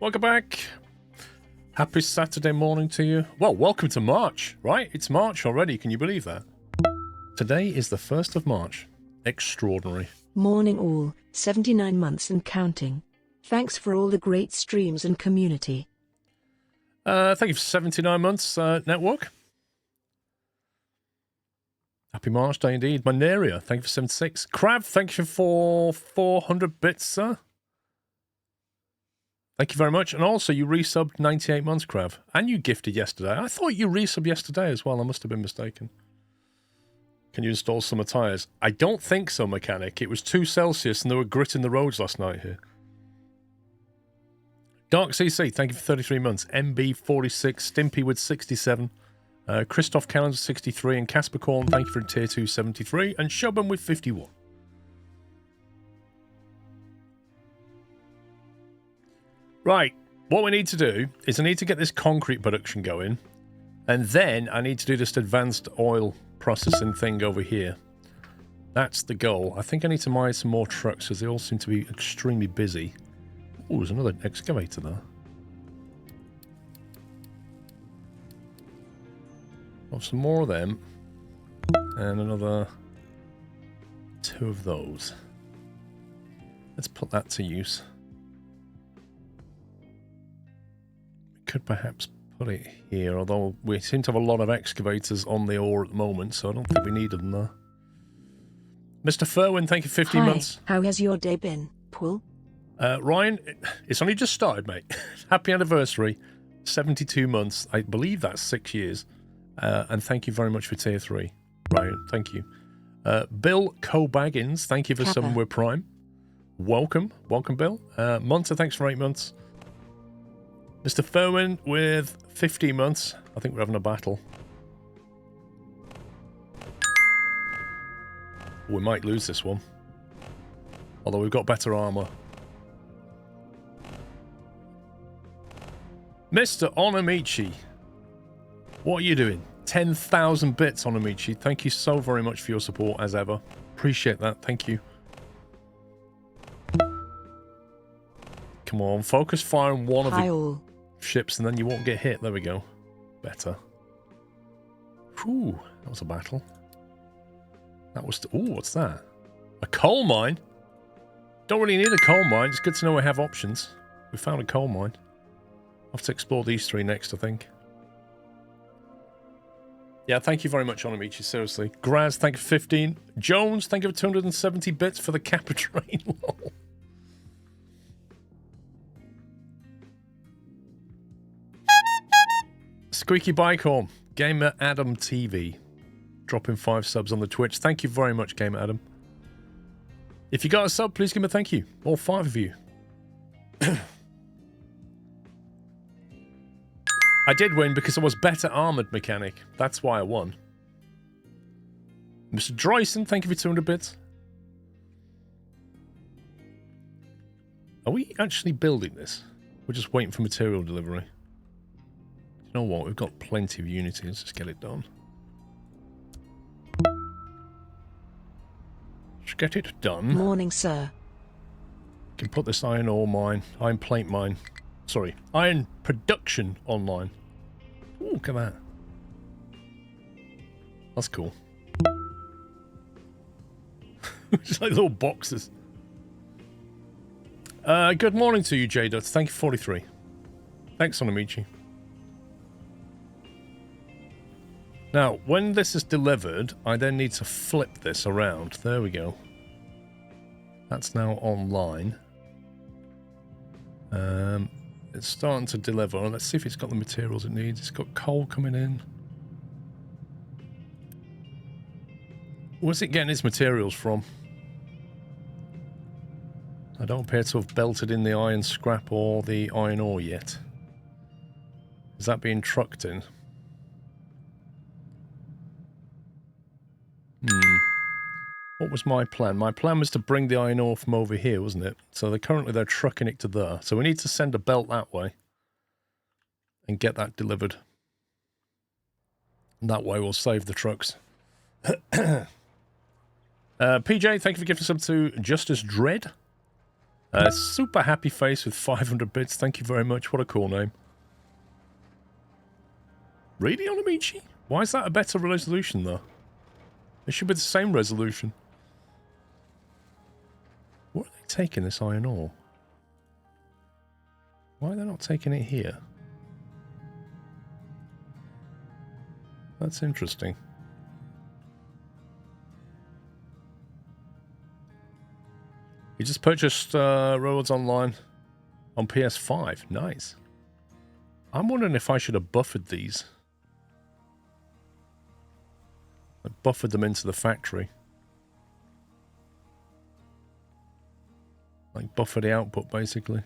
Welcome back. Happy Saturday morning to you. Well, welcome to March, right? It's March already. Can you believe that? Today is the 1st of March. Extraordinary. Morning all, 79 months and counting. Thanks for all the great streams and community. Thank you for 79 months, network. Happy March Day indeed. Maneria, thank you for 76. Crab, thank you for 400 bits, sir. Thank you very much. And also, you resubbed 98 months, Crab. And you gifted yesterday. I thought you resubbed yesterday as well. I must have been mistaken. Can you install summer tyres? I don't think so, mechanic. It was 2 Celsius and they were gritting the roads last night here. Dark CC, thank you for 33 months. MB46, Stimpy with 67. Christoph Kellens 63. And Casper Korn, thank you for tier 2 73. And Shubham with 51. Right, what we need to do is I need to get this concrete production going, and then I need to do this advanced oil processing thing over here. That's the goal. I think I need to mine some more trucks because they all seem to be extremely busy. Oh, there's another excavator there. Got some more of them, and another 2 of those. Let's put that to use. Could perhaps put it here, although we seem to have a lot of excavators on the ore at the moment, so I don't think we need them there. Mr. Furwin, thank you for 15 months. How has your day been, Paul? Ryan, it's only just started, mate. Happy anniversary. 72 months. I believe that's 6 years. And thank you very much for tier 3. Ryan, thank you. Bill Cobaggins, thank you for Somewhere Prime. Welcome. Welcome, Bill. Monta, thanks for 8 months. Mr. Furwin with 15 months. I think we're having a battle. We might lose this one. Although we've got better armor. Mr. Onamichi. What are you doing? 10,000 bits, Onamichi. Thank you so very much for your support, as ever. Appreciate that. Thank you. Come on, focus fire on one of the ships and then you won't get hit. There we go. Better. Whew, that was a battle. That was... Ooh, what's that? A coal mine? Don't really need a coal mine. It's good to know we have options. We found a coal mine. I'll have to explore these 3 next, I think. Yeah, thank you very much, Onamichi, seriously. Graz, thank you for 15. Jones, thank you for 270 bits for the Kappa train. Squeaky Bikehorn, Gamer Adam TV, dropping 5 subs on the Twitch. Thank you very much, Gamer Adam. If you got a sub, please give me a thank you. All 5 of you. I did win because I was better armored, mechanic. That's why I won. Mr. Droyson, thank you for 200 bits. Are we actually building this? We're just waiting for material delivery. You know what? We've got plenty of Unity. Let's just get it done. Let's get it done. Morning, sir. Can put this iron ore mine, iron plate mine. Sorry, iron production online. Ooh, look at that. That's cool. Just like little boxes. Good morning to you, J-Dot. Thank you, 43. Thanks, Onamichi. Now, when this is delivered, I then need to flip this around. There we go. That's now online. It's starting to deliver. Let's see if it's got the materials it needs. It's got coal coming in. Where's it getting its materials from? I don't appear to have belted in the iron scrap or the iron ore yet. Is that being trucked in? What was my plan? My plan was to bring the iron ore from over here, wasn't it? So they're trucking it to there. So we need to send a belt that way and get that delivered. And that way we'll save the trucks. PJ, thank you for giving some to Justice Dread. Super Happy Face with 500 bits. Thank you very much. What a cool name. Really, Onamichi? Why is that a better resolution, though? It should be the same resolution. What are they taking this iron ore? Why are they not taking it here? That's interesting. You just purchased Roads Online on PS5. Nice. I'm wondering if I should have buffered these. I buffered them into the factory. Like buffer the output, basically.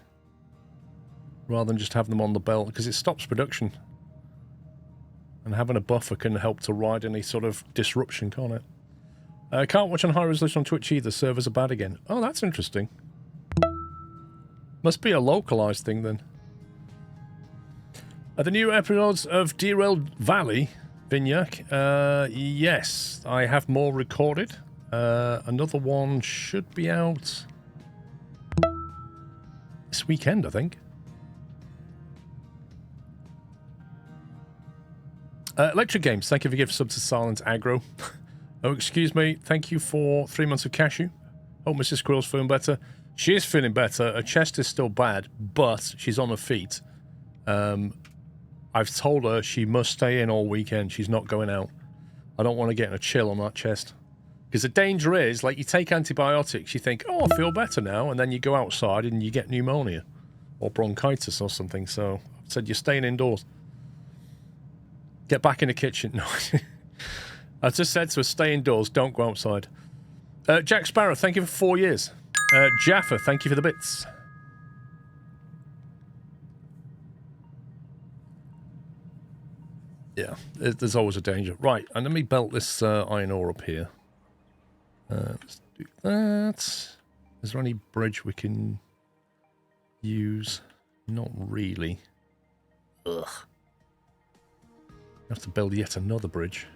Rather than just have them on the belt, because it stops production. And having a buffer can help to ride any sort of disruption, can't it? Can't watch on high resolution on Twitch either. Servers are bad again. Oh, that's interesting. Must be a localized thing then. Are the new episodes of Derailed Valley, Vignac? Yes, I have more recorded. Another one should be out this weekend, I think. Electric Games, thank you for giving sub to Silent Aggro. Oh, excuse me, thank you for 3 months of cashew. Hope Mrs. Squirrel's feeling better. She is feeling better. Her chest is still bad, but she's on her feet. I've told her she must stay in all weekend. She's not going out. I don't want to get in a chill on that chest. Because the danger is, like, you take antibiotics, you think, oh, I feel better now, and then you go outside and you get pneumonia or bronchitis or something. So I said, you're staying indoors. Get back in the kitchen. No, I just said to her, stay indoors, don't go outside. Jack Sparrow, thank you for 4 years. Jaffa, thank you for the bits. Yeah, there's always a danger. Right, and let me belt this iron ore up here. Let's do that. Is there any bridge we can use? Not really. Ugh. Have to build yet another bridge.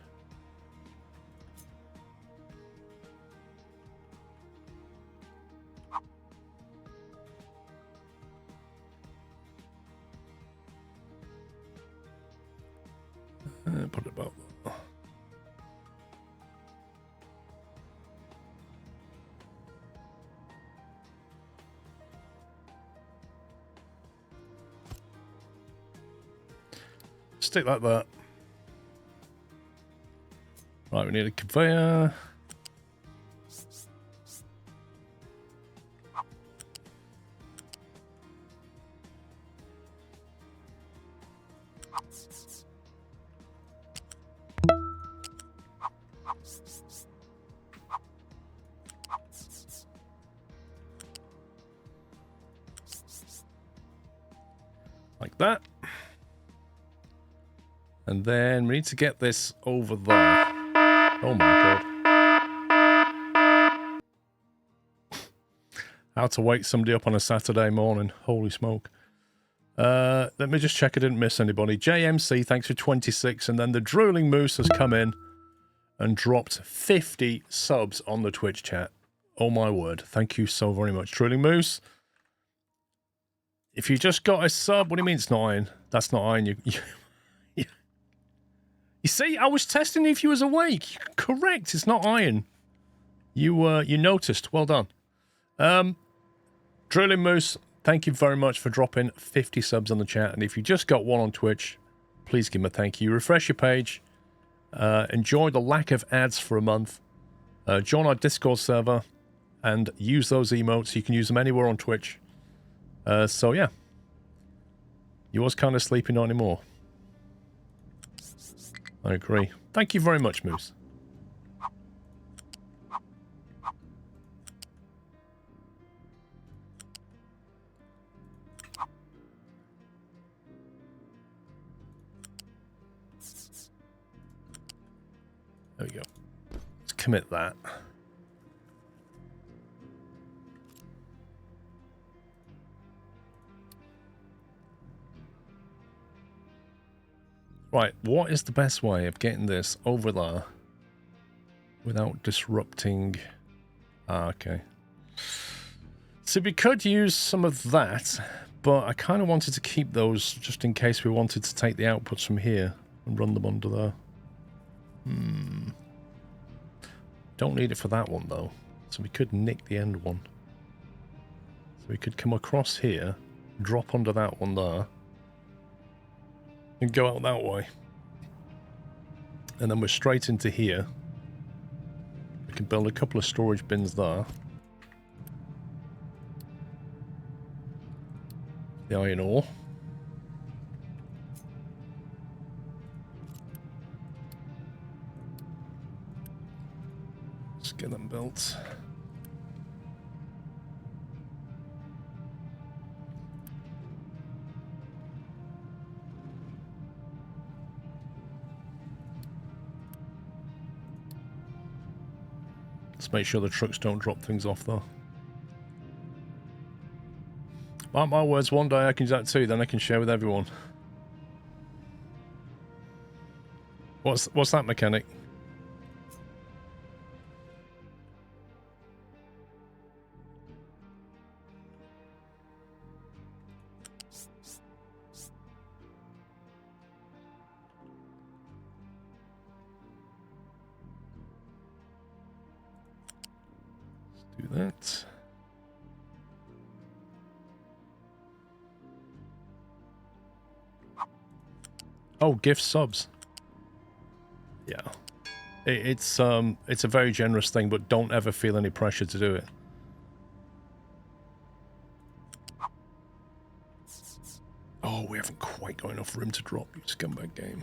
Put it about that. Stick like that. Right, we need a conveyor. Like that. And then we need to get this over there. Oh my god. How to wake somebody up on a Saturday morning. Holy smoke. Let me just check I didn't miss anybody. JMC, thanks for 26. And then the Drooling Moose has come in and dropped 50 subs on the Twitch chat. Oh my word. Thank you so very much. Drooling Moose. If you just got a sub, what do you mean it's not iron? That's not iron. You see, I was testing if you was awake. Correct, it's not iron. You noticed. Well done. Drilling Moose, thank you very much for dropping 50 subs on the chat. And if you just got one on Twitch, please give him a thank you. Refresh your page. Enjoy the lack of ads for a month. Join our Discord server and use those emotes. You can use them anywhere on Twitch. So, yeah. You was kind of sleeping, not anymore. I agree. Thank you very much, Moose. There we go. Let's commit that. Right, what is the best way of getting this over there without disrupting... Ah, okay. So we could use some of that, but I kind of wanted to keep those just in case we wanted to take the outputs from here and run them under there. Don't need it for that one though, so we could nick the end one. So we could come across here, drop under that one there, and go out that way. And then we're straight into here. We can build a couple of storage bins there. The iron ore. Let's get them built. Let's make sure the trucks don't drop things off though. Mark my words, one day I can do that too, then I can share with everyone. What's that, mechanic? Let's do that. Oh, gift subs. Yeah. It's a very generous thing, but don't ever feel any pressure to do it. Oh, we haven't quite got enough room to drop, you scumbag game.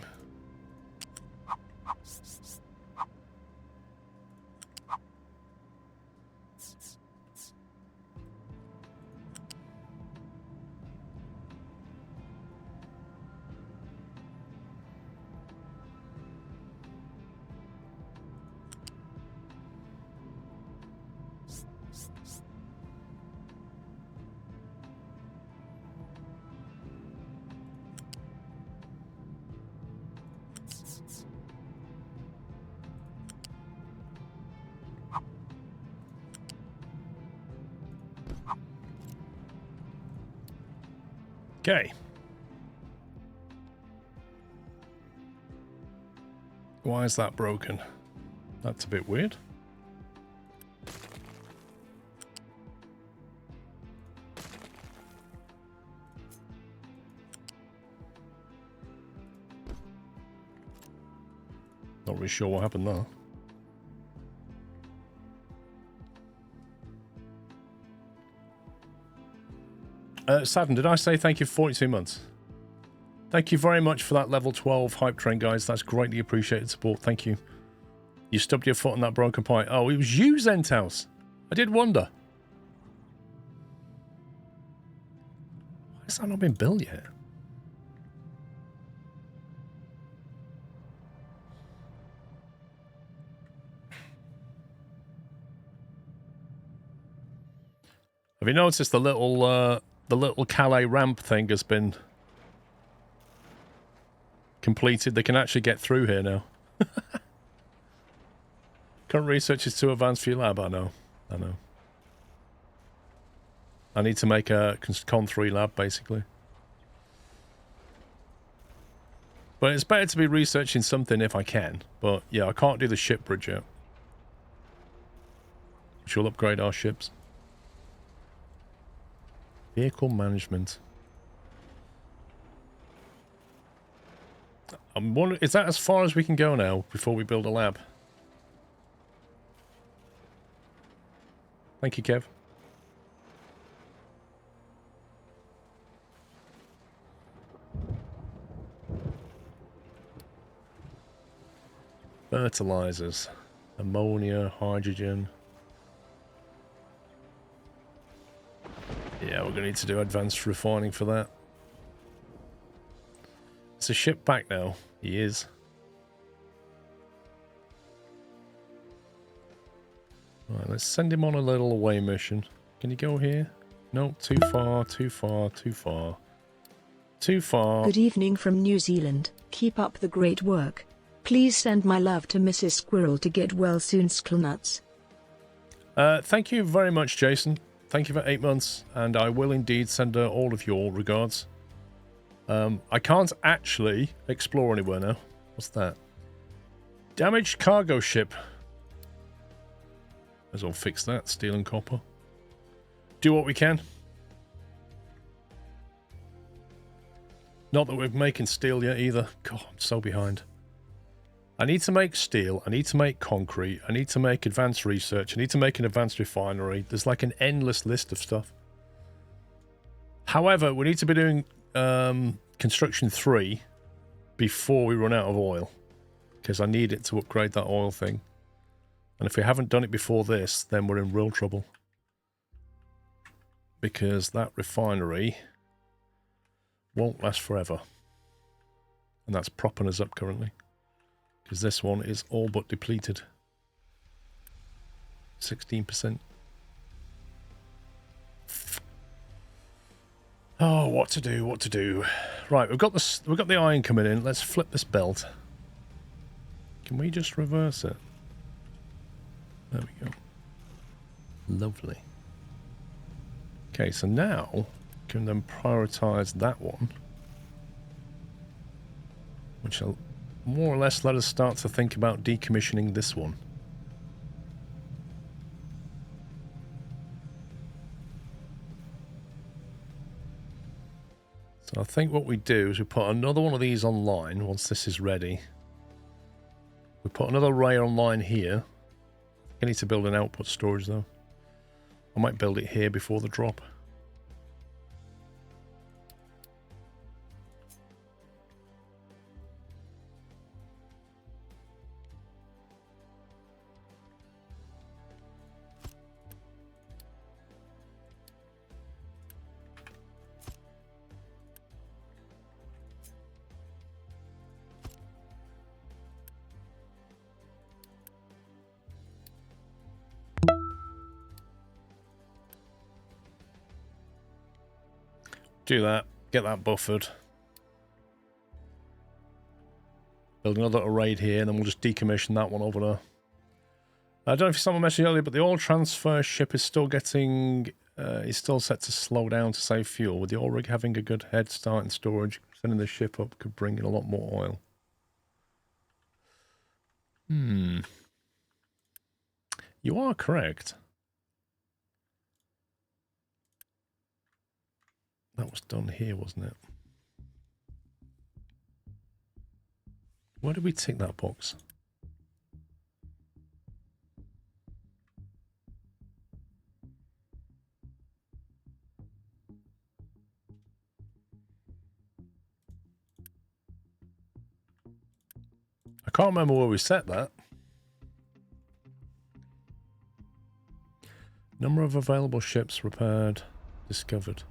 Okay. Why is that broken? That's a bit weird. Not really sure what happened there. Saturn, did I say thank you for 42 months? Thank you very much for that level 12 hype train, guys. That's greatly appreciated support. Thank you. You stubbed your foot on that broken pipe. Oh, it was you, Zenthouse. I did wonder. Why has that not been built yet? Have you noticed the little Calais ramp thing has been completed? They can actually get through here now. Current research is too advanced for your lab. I know. I need to make a Con 3 lab, basically. But it's better to be researching something if I can. But yeah, I can't do the ship bridge yet, which will upgrade our ships. Vehicle management. I'm wondering, is that as far as we can go now before we build a lab? Thank you, Kev. Fertilizers. Ammonia, hydrogen. Yeah, we're going to need to do advanced refining for that. It's a ship back now. He is. Alright, let's send him on a little away mission. Can you go here? No, too far, too far, too far. Too far. Good evening from New Zealand. Keep up the great work. Please send my love to Mrs. Squirrel to get well soon, Skillnuts. Thank you very much, Jason. thank you for 8 months, and I will indeed send her all of your regards. I can't actually explore anywhere now. What's that? Damaged cargo ship. As well fix that. Steel and copper. Do what we can. Not that we're making steel yet either. God, I'm so behind. I need to make steel. I need to make concrete. I need to make advanced research. I need to make an advanced refinery. There's like an endless list of stuff. However, we need to be doing construction 3 before we run out of oil. Because I need it to upgrade that oil thing. And if we haven't done it before this, then we're in real trouble. Because that refinery won't last forever. And that's propping us up currently. Because this one is all but depleted. 16%. Oh, what to do, what to do. Right, we've got the iron coming in. Let's flip this belt. Can we just reverse it? There we go. Lovely. Okay, so now we can then prioritize that one. Which will more or less let us start to think about decommissioning this one. So I think what we do is we put another one of these online once this is ready. We put another array online here. I need to build an output storage though. I might build it here before the drop. Do that, get that buffered. Build another array here, and then we'll just decommission that one over there. I don't know if you saw my message earlier, but the oil transfer ship is still getting... is still set to slow down to save fuel. With the oil rig having a good head start in storage, sending the ship up could bring in a lot more oil. You are correct. That was done here, wasn't it? Where did we tick that box? I can't remember where we set that. Number of available ships repaired, discovered.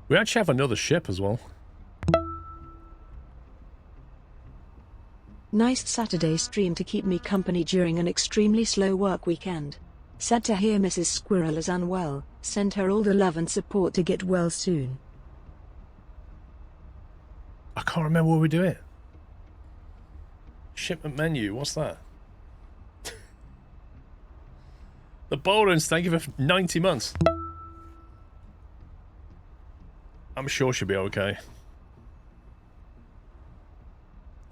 We actually have another ship as well. Nice Saturday stream to keep me company during an extremely slow work weekend. Sad to hear Mrs. Squirrel is unwell. Send her all the love and support to get well soon. I can't remember where we do it. Shipment menu, what's that? The Bolins, thank you for 90 months. I'm sure she'll be okay.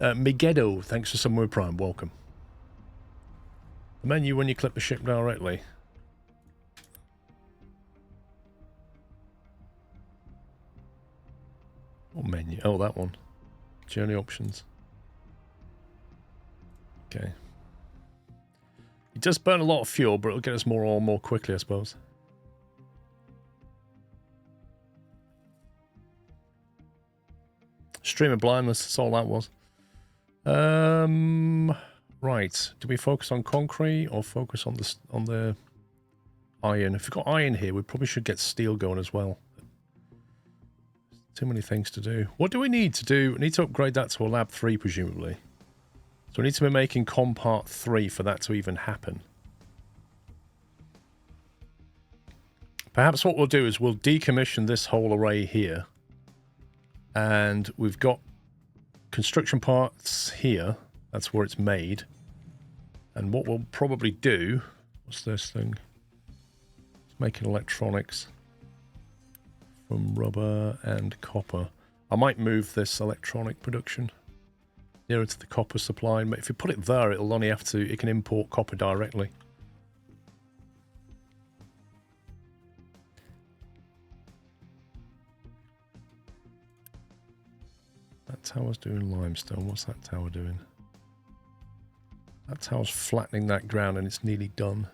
Migeddo, thanks for Somewhere Prime, welcome. The menu when you click the ship directly. What menu? Oh, that one. Journey options. Okay. It does burn a lot of fuel, but it'll get us more oil more quickly, I suppose. Stream of blindness, that's all that was. Right. Do we focus on concrete or focus on the iron? If we've got iron here, we probably should get steel going as well. Too many things to do. What do we need to do? We need to upgrade that to a lab 3, presumably. So we need to be making Compart 3 for that to even happen. Perhaps what we'll do is we'll decommission this whole array here. And we've got construction parts here. That's where it's made. And what we'll probably do... What's this thing? making electronics from rubber and copper. I might move this electronic production nearer to the copper supply. But if you put it there, it'll only have to, it can import copper directly. That tower's doing limestone. What's that tower doing? That tower's flattening that ground and it's nearly done.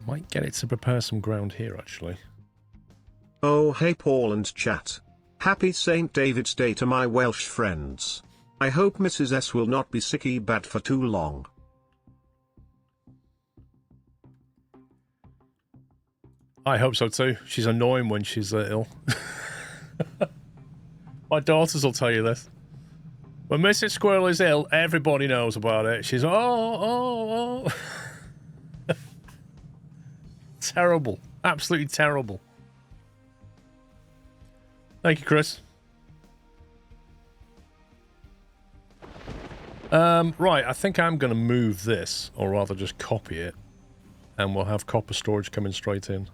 Might get it to prepare some ground here, actually. Oh hey Paul and chat. Happy St. David's Day to my Welsh friends. I hope Mrs. S will not be sicky bad for too long. I hope so too. She's annoying when she's ill. My daughters will tell you this. When Mrs. Squirrel is ill, everybody knows about it. She's, oh. Terrible. Absolutely terrible. Thank you, Chris. Right, I think I'm going to move this, or rather just copy it, and we'll have copper storage coming straight in.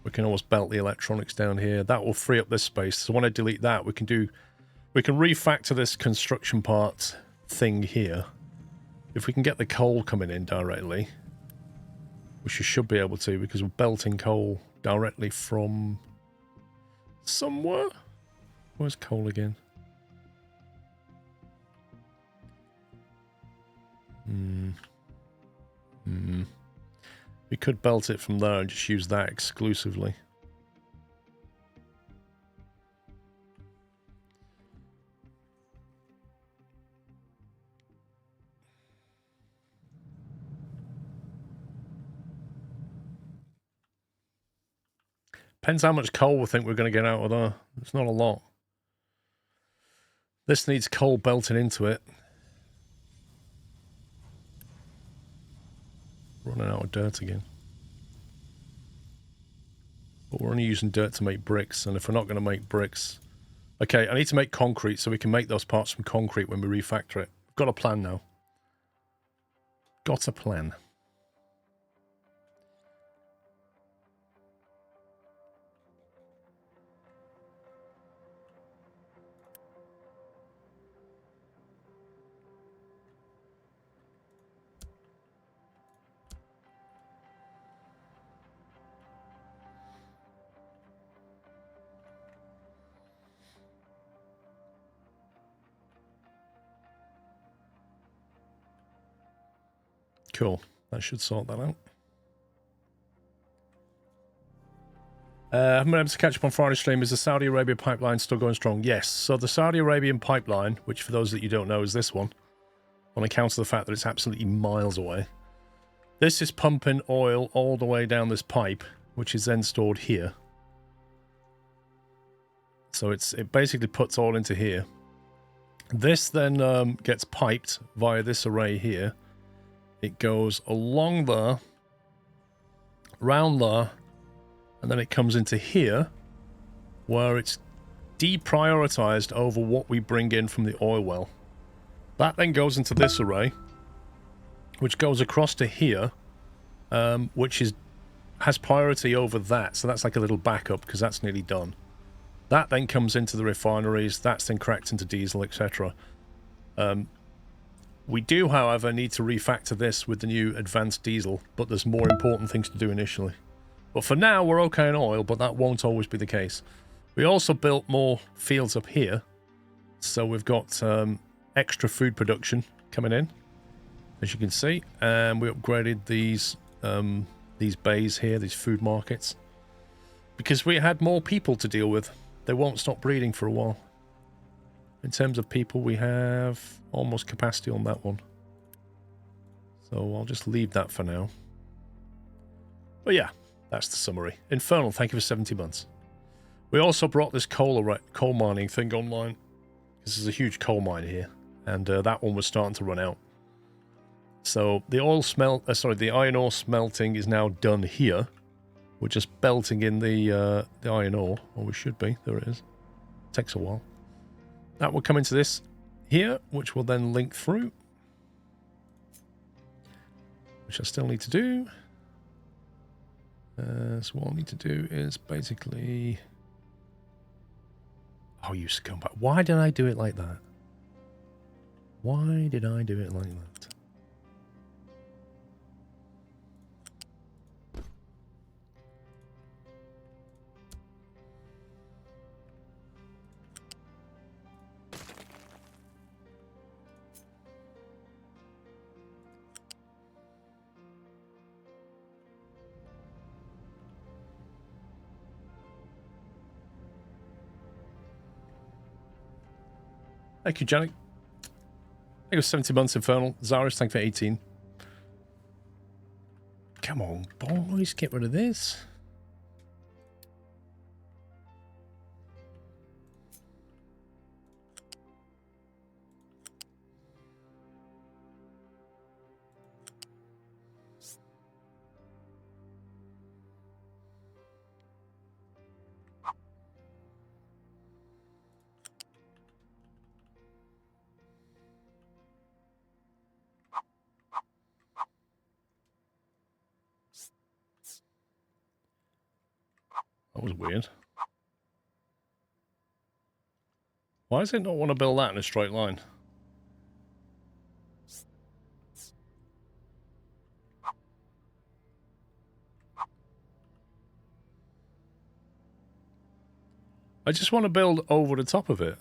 We can always belt the electronics down here. That will free up this space. So when I delete that, we can refactor this construction part thing here. If we can get the coal coming in directly, which you should be able to, because we're belting coal directly from somewhere. Where's coal again? We could belt it from there and just use that exclusively. Depends how much coal we think we're going to get out of there. It's not a lot. This needs coal belting into it. Running out of dirt again. But we're only using dirt to make bricks, and if we're not going to make bricks... Okay, I need to make concrete so we can make those parts from concrete when we refactor it. Got a plan now. Got a plan. Cool. That should sort that out. I haven't been able to catch up on Friday stream. Is the Saudi Arabia pipeline still going strong? Yes. So the Saudi Arabian pipeline, which for those that you don't know is this one, on account of the fact that it's absolutely miles away. This is pumping oil all the way down this pipe, which is then stored here. So it basically puts oil into here. This then gets piped via this array here. It goes along there, round there, and then it comes into here, where it's deprioritized over what we bring in from the oil well. That then goes into this array, which goes across to here, which has priority over that. So that's like a little backup, because that's nearly done. That then comes into the refineries, that's then cracked into diesel, etc. We do, however, need to refactor this with the new advanced diesel, but there's more important things to do initially. But for now, we're okay in oil, but that won't always be the case. We also built more fields up here, so we've got extra food production coming in, as you can see, and we upgraded these bays here, these food markets, because we had more people to deal with. They won't stop breeding for a while. In terms of people, we have almost capacity on that one. So I'll just leave that for now. But yeah, that's the summary. Infernal, thank you for 70 months. We also brought this coal mining thing online. This is a huge coal mine here, and that one was starting to run out. So the the iron ore smelting is now done here. We're just belting in the iron ore, or we should be. There it is. Takes a while. That will come into this here, which will then link through. which I still need to do. So what I need to do is basically... Oh, you scumbag. Why did I do it like that? Why did I do it like that? Thank you, Janet. Thank you for 70 months, Infernal. Zaris, thank you for 18. Come on, boys, get rid of this. That was weird. Why does it not want to build that in a straight line? I just want to build over the top of it.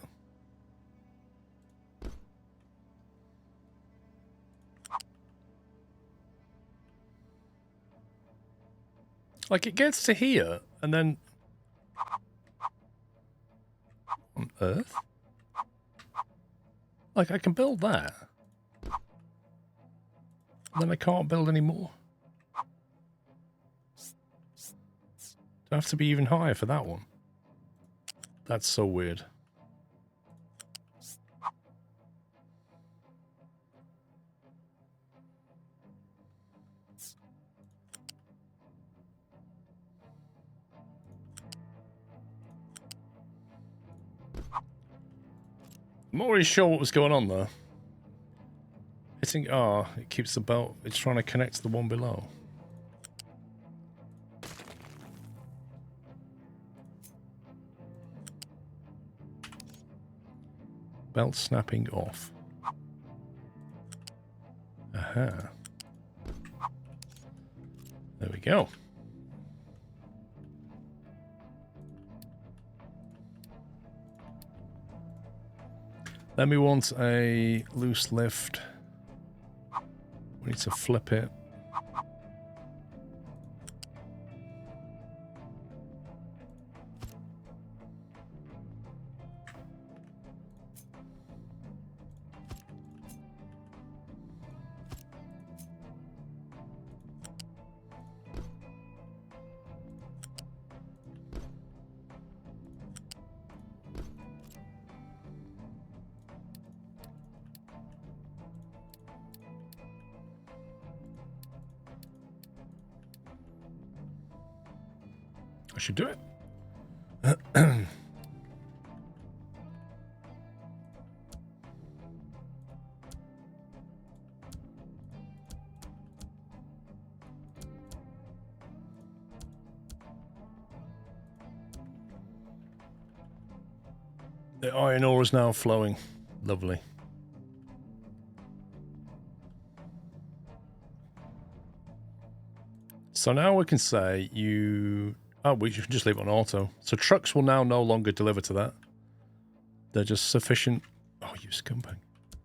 Like, it gets to here, and then... On Earth? Like, I can build that. And then I can't build any more. Do I have to be even higher for that one? That's so weird. I'm not really sure what was going on there. Hitting R, it keeps the belt. It's trying to connect to the one below. Belt snapping off. Aha. There we go. Then we want a loose lift. We need to flip it. I should do it. The iron ore is now flowing. Lovely. So now we can say you... Oh, we should just leave it on auto. So trucks will now no longer deliver to that. They're just sufficient... Oh, you scumbag.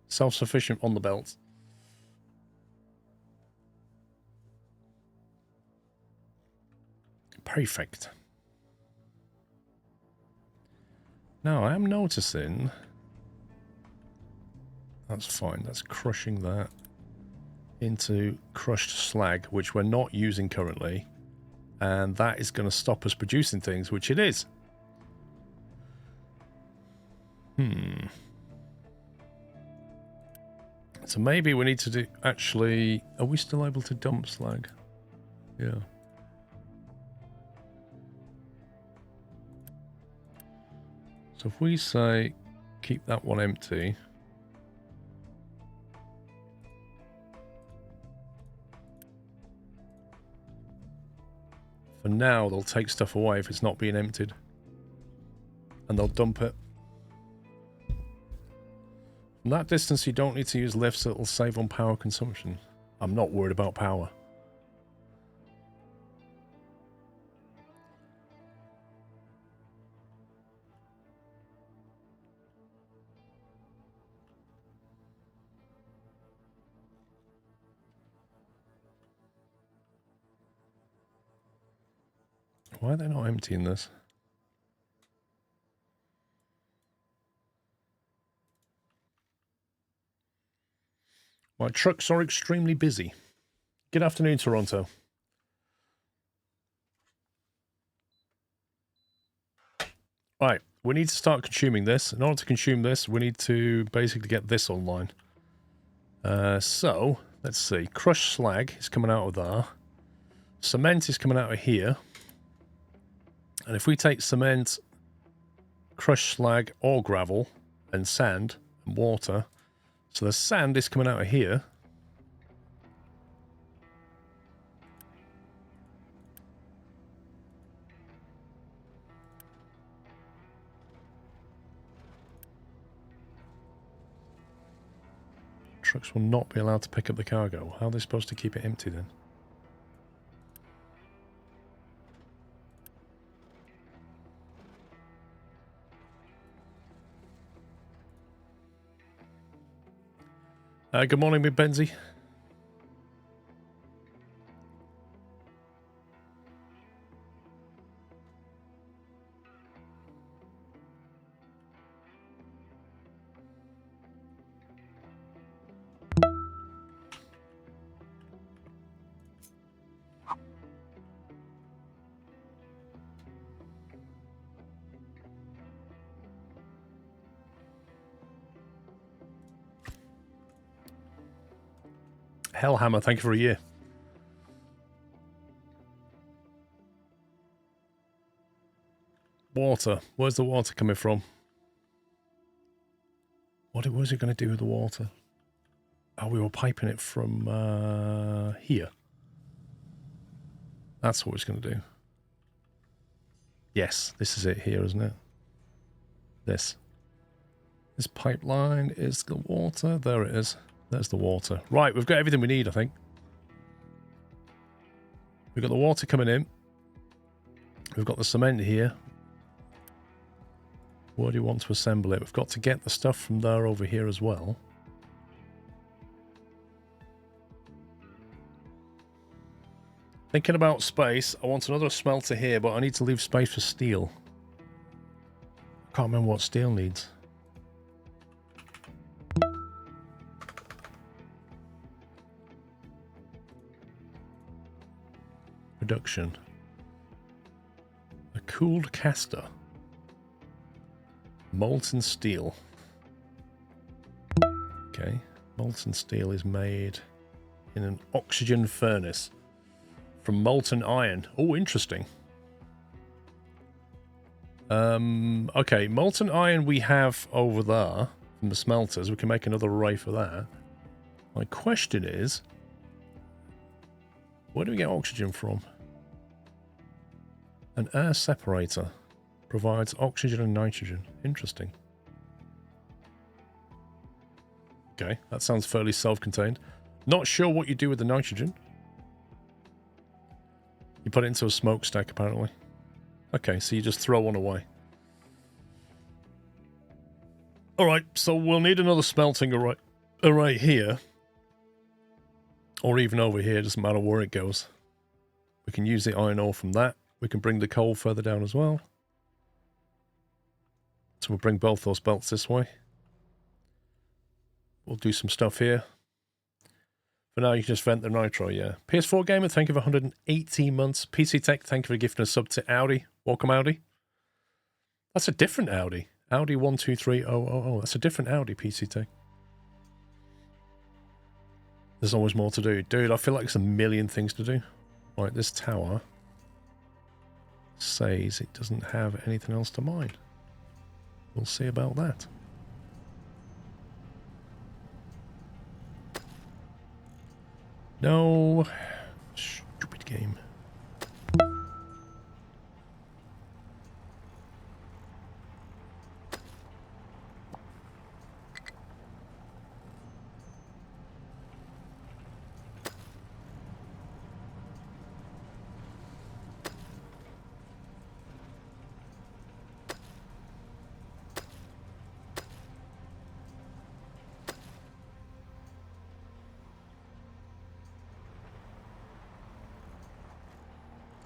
Self-sufficient on the belt. Perfect. Now, I am noticing... That's fine. That's crushing that into crushed slag, which we're not using currently. And that is going to stop us producing things, which it is. So maybe we need to do... Actually, are we still able to dump slag? Yeah. So if we say, keep that one empty... For now, they'll take stuff away if it's not being emptied. And they'll dump it. From that distance, you don't need to use lifts. It'll save on power consumption. I'm not worried about power. Why are they not emptying this? My trucks are extremely busy. Good afternoon, Toronto. Right, we need to start consuming this. In order to consume this, we need to basically get this online. So, let's see. Crushed slag is coming out of there. Cement is coming out of here. And if we take cement, crushed slag, or gravel, and sand, and water... So the sand is coming out of here. Trucks will not be allowed to pick up the cargo. How are they supposed to keep it empty then? Good morning, Benzie. Hellhammer, thank you for a year. Water. Where's the water coming from? What was it going to do with the water? Oh, we were piping it from here. That's what it's going to do. Yes, this is it here, isn't it? This pipeline is the water. There it is. There's the water. Right, we've got everything we need, I think. We've got the water coming in. We've got the cement here. Where do you want to assemble it? We've got to get the stuff from there over here as well. Thinking about space, I want another smelter here, but I need to leave space for steel. I can't remember what steel needs. Production. A cooled caster. Molten steel. Okay. Molten steel is made in an oxygen furnace from molten iron. Oh, interesting. Okay, molten iron we have over there from the smelters. We can make another array for that. My question is, where do we get oxygen from? An air separator provides oxygen and nitrogen. Interesting. Okay, that sounds fairly self-contained. Not sure what you do with the nitrogen. You put it into a smokestack, apparently. Okay, so you just throw one away. Alright, so we'll need another smelting array here. Or even over here, doesn't matter where it goes. We can use the iron ore from that. We can bring the coal further down as well. So we'll bring both those belts this way. We'll do some stuff here. For now, you can just vent the nitro, yeah. PS4 Gamer, thank you for 118 months. PC Tech, thank you for gifting a sub to Audi. Welcome, Audi. That's a different Audi. Audi 123000. That's a different Audi, PC Tech. There's always more to do. Dude, I feel like there's a million things to do. Right, this tower says it doesn't have anything else to mine. We'll see about that. No. Stupid game.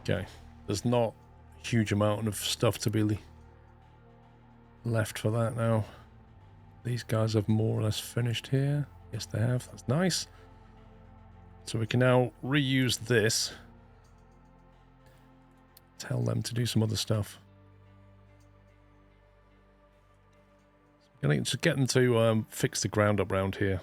Okay, there's not a huge amount of stuff to be left for that now. These guys have more or less finished here. Yes, they have. That's nice. So we can now reuse this. Tell them to do some other stuff. So we can just get them to fix the ground up around here.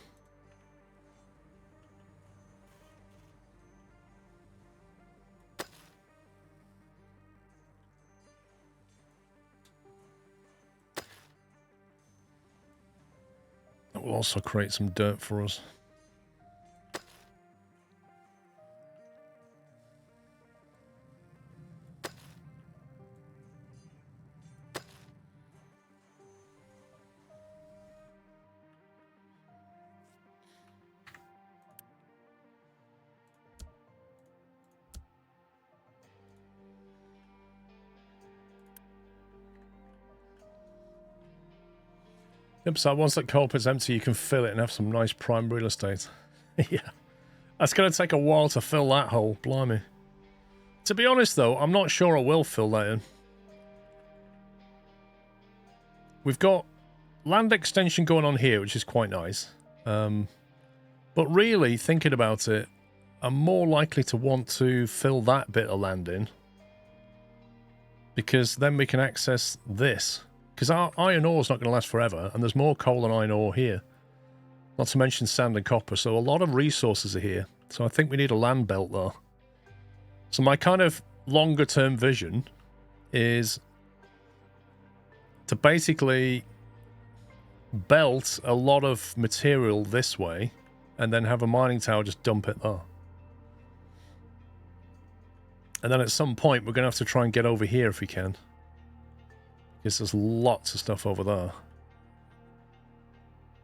That will also create some dirt for us. Yep, so once that coal pit's empty, you can fill it and have some nice prime real estate. Yeah. That's going to take a while to fill that hole, blimey. To be honest, though, I'm not sure I will fill that in. We've got land extension going on here, which is quite nice. But really, thinking about it, I'm more likely to want to fill that bit of land in. Because then we can access this. Because our iron ore is not going to last forever, and there's more coal and iron ore here. Not to mention sand and copper, so a lot of resources are here. So I think we need a land belt there. So my kind of longer-term vision is to basically belt a lot of material this way, and then have a mining tower just dump it there. And then at some point, we're going to have to try and get over here if we can. Because there's lots of stuff over there.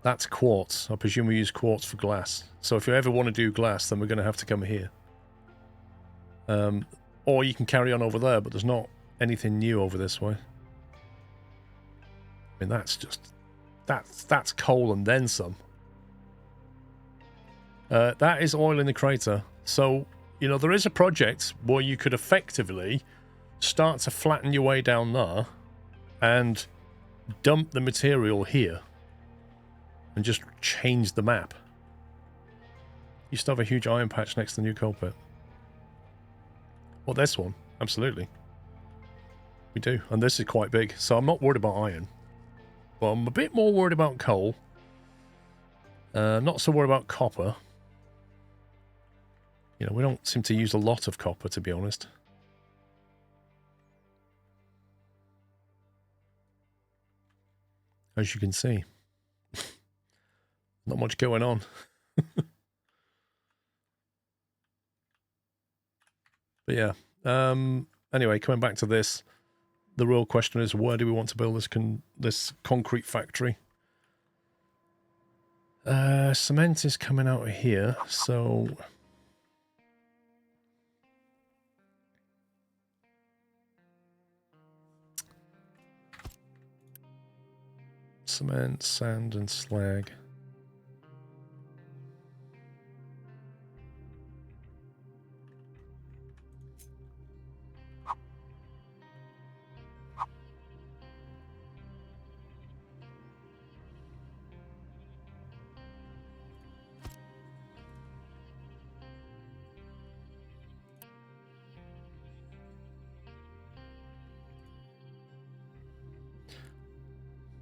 That's quartz. I presume we use quartz for glass. So if you ever want to do glass, then we're going to have to come here. Or you can carry on over there, but there's not anything new over this way. I mean, that's just... That's coal and then some. That is oil in the crater. So, you know, there is a project where you could effectively start to flatten your way down there and dump the material here and just change the map. You still have a huge iron patch next to the new coal pit. Well, this one, absolutely. We do, and this is quite big, so I'm not worried about iron. But I'm a bit more worried about coal. Not so worried about copper. You know, we don't seem to use a lot of copper, to be honest. As you can see. Not much going on. But yeah. Anyway, coming back to this, the real question is, where do we want to build this concrete factory? Cement is coming out of here, so... Cement, sand, and slag.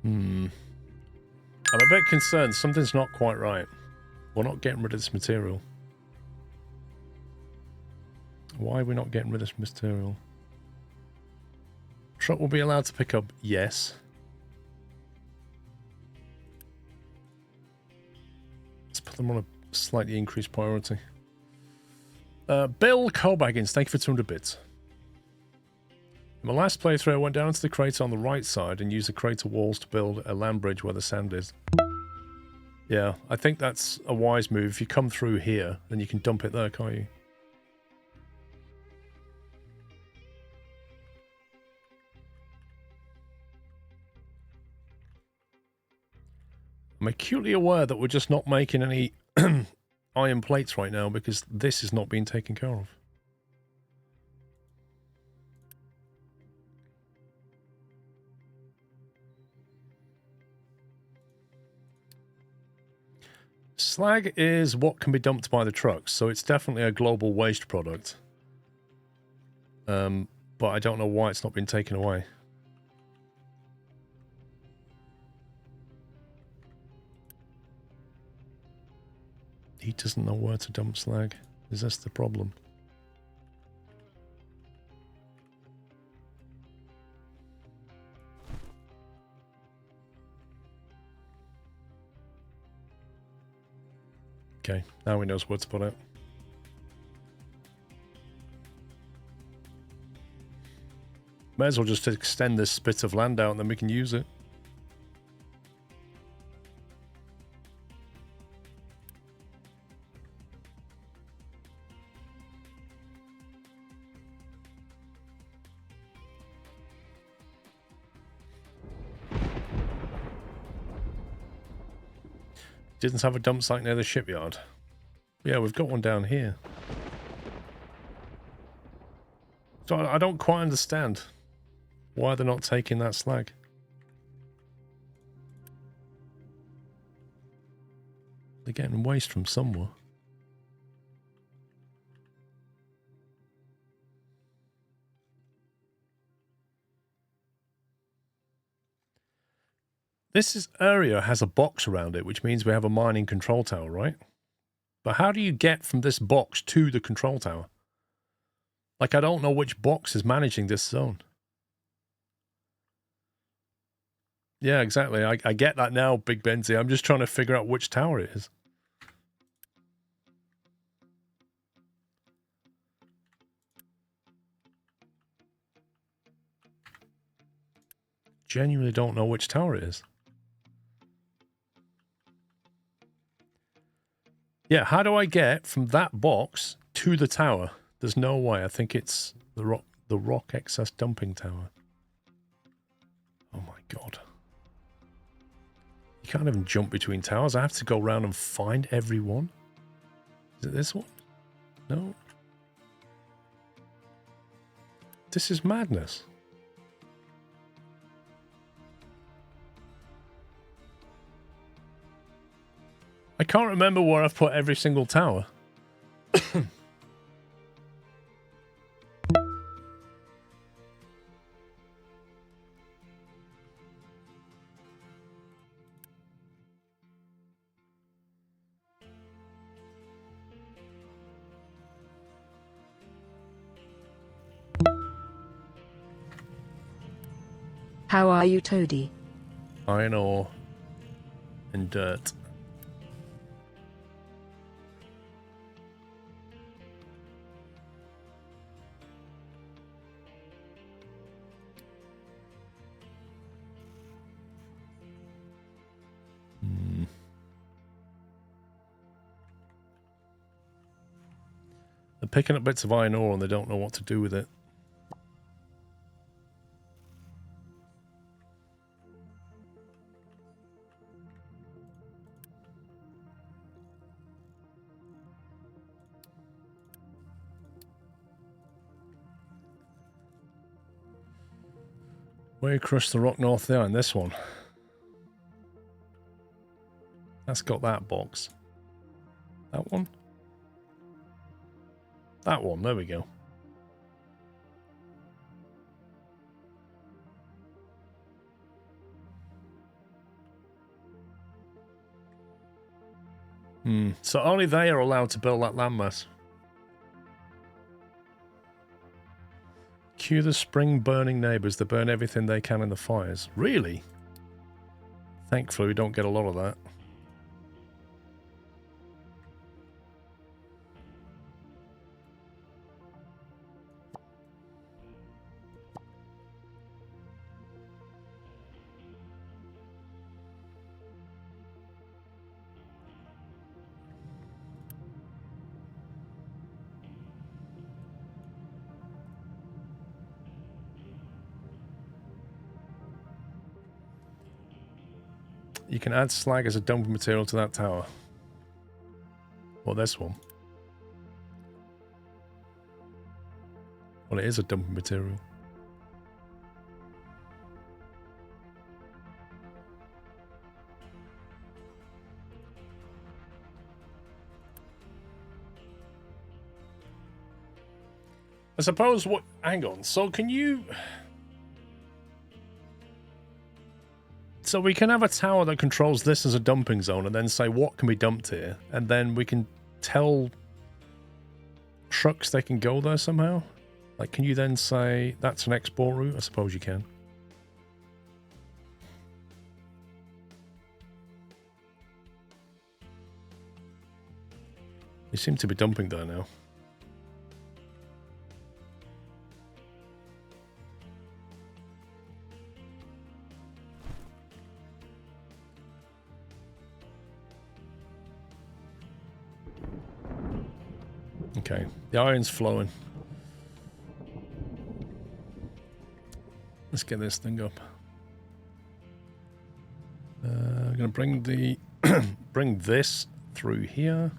I'm a bit concerned. Something's not quite right. We're not getting rid of this material. Why are we not getting rid of this material? Truck will be allowed to pick up, yes. Let's put them on a slightly increased priority. Bill Cobaggins, thank you for 200 bits. In my last playthrough, I went down into the crater on the right side and used the crater walls to build a land bridge where the sand is. Yeah, I think that's a wise move. If you come through here, then you can dump it there, can't you? I'm acutely aware that we're just not making any iron plates right now because this is not being taken care of. Slag is what can be dumped by the trucks, so it's definitely a global waste product. But I don't know why it's not been taken away. He doesn't know where to dump slag. Is this the problem? Okay, now he knows where to put it. May as well just extend this bit of land out and then we can use it. Didn't have a dump site near the shipyard. Yeah, we've got one down here. So I don't quite understand why they're not taking that slag. They're getting waste from somewhere. This area has a box around it, which means we have a mining control tower, right? But how do you get from this box to the control tower? Like, I don't know which box is managing this zone. Yeah, exactly. I get that now, Big Benzie. I'm just trying to figure out which tower it is. Genuinely don't know which tower it is. Yeah, how do I get from that box to the tower? There's no way. I think it's the rock excess dumping tower. Oh my god. You can't even jump between towers. I have to go around and find every one. Is it this one? No. This is madness. I can't remember where I've put every single tower. How are you, Toady? Iron ore and dirt. They're picking up bits of iron ore and they don't know what to do with it. Where you crush the rock north there in this one. That's got that box. That one? That one, there we go. So only they are allowed to build that landmass. Cue the spring burning neighbours that burn everything they can in the fires. Really? Thankfully we don't get a lot of that. You can add slag as a dumping material to that tower. Or this one. Well, it is a dumping material. I suppose what... Hang on. So can you... So we can have a tower that controls this as a dumping zone and then say what can be dumped here. And then we can tell trucks they can go there somehow. Like, can you then say that's an export route? I suppose you can. They seem to be dumping there now. Okay, the iron's flowing. Let's get this thing up. I'm gonna bring the bring this through here.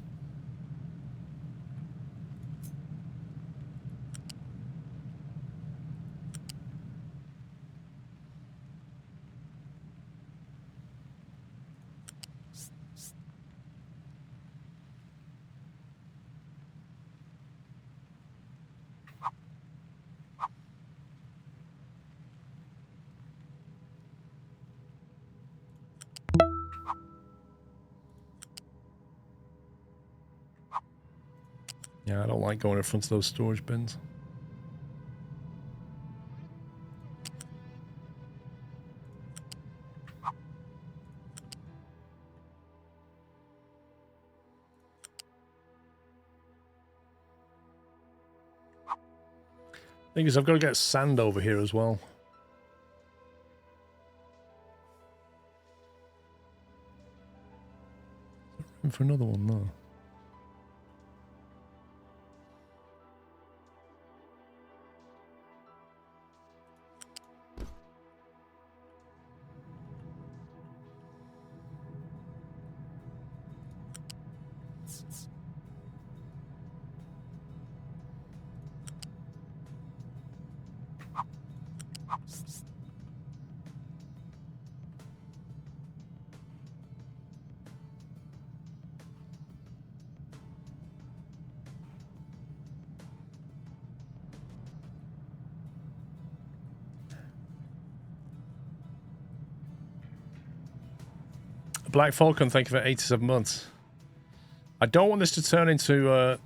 Yeah, I don't like going in front of those storage bins. Thing is, I've got to get sand over here as well. Room for another one, no. Black Falcon, thank you for 87 months. I don't want this to turn into a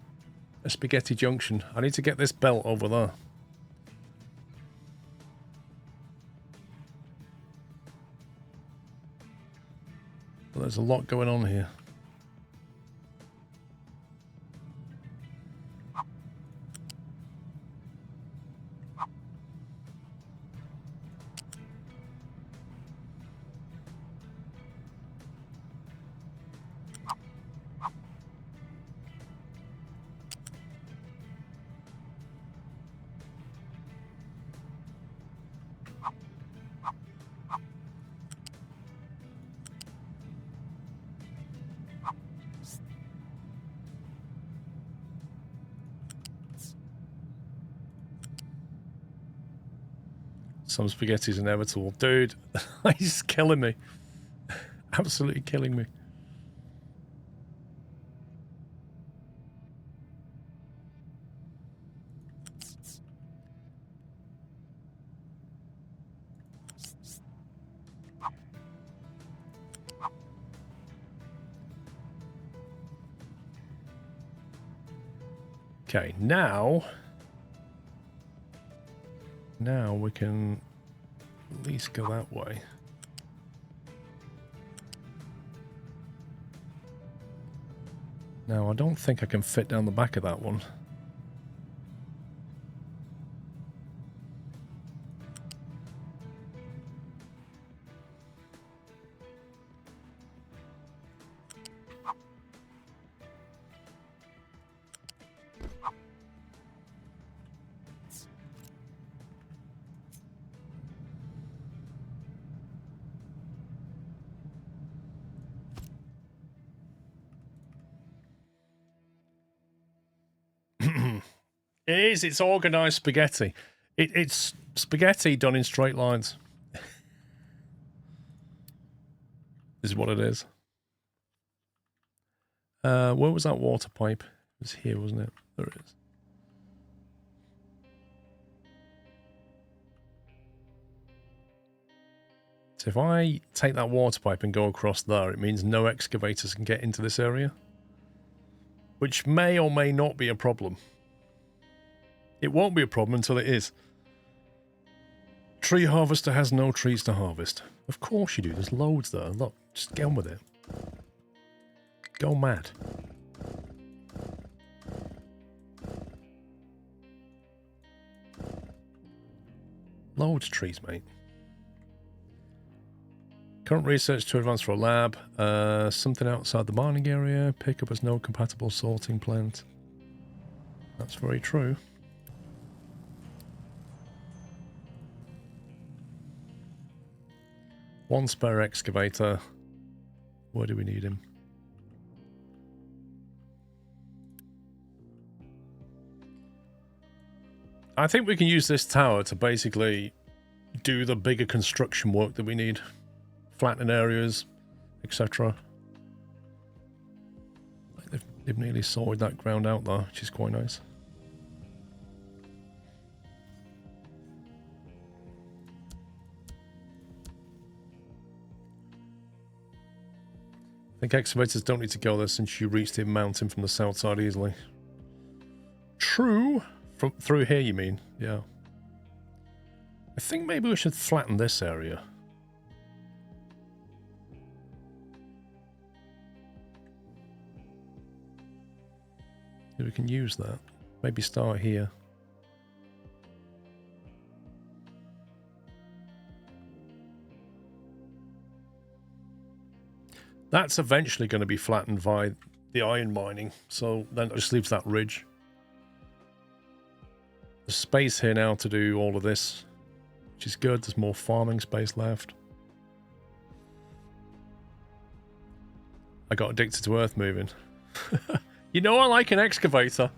spaghetti junction. I need to get this belt over there. Well, there's a lot going on here. Some spaghetti's inevitable. Dude, he's killing me. Absolutely killing me. Okay, now we can at least go that way. Now, I don't think I can fit down the back of that one. It is. It's organised spaghetti. It's spaghetti done in straight lines. Is what it is. Where was that water pipe? It was here, wasn't it? There it is. So if I take that water pipe and go across there, it means no excavators can get into this area. Which may or may not be a problem. It won't be a problem until it is. Tree harvester has no trees to harvest. Of course you do. There's loads there. Look, just get on with it. Go mad. Loads of trees, mate. Current research to advance for a lab. Something outside the mining area. Pickup has no compatible sorting plant. That's very true. One spare excavator. Where do we need him? I think we can use this tower to basically do the bigger construction work that we need. Flattening areas, etc. They've nearly sorted that ground out there, which is quite nice. I think excavators don't need to go there since you reach the mountain from the south side easily. True. From through here, you mean? Yeah. I think maybe we should flatten this area. If we can use that. Maybe start here. That's eventually going to be flattened by the iron mining, so then it just leaves that ridge. There's space here now to do all of this, which is good. There's more farming space left. I got addicted to earth moving. You know I like an excavator.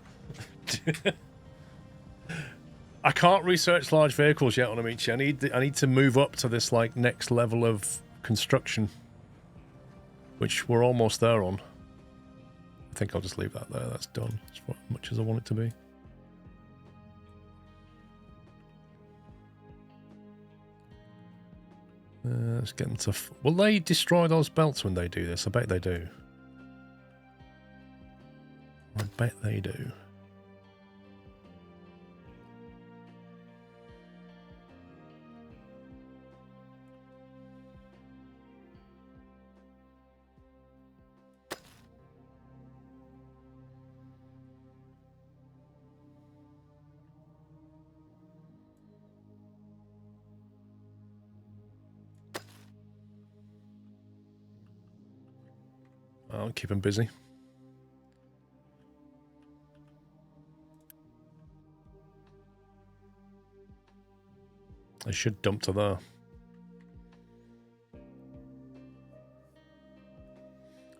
I can't research large vehicles yet on Amici. I need to move up to this like next level of construction, which we're almost there on. I think I'll just leave that there. That's done. As much as I want it to be. Let's get them to... Will they destroy those belts when they do this? I bet they do. I bet they do. I'll keep him busy. I should dump to there.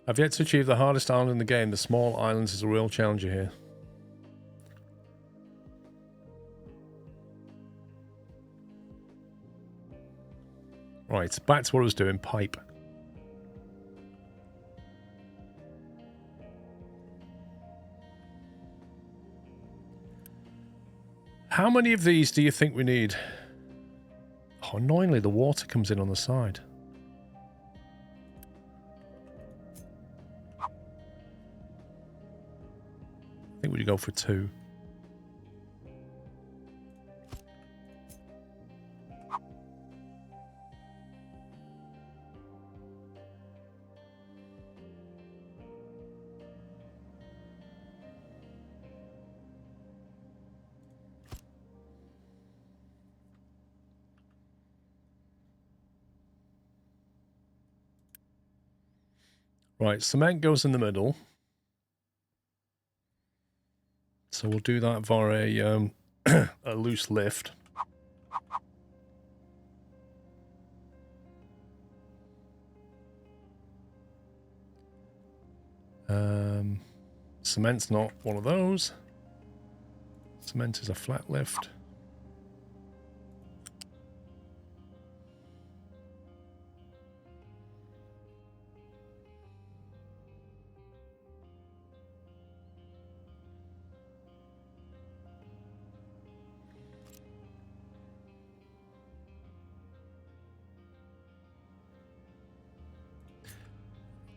I've yet to achieve the hardest island in the game. The small islands is a real challenger here. Right, back to what I was doing. Pipe. How many of these do you think we need? Oh, annoyingly, the water comes in on the side. I think we'd go for 2. Right, cement goes in the middle. So we'll do that via a loose lift. Cement's not one of those. Cement is a flat lift.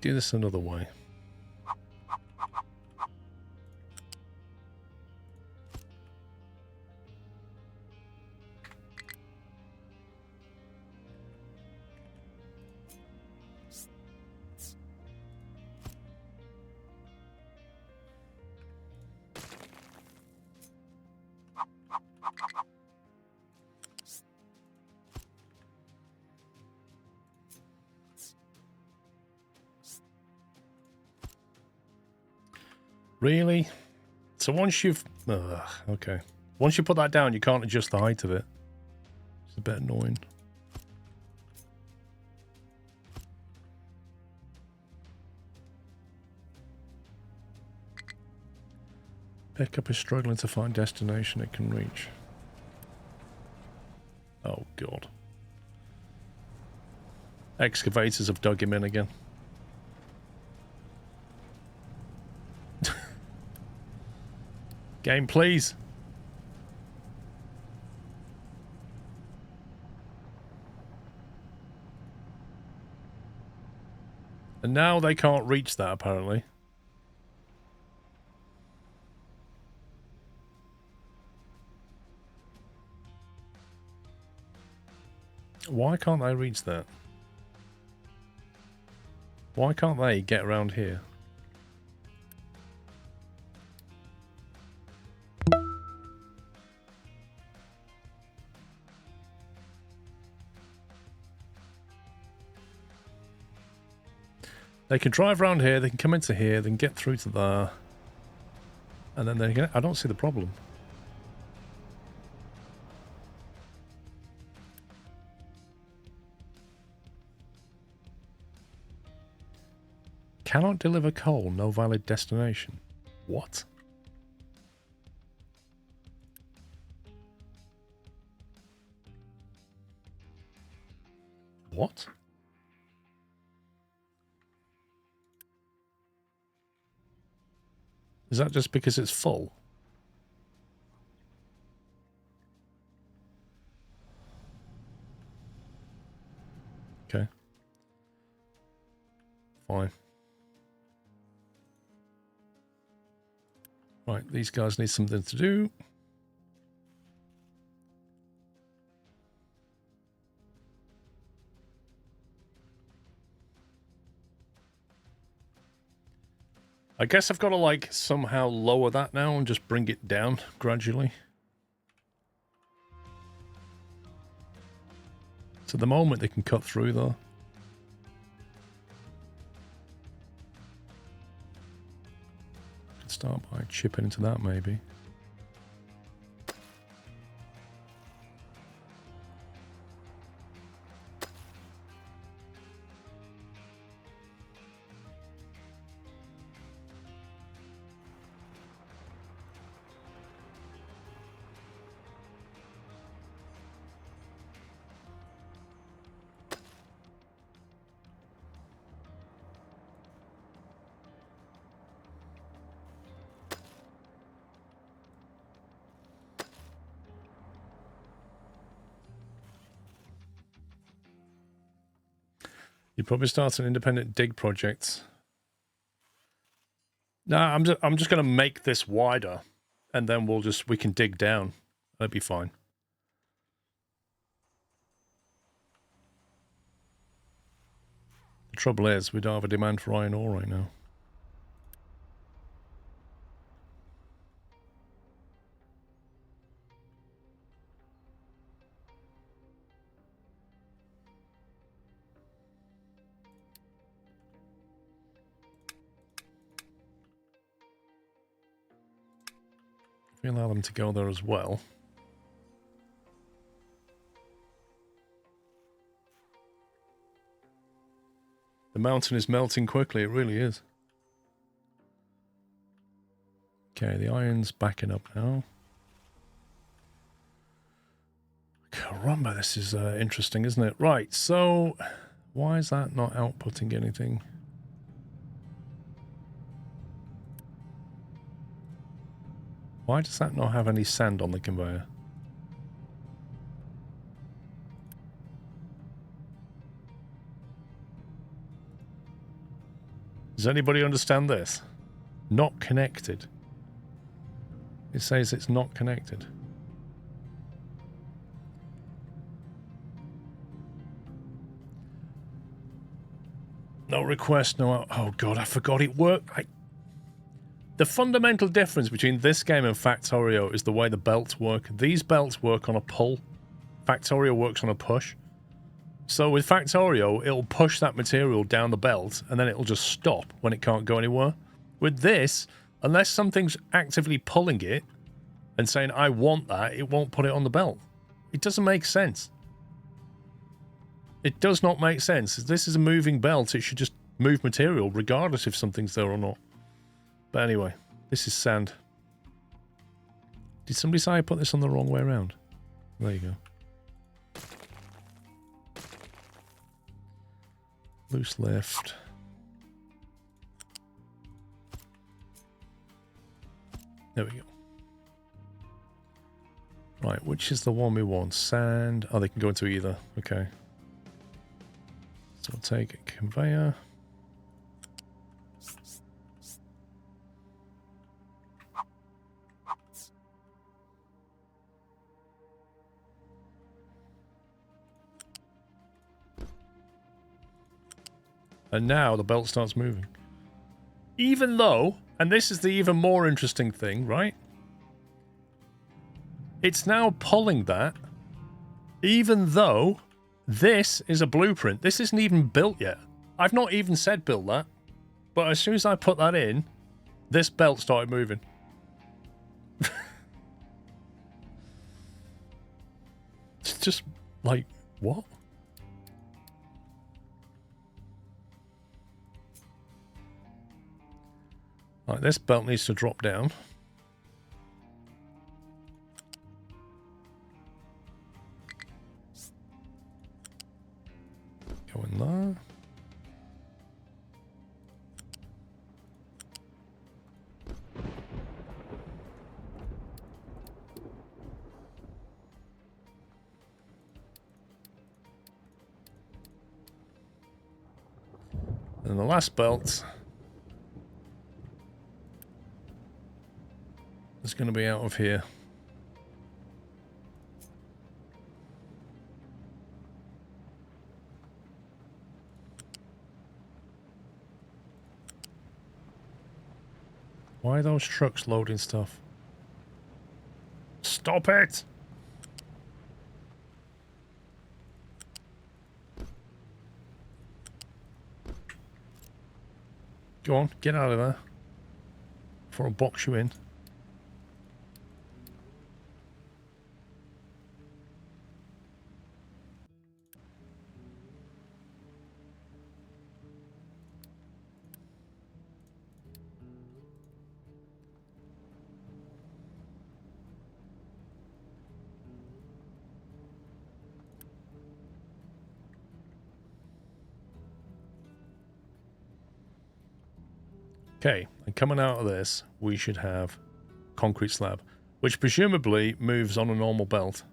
do this another way. Really? So once you've... okay. Once you put that down, you can't adjust the height of it. It's a bit annoying. Pickup is struggling to find destination it can reach. Oh, God. Excavators have dug him in again. Game, please. And now they can't reach that, apparently. Why can't they reach that? Why can't they get around here? They can drive around here, they can come into here, they can get through to there. And then they can... I don't see the problem. Cannot deliver coal, no valid destination. What? What? Is that just because it's full? Okay. Fine. Right, these guys need something to do. I guess I've got to, like, somehow lower that now and just bring it down gradually. So the moment they can cut through, though. I could start by chipping into that, maybe. You'd probably start an independent dig project. No, I'm just going to make this wider, and then we can dig down. That'd be fine. The trouble is, we don't have a demand for iron ore right now. We allow them to go there as well. The mountain is melting quickly, it really is. Okay, the iron's backing up now. Caramba, this is interesting, isn't it? Right, so why is that not outputting anything? Why does that not have any sand on the conveyor? Does anybody understand this? Not connected. It says it's not connected. No request, no... Oh god, I forgot it worked. The fundamental difference between this game and Factorio is the way the belts work. These belts work on a pull. Factorio works on a push. So with Factorio, it'll push that material down the belt, and then it'll just stop when it can't go anywhere. With this, unless something's actively pulling it and saying, I want that, it won't put it on the belt. It doesn't make sense. It does not make sense. This is a moving belt. It should just move material, regardless if something's there or not. But anyway, this is sand. Did somebody say I put this on the wrong way around? There you go. Loose lift. There we go. Right, which is the one we want? Sand. Oh, they can go into either. Okay. So we'll take a conveyor. And now the belt starts moving. Even though, and this is the even more interesting thing, right? It's now pulling that, even though this is a blueprint. This isn't even built yet. I've not even said build that. But as soon as I put that in, this belt started moving. It's just like, what? Right, this belt needs to drop down. Go in there. And the last belt is going to be out of here. Why are those trucks loading stuff? Stop it! Go on, get out of there before I box you in. Okay, and coming out of this, we should have concrete slab, which presumably moves on a normal belt.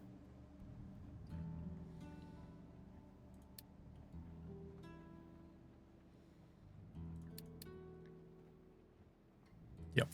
Yep.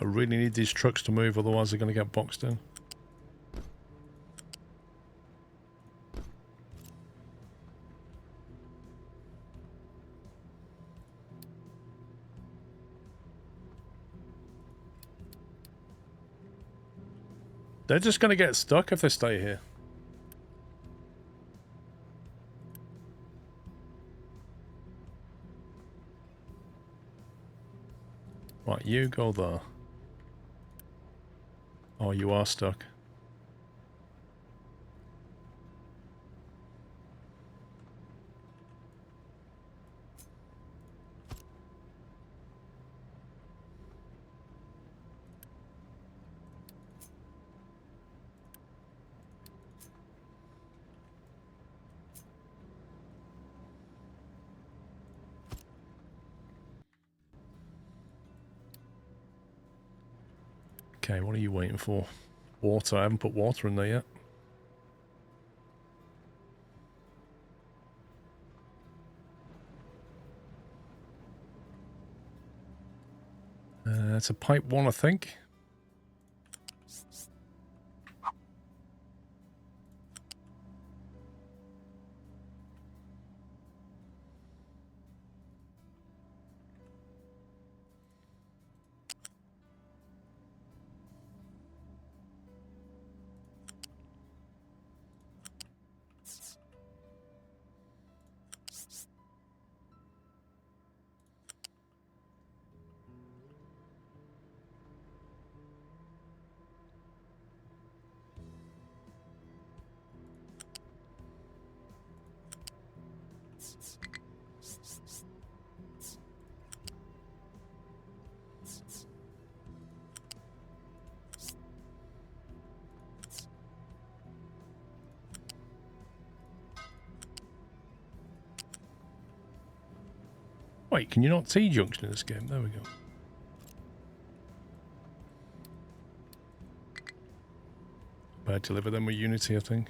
I really need these trucks to move, otherwise they're going to get boxed in. They're just going to get stuck if they stay here. Right, you go there. Oh, you are stuck. Okay, what are you waiting for? Water. I haven't put water in there yet. It's a pipe one, I think. Wait, can you not T-junction in this game? There we go. Better deliver them with Unity, I think.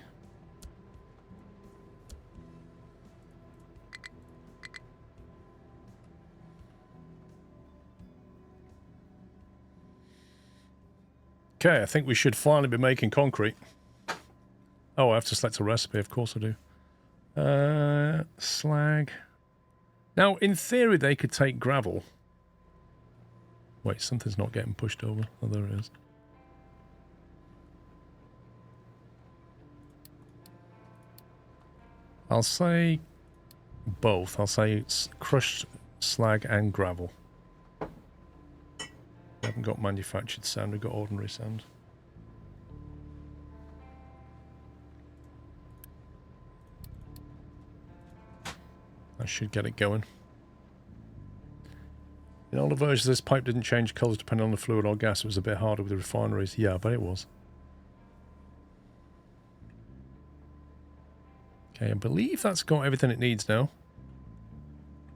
Okay, I think we should finally be making concrete. Oh, I have to select a recipe. Of course I do. Slag. Now, in theory, they could take gravel. Wait, something's not getting pushed over. Oh, there it is. I'll say both. I'll say it's crushed slag and gravel. We haven't got manufactured sand, we've got ordinary sand. I should get it going. In older versions, this pipe didn't change colours depending on the fluid or gas. It was a bit harder with the refineries. Yeah, but it was. Okay, I believe that's got everything it needs now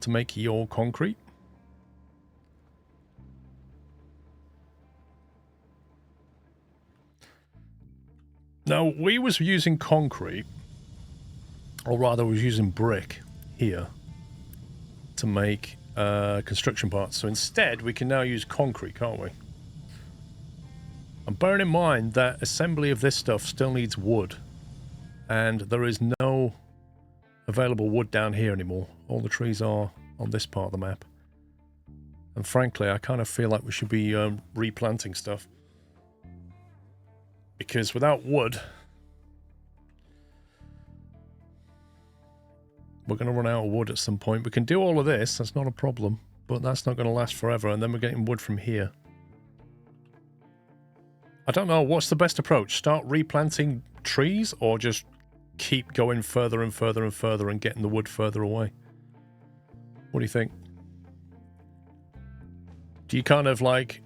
to make your concrete. Now, we was using concrete, or rather was using brick here to make construction parts. So instead, we can now use concrete, can't we? And bearing in mind that assembly of this stuff still needs wood, and there is no available wood down here anymore. All the trees are on this part of the map. And frankly, I kind of feel like we should be replanting stuff. Because without wood, we're going to run out of wood at some point. We can do all of this, that's not a problem, but that's not going to last forever, and then we're getting wood from here. I don't know, what's the best approach? Start replanting trees, or just keep going further and further and further and getting the wood further away? What do you think? Do you kind of like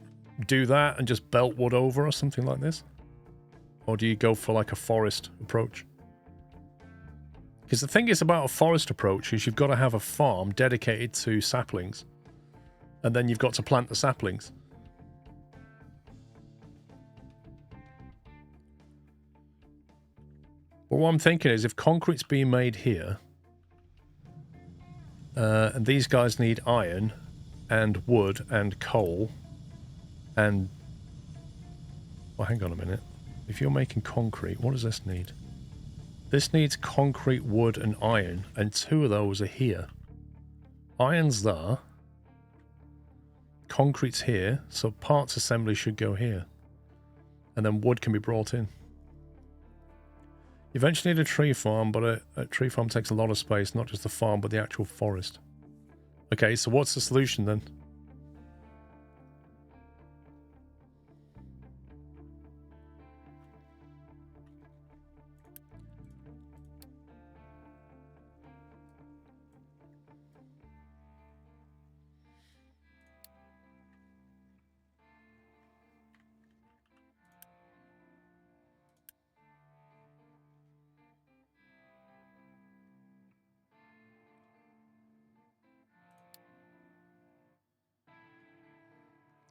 do that and just belt wood over or something like this? Or do you go for like a forest approach? Because the thing is about a forest approach is you've got to have a farm dedicated to saplings. And then you've got to plant the saplings. But what I'm thinking is if concrete's being made here, and these guys need iron and wood and coal and... Well, hang on a minute. If you're making concrete, what does this need? This needs concrete, wood, and iron, and 2 of those are here. Iron's there. Concrete's here, so parts assembly should go here. And then wood can be brought in. You eventually need a tree farm, but a tree farm takes a lot of space, not just the farm, but the actual forest. Okay, so what's the solution then?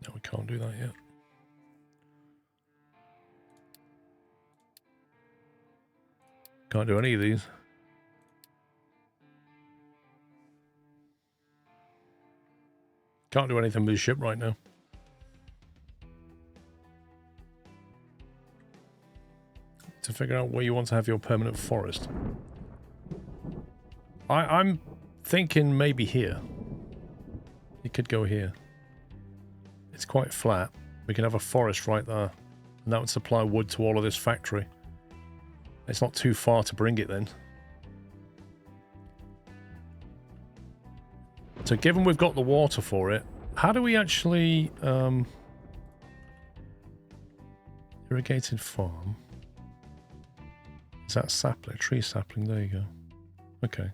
No, we can't do that yet. Can't do any of these. Can't do anything with the ship right now. To figure out where you want to have your permanent forest. I'm thinking maybe here. You could go here. It's quite flat. We can have a forest right there. And that would supply wood to all of this factory. It's not too far to bring it then. So given we've got the water for it, how do we actually... irrigated farm. Is that sapling? Tree sapling, there you go. Okay.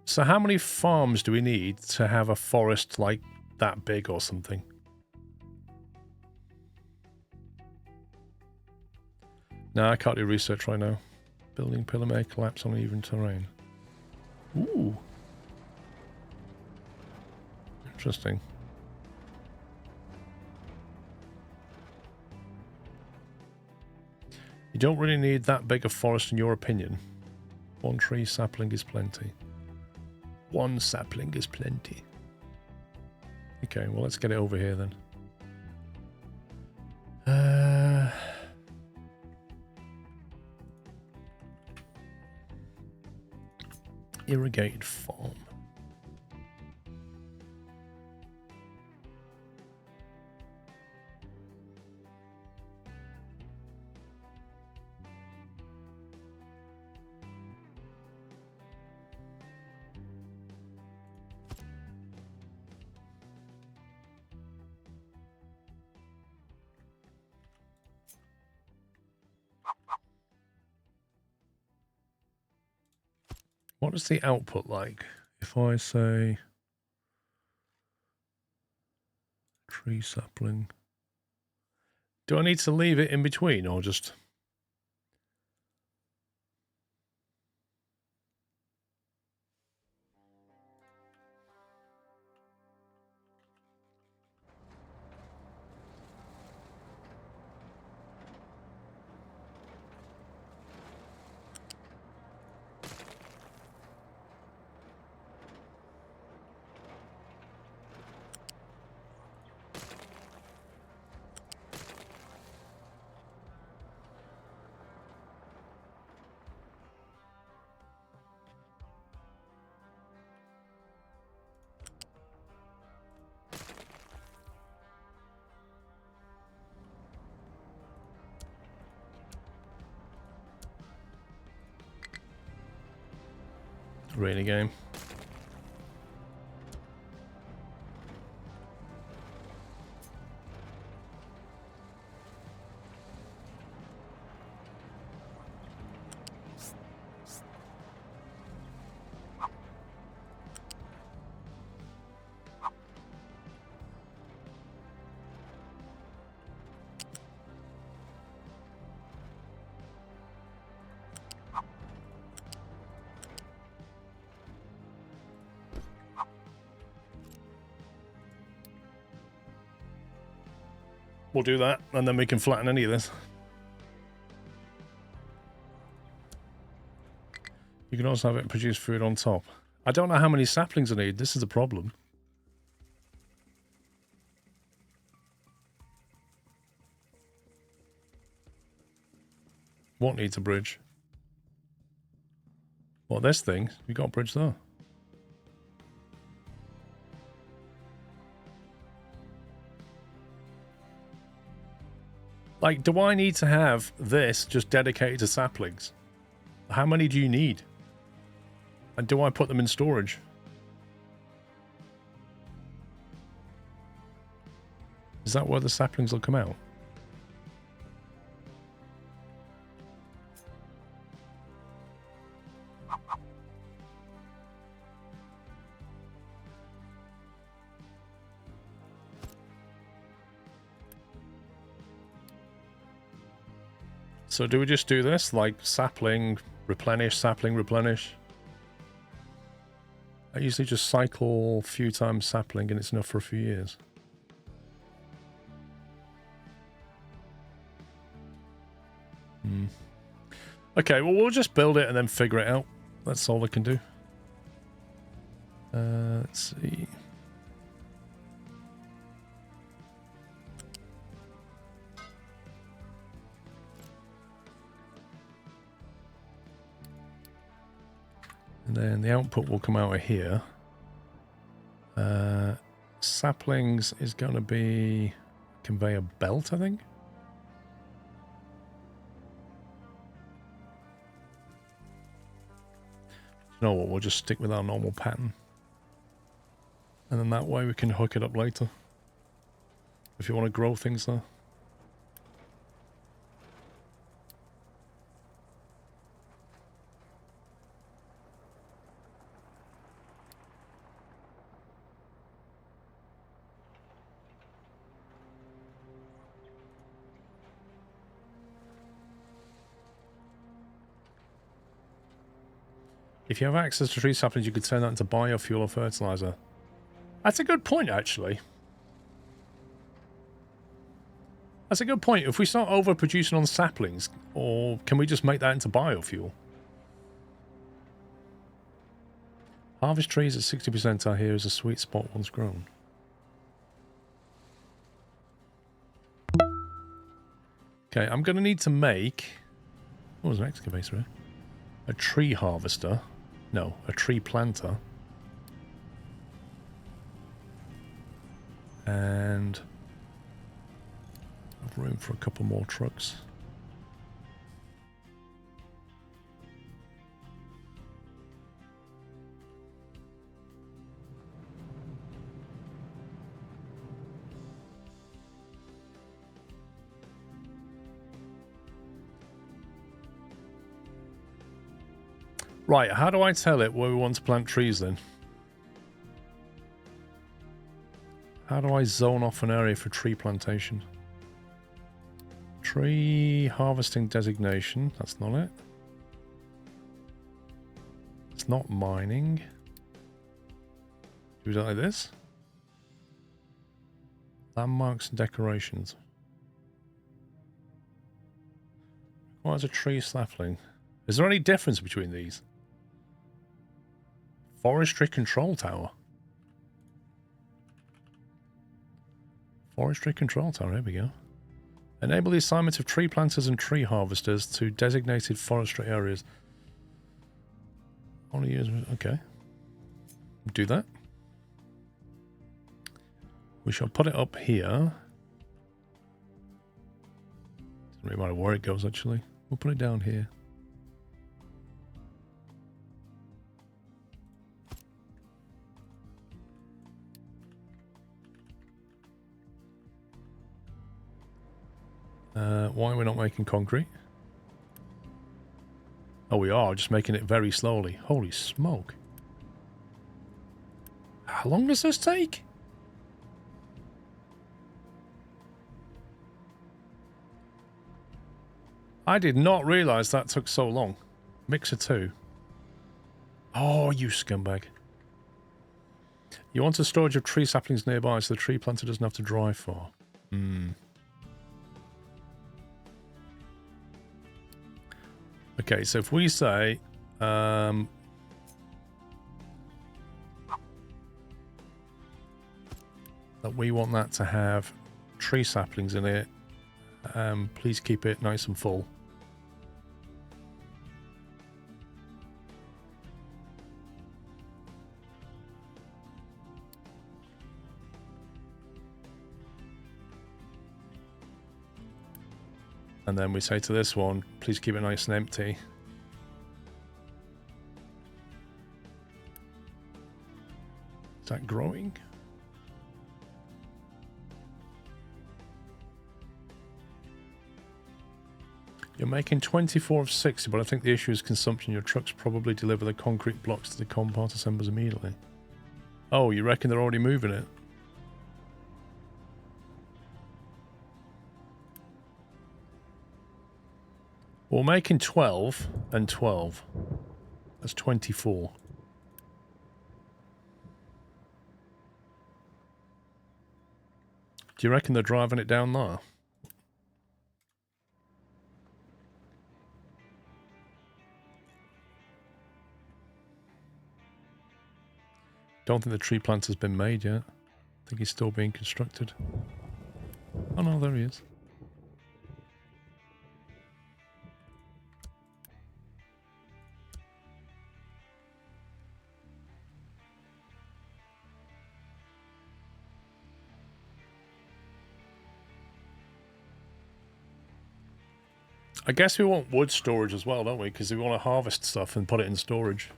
So how many farms do we need to have a forest like that big or something? No, I can't do research right now. Building pillar may collapse on even terrain. Ooh. Interesting. You don't really need that big a forest in your opinion. One tree sapling is plenty. One sapling is plenty. Okay, well, let's get it over here then. Irrigated farm. What is the output like? If I say tree sapling, do I need to leave it in between or just? Rainy game. We'll do that, and then we can flatten any of this. You can also have it produce food on top. I don't know how many saplings I need. This is the problem. What needs a bridge? Well, this thing. We got a bridge there. Like, do I need to have this just dedicated to saplings? How many do you need? And do I put them in storage? Is that where the saplings will come out? So do we just do this, like sapling, replenish, sapling, replenish? I usually just cycle a few times sapling and it's enough for a few years. Okay, well, we'll just build it and then figure it out. That's all I can do. Let's see. And then the output will come out of here. Saplings is going to be conveyor belt, I think. You know what, we'll just stick with our normal pattern. And then that way we can hook it up later. If you want to grow things there. If you have access to tree saplings, you could turn that into biofuel or fertilizer. That's a good point, actually. That's a good point. If we start overproducing on saplings, or can we just make that into biofuel? Harvest trees at 60% I hear is a sweet spot once grown. Okay, I'm going to need to make... What was an excavator here? A tree harvester. No, a tree planter. And have room for a couple more trucks. Right, how do I tell it where we want to plant trees then? How do I zone off an area for tree plantation? Tree harvesting designation, that's not it. It's not mining. Do we do it like this? Landmarks and decorations. Requires a tree sapling. Is there any difference between these? Forestry control tower. Forestry control tower, here we go. Enable the assignment of tree planters and tree harvesters to designated forestry areas. Only use... Okay. Do that. We shall put it up here. Doesn't really matter where it goes, actually. We'll put it down here. Why are we not making concrete? Oh, we are, just making it very slowly. Holy smoke. How long does this take? I did not realise that took so long. Mixer 2. Oh, you scumbag. You want a storage of tree saplings nearby so the tree planter doesn't have to drive far. Okay, so if we say that we want that to have tree saplings in it, please keep it nice and full. And then we say to this one, please keep it nice and empty. Is that growing? You're making 24 of 60, but I think the issue is consumption. Your trucks probably deliver the concrete blocks to the compound assemblers immediately. Oh, you reckon they're already moving it? We're making 12 and 12. That's 24. Do you reckon they're driving it down there? Don't think the tree planter's been made yet. I think he's still being constructed. Oh no, there he is. I guess we want wood storage as well, don't we? Because we want to harvest stuff and put it in storage.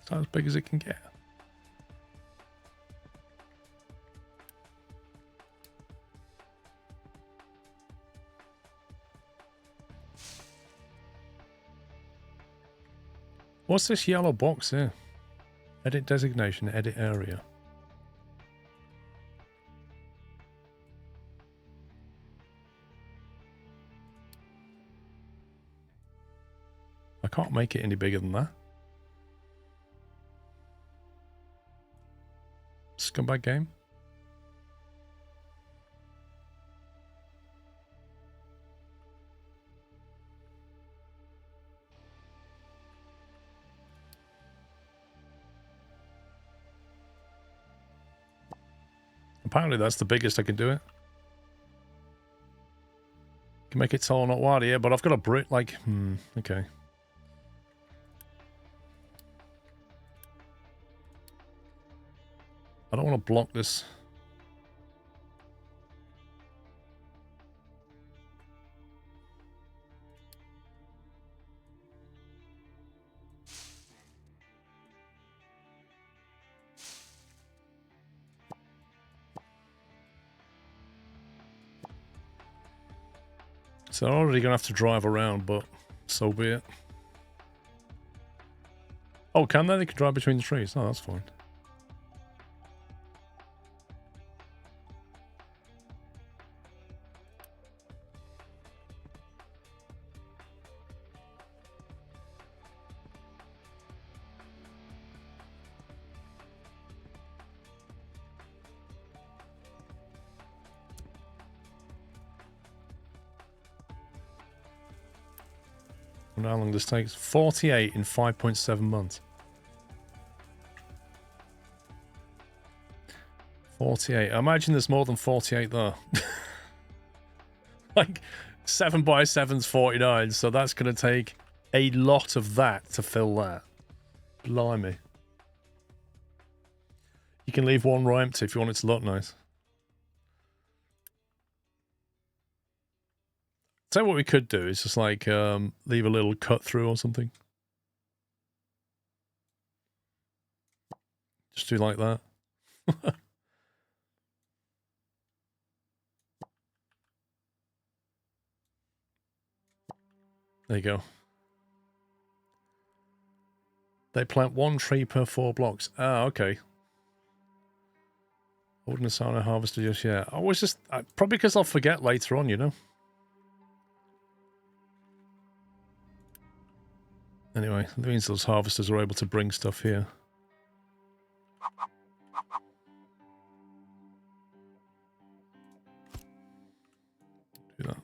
It's not as big as it can get. What's this yellow box here? Edit designation, edit area. I can't make it any bigger than that. Scumbag game. Apparently that's the biggest I can do it. Can make it tall, not wide, yeah, but I've got a brick, like, okay. I don't want to block this. So I'm already going to have to drive around, but so be it. Oh, can they? They can drive between the trees. Oh, that's fine. And how long this takes? 48 in 5.7 months. 48. I imagine there's more than 48 there. Like 7 by 7's 49, so that's going to take a lot of that to fill that. Blimey. You can leave one row empty if you want it to look nice. So what we could do is just like leave a little cut through or something. Just do like that. There you go. They plant 1 tree per 4 blocks. Ah, okay. I wouldn't assign a harvester just yet. I was just... probably because I'll forget later on, you know? Anyway, that means those harvesters are able to bring stuff here. Do that.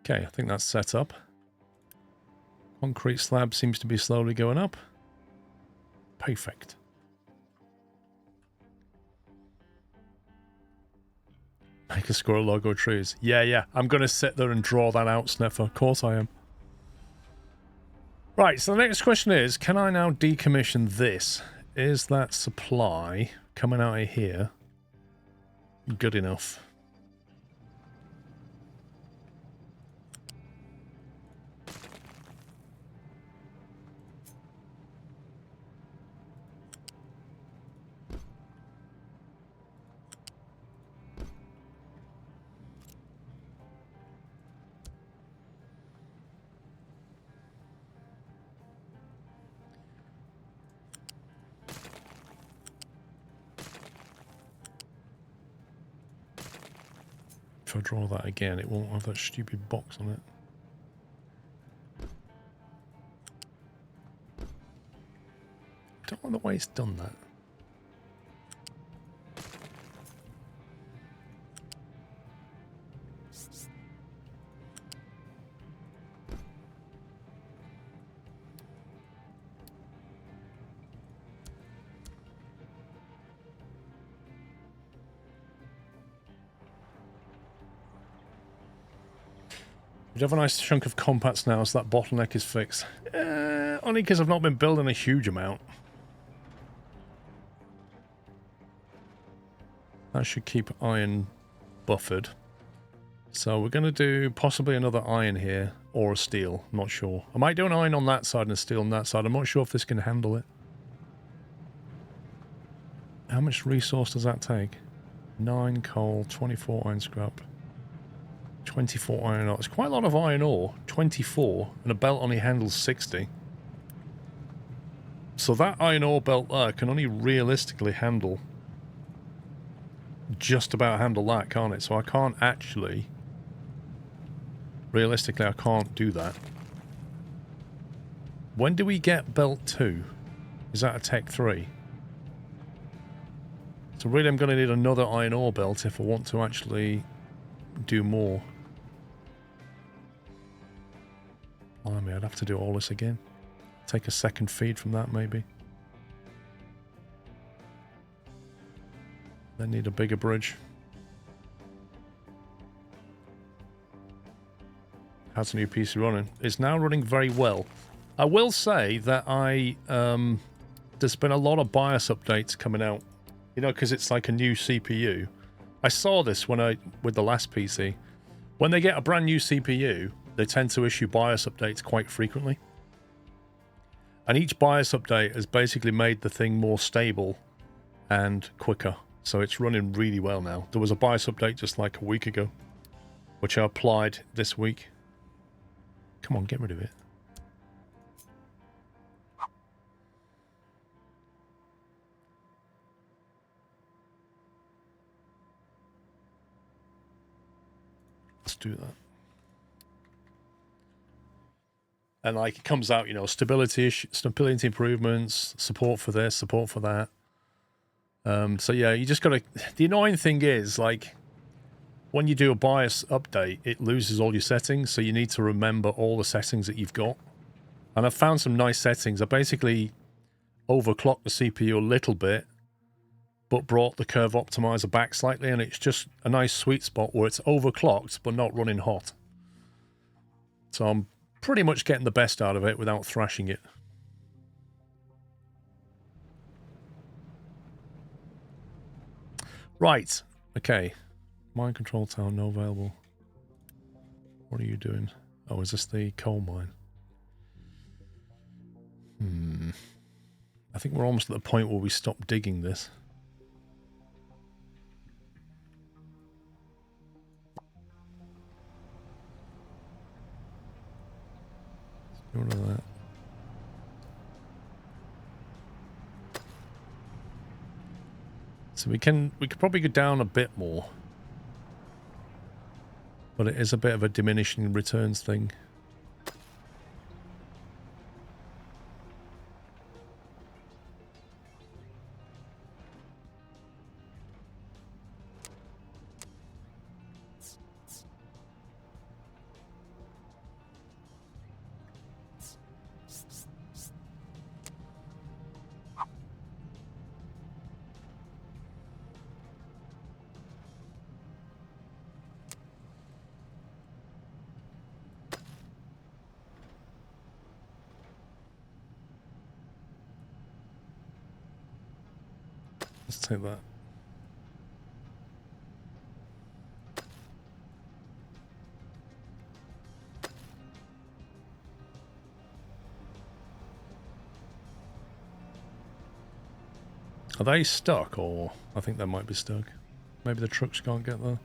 Okay, I think that's set up. Concrete slab seems to be slowly going up. Perfect. Make a squirrel logo trees. Yeah. I'm going to sit there and draw that out, Sniffer. Of course I am. Right, so the next question is, can I now decommission this? Is that supply coming out of here good enough? If I draw that again, it won't have that stupid box on it. I don't know the way it's done that. We have a nice chunk of compacts now, so that bottleneck is fixed. Only because I've not been building a huge amount. That should keep iron buffered. So we're going to do possibly another iron here, or a steel, I'm not sure. I might do an iron on that side and a steel on that side. I'm not sure if this can handle it. How much resource does that take? 9 coal, 24 iron scrap. 24 iron ore. It's quite a lot of iron ore. 24. And a belt only handles 60. So that iron ore belt there can only realistically handle... just about handle that, can't it? So I can't actually... realistically, I can't do that. When do we get belt 2? Is that a tech 3? So really I'm going to need another iron ore belt if I want to actually do more. Blimey, I'd have to do all this again. Take a second feed from that, maybe. Then need a bigger bridge. How's the new PC running? It's now running very well. I will say that there's been a lot of BIOS updates coming out. You know, because it's like a new CPU. I saw this with the last PC. When they get a brand new CPU, they tend to issue BIOS updates quite frequently. And each BIOS update has basically made the thing more stable and quicker. So it's running really well now. There was a BIOS update just like a week ago, which I applied this week. Come on, get rid of it. Let's do that. And like it comes out, you know, stability improvements, support for this, support for that. So yeah, you just gotta... The annoying thing is, like, when you do a BIOS update, it loses all your settings, so you need to remember all the settings that you've got. And I've found some nice settings. I basically overclocked the CPU a little bit, but brought the curve optimizer back slightly, and it's just a nice sweet spot where it's overclocked, but not running hot. So I'm pretty much getting the best out of it without thrashing it. Right. Okay. Mine control tower, no available. What are you doing? Oh, is this the coal mine? I think we're almost at the point where we stop digging this. Let's do all of that. So we could probably go down a bit more. But it is a bit of a diminishing returns thing. Let's take that. Are they stuck, or I think they might be stuck. Maybe the trucks can't get there.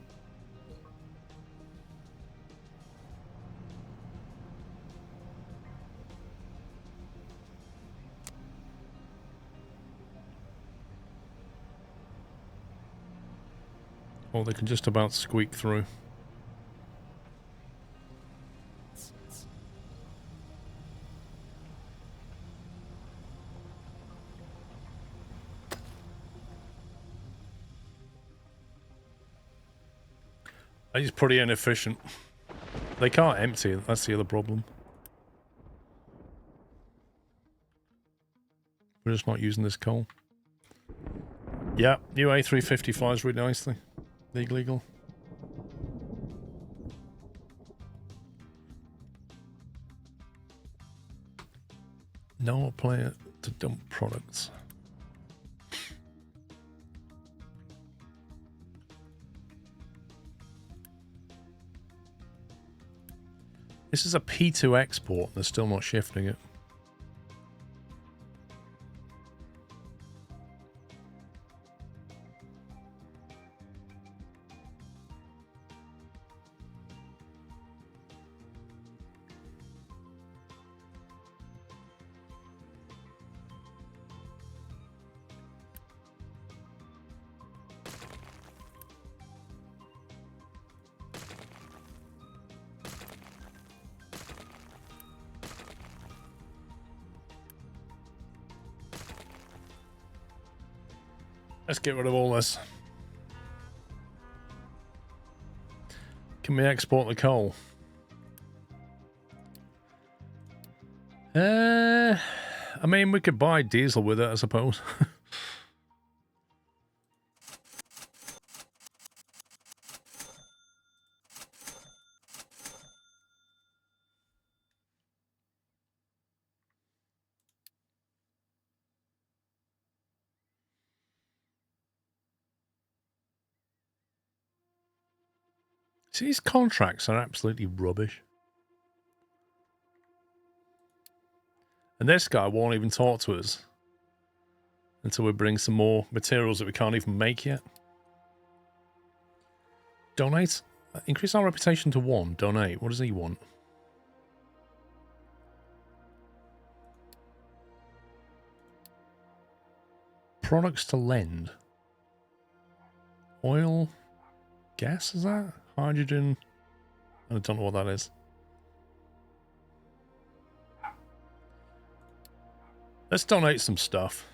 Or they can just about squeak through. It's pretty inefficient. They can't empty it, that's the other problem. We're just not using this coal. Yeah, new A350 flies really nicely. Legal. No player to dump products. This is a P2 export and they're still not shifting it. Let's get rid of all this. Can we export the coal? I mean, we could buy diesel with it, I suppose. See, these contracts are absolutely rubbish. And this guy won't even talk to us until we bring some more materials that we can't even make yet. Donate. Increase our reputation to 1. Donate. What does he want? Products to lend. Oil. Gas, is that? Hydrogen. I don't know what that is. Let's donate some stuff.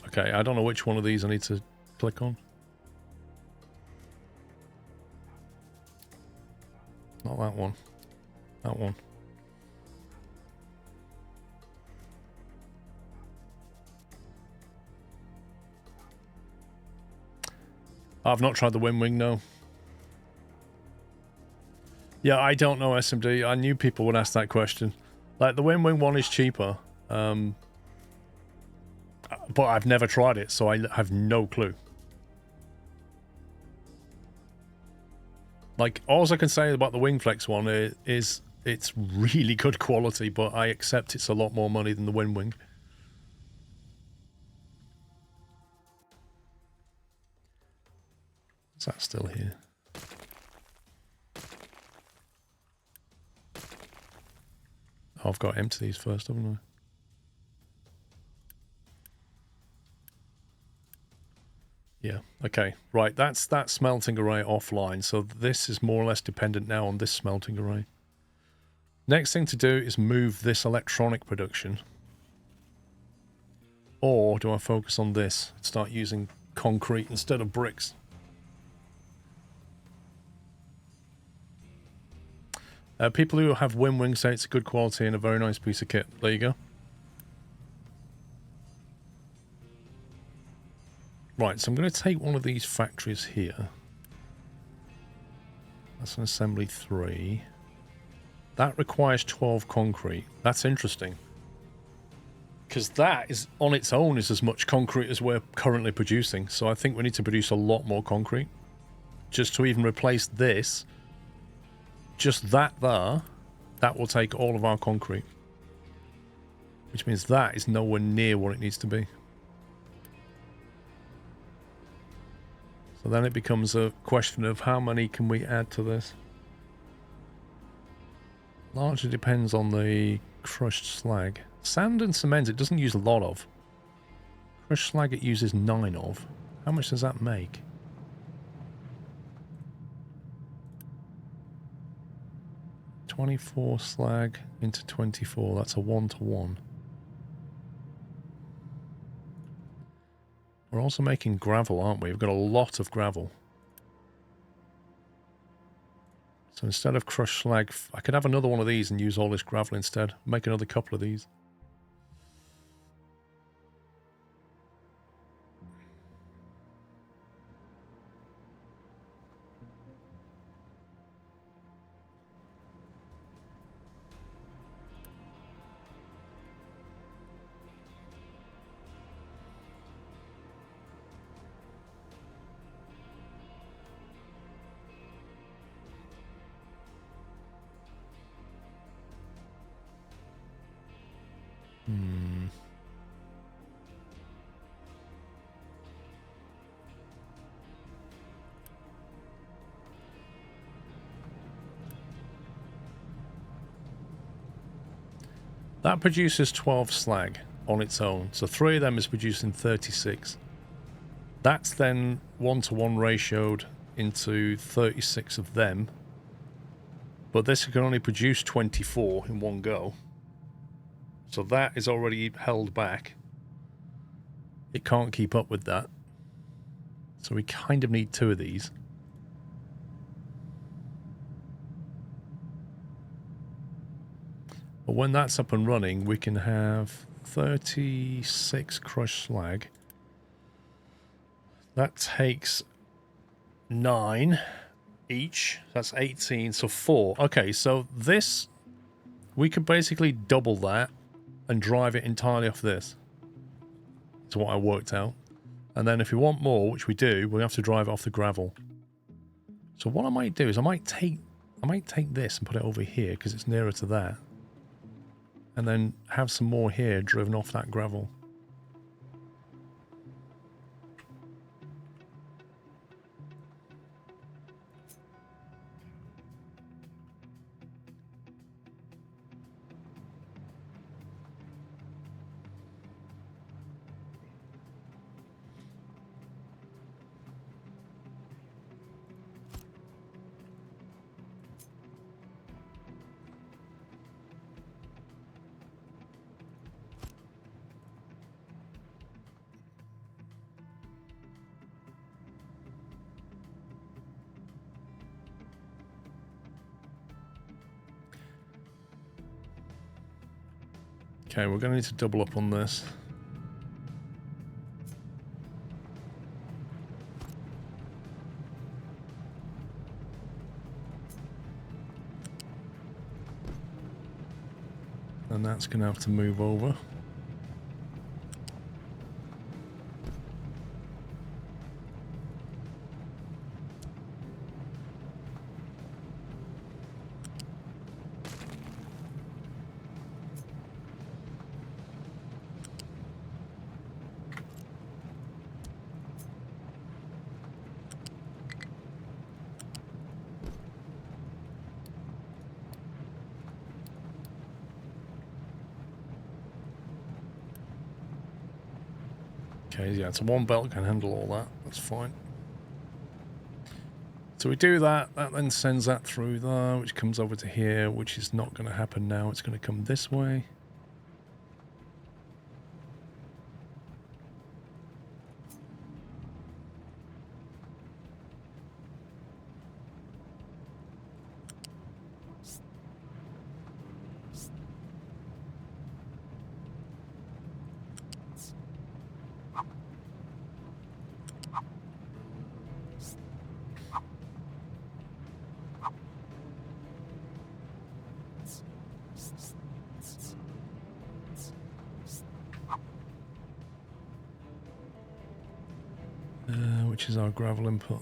Okay, I don't know which one of these I need to click on. Not that one. That one. I've not tried the Wing, no. Yeah, I don't know SMD. I knew people would ask that question. Like, the Wing one is cheaper. But I've never tried it, so I have no clue. Like, all I can say about the Wingflex one is it's really good quality, but I accept it's a lot more money than the Wing. Is that still here? Oh, I've got to empty these first, haven't I? Yeah, okay. Right, that's that smelting array offline, so this is more or less dependent now on this smelting array. Next thing to do is move this electronic production. Or do I focus on this? Start using concrete instead of bricks? People who have Wing say it's a good quality and a very nice piece of kit. There you go. Right, so I'm going to take one of these factories here. That's an assembly 3. That requires 12 concrete. That's interesting. Because that is, on its own, is as much concrete as we're currently producing. So I think we need to produce a lot more concrete. Just to even replace this. Just that there, that will take all of our concrete. Which means that is nowhere near what it needs to be. So then it becomes a question of how many can we add to this. Largely depends on the crushed slag. Sand and cement it doesn't use a lot of. Crushed slag it uses 9 of. How much does that make? 24 slag into 24. That's a 1-to-1. We're also making gravel, aren't we? We've got a lot of gravel. So instead of crushed slag, I could have another one of these and use all this gravel instead. Make another couple of these. That produces 12 slag on its own. So 3 of them is producing 36. That's then 1-to-1 ratioed into 36 of them. But this can only produce 24 in one go. So that is already held back. It can't keep up with that. So we kind of need 2 of these. But when that's up and running, we can have 36 crushed slag. That takes 9 each. That's 18, so 4. Okay, so this, we could basically double that and drive it entirely off this. That's what I worked out. And then if we want more, which we do, we have to drive it off the gravel. So what I might do is I might take this and put it over here because it's nearer to that. And then have some more here driven off that gravel. Okay, we're going to need to double up on this. And that's going to have to move over. Okay, yeah, so one belt can handle all that. That's fine. So we do that, that then sends that through there, which comes over to here, which is not going to happen now. It's going to come this way. Which is our gravel input.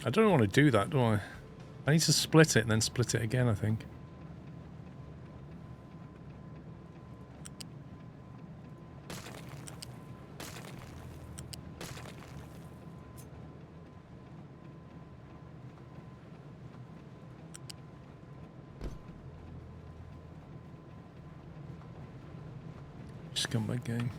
I don't want to do that, do I? I need to split it and then split it again, I think. Scumbag game.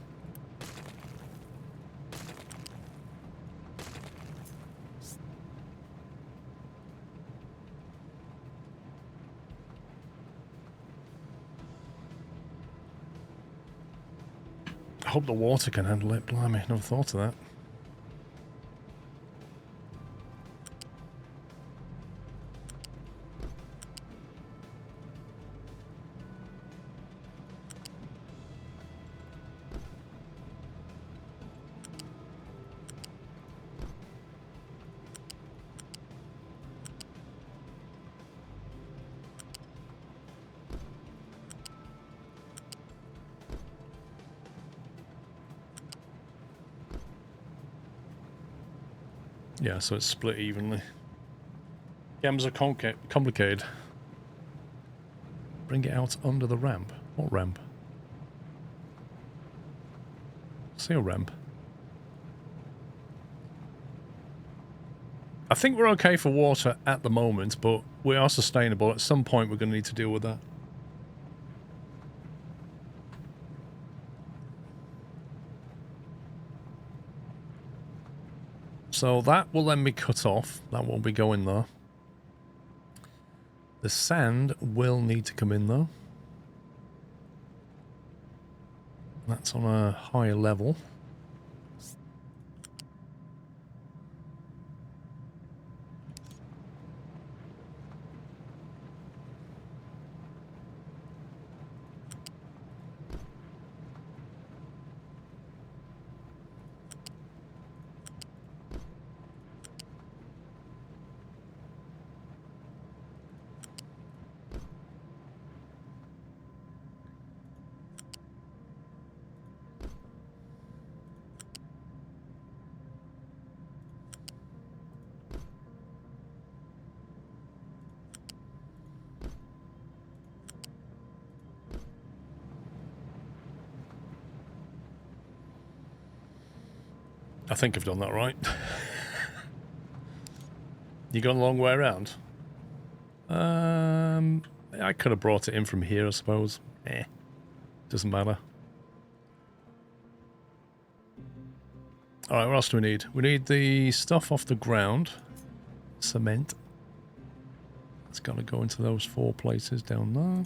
I hope the water can handle it. Blimey, never thought of that. Yeah, so it's split evenly. Games are complicated. Bring it out under the ramp. What ramp? See a ramp. I think we're okay for water at the moment, but we are sustainable. At some point, we're going to need to deal with that. So that will then be cut off. That will be going there. The sand will need to come in though. That's on a higher level. I think I've done that right. You gone a long way around? I could have brought it in from here, I suppose. Doesn't matter. Alright, what else do we need? We need the stuff off the ground. Cement. It's got to go into those 4 places down there.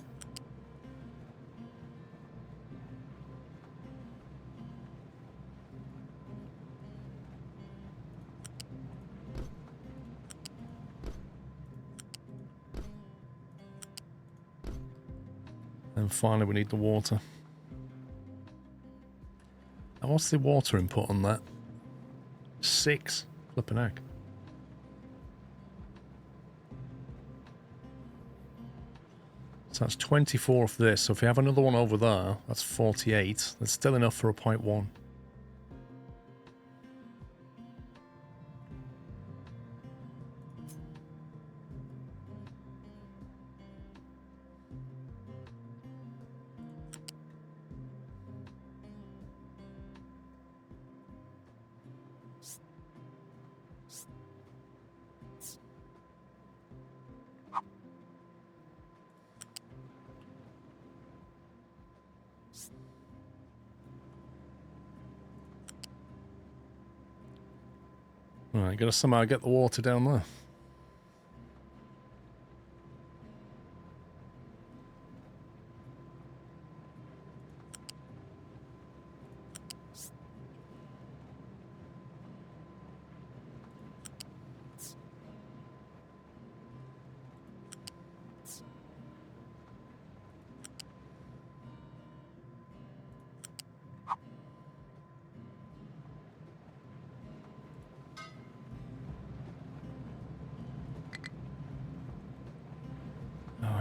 And finally we need the water. Now what's the water input on that? 6. Flipping heck. So that's 24 of this. So if you have another one over there, that's 48. That's still enough for a 0.1. Right, gotta somehow get the water down there.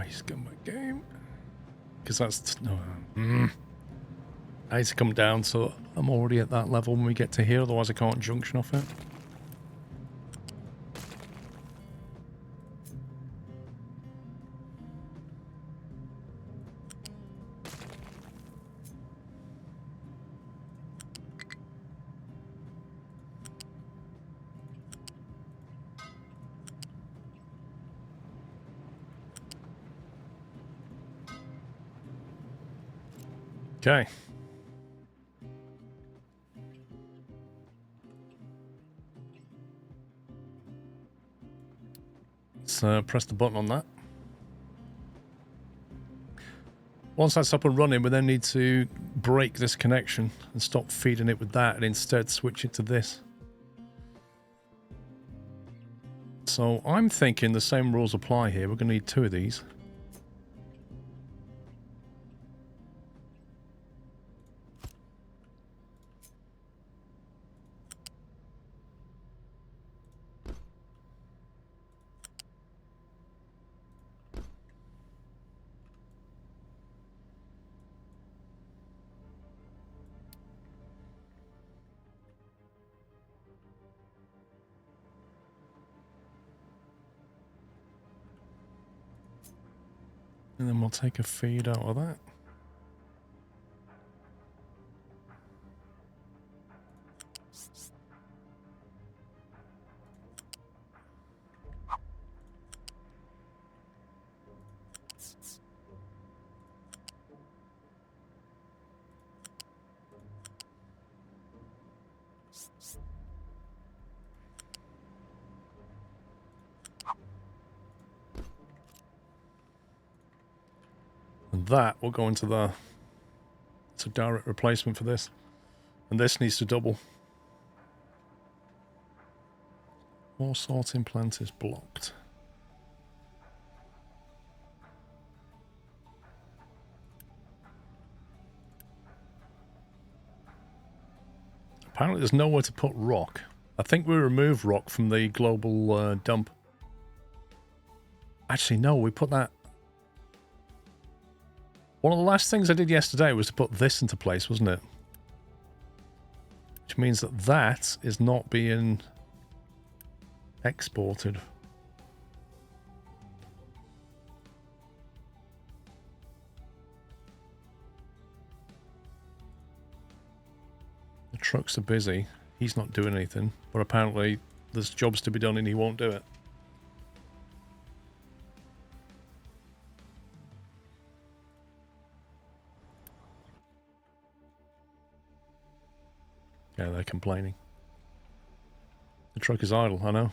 He's got my game. Because that's... I need to come down, so I'm already at that level when we get to here, otherwise I can't junction off it. Okay. Let's press the button on that. Once that's up and running, we then need to break this connection and stop feeding it with that and instead switch it to this. So I'm thinking the same rules apply here. We're going to need 2 of these. And then we'll take a feed out of that. And that will go into the... It's a direct replacement for this. And this needs to double. More sorting plant is blocked. Apparently there's nowhere to put rock. I think we removed rock from the global dump. Actually, no, we put that... One of the last things I did yesterday was to put this into place, wasn't it? Which means that that is not being exported. The trucks are busy. He's not doing anything. But apparently there's jobs to be done and he won't do it. Yeah, they're complaining. The truck is idle, I know.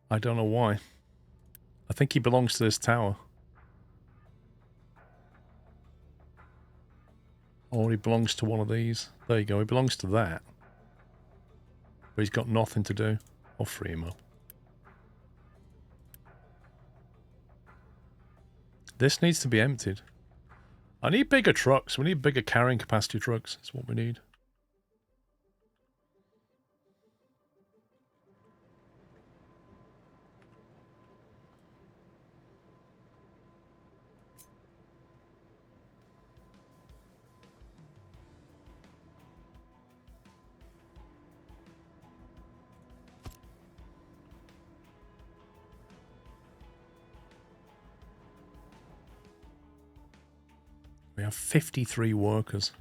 I don't know why. I think he belongs to this tower. Or he belongs to one of these. There you go, he belongs to that. But he's got nothing to do. I'll free him up. This needs to be emptied. I need bigger trucks. We need bigger carrying capacity trucks. That's what we need. We have 53 workers.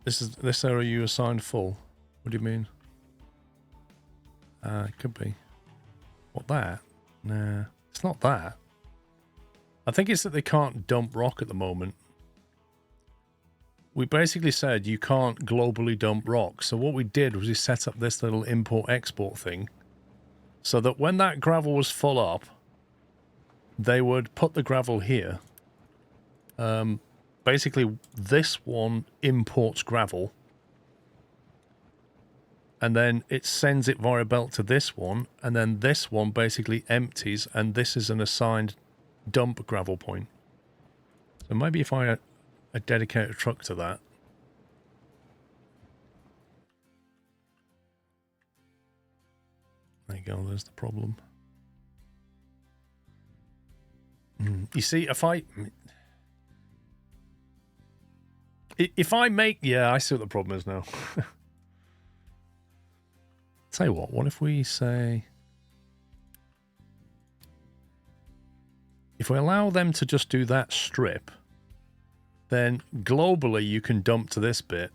This area you assigned full. What do you mean? It could be. What, that? Nah, it's not that. I think it's that they can't dump rock at the moment. We basically said you can't globally dump rock. So what we did was we set up this little import-export thing so that when that gravel was full up, they would put the gravel here. Basically, this one imports gravel. And then it sends it via belt to this one. And then this one basically empties. And this is an assigned dump gravel point. So maybe if I dedicate a truck to that. There you go, there's the problem. You see, if I make... Yeah, I see what the problem is now. Tell you what if we say... If we allow them to just do that strip, then globally you can dump to this bit,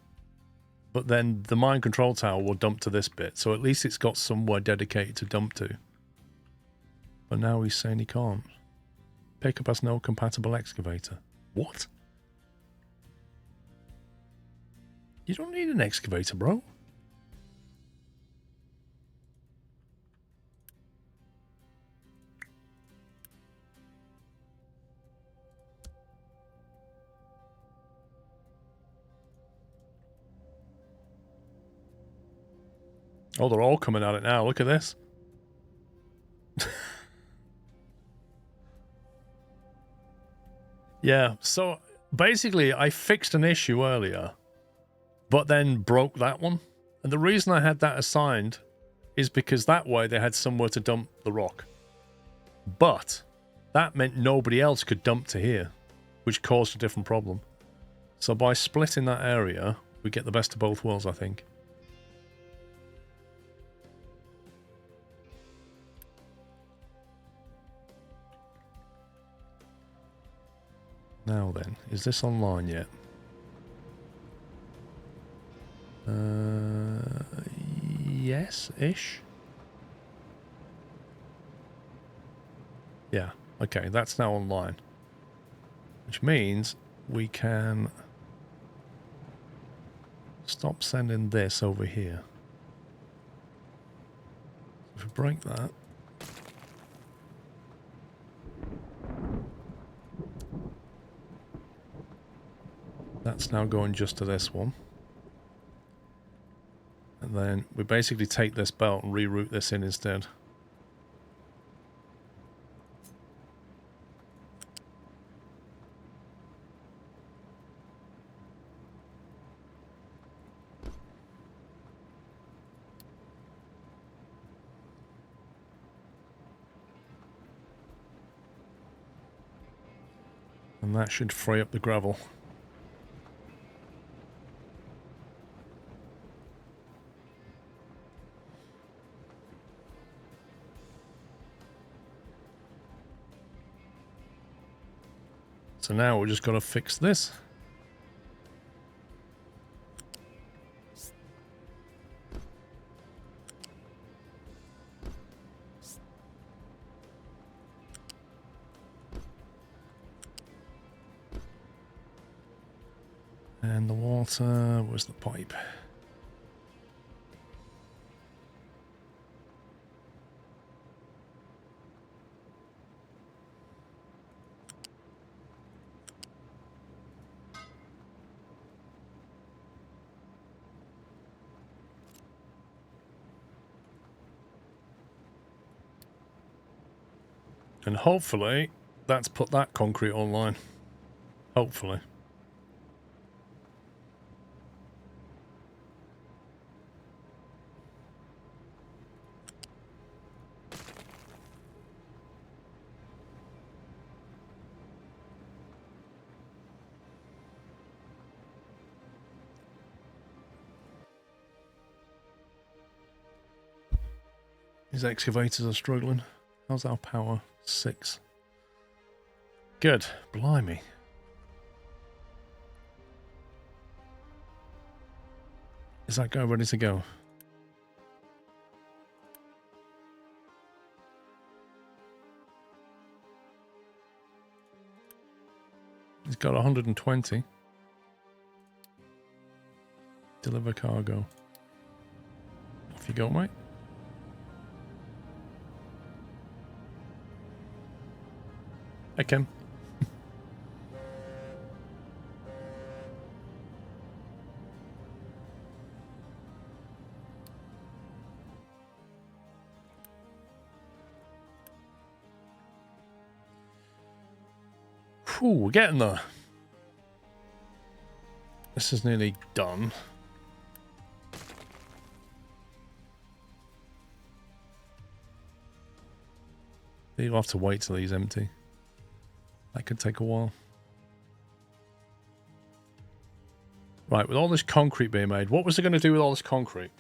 but then the mine control tower will dump to this bit. So at least it's got somewhere dedicated to dump to. But now he's saying he can't. Pickup has no compatible excavator. What? You don't need an excavator, bro. Oh, they're all coming at it now. Look at this. Yeah, so basically I fixed an issue earlier, but then broke that one. And the reason I had that assigned is because that way they had somewhere to dump the rock. But that meant nobody else could dump to here, which caused a different problem. So by splitting that area, we get the best of both worlds, I think. Now then, is this online yet? Yes-ish? Yeah, okay, that's now online. Which means we can stop sending this over here. If we break that, that's now going just to this one. And then we basically take this belt and reroute this in instead. And that should free up the gravel. So now we've just got to fix this. And the water, where's the pipe? And hopefully that's put that concrete online. Hopefully. These excavators are struggling. How's our power? 6. Good. Blimey. Is that guy ready to go? He's got 120. Deliver cargo. Off you go, mate. I can. Whew, we're getting there. This is nearly done. You'll have to wait till he's empty. That could take a while. Right, with all this concrete being made, what was it going to do with all this concrete?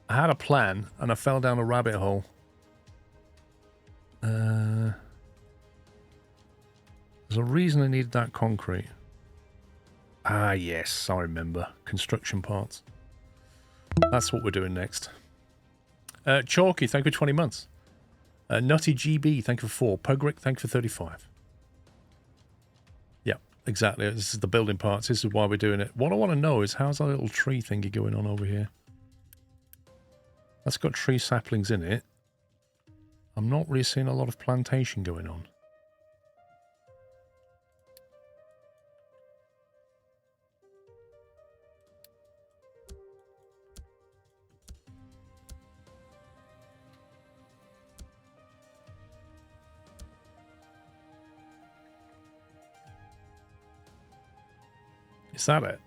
I had a plan, and I fell down a rabbit hole. There's There's a reason they needed that concrete. Ah, yes, I remember. Construction parts. That's what we're doing next. Chalky, thank you for 20 months. Nutty GB, thank you for 4. Pugrick, thank you for 35. Yeah, exactly. This is the building parts. This is why we're doing it. What I want to know is how's that little tree thingy going on over here? That's got tree saplings in it. I'm not really seeing a lot of plantation going on. Is that it?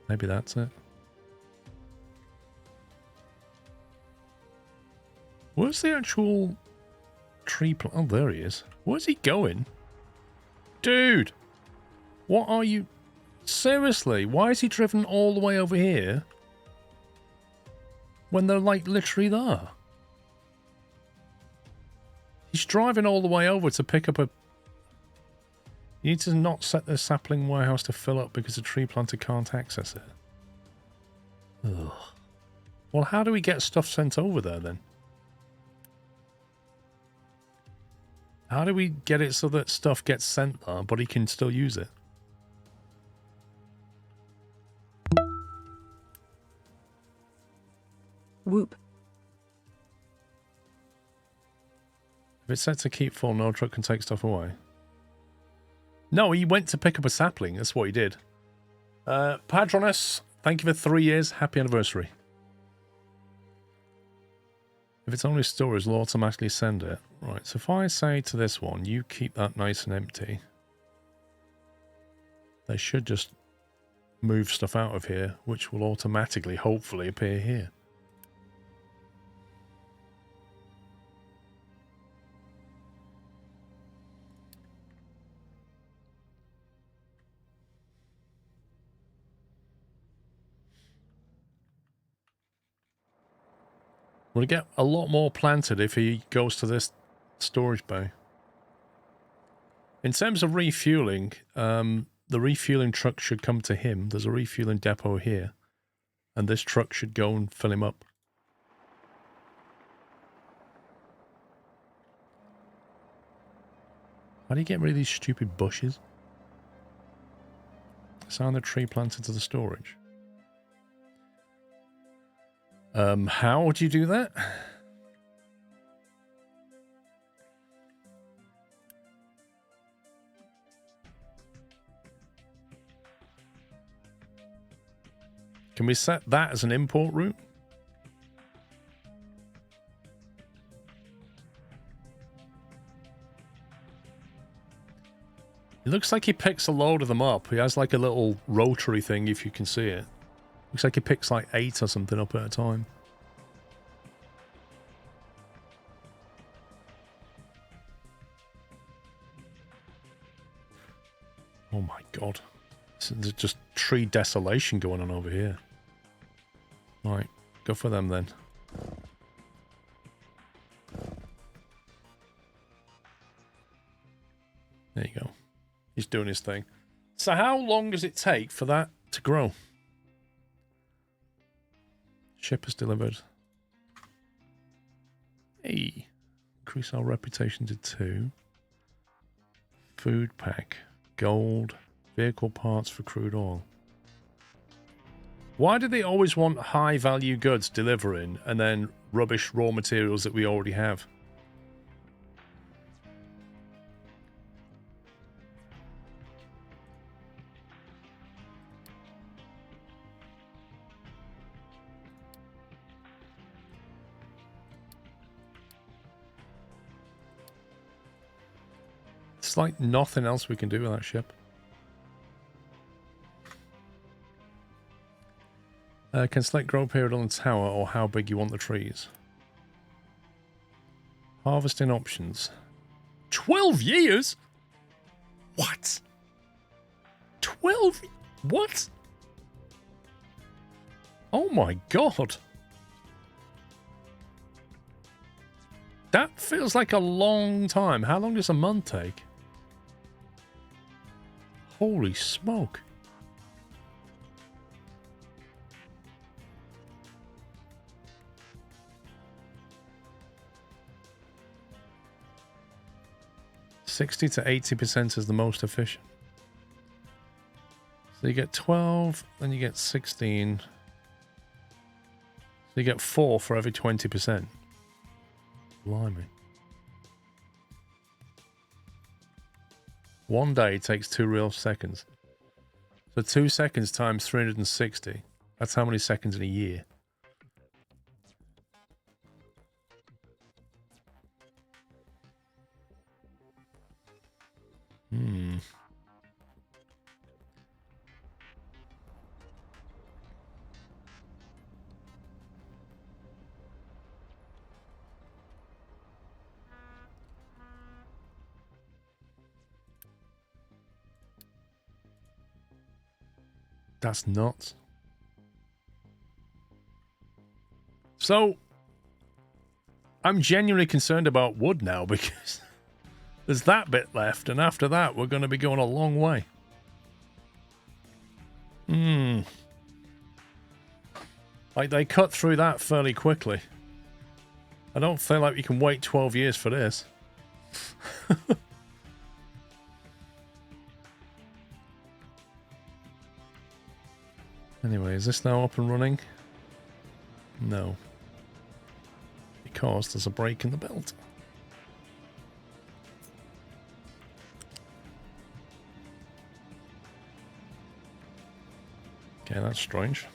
Maybe that's it. Where's the actual tree plant? Oh, there he is. Where's he going? Dude! What are you... Seriously, why is he driven all the way over here when they're, like, literally there? He's driving all the way over to pick up a... You need to not set the sapling warehouse to fill up because the tree planter can't access it. Ugh. Well, how do we get stuff sent over there, then? How do we get it so that stuff gets sent there, but he can still use it? Whoop. If it's set to keep full, no truck can take stuff away. No, he went to pick up a sapling. That's what he did. Padrones, thank you for 3 years. Happy anniversary. If it's only storage, it'll automatically send it. Right, so if I say to this one, you keep that nice and empty, they should just move stuff out of here, which will automatically, hopefully, appear here. We'll get a lot more planted if he goes to this storage bay. In terms of refueling, the refueling truck should come to him. There's a refueling depot here. And this truck should go and fill him up. How do you get rid of these stupid bushes? Assign the tree planter to the storage. How would you do that? Can we set that as an import route? It looks like he picks a load of them up. He has like a little rotary thing, if you can see it. Looks like he picks like 8 or something up at a time. Oh my god. There's just tree desolation going on over here. Right, go for them then. There you go. He's doing his thing. So how long does it take for that to grow? Ship has delivered. Hey. Increase our reputation to 2. Food pack. Gold. Vehicle parts for crude oil. Why do they always want high value goods delivering and then rubbish raw materials that we already have? It's like nothing else we can do with that ship. Can select grow period on the tower or how big you want the trees. Harvesting options. 12 years? What? 12? What? Oh my god. That feels like a long time. How long does a month take? Holy smoke. $60 to 80% is the most efficient. So you get 12, then you get 16. So you get 4 for every 20%. Blimey. 1 day takes 2 real seconds. So 2 seconds times 360. That's how many seconds in a year. That's nuts. So, I'm genuinely concerned about wood now because there's that bit left, and after that, we're going to be going a long way. Like, they cut through that fairly quickly. I don't feel like you can wait 12 years for this. Anyway, is this now up and running? No. Because there's a break in the belt. Okay, that's strange.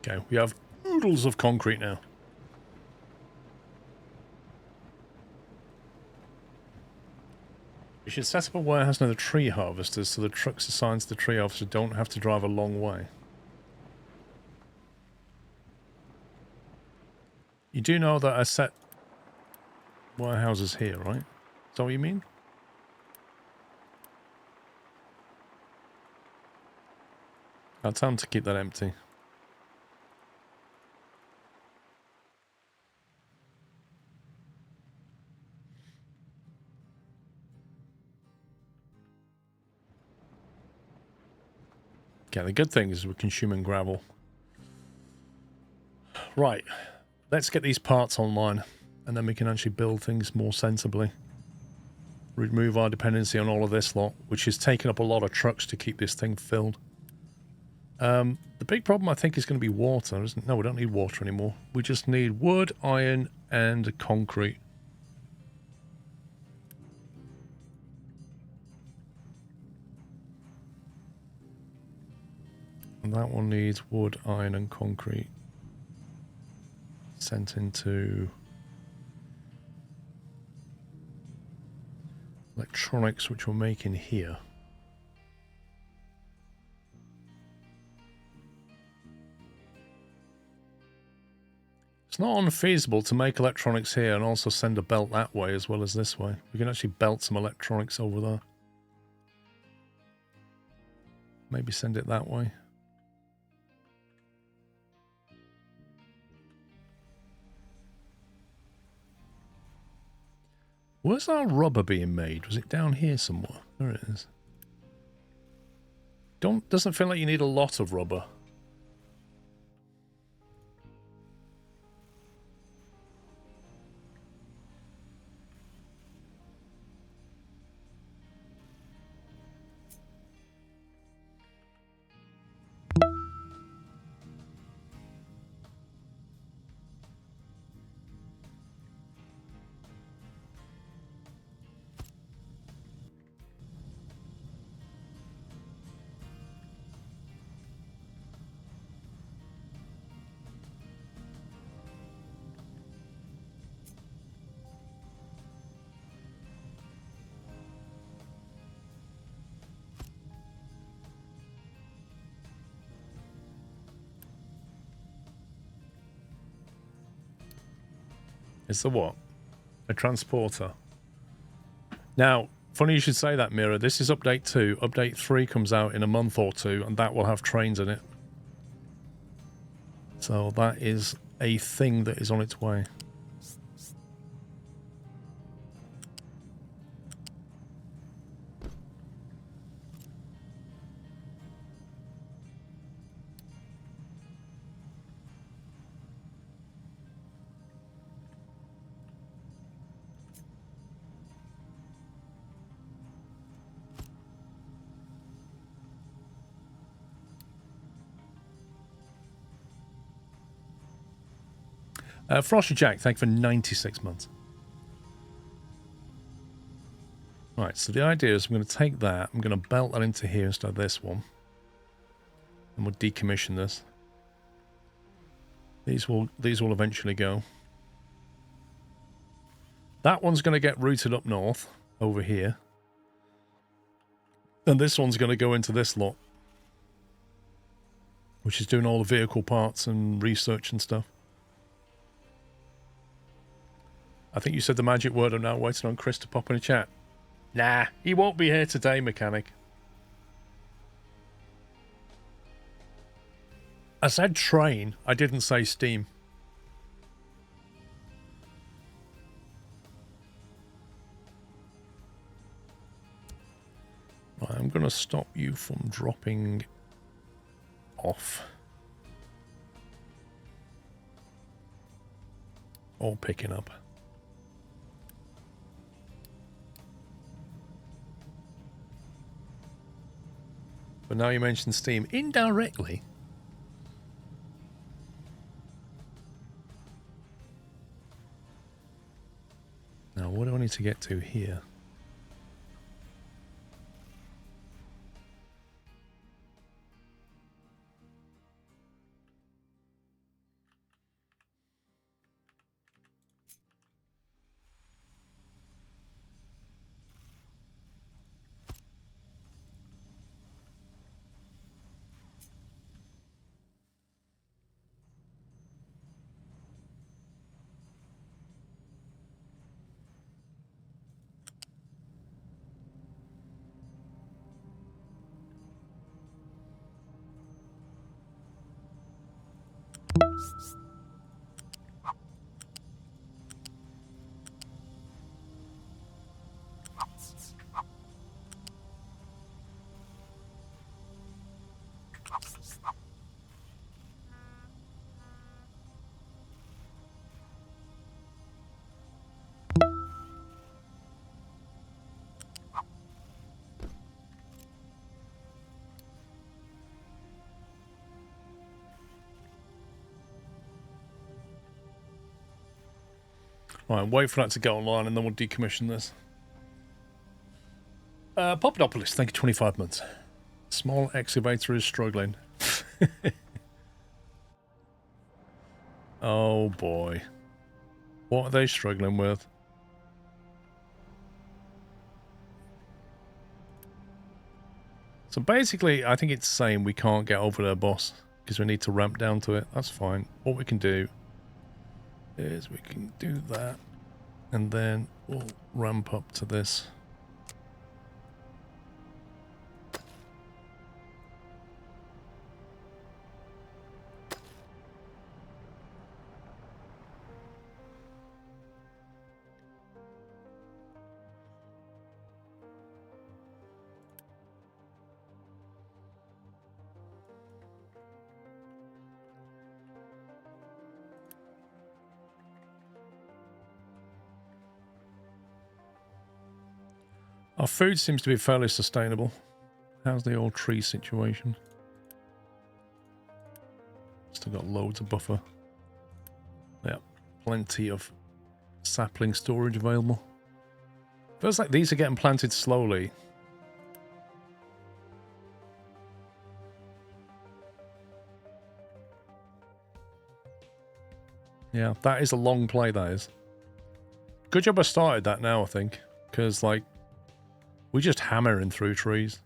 Okay, we have oodles of concrete now. We should set up a warehouse near the tree harvesters so the trucks assigned to the tree harvester don't have to drive a long way. You do know that I set warehouses here, right? Is that what you mean? I'll tell them to keep that empty. Okay, the good thing is we're consuming gravel. Right, let's get these parts online, and then we can actually build things more sensibly. Remove our dependency on all of this lot, which is taking up a lot of trucks to keep this thing filled. The big problem, I think, is going to be water, isn't it? No, we don't need water anymore. We just need wood, iron, and concrete. And that one needs wood, iron, and concrete. Sent into electronics, which we're making here. It's not unfeasible to make electronics here and also send a belt that way as well as this way. We can actually belt some electronics over there. Maybe send it that way. Where's our rubber being made? Was it down here somewhere? There it is. Doesn't feel like you need a lot of rubber. It's the what? A transporter. Now, funny you should say that, Mira. This is update 2. Update 3 comes out in a month or two, and that will have trains in it. So that is a thing that is on its way. Frosty Jack, thank you for 96 months. Right, so the idea is I'm going to take that, I'm going to belt that into here instead of this one. And we'll decommission this. These will eventually go. That one's going to get routed up north, over here. And this one's going to go into this lot. Which is doing all the vehicle parts and research and stuff. I think you said the magic word. I'm now waiting on Chris to pop in a chat. Nah, he won't be here today, mechanic. I said train. I didn't say steam. Right, I'm going to stop you from dropping off. Or picking up. But now you mentioned Steam indirectly. Now, what do I need to get to here? Right, wait for that to go online and then we'll decommission this. Popodopolis, thank you, 25 months. Small excavator is struggling. Oh boy. What are they struggling with? So basically, I think it's saying we can't get over their boss because we need to ramp down to it. That's fine. What we can do is we can do that and then we'll ramp up to this. Our food seems to be fairly sustainable. How's the old tree situation? Still got loads of buffer. Yeah, plenty of sapling storage available. Feels like these are getting planted slowly. Yeah, that is a long play, that is. Good job I started that now, I think. Because, like, we're just hammering through trees.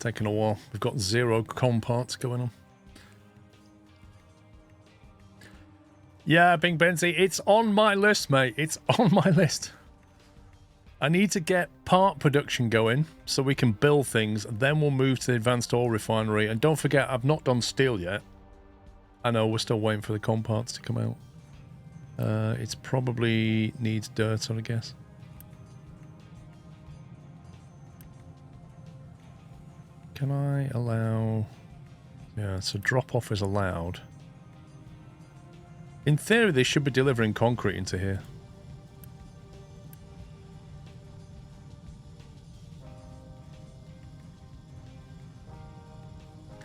taking a while. We've got 0 com parts going on. Yeah, Bing Benzie, it's on my list, mate. It's on my list. I need to get part production going so we can build things. Then we'll move to the advanced oil refinery. And don't forget, I've not done steel yet. I know, we're still waiting for the com parts to come out. It's probably needs dirt, I guess. Can I allow... Yeah, so drop-off is allowed. In theory, they should be delivering concrete into here.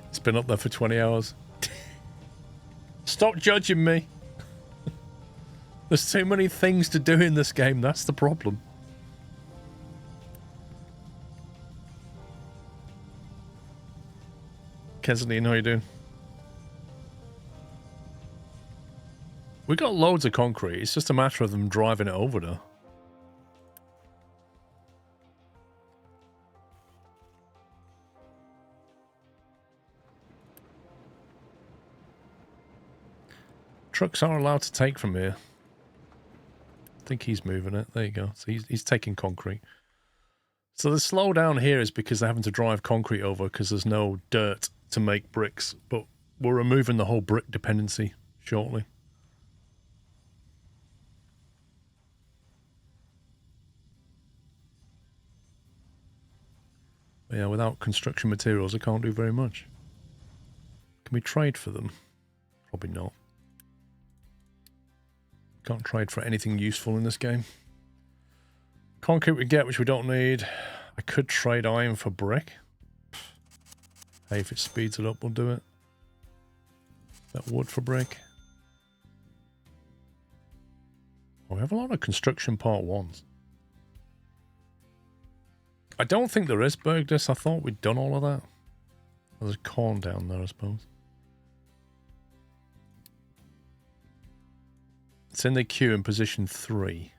It's been up there for 20 hours. Stop judging me. There's too many things to do in this game. That's the problem. Kesline, how you doing? We got loads of concrete. It's just a matter of them driving it over there. Trucks are allowed to take from here. I think he's moving it. There you go. So he's taking concrete. So the slowdown here is because they're having to drive concrete over because there's no dirt to make bricks. But we're removing the whole brick dependency shortly. But yeah, without construction materials, I can't do very much. Can we trade for them? Probably not. Can't trade for anything useful in this game. Concrete we get, which we don't need. I could trade iron for brick. Hey, if it speeds it up, we'll do it. That wood for brick. Oh, we have a lot of construction part 1s. I don't think there is Bergdus. I thought we'd done all of that. There's corn down there, I suppose. It's in the queue in position 3.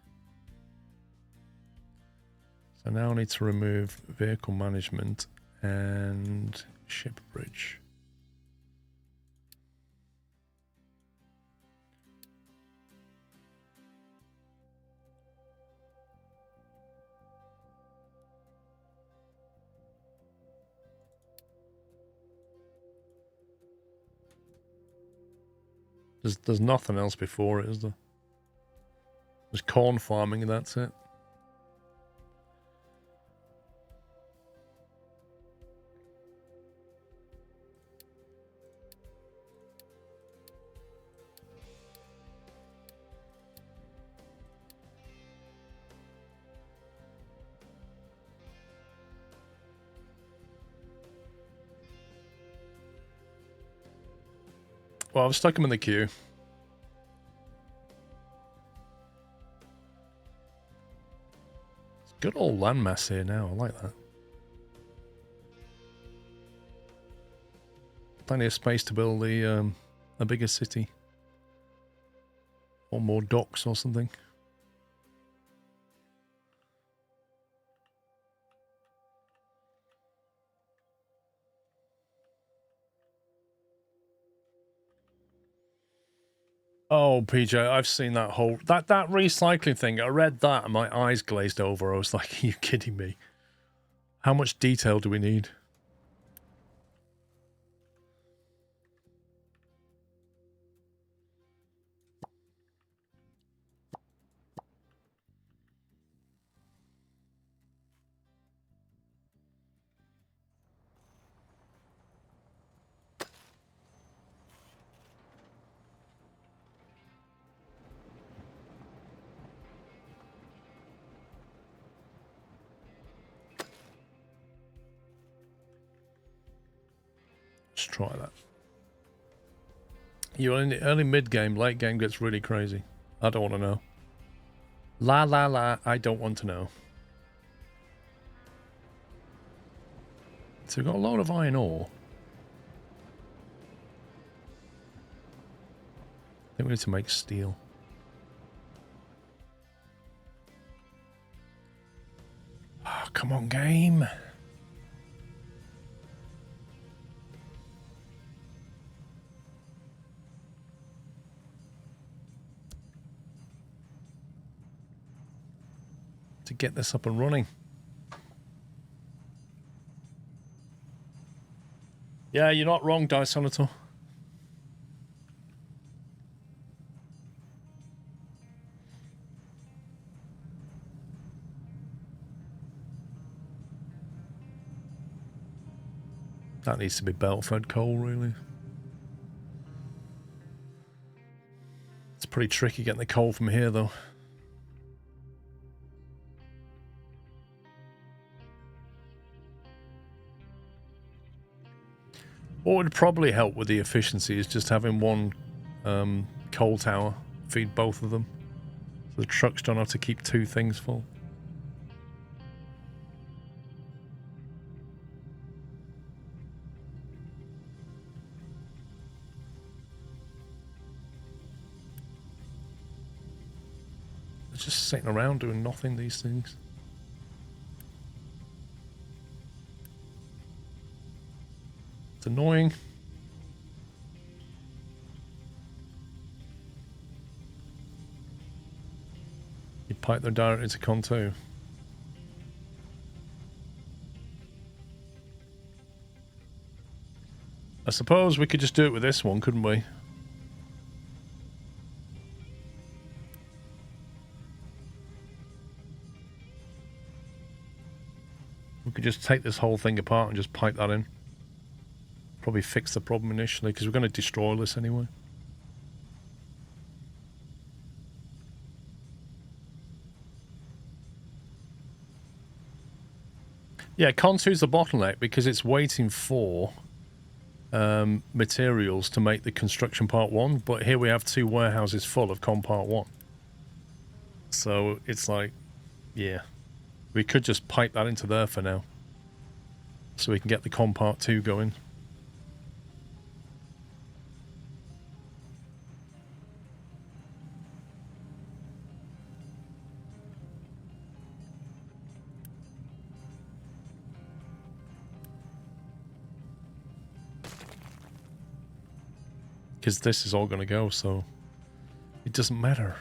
So now I need to remove vehicle management and ship bridge. There's nothing else before it, is there? There's corn farming and that's it. Well, I've stuck him in the queue. It's good old landmass here now. I like that. Plenty of space to build a bigger city. Or more docks or something. Oh, PJ, I've seen that whole... That recycling thing, I read that and my eyes glazed over. I was like, are you kidding me? How much detail do we need? Let's try that. You're in the early mid-game, late game gets really crazy. I don't want to know. La la la, I don't want to know. So we've got a load of iron ore. I think we need to make steel. Oh, come on, game. get this up and running. Yeah, you're not wrong, Disonator. That needs to be belt-fed coal, really. It's pretty tricky getting the coal from here, though. What would probably help with the efficiency is just having one coal tower feed both of them. So the trucks don't have to keep two things full. They're just sitting around doing nothing, these things. It's annoying. You pipe them directly into Con 2. I suppose we could just do it with this one, couldn't we? We could just take this whole thing apart and just pipe that in. Probably fix the problem initially, because we're going to destroy this anyway. Yeah, Con 2's the bottleneck because it's waiting for materials to make the construction part 1, but here we have 2 warehouses full of Con part 1. So it's like, yeah, we could just pipe that into there for now. So we can get the Con part 2 going. Because this is all going to go, so it doesn't matter.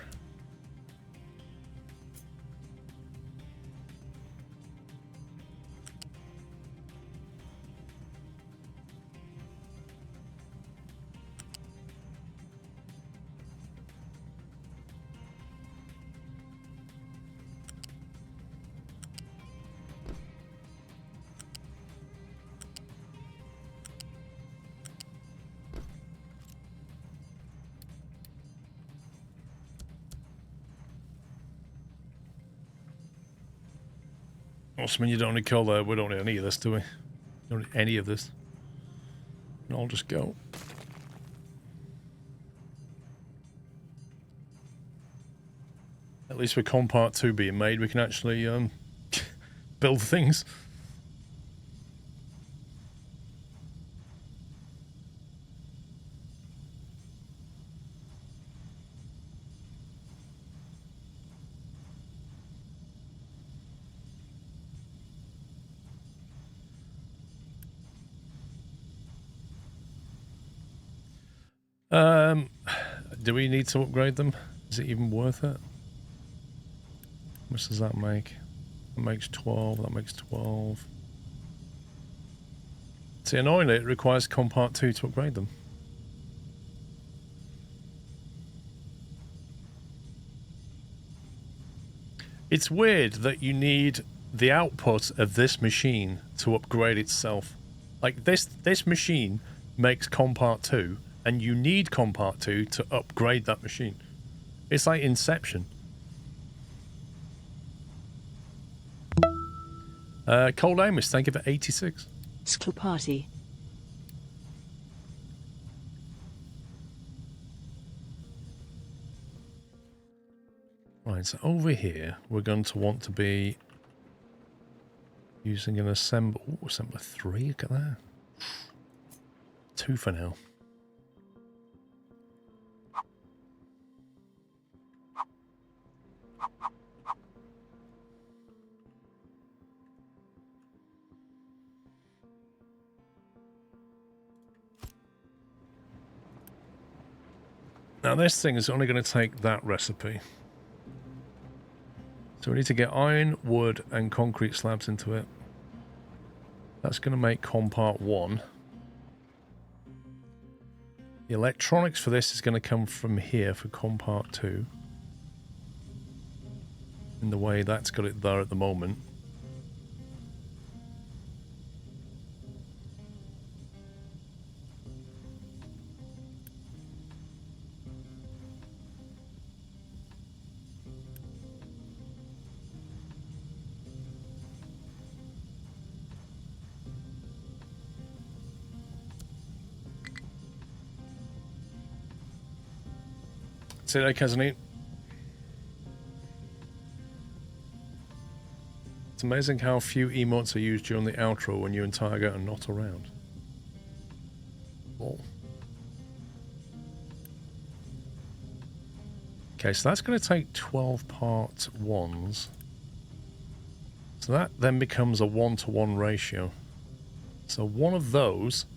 I mean, you don't need coal there. We don't need any of this, do we? Don't need any of this. And I'll just go. At least with Con Part 2 being made, we can actually build things. Do we need to upgrade them? Is it even worth it? How much does that make? That makes 12, that makes 12. See, annoyingly, it requires Con Part 2 to upgrade them. It's weird that you need the output of this machine to upgrade itself. Like, this machine makes Con Part 2, and you need Con Part 2 to upgrade that machine. It's like Inception. Cold Amos, thank you for 86. Skull party. Right, so over here, we're going to want to be using an assembler. Ooh, assembler 3, look at that. 2 for now. Now this thing is only going to take that recipe. So we need to get iron, wood, and concrete slabs into it. That's going to make compart 1. The electronics for this is going to come from here for compart 2. In the way that's got it there at the moment. Say that, Kazanit. It's amazing how few emotes are used during the outro when you and Tiger are not around. Lol. Okay, so that's going to take 12 part 1s. So that then becomes a 1-to-1 ratio. So one of those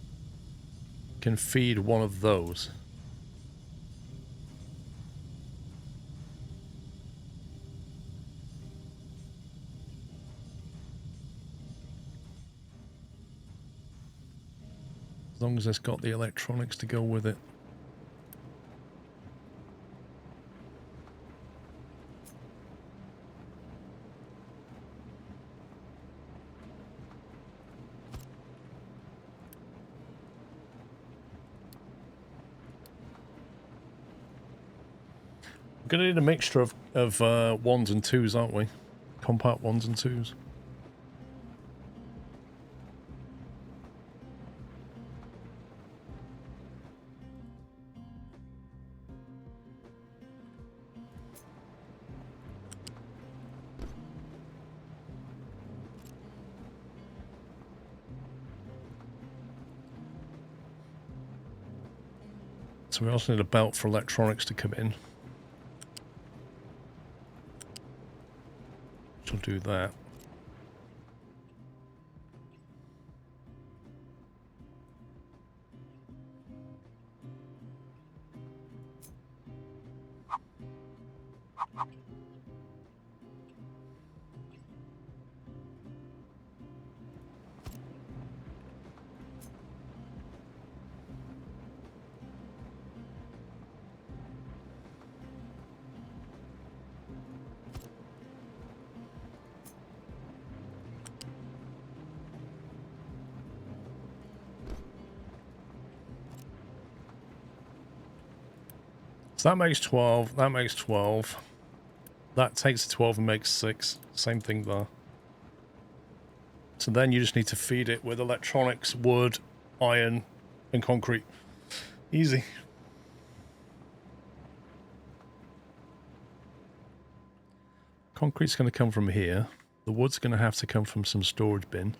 can feed one of those. As long as it's got the electronics to go with it. We're going to need a mixture of 1s and 2s, aren't we? Compart 1s and 2s. So we also need a belt for electronics to come in. Which will do that. So that makes 12, that makes 12. That takes 12 and makes 6. Same thing there. So then you just need to feed it with electronics, wood, iron, and concrete. Easy. Concrete's going to come from here. The wood's going to have to come from some storage bin.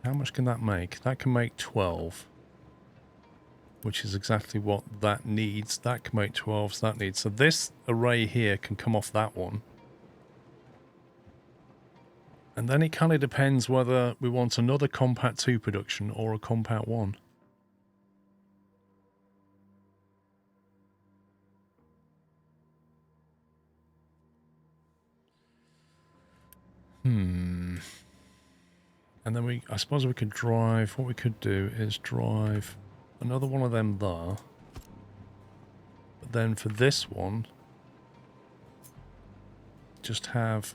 How much can that make? That can make 12. Which is exactly what that needs. That can make 12, so that needs. So this array here can come off that one. And then it kind of depends whether we want another Compat 2 production or a Compat 1. And then I suppose we could drive, what we could do is drive another one of them there. But then for this one, just have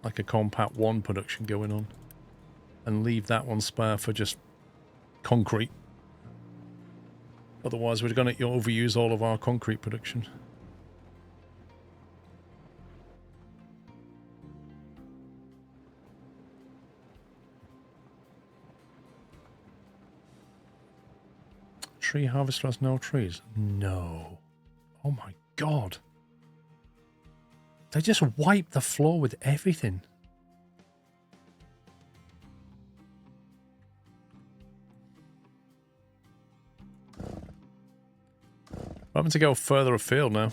like a Compat 1 production going on. And leave that one spare for just concrete. Otherwise we're going to overuse all of our concrete production. Tree harvester has no trees? No. Oh my god. They just wipe the floor with everything. I'm having to go further afield now.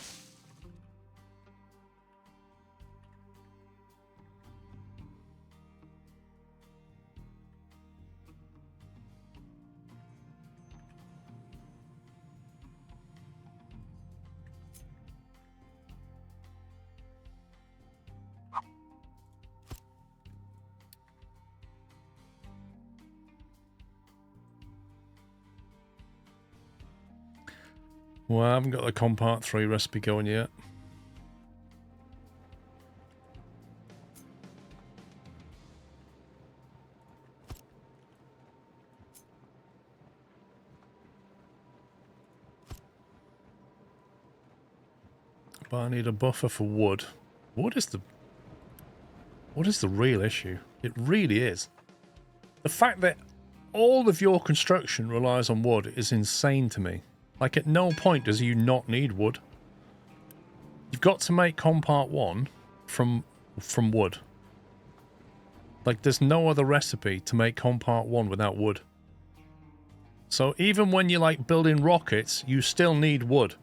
Well, I haven't got the Compart 3 recipe going yet. But I need a buffer for wood. What is the real issue? It really is. The fact that all of your construction relies on wood is insane to me. Like, at no point does you not need wood. You've got to make Compart 1 from wood. Like, there's no other recipe to make Compart 1 without wood. So even when you're, like, building rockets, you still need wood.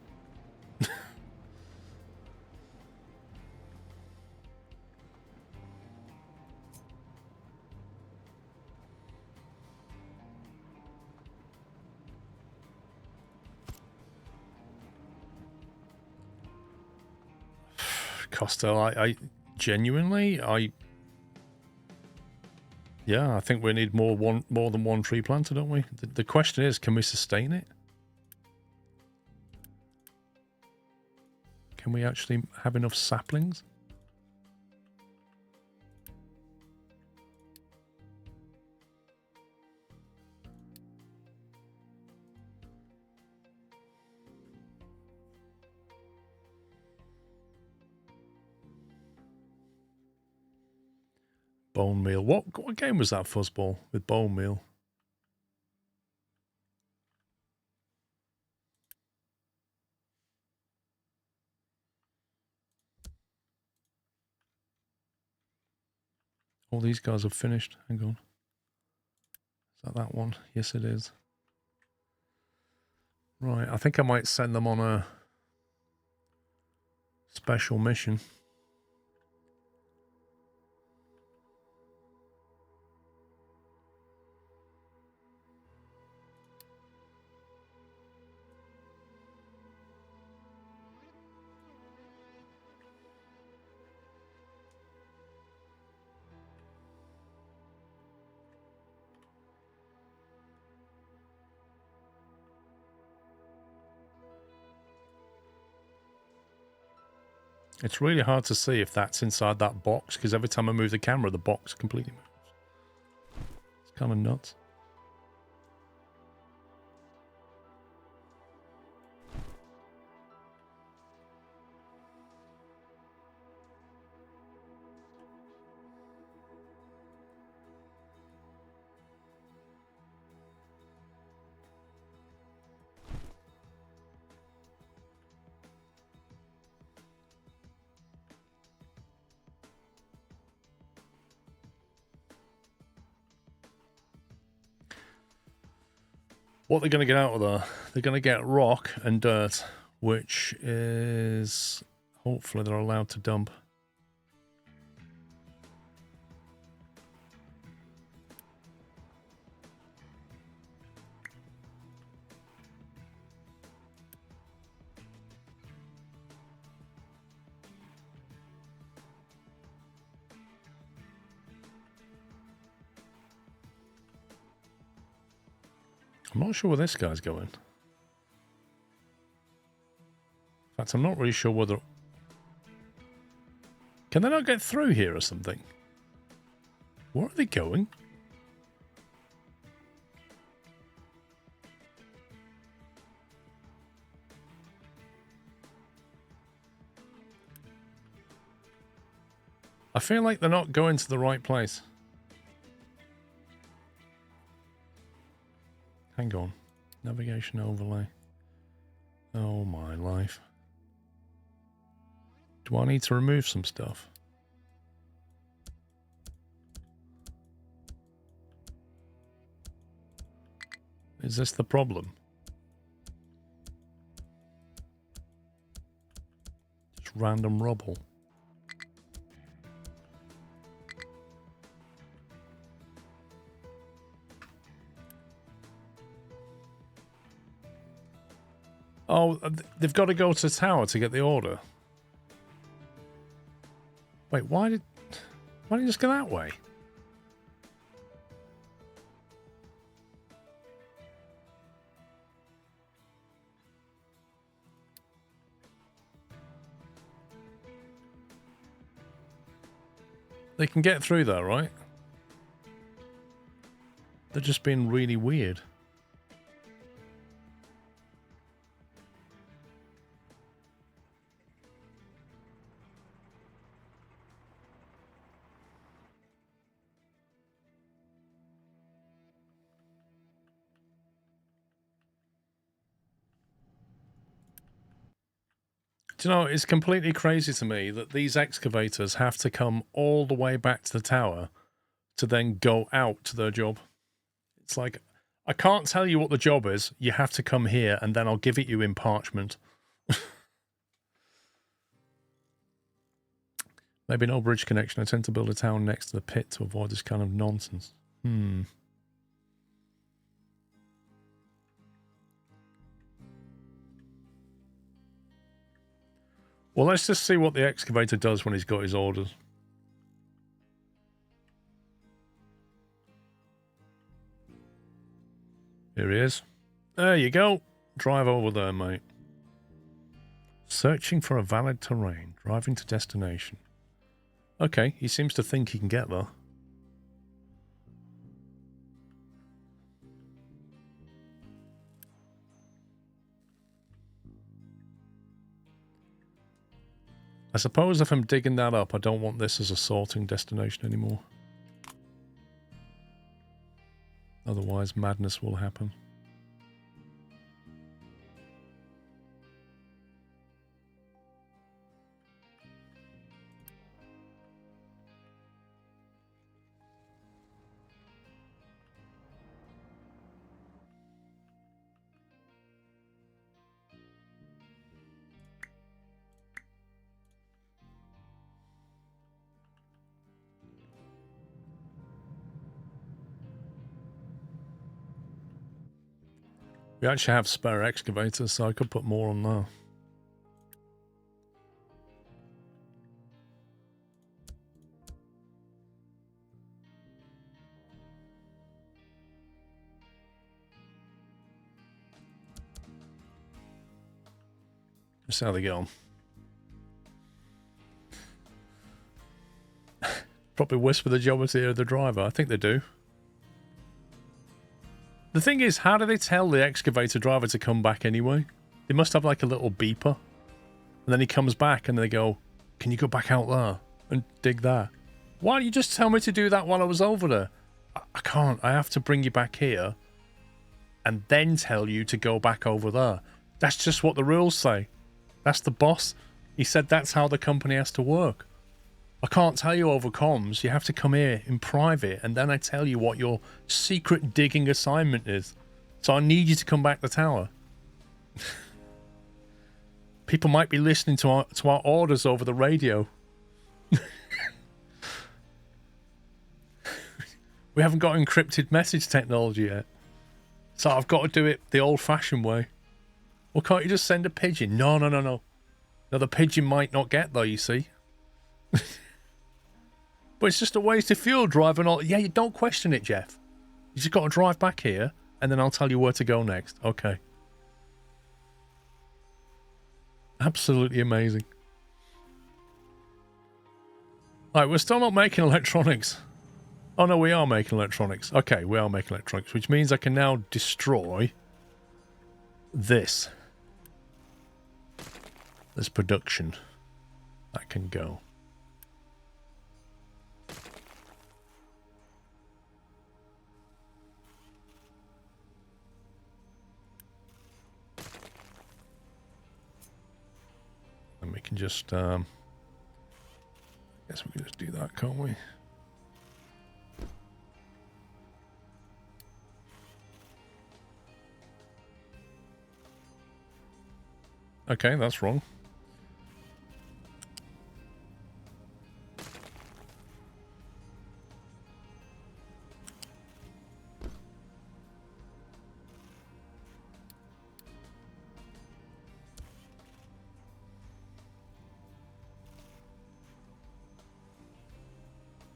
Costello, I genuinely, yeah, I think we need more than one tree planter, don't we? The question is, can we sustain it? Can we actually have enough saplings? Bone meal. What game was that, Fuzzball, with bone meal? All these guys have finished. Hang on. Is that one? Yes, it is. Right, I think I might send them on a special mission. It's really hard to see if that's inside that box, because every time I move the camera, the box completely moves. It's kind of nuts. What they're going to get out of there, they're going to get rock and dirt, which is hopefully they're allowed to dump. I'm not sure where this guy's going. In fact, I'm not really sure whether... Can they not get through here or something? Where are they going? I feel like they're not going to the right place. Hang on. Navigation overlay. Oh my life. Do I need to remove some stuff? Is this the problem? Just random rubble. Oh, they've got to go to the tower to get the order. Wait, why didn't you just go that way? They can get through there, right? They're just being really weird. Do you know, it's completely crazy to me that these excavators have to come all the way back to the tower to then go out to their job. It's like, I can't tell you what the job is. You have to come here and then I'll give it you in parchment. Maybe no bridge connection. I tend to build a town next to the pit to avoid this kind of nonsense. Well, let's just see what the excavator does when he's got his orders. Here he is. There you go. Drive over there, mate. Searching for a valid terrain. Driving to destination. Okay, he seems to think he can get there. I suppose if I'm digging that up, I don't want this as a sorting destination anymore. Otherwise, madness will happen. We actually have spare excavators, so I could put more on there. Just how they get on. Probably whisper the job into the ear of the driver. I think they do. The thing is, how do they tell the excavator driver to come back anyway? They must have like a little beeper. And then he comes back and they go, can you go back out there and dig that? Why don't you just tell me to do that while I was over there? I can't. I have to bring you back here and then tell you to go back over there. That's just what the rules say. That's the boss. He said that's how the company has to work. I can't tell you over comms. You have to come here in private and then I tell you what your secret digging assignment is. So I need you to come back to the tower. People might be listening to our orders over the radio. We haven't got encrypted message technology yet. So I've got to do it the old-fashioned way. Well, can't you just send a pigeon? No. No, the pigeon might not get there, you see. But it's just a waste of fuel driving all... Yeah, you don't question it, Jeff. You just got to drive back here, and then I'll tell you where to go next. Okay. Absolutely amazing. Right, we're still not making electronics. Oh, no, we are making electronics. Okay, we are making electronics, which means I can now destroy this. This production. That can go. And we can just, I guess we can just do that, can't we? Okay, that's wrong.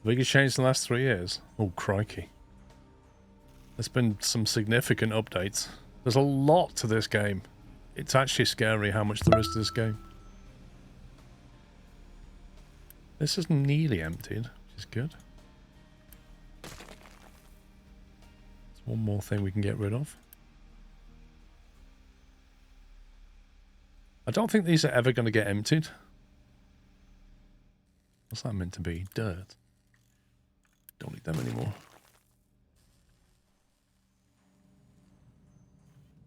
Biggest change in the last 3 years? Oh, crikey. There's been some significant updates. There's a lot to this game. It's actually scary how much there is to this game. This is nearly emptied, which is good. There's one more thing we can get rid of. I don't think these are ever going to get emptied. What's that meant to be? Dirt. Don't need them anymore.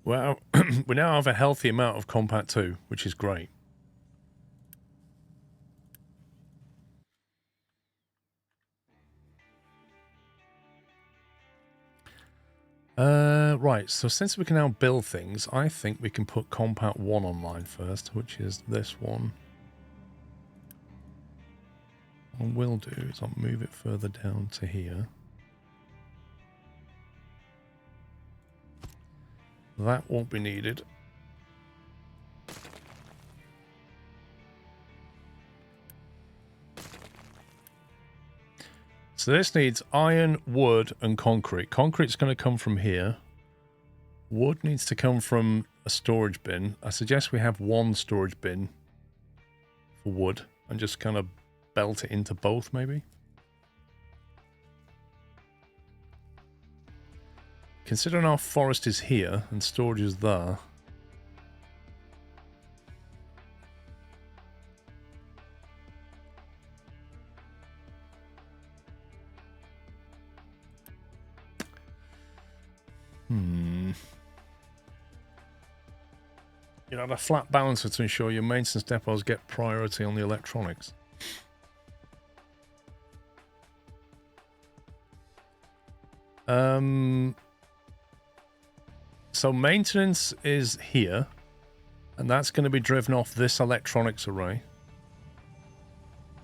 Well, we now have a healthy amount of compact 2, which is great. Right, so since we can now build things, I think we can put compact 1 online first, which is this one. What we'll do is I'll move it further down to here. That won't be needed. So this needs iron, wood, and concrete. Concrete's going to come from here. Wood needs to come from a storage bin. I suggest we have one storage bin for wood and just kind of belt it into both, maybe. Considering our forest is here and storage is there. You know, a flat balancer to ensure your maintenance depots get priority on the electronics. So maintenance is here, and that's going to be driven off this electronics array.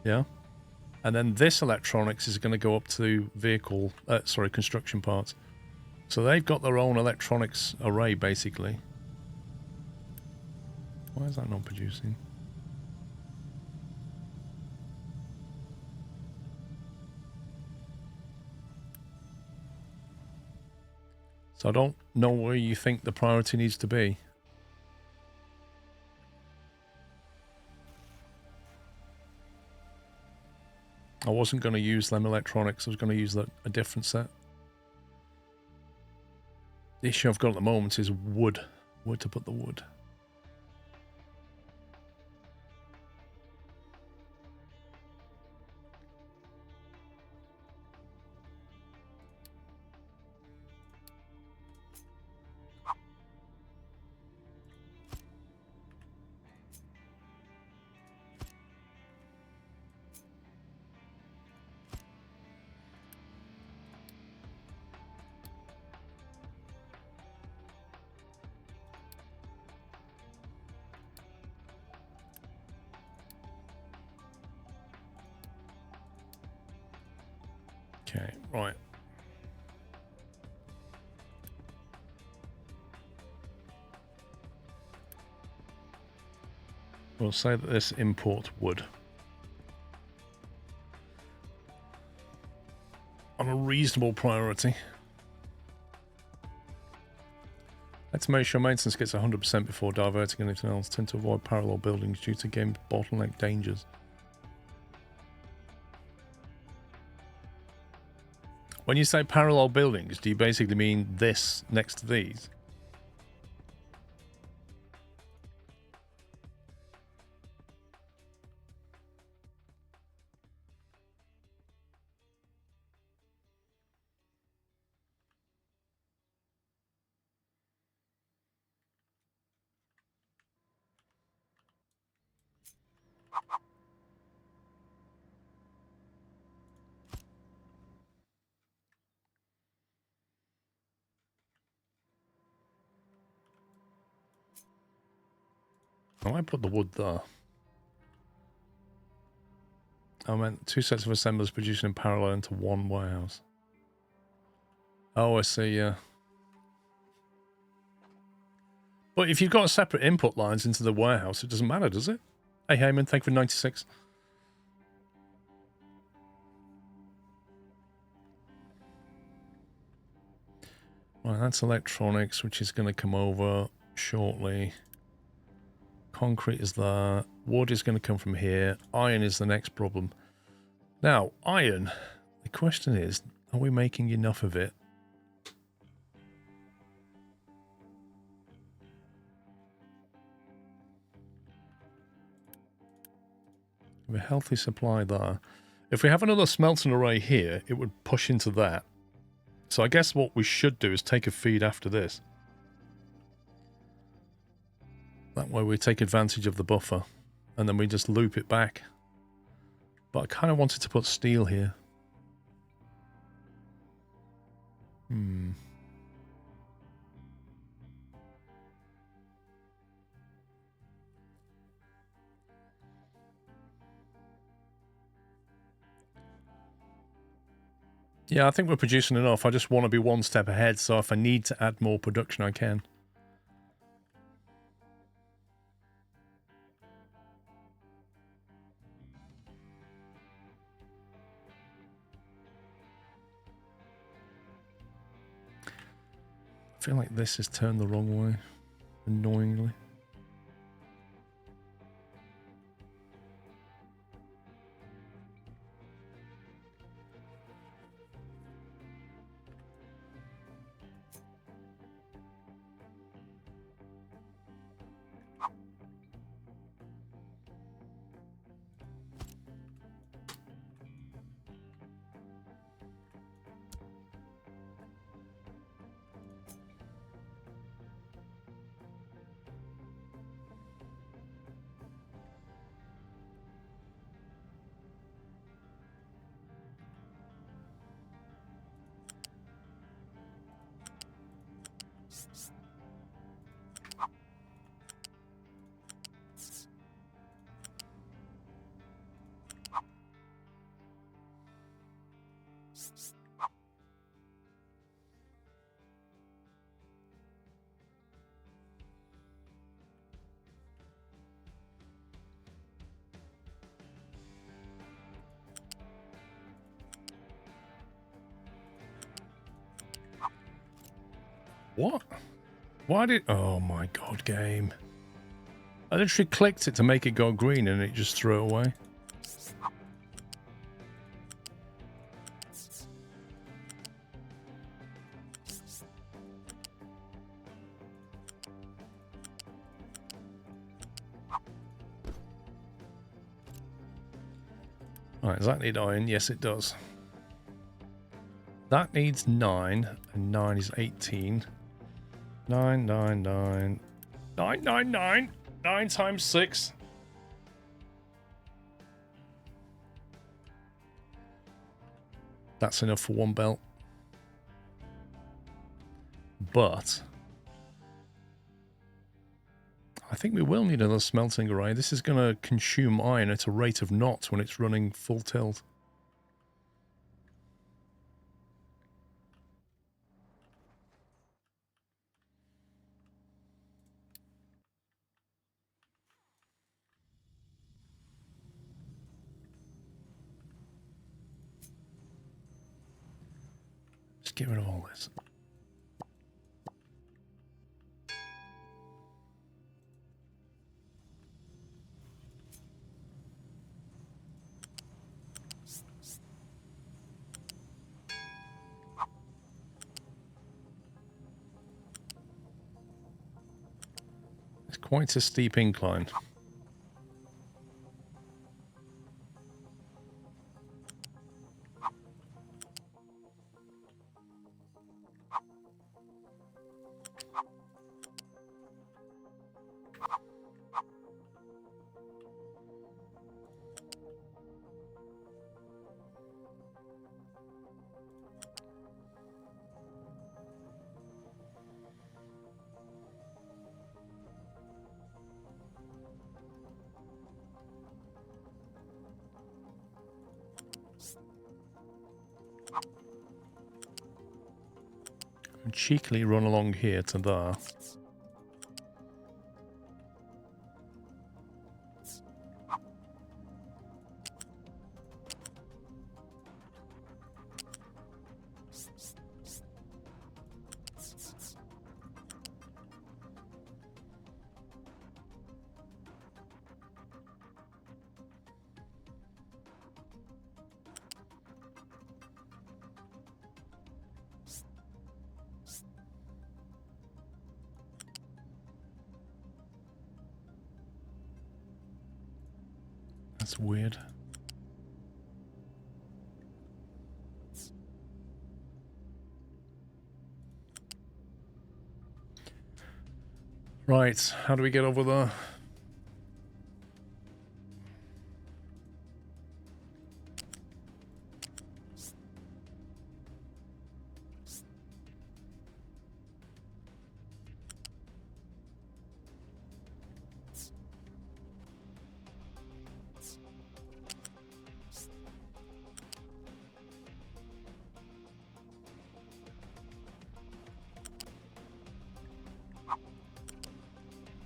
Yeah. And then this electronics is going to go up to vehicle, construction parts. So they've got their own electronics array, basically. Why is that not producing? So I don't know where you think the priority needs to be. I wasn't going to use them electronics. I was going to use a different set. The issue I've got at the moment is wood. Where to put the wood? Okay, right. We'll say that this imports wood. On a reasonable priority. Let's make sure maintenance gets 100% before diverting anything else. Tend to avoid parallel buildings due to game bottleneck dangers. When you say parallel buildings, do you basically mean this next to these? I might put the wood there. I meant 2 sets of assemblers producing in parallel into one warehouse. Oh, I see, yeah. But if you've got separate input lines into the warehouse, it doesn't matter, does it? Hey, Heyman, thank you for 96. Right, that's electronics, which is going to come over shortly. Concrete is there. Wood is going to come from here. Iron is the next problem. Now, iron. The question is, are we making enough of it? We have a healthy supply there. If we have another smelting array here, it would push into that. So I guess what we should do is take a feed after this. That way we take advantage of the buffer. And then we just loop it back. But I kind of wanted to put steel here. Yeah, I think we're producing enough. I just want to be one step ahead, so if I need to add more production, I can. I feel like this is turned the wrong way, annoyingly. What? Why did... Oh my god, game. I literally clicked it to make it go green and it just threw it away. Alright, does that need iron? Yes, it does. That needs 9, and 9 is 18. 9, 9, 9. 9, 9, 9. 9 times 6. That's enough for one belt. But I think we will need another smelting array. This is going to consume iron at a rate of knots when it's running full tilt. Just get rid of all this. It's quite a steep incline. And cheekily run along here to there. That's weird. Right, how do we get over there?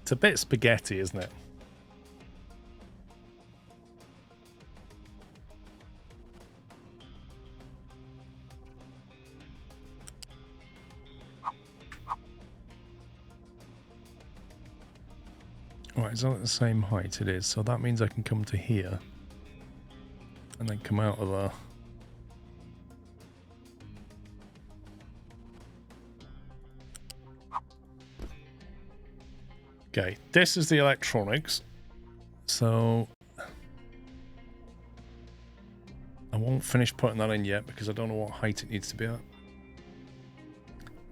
It's a bit spaghetti, isn't it? Right, it's not at the same height, it is. So that means I can come to here. And then come out of there. Okay, this is the electronics. So I won't finish putting that in yet because I don't know what height it needs to be at. I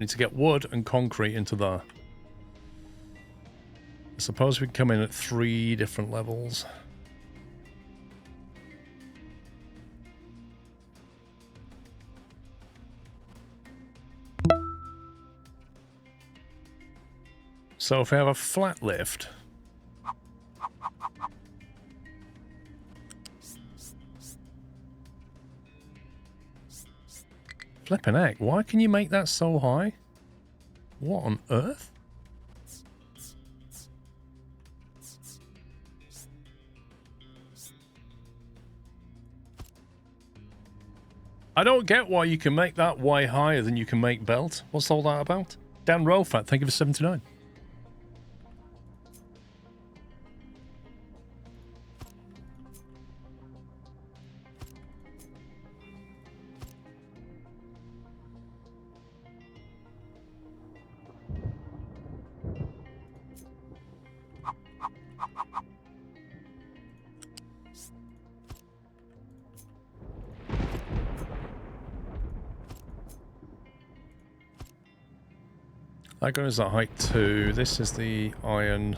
need to get wood and concrete into there. I suppose we can come in at 3 different levels. So if we have a flat lift, flipping heck, why can you make that so high? What on earth? I don't get why you can make that way higher than you can make belt. What's all that about? Dan Rofat, thank you for 79. That goes at height 2. This is the iron.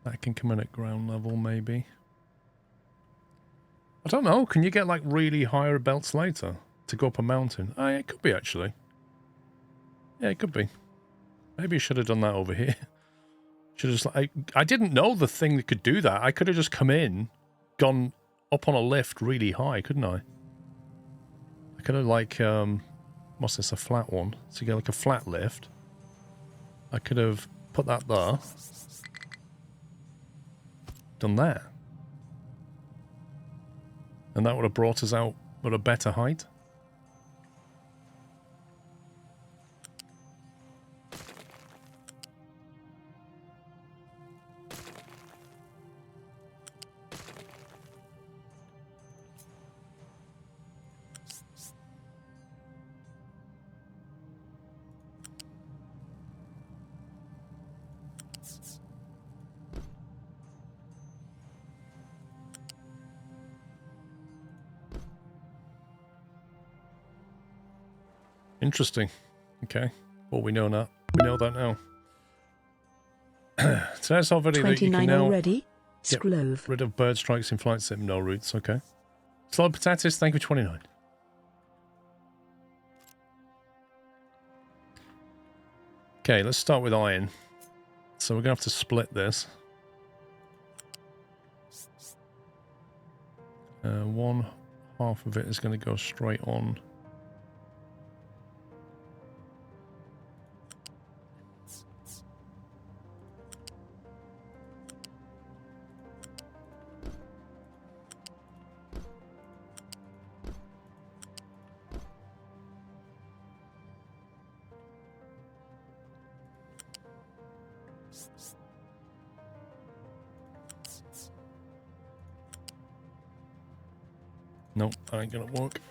That can come in at ground level, maybe. I don't know. Can you get like really higher belts later to go up a mountain? Oh, yeah, it could be actually. Yeah, it could be. Maybe I should have done that over here. Should have just, I didn't know the thing that could do that. I could have just come in, gone up on a lift really high, couldn't I? I could have like, what's this, a flat one? So you get like a flat lift. I could have put that there. Done that. And that would have brought us out at a better height. Interesting. Okay. Well, we know that. We know that now. So that's our video that you can now already? get rid of bird strikes in flight sim. No routes. Okay. Slide potatoes, thank you for 29. Okay, let's start with iron. So we're going to have to split this. One half of it is going to go straight on. Nope, that ain't gonna work.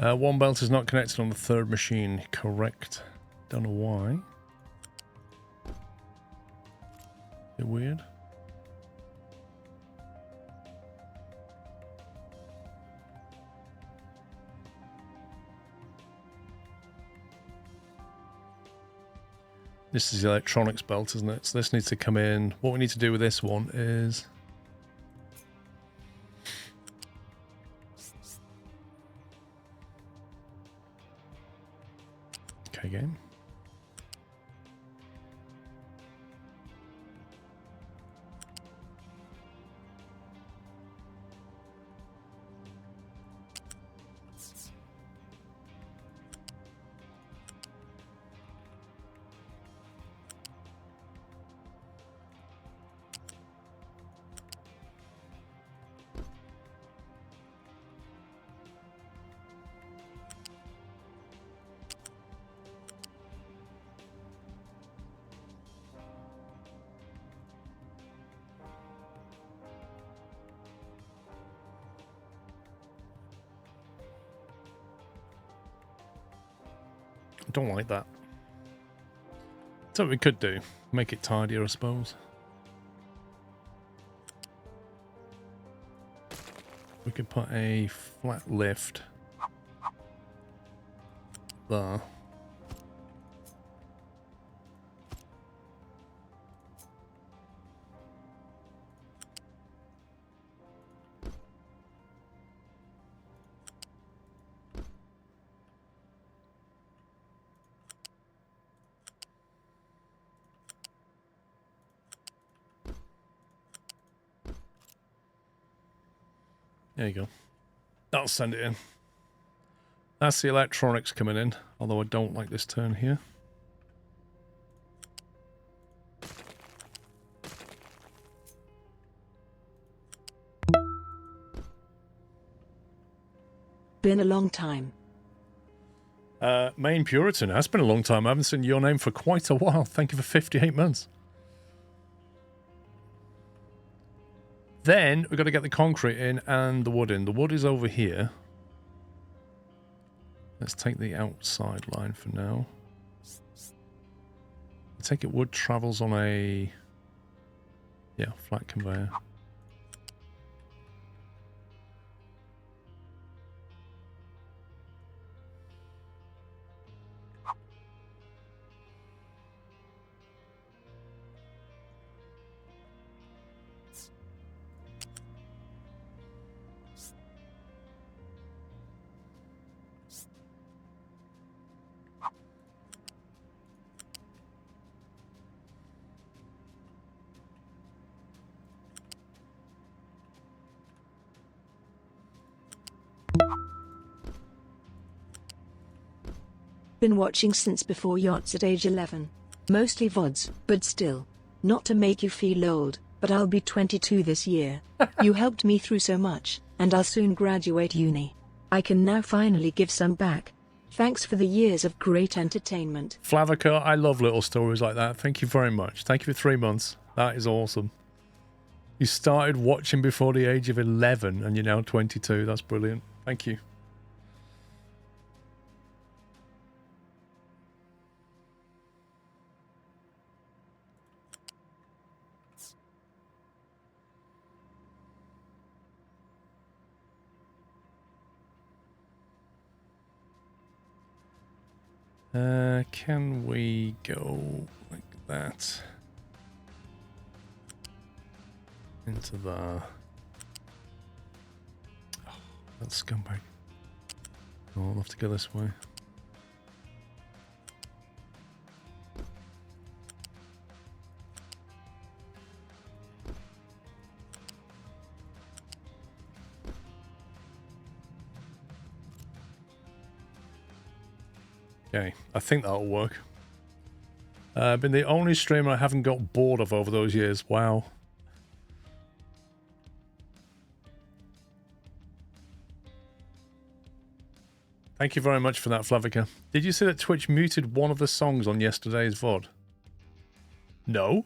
One belt is not connected on the third machine. Correct. Don't know why. Bit weird. This is the electronics belt, isn't it? So this needs to come in. What we need to do with this one is... Okay, game. I don't like that. So what we could do, make it tidier, I suppose. We could put a flat lift there. There you go. That'll send it in. That's the electronics coming in, although I don't like this turn here. Been a long time. Main Puritan, that's been a long time. I haven't seen your name for quite a while. Thank you for 58 months. Then we've got to get the concrete in and the wood in. The wood is over here. Let's take the outside line for now. I take it wood travels on a flat conveyor. Been watching since before yachts at age 11. Mostly VODs, but still. Not to make you feel old, but I'll be 22 this year. You helped me through so much, and I'll soon graduate uni. I can now finally give some back. Thanks for the years of great entertainment. Flavica, I love little stories like that. Thank you very much. Thank you for 3 months. That is awesome. You started watching before the age of 11 and you're now 22. That's brilliant. Thank you. Can we go like that? Into the... Oh, that scumbag. Oh, I'll have to go this way. Okay, I think that'll work. Been the only streamer I haven't got bored of over those years. Wow. Thank you very much for that, Flavica. Did you see that Twitch muted one of the songs on yesterday's VOD? No.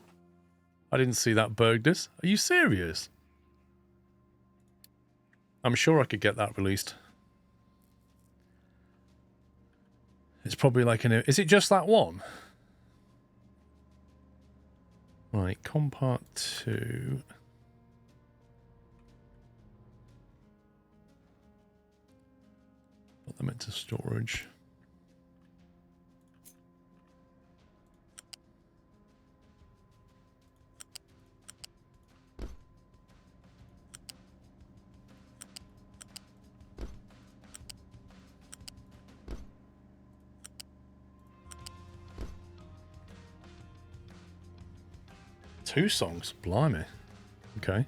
I didn't see that, Bergdus. Are you serious? I'm sure I could get that released. It's probably like an... Is it just that one? Right, compart 2. Put them into storage. Two songs? Blimey. Okay.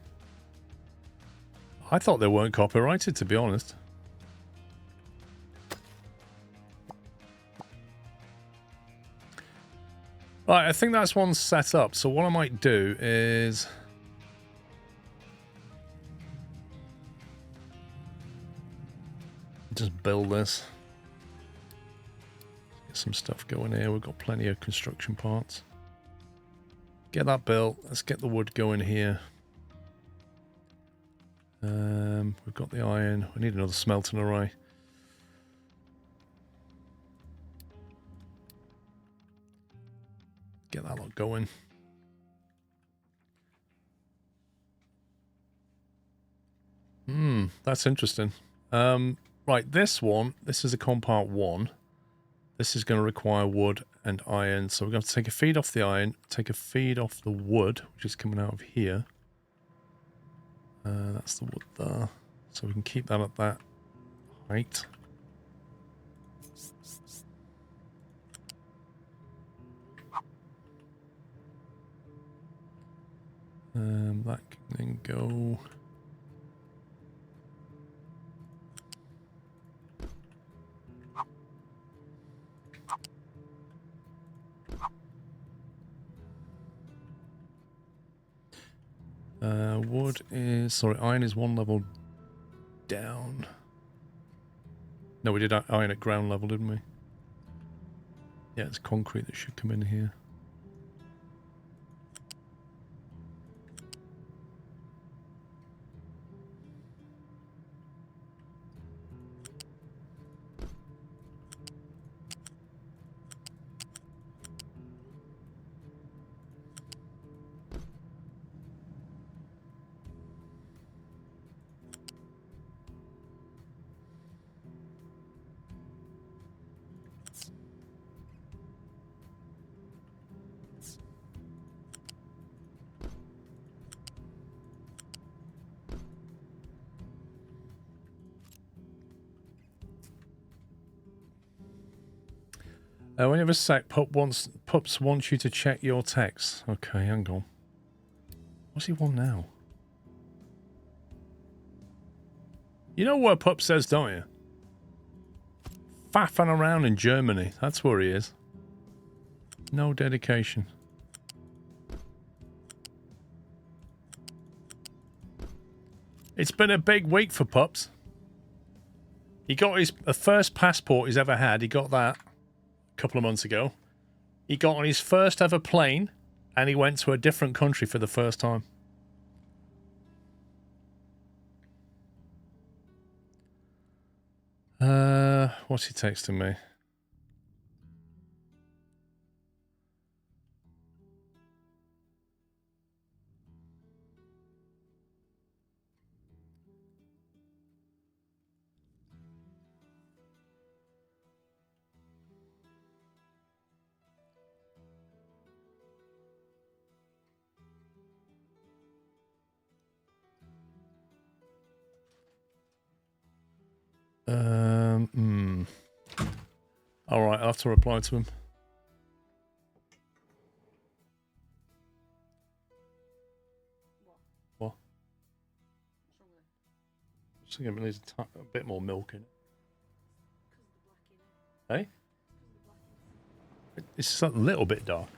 I thought they weren't copyrighted, to be honest. Right, I think that's one set up. So what I might do is... just build this. Get some stuff going here. We've got plenty of construction parts. Get that built. Let's get the wood going here. We've got the iron. We need another smelting array. Get that lot going. That's interesting. Right, this one, this is a compart 1. This is going to require wood and iron. So we're going to take a feed off the iron, take a feed off the wood, which is coming out of here. That's the wood there. So we can keep that at that height. That can then go... wood is... Sorry, iron is one level down. No, we did iron at ground level, didn't we? Yeah, it's concrete that should come in here. When you have a sec, Pups wants you to check your text. Okay, hang on. What's he want now? You know where Pup says, don't you? Faffing around in Germany. That's where he is. No dedication. It's been a big week for Pups. He got his first passport he's ever had. He got that a couple of months ago. He got on his first ever plane and he went to a different country for the first time. What's he texting me? All right, I'll have to reply to him. What? Just think it needs a bit more milk in it. Hey? It's just a little bit dark.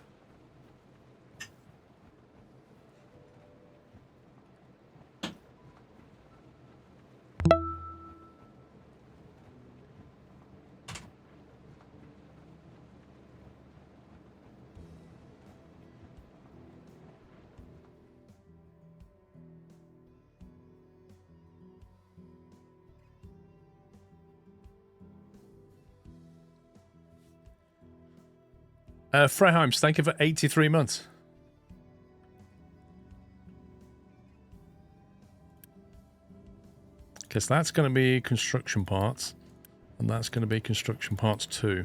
Freheims, thank you for 83 months. Because that's going to be construction parts. And that's going to be construction parts too.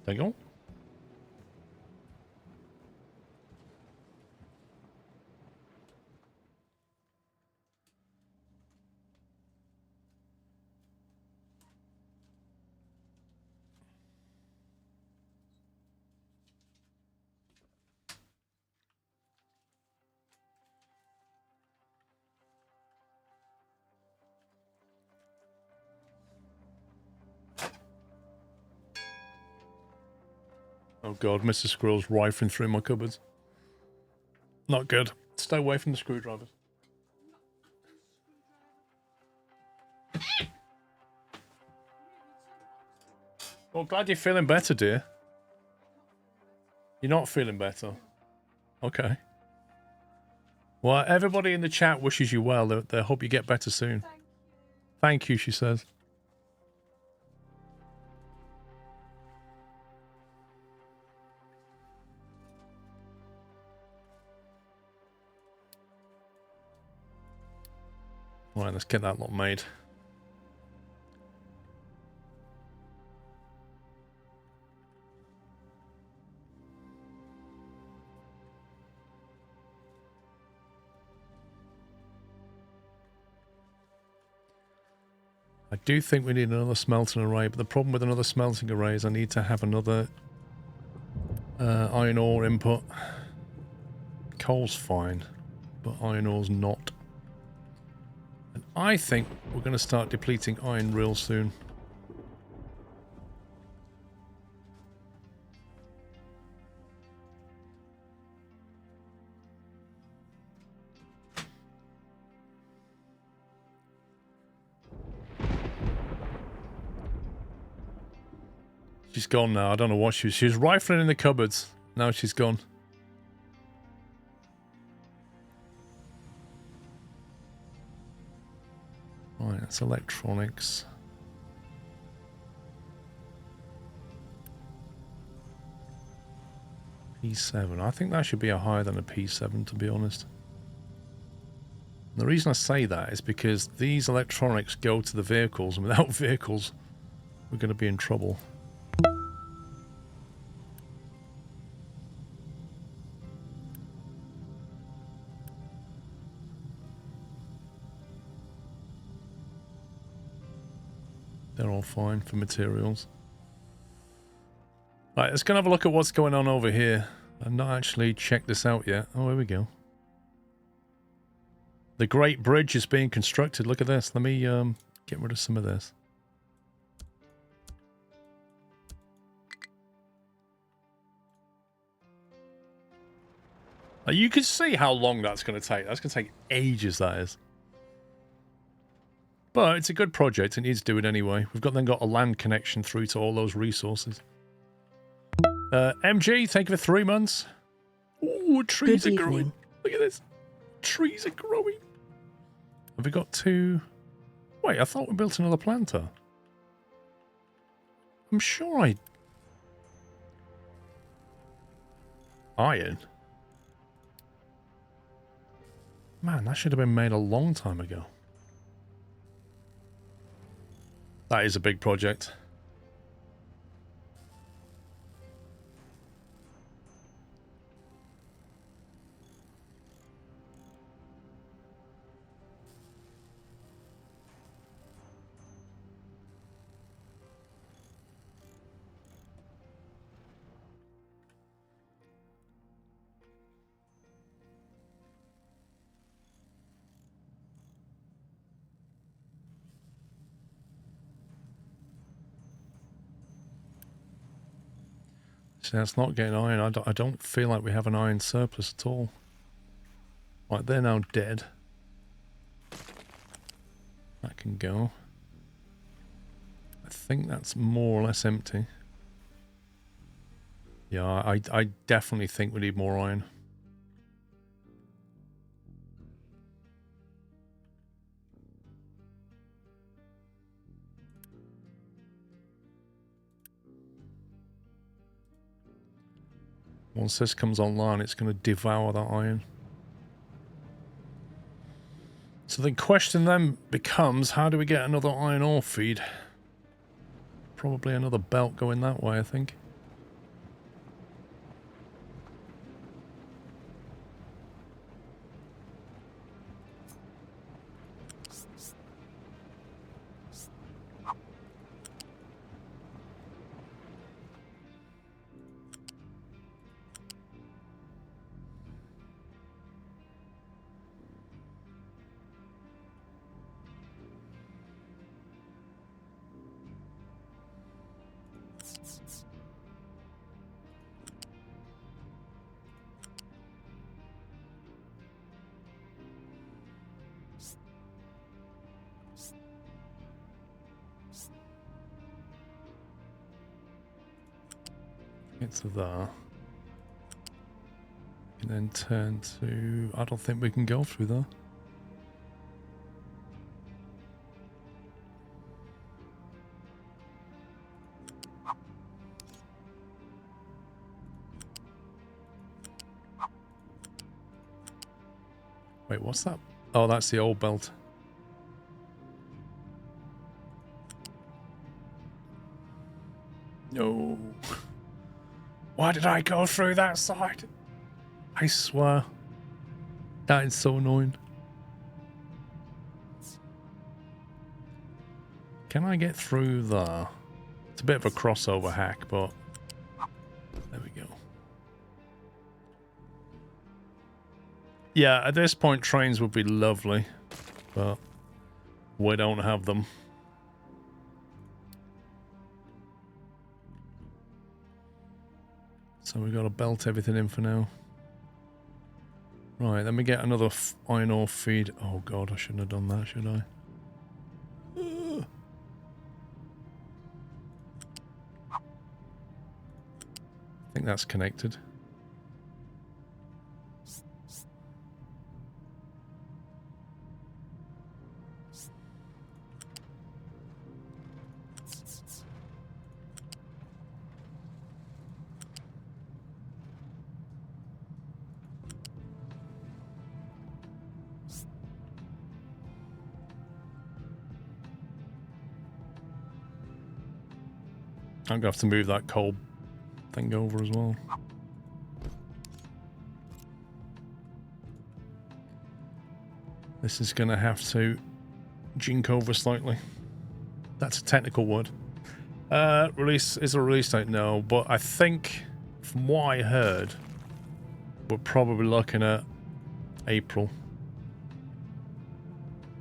There you go. Oh god, Mr. Squirrel's rifling through my cupboards. Not good. Stay away from the screwdrivers. Well, glad you're feeling better, dear. You're not feeling better. Okay. Well, everybody in the chat wishes you well. They hope you get better soon. Thank you, she says. Right, let's get that lot made. I do think we need another smelting array, but the problem with another smelting array is I need to have another iron ore input. Coal's fine, but iron ore's not. And I think we're going to start depleting iron real soon. She's gone now. I don't know what she was rifling in the cupboards. Now she's gone. Right, that's electronics. P7. I think that should be a higher than a P7, to be honest. And the reason I say that is because these electronics go to the vehicles, and without vehicles, we're going to be in trouble. They're all fine for materials. Right, let's go and have a look at what's going on over here. I've not actually checked this out yet. Oh, here we go. The Great Bridge is being constructed. Look at this. Let me get rid of some of this. Now, you can see how long that's going to take. That's going to take ages, that is. But it's a good project. It needs doing anyway. We've then got a land connection through to all those resources. MG, thank you for 3 months. Ooh, trees are growing. Look at this. Trees are growing. Have we got 2? Wait, I thought we built another planter. I'm sure I... Iron? Man, that should have been made a long time ago. That is a big project. See, that's not getting iron. I don't feel like we have an iron surplus at all. Right, they're now dead. That can go. I think that's more or less empty. Yeah, I definitely think we need more iron. Once this comes online, it's going to devour that iron. So the question then becomes, how do we get another iron ore feed? Probably another belt going that way, I think. Get to there. And then turn to... I don't think we can go through there. Wait, what's that? Oh, that's the old belt. No. Why did I go through that side? I swear. That is so annoying. Can I get through there? It's a bit of a crossover hack, but... There we go. Yeah, at this point trains would be lovely, but we don't have them. So we've got to belt everything in for now. Right, let me get another iron ore feed. Oh god, I shouldn't have done that, should I? I think that's connected. I'm going to have to move that coal thing over as well. This is going to have to jink over slightly. That's a technical word. Release, is a release date? No, but I think from what I heard, we're probably looking at April.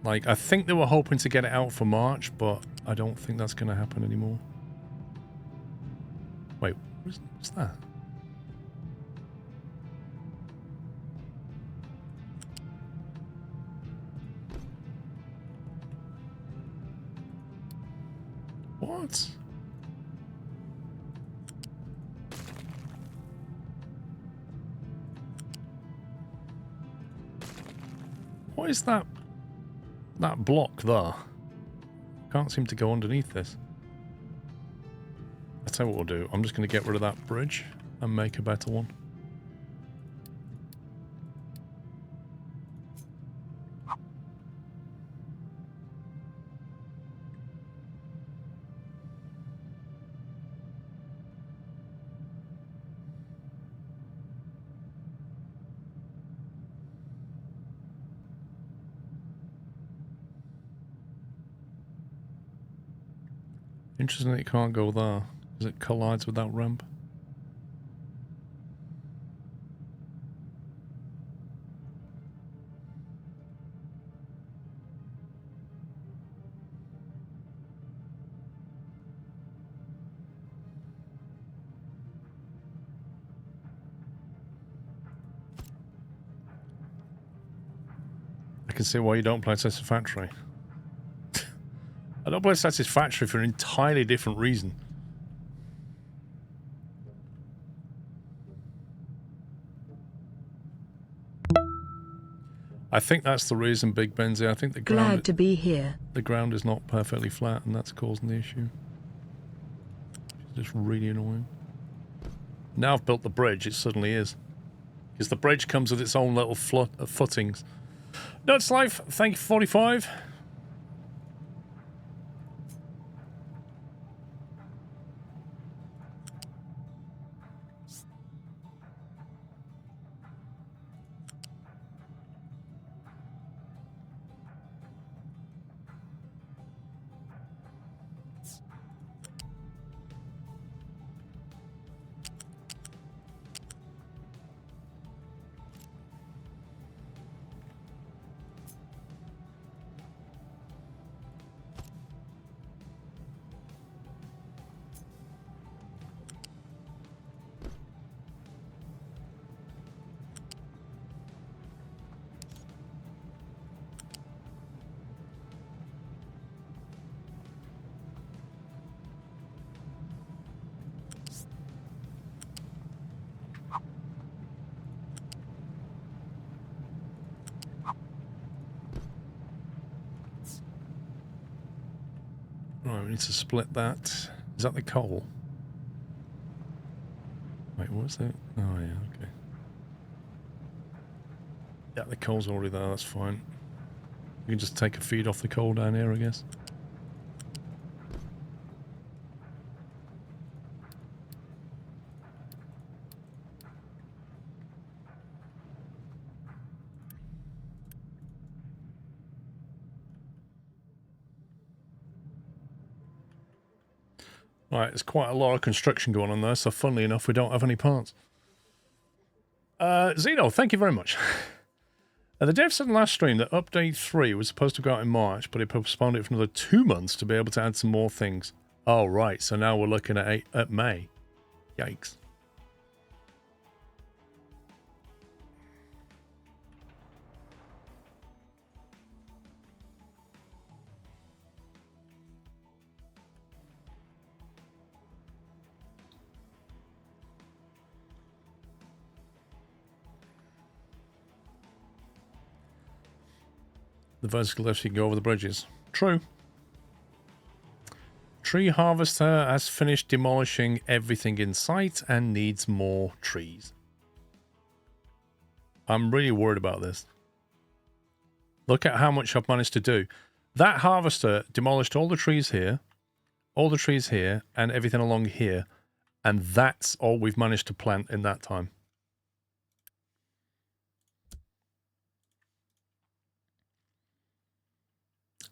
Like, I think they were hoping to get it out for March, but I don't think that's going to happen anymore. Wait, what's that? What? What is that? That block there? Can't seem to go underneath this. I'll tell you what we'll do. I'm just going to get rid of that bridge and make a better one. Interesting that it can't go there, because it collides with that ramp. I can see why you don't play Satisfactory. I don't play Satisfactory for an entirely different reason. I think that's the reason, Big Benzie. I think the ground... Glad to be here. The ground is not perfectly flat, and that's causing the issue. It's just really annoying. Now I've built the bridge, it suddenly is. Because the bridge comes with its own little footings. Nuts Life, thank you for 45. Right, we need to split that. Is that the coal? Wait, what's that? Oh, yeah, okay. Yeah, the coal's already there, that's fine. We can just take a feed off the coal down here, I guess. Right, there's quite a lot of construction going on there, so funnily enough, we don't have any parts. Zeno, thank you very much. The dev said in the last stream that update 3 was supposed to go out in March, but it postponed it for another 2 months to be able to add some more things. Oh, right, so now we're looking at May. Yikes. The vertical lifts you can go over the bridges. True. Tree harvester has finished demolishing everything in sight and needs more trees. I'm really worried about this. Look at how much I've managed to do. That harvester demolished all the trees here, and everything along here. And that's all we've managed to plant in that time.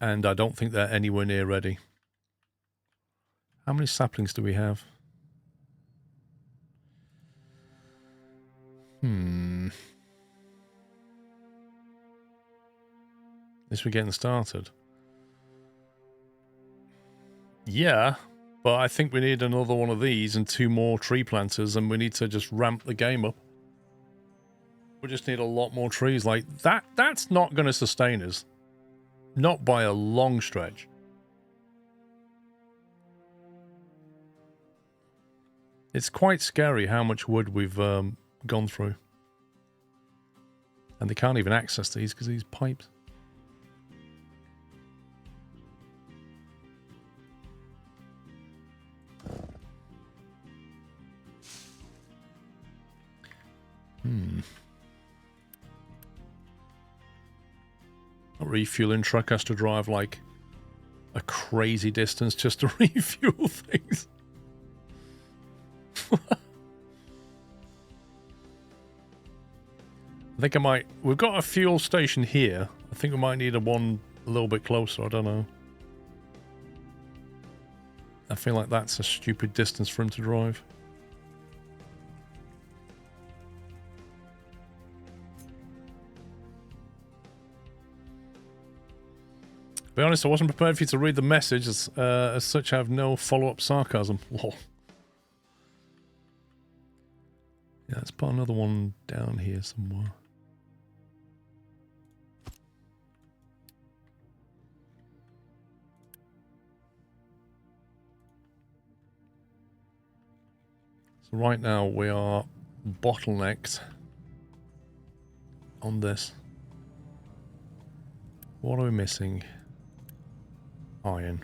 And I don't think they're anywhere near ready. How many saplings do we have? At least we're getting started. Yeah, but I think we need another one of these and 2 more tree planters, and we need to just ramp the game up. We just need a lot more trees. Like, that's not going to sustain us. Not by a long stretch. It's quite scary how much wood we've gone through. And they can't even access these because of these pipes. A refueling truck has to drive like a crazy distance just to refuel things. I think I might... We've got a fuel station here. I think we might need one a little bit closer. I don't know. I feel like that's a stupid distance for him to drive. To be honest, I wasn't prepared for you to read the message. As such, I have no follow-up sarcasm. Lol. Yeah, let's put another one down here somewhere. So right now we are bottlenecked on this. What are we missing? Iron.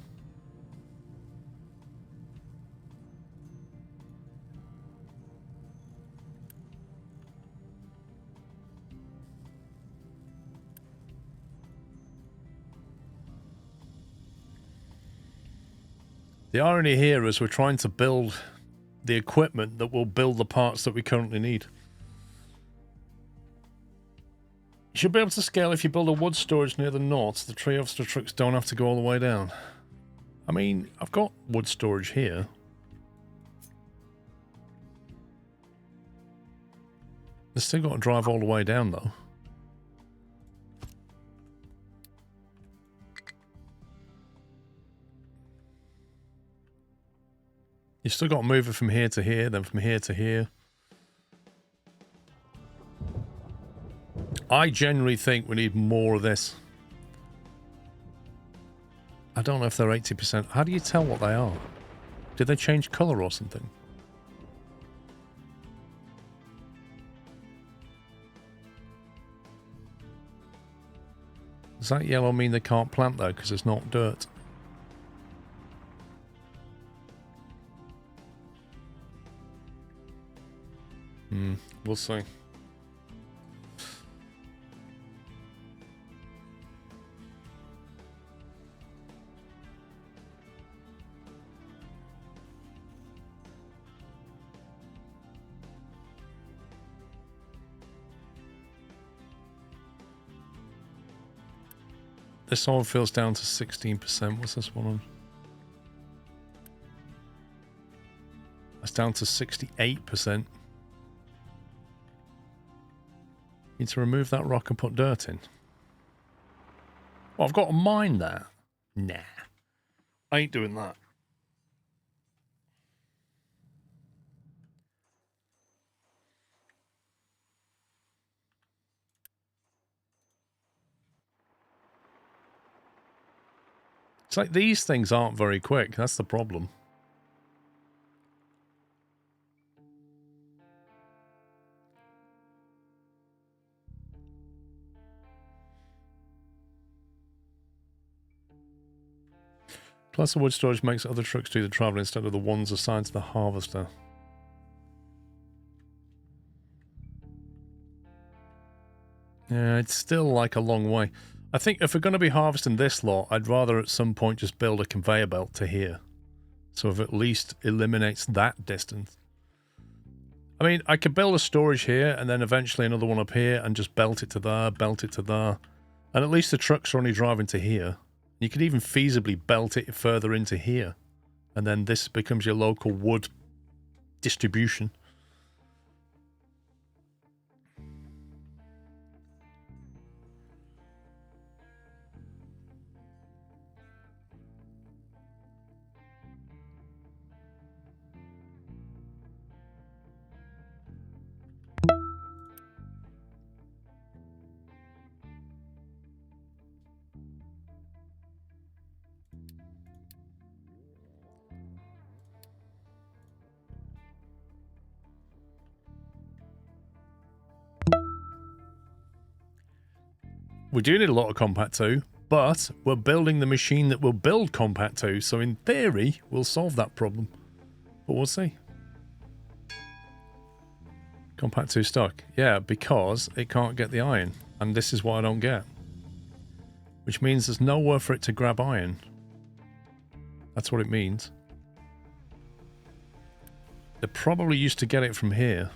The irony here is we're trying to build the equipment that will build the parts that we currently need. You should be able to scale if you build a wood storage near the north. The tree harvester trucks don't have to go all the way down. I mean, I've got wood storage here. They've still got to drive all the way down, though. You've still got to move it from here to here, then from here to here. I generally think we need more of this. I don't know if they're 80%. How do you tell what they are? Did they change colour or something? Does that yellow mean they can't plant though, because it's not dirt? We'll see. This one feels down to 16%. What's this one on? That's down to 68%. Need to remove that rock and put dirt in. Well, I've got to mine that. Nah. I ain't doing that. It's like these things aren't very quick. That's the problem. Plus, the wood storage makes other trucks do the travel instead of the ones assigned to the harvester. Yeah, it's still like a long way. I think if we're going to be harvesting this lot, I'd rather at some point just build a conveyor belt to here. So it at least eliminates that distance. I mean, I could build a storage here and then eventually another one up here and just belt it to there, belt it to there. And at least the trucks are only driving to here. You could even feasibly belt it further into here. And then this becomes your local wood distribution. We do need a lot of Compact 2, but we're building the machine that will build Compact 2, so in theory, we'll solve that problem. But we'll see. Compact 2 stuck. Yeah, because it can't get the iron, and this is what I don't get. Which means there's nowhere for it to grab iron. That's what it means. They probably used to get it from here.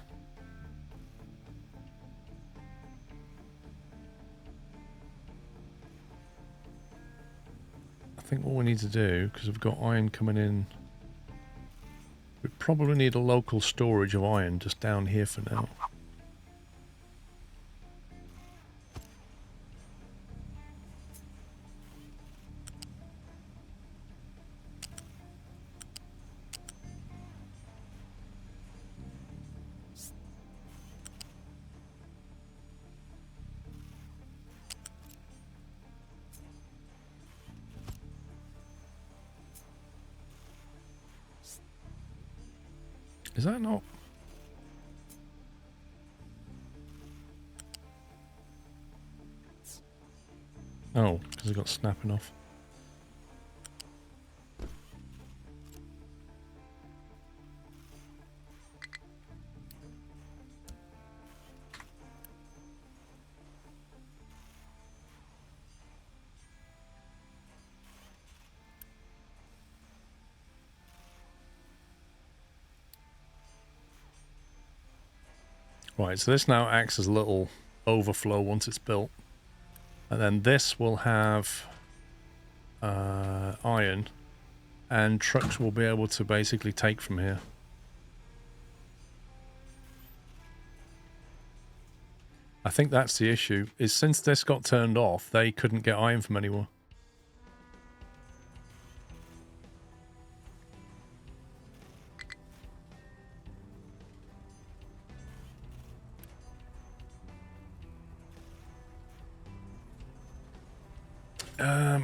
I think what we need to do, because we've got iron coming in, we probably need a local storage of iron just down here for now. Is that not? Oh, because it got snapping off. Right, so this now acts as a little overflow once it's built. And then this will have iron, and trucks will be able to basically take from here. I think that's the issue, is since this got turned off, they couldn't get iron from anywhere.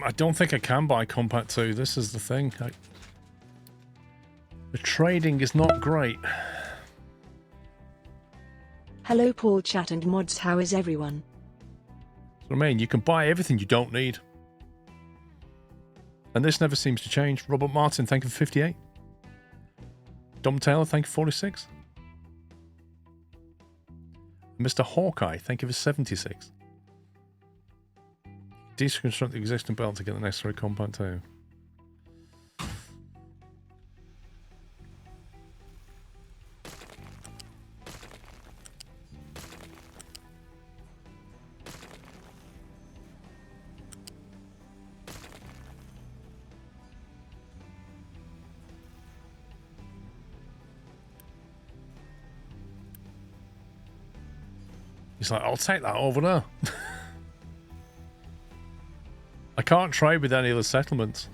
I don't think I can buy Compact 2. This is the thing. The trading is not great. Hello Paul, chat and mods, how is everyone? That's what I mean. You can buy everything you don't need. And this never seems to change. Robert Martin, thank you for 58. Dom Taylor, thank you for 46. Mr. Hawkeye, thank you for 76. Deconstruct the existing belt to get the necessary Compact 2. He's like, I'll take that over there. I can't trade with any of the settlements.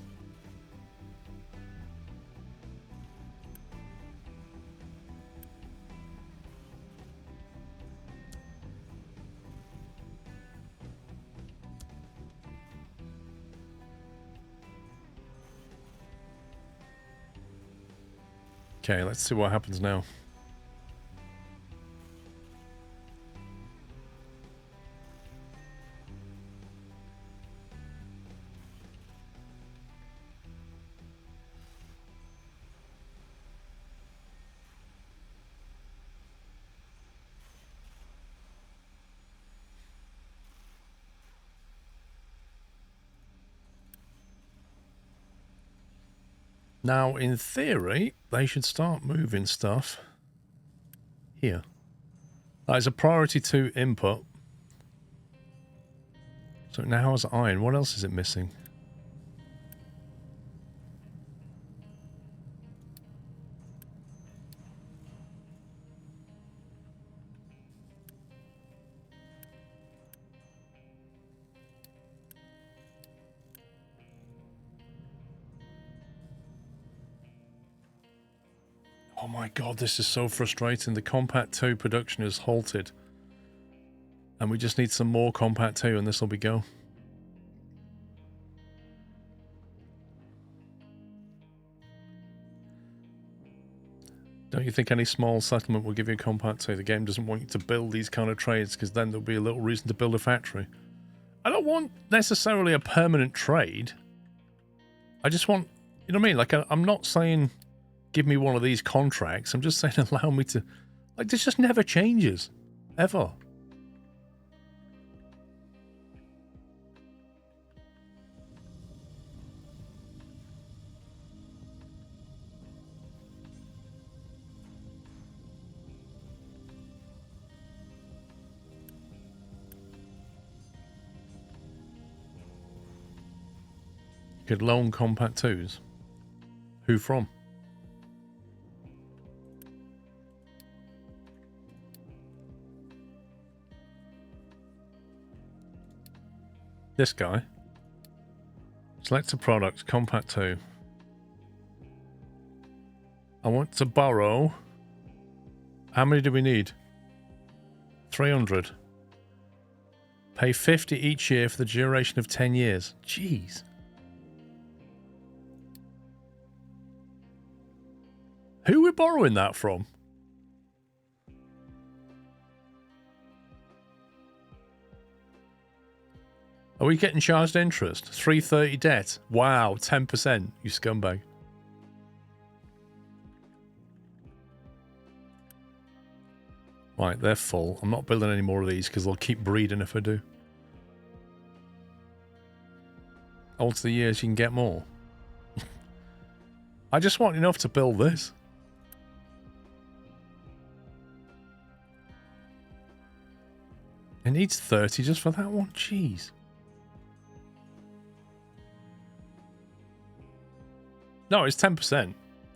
Okay, let's see what happens now. Now, in theory, they should start moving stuff here. That is a priority 2 input. So it now has iron. What else is it missing? Oh my god, this is so frustrating. The Compact 2 production is halted. And we just need some more Compact 2 and this will be go. Don't you think any small settlement will give you a Compact 2? The game doesn't want you to build these kind of trades because then there'll be a little reason to build a factory. I don't want necessarily a permanent trade. I just want, you know what I mean? Like, I'm not saying give me one of these contracts. I'm just saying allow me to... Like, this just never changes. Ever. Could loan Compact 2s. Who from? This guy. Select a product, Compact 2. I want to borrow. How many do we need? 300. Pay 50 each year for the duration of 10 years. Jeez. Who are we borrowing that from? Are we getting charged interest? 330 debt. Wow, 10%. You scumbag. Right, they're full. I'm not building any more of these because they'll keep breeding if I do. Alter the years, you can get more. I just want enough to build this. It needs 30 just for that one? Jeez. No, it's 10%.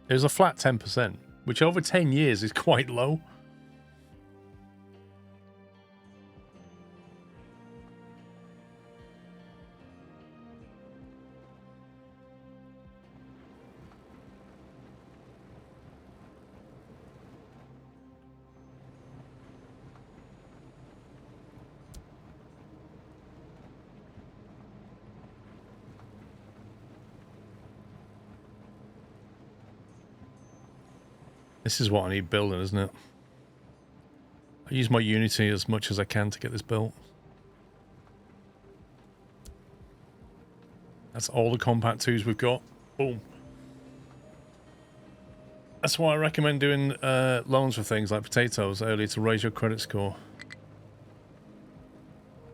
It was a flat 10%, which over 10 years is quite low. This is what I need building, isn't it? I use my Unity as much as I can to get this built. That's all the Compact 2s we've got. Boom. That's why I recommend doing loans for things like potatoes early to raise your credit score.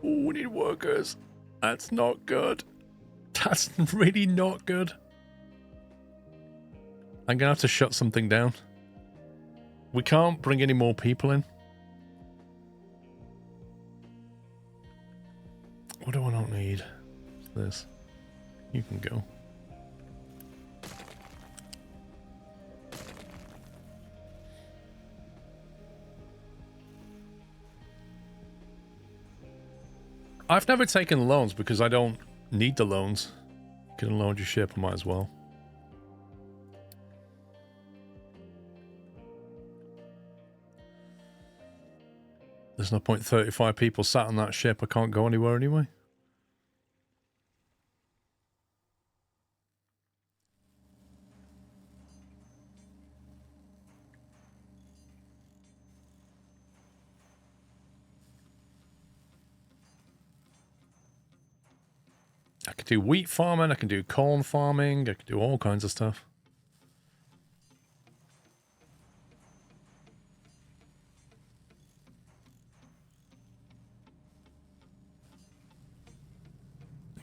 Oh, we need workers. That's not good. That's really not good. I'm going to have to shut something down. We can't bring any more people in. What do I not need? What's this? You can go. I've never taken loans because I don't need the loans. You can loan your ship, I might as well. There's no point 35 people sat on that ship. I can't go anywhere anyway. I can do wheat farming, I can do corn farming, I can do all kinds of stuff.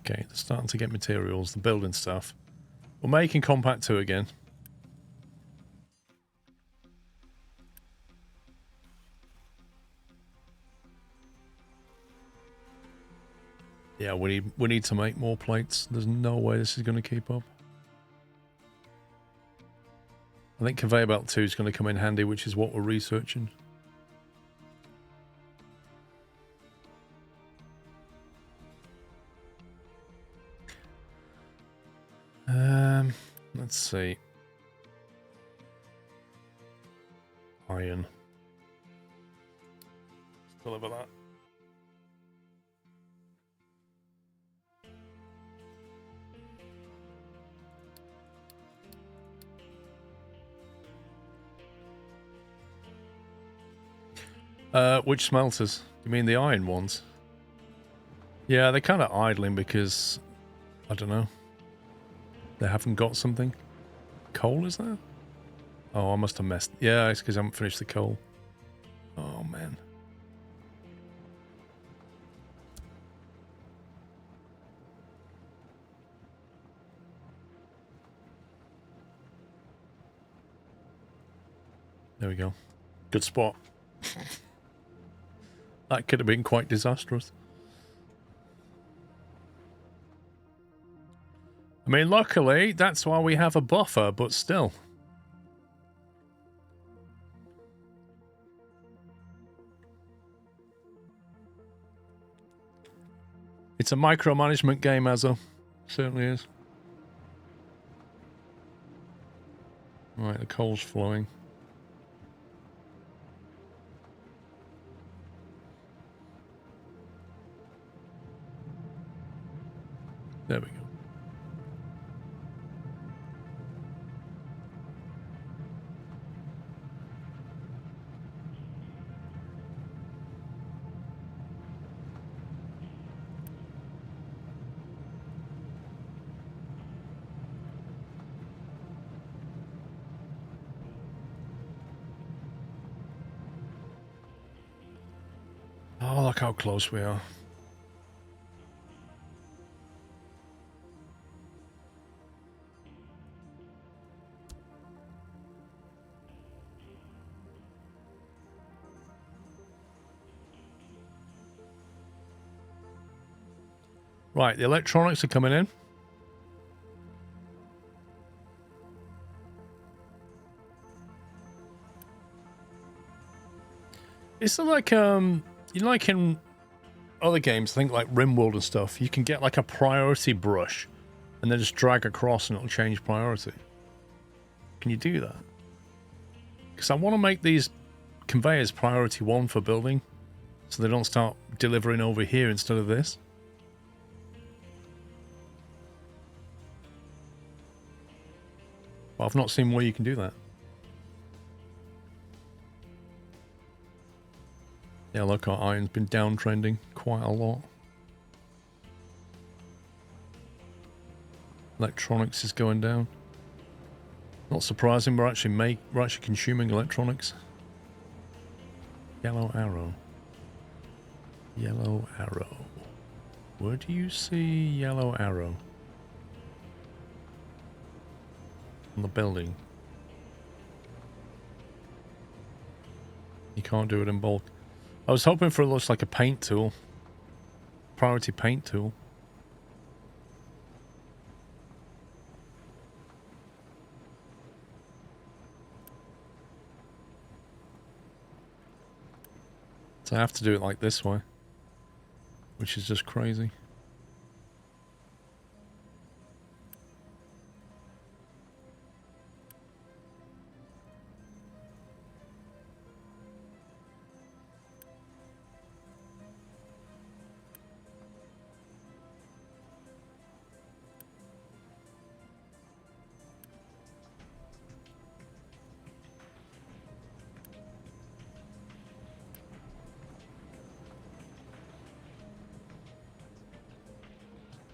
Okay, they're starting to get materials, the building stuff. We're making Compact 2 again. Yeah, we need to make more plates. There's no way this is going to keep up. I think Conveyor Belt 2 is going to come in handy, which is what we're researching. Let's see. Iron. Still over that. Which smelters? You mean the iron ones? Yeah, they're kind of idling because, I don't know. They haven't got something. Coal, is that? Oh, I must have messed. Yeah, it's because I haven't finished the coal. Oh, man. There we go. Good spot. That could have been quite disastrous. I mean, luckily, that's why we have a buffer, but still. It's a micromanagement game, Azzo. Certainly is. Right, the coal's flowing. There we go. Oh, look how close we are. Right, the electronics are coming in. It's like you like in other games, I think like RimWorld and stuff, you can get like a priority brush and then just drag across and it'll change priority. Can you do that? Because I want to make these conveyors priority 1 for building so they don't start delivering over here instead of this. But I've not seen where you can do that. Yeah, look, our iron's been downtrending quite a lot. Electronics is going down. Not surprising, we're actually consuming electronics. Yellow arrow. Yellow arrow. Where do you see yellow arrow? On the building. You can't do it in bulk. I was hoping for it looks like a paint tool. Priority paint tool. So I have to do it like this way. Which is just crazy.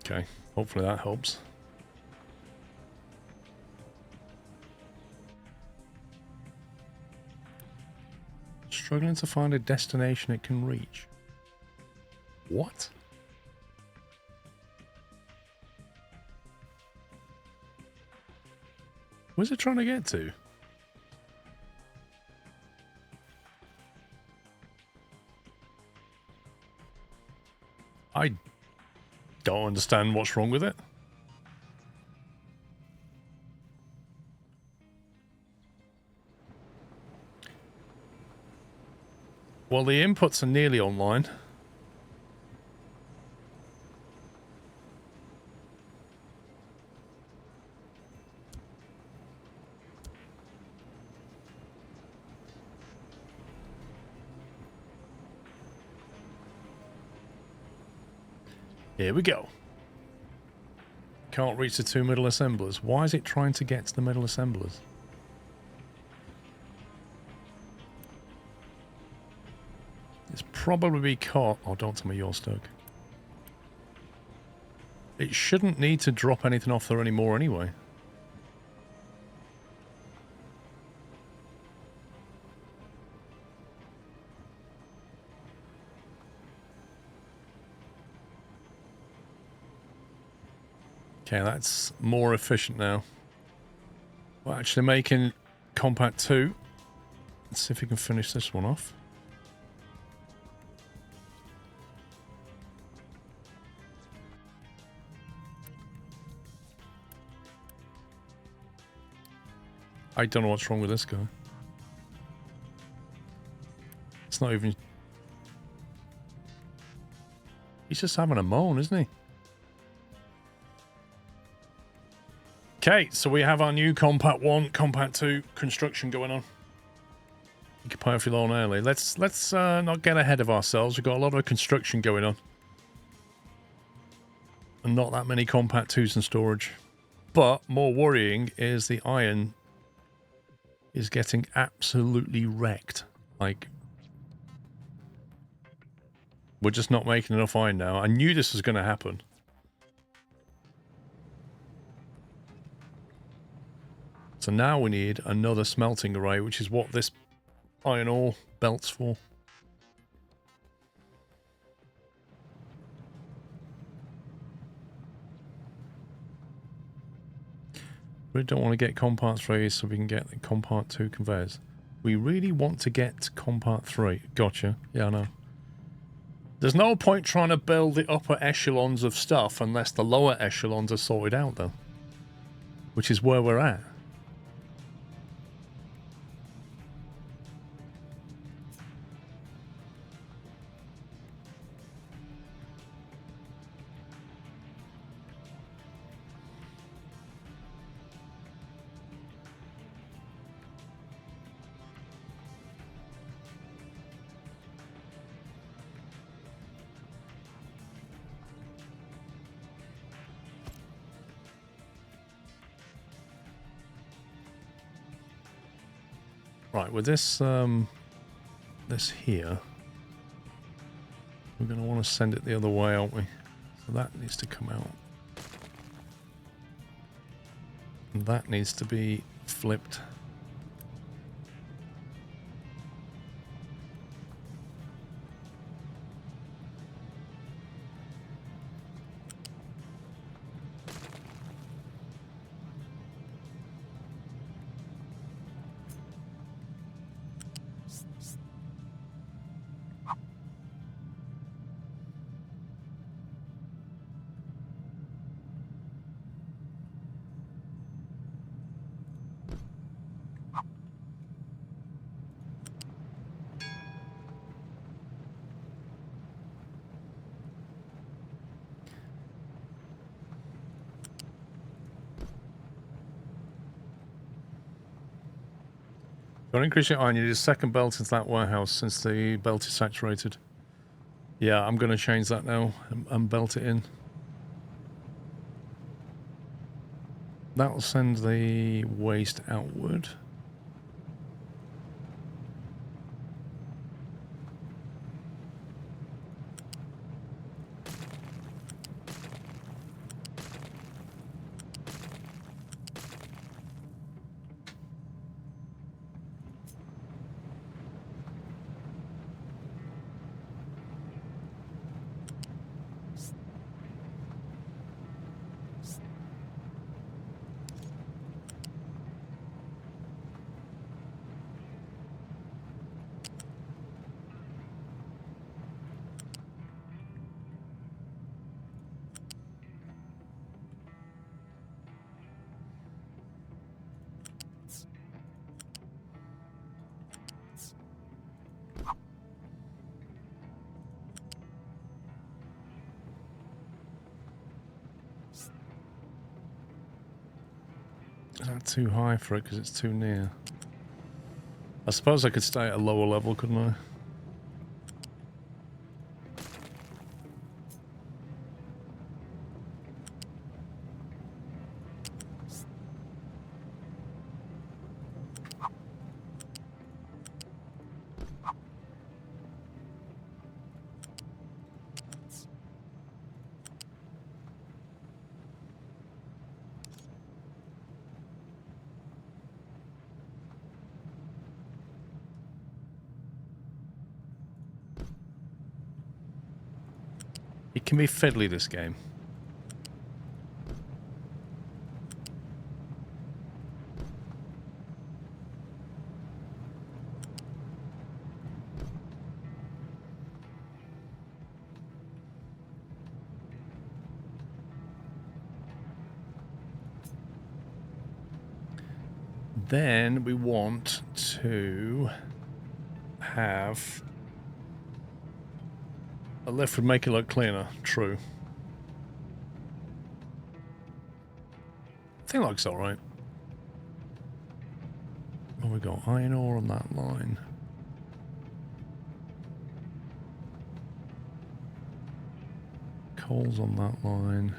Okay, hopefully that helps. Struggling to find a destination it can reach. What? Where's it trying to get to? I don't understand what's wrong with it. Well, the inputs are nearly online. Here we go. Can't reach the 2 middle assemblers. Why is it trying to get to the middle assemblers? It's probably caught. Oh, don't tell me you're stuck. It shouldn't need to drop anything off there anymore anyway. Okay, that's more efficient now. We're actually making Compact 2. Let's see if we can finish this one off. I don't know what's wrong with this guy. It's not even... He's just having a moan, isn't he? Okay, so we have our new Compact 1, Compact 2 construction going on. Occupy if you're low early. Let's not get ahead of ourselves. We've got a lot of construction going on. And not that many Compact 2s in storage. But more worrying is the iron is getting absolutely wrecked. Like, we're just not making enough iron now. I knew this was going to happen. So now we need another smelting array, which is what this iron ore belt's for. We don't want to get Compact 3 so we can get the Compact 2 conveyors. We really want to get Compact 3. Gotcha. Yeah, I know. There's no point trying to build the upper echelons of stuff unless the lower echelons are sorted out, though. Which is where we're at. Right, with this this here, we're going to want to send it the other way, aren't we? So that needs to come out. And that needs to be flipped. Don't increase your iron. You need a second belt into that warehouse since the belt is saturated. Yeah, I'm going to change that now and belt it in. That will send the waste outward. Is that too high for it because it's too near? I suppose I could stay at a lower level, couldn't I? It can be fiddly, this game. Then we want to have a lift would make it look cleaner. True. I think it looks alright. Oh, we got iron ore on that line. Coal's on that line.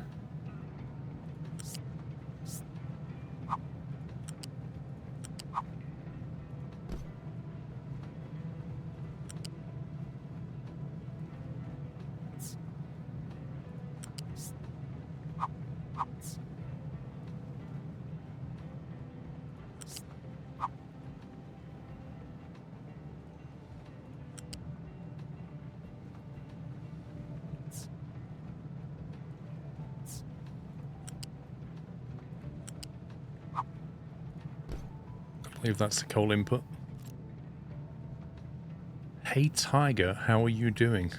I believe that's the coal input. Hey Tiger, how are you doing?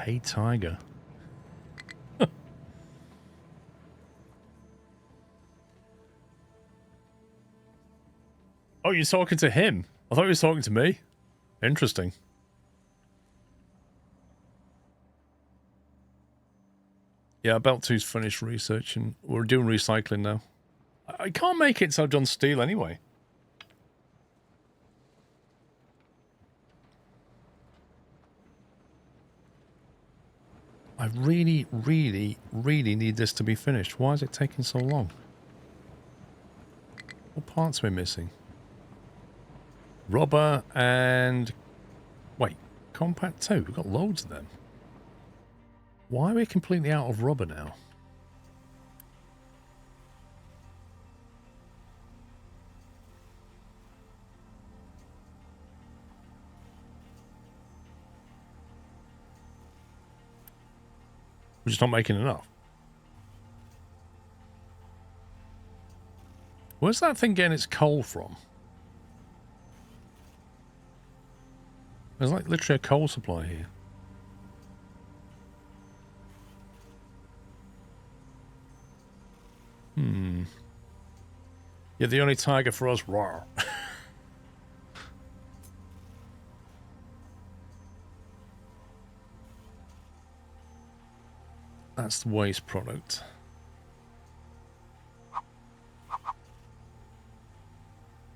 Hey, Tiger. Oh, you're talking to him? I thought you were talking to me. Interesting. Yeah, Belt 2's finished research and we're doing recycling now. I can't make it so I've done steel anyway. I really, really, really need this to be finished. Why is it taking so long? What parts are we missing? Rubber and... Wait, compact 2. We've got loads of them. Why are we completely out of rubber now? We're just not making enough. Where's that thing getting its coal from? There's like literally a coal supply here. You're the only tiger for us. Rawr. That's the waste product.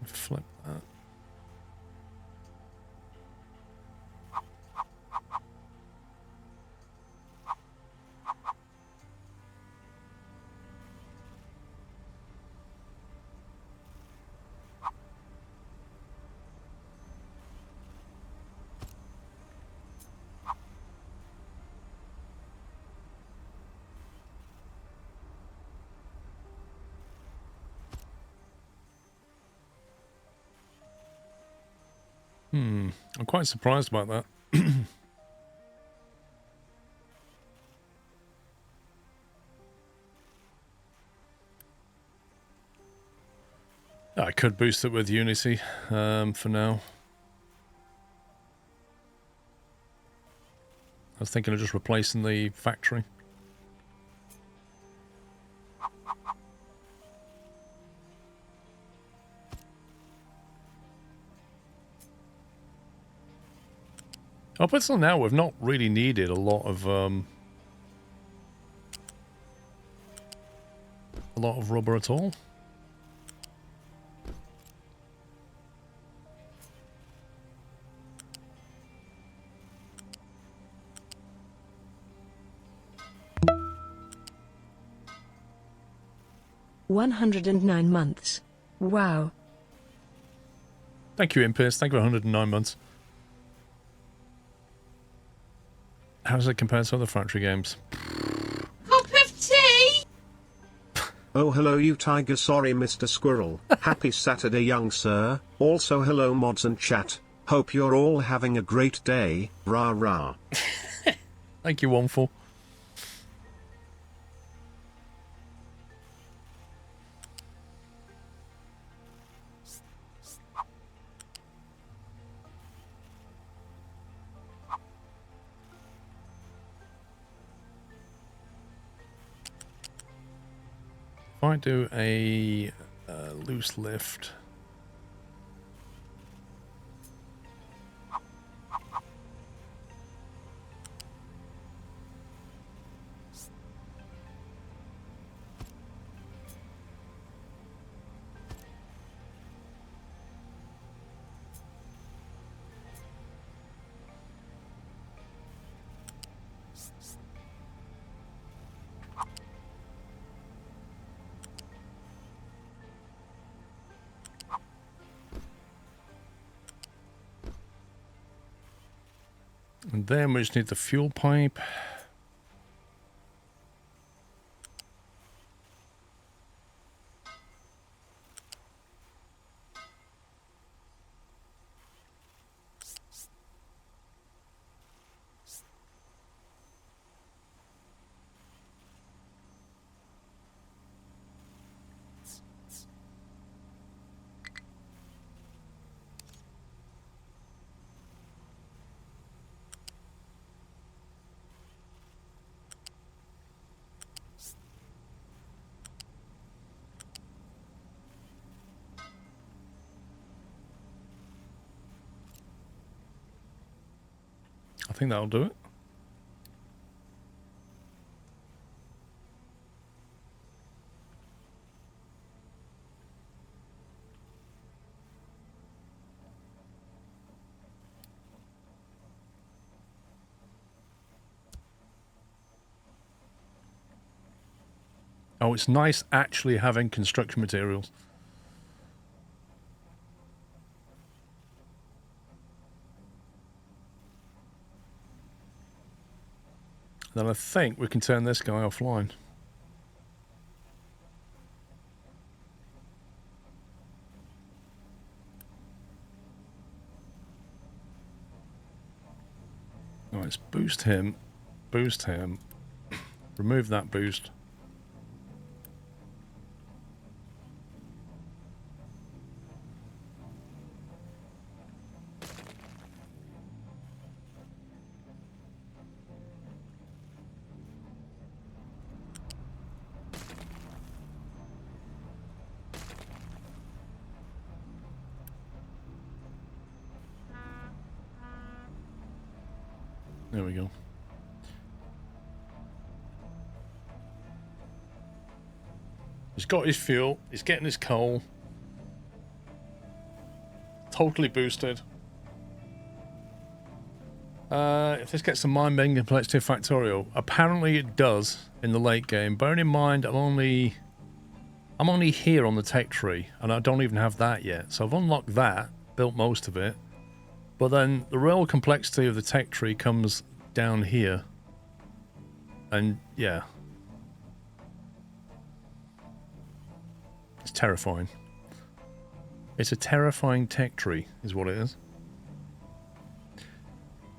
Flip that. I'm quite surprised about that. I could boost it with Unity for now. I was thinking of just replacing the factory. Up until now, we've not really needed a lot of rubber at all. $109. Wow. Thank you, Impierce. Thank you for 109 months. How does it compare to other factory games? Cup of tea! Oh hello you tiger, sorry Mr. Squirrel. Happy Saturday young sir. Also hello mods and chat. Hope you're all having a great day. Rah rah. Thank you, Wonful. If I do a loose lift. And then we just need the fuel pipe. think that'll do it. Oh, it's nice actually having construction materials. Then I think we can turn this guy offline. All right, let's boost him, remove that boost. There we go. He's got his fuel. He's getting his coal. Totally boosted. If this gets some mind being complexity factorial, apparently it does in the late game. Bearing in mind, I'm only here on the tech tree, and I don't even have that yet. So I've unlocked that, built most of it. But then the real complexity of the tech tree comes down here. And yeah. It's terrifying. It's a terrifying tech tree, is what it is.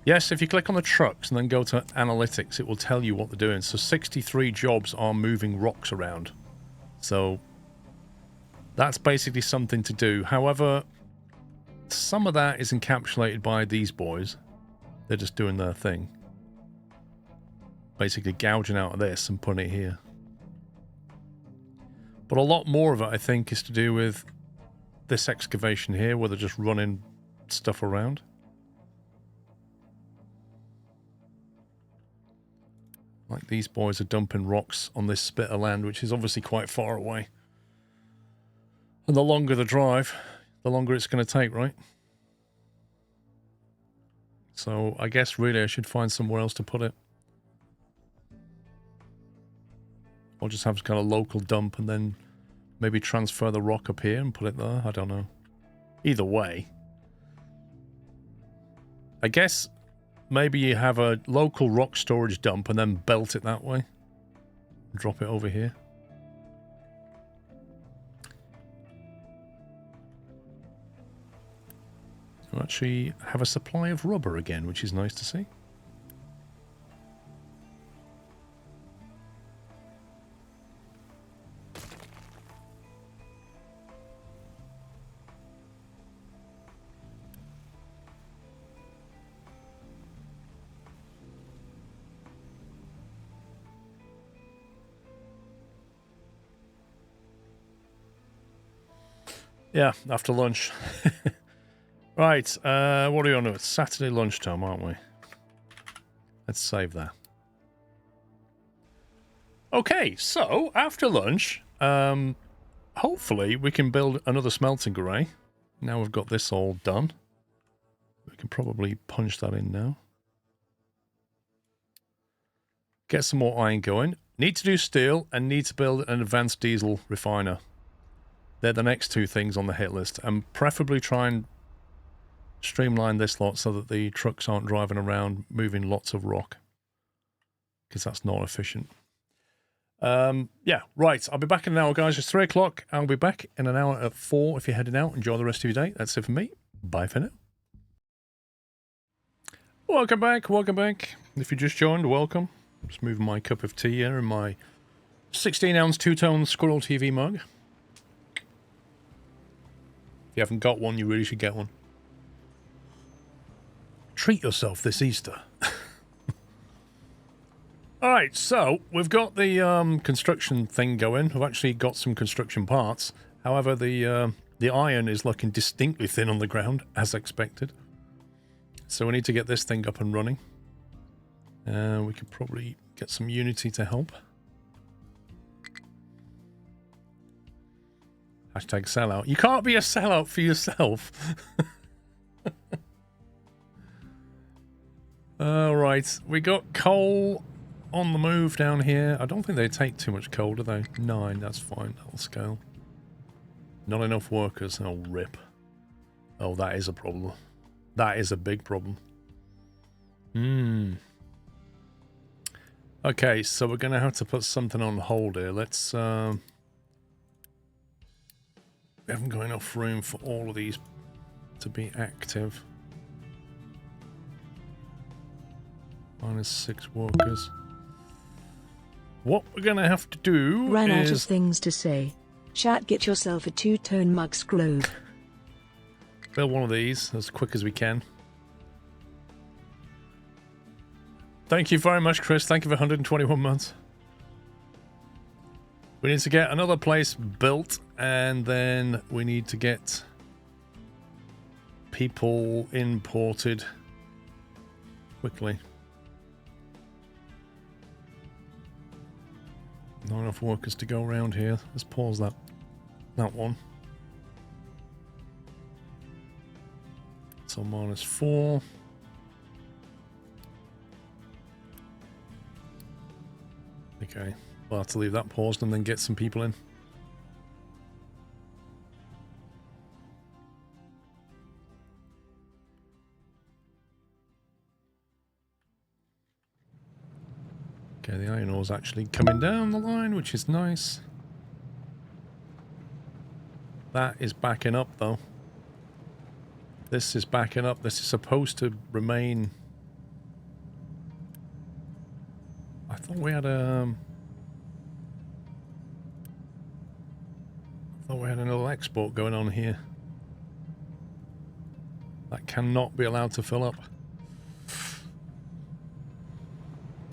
Yes, if you click on the trucks and then go to analytics, it will tell you what they're doing. So 63 jobs are moving rocks around. So that's basically something to do. However, some of that is encapsulated by these boys. They're just doing their thing. Basically gouging out of this and putting it here. But a lot more of it, I think, is to do with this excavation here, where they're just running stuff around. Like these boys are dumping rocks on this spit of land, which is obviously quite far away. And the longer the drive, the longer it's going to take, right? So I guess really I should find somewhere else to put it. Or just have kind of local dump and then maybe transfer the rock up here and put it there. I don't know. Either way. I guess maybe you have a local rock storage dump and then belt it that way. Drop it over here. We actually have a supply of rubber again, which is nice to see. Yeah, after lunch. Right, what are we on to? It's Saturday lunchtime, aren't we? Let's save that. Okay, so after lunch, hopefully we can build another smelting array. Now we've got this all done. We can probably punch that in now. Get some more iron going. Need to do steel and need to build an advanced diesel refiner. They're the next two things on the hit list. And preferably try and streamline this lot so that the trucks aren't driving around moving lots of rock. Because that's not efficient. Yeah, right. I'll be back in an hour, guys. It's 3 o'clock. I'll be back in an hour at 4 if you're heading out. Enjoy the rest of your day. That's it for me. Bye for now. Welcome back. Welcome back. If you just joined, welcome. Just moving my cup of tea here in my 16-ounce two-tone Squirrel TV mug. If you haven't got one, you really should get one. Treat yourself this Easter. Alright, so we've got the construction thing going. We've actually got some construction parts. However, the iron is looking distinctly thin on the ground, as expected. So we need to get this thing up and running. We could probably get some Unity to help. Hashtag sellout. You can't be a sellout for yourself. Alright, we got coal on the move down here. I don't think they take too much coal, do they? 9, that's fine. That'll scale. Not enough workers. Oh, rip. Oh, that is a problem. That is a big problem. Okay, so we're going to have to put something on hold here. Let's... we haven't got enough room for all of these to be active. -6 workers. What we're going to have to do Ran is... out of things to say. Chat, get yourself a 2-tone Mug's Globe. Build one of these as quick as we can. Thank you very much, Chris. Thank you for 121 months. We need to get another place built, and then we need to get people imported quickly. Not enough workers to go around here. Let's pause that one. So -4. Okay, we'll have to leave that paused and then get some people in. Okay, the iron ore's actually coming down the line, which is nice. That is backing up, though. This is backing up. This is supposed to remain... I thought we had a... I thought we had another export going on here. That cannot be allowed to fill up.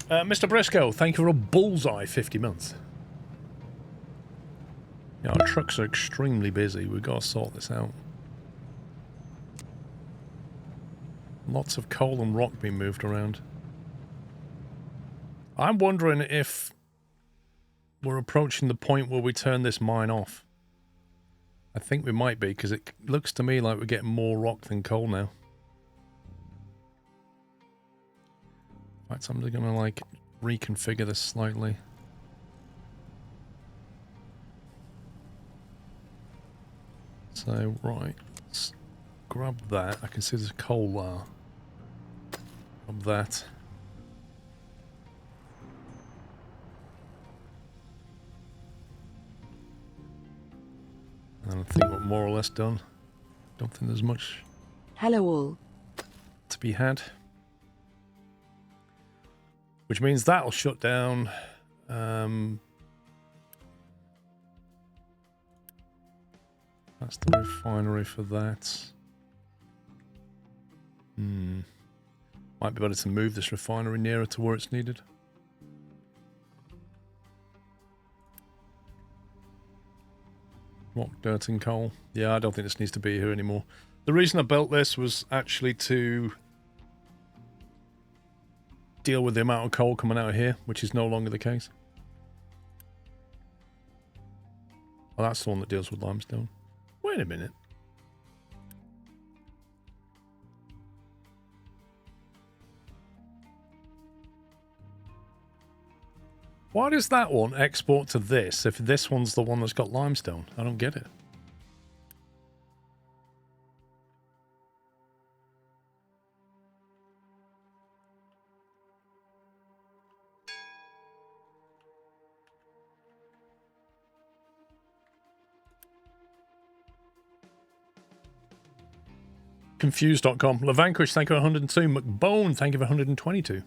Mr. Briscoe, thank you for a bullseye 50 months. Yeah, our trucks are extremely busy. We've got to sort this out. Lots of coal and rock being moved around. I'm wondering if we're approaching the point where we turn this mine off. I think we might be, because it looks to me like we're getting more rock than coal now. In fact, I'm just going to, like, reconfigure this slightly. So, right, let's grab that. I can see there's coal there. Grab that. And I think we're more or less done. Don't think there's much Hello all. to be had. Which means that'll shut down. That's the refinery for that. Might be better to move this refinery nearer to where it's needed. Rock, dirt and coal. Yeah, I don't think this needs to be here anymore. The reason I built this was actually to deal with the amount of coal coming out of here, which is no longer the case. Oh, that's the one that deals with limestone. Wait a minute. Why does that one export to this if this one's the one that's got limestone? I don't get it. Confused.com. Lavanquish, thank you for 102. McBone, thank you for 122.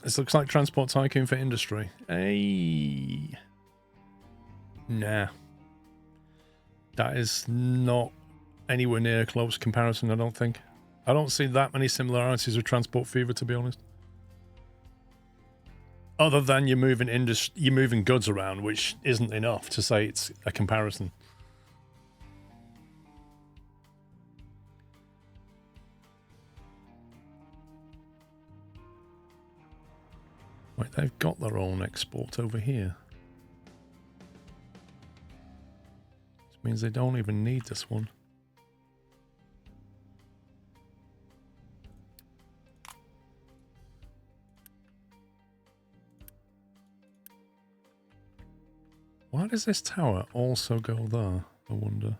This looks like Transport Tycoon for industry. Hey. Nah. That is not anywhere near a close comparison, I don't think. I don't see that many similarities with Transport Fever, to be honest. Other than you're moving goods around, which isn't enough to say it's a comparison. Right, they've got their own export over here. Which means they don't even need this one. Why does this tower also go there? I wonder.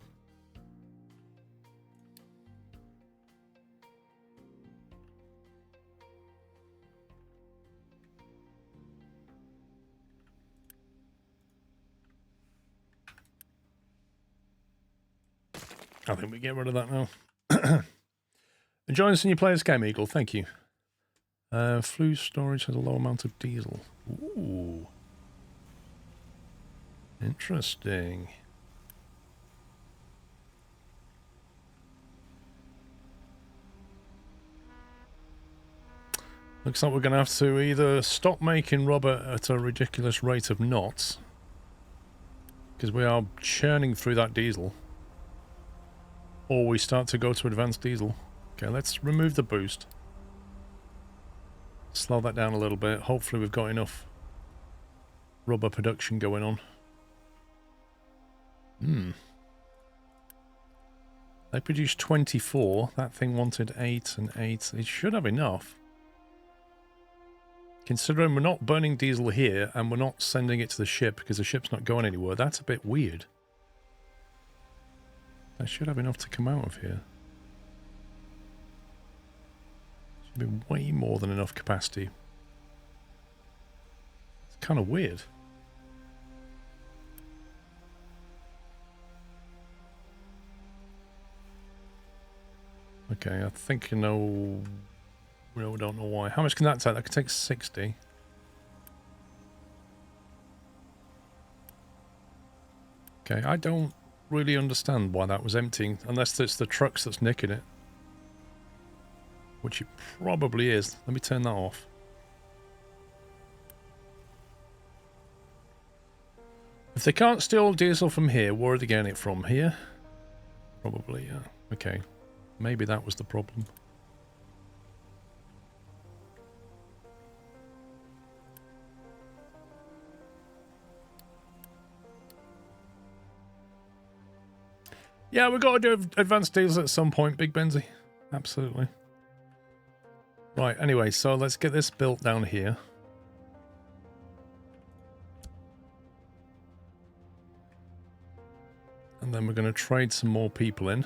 I think we get rid of that now. Enjoying this new player's game, Eagle. Thank you. Flue storage has a low amount of diesel. Ooh. Interesting. Looks like we're going to have to either stop making rubber at a ridiculous rate of knots, because we are churning through that diesel, or we start to go to advanced diesel. Okay, let's remove the boost. Slow that down a little bit. Hopefully we've got enough rubber production going on. They produced 24. That thing wanted 8 and 8. It should have enough. Considering we're not burning diesel here and we're not sending it to the ship because the ship's not going anywhere, that's a bit weird. That should have enough to come out of here. Should be way more than enough capacity. It's kind of weird. Okay, I think you know... We don't know why. How much can that take? That could take 60. Okay, I don't really understand why that was emptying, unless it's the trucks that's nicking it. Which it probably is. Let me turn that off. If they can't steal diesel from here, where are they getting it from? Here? Probably, yeah. Okay. Maybe that was the problem. Yeah, we've got to do advanced deals at some point, Big Benzie. Absolutely. Right, anyway, so let's get this built down here. And then we're going to trade some more people in.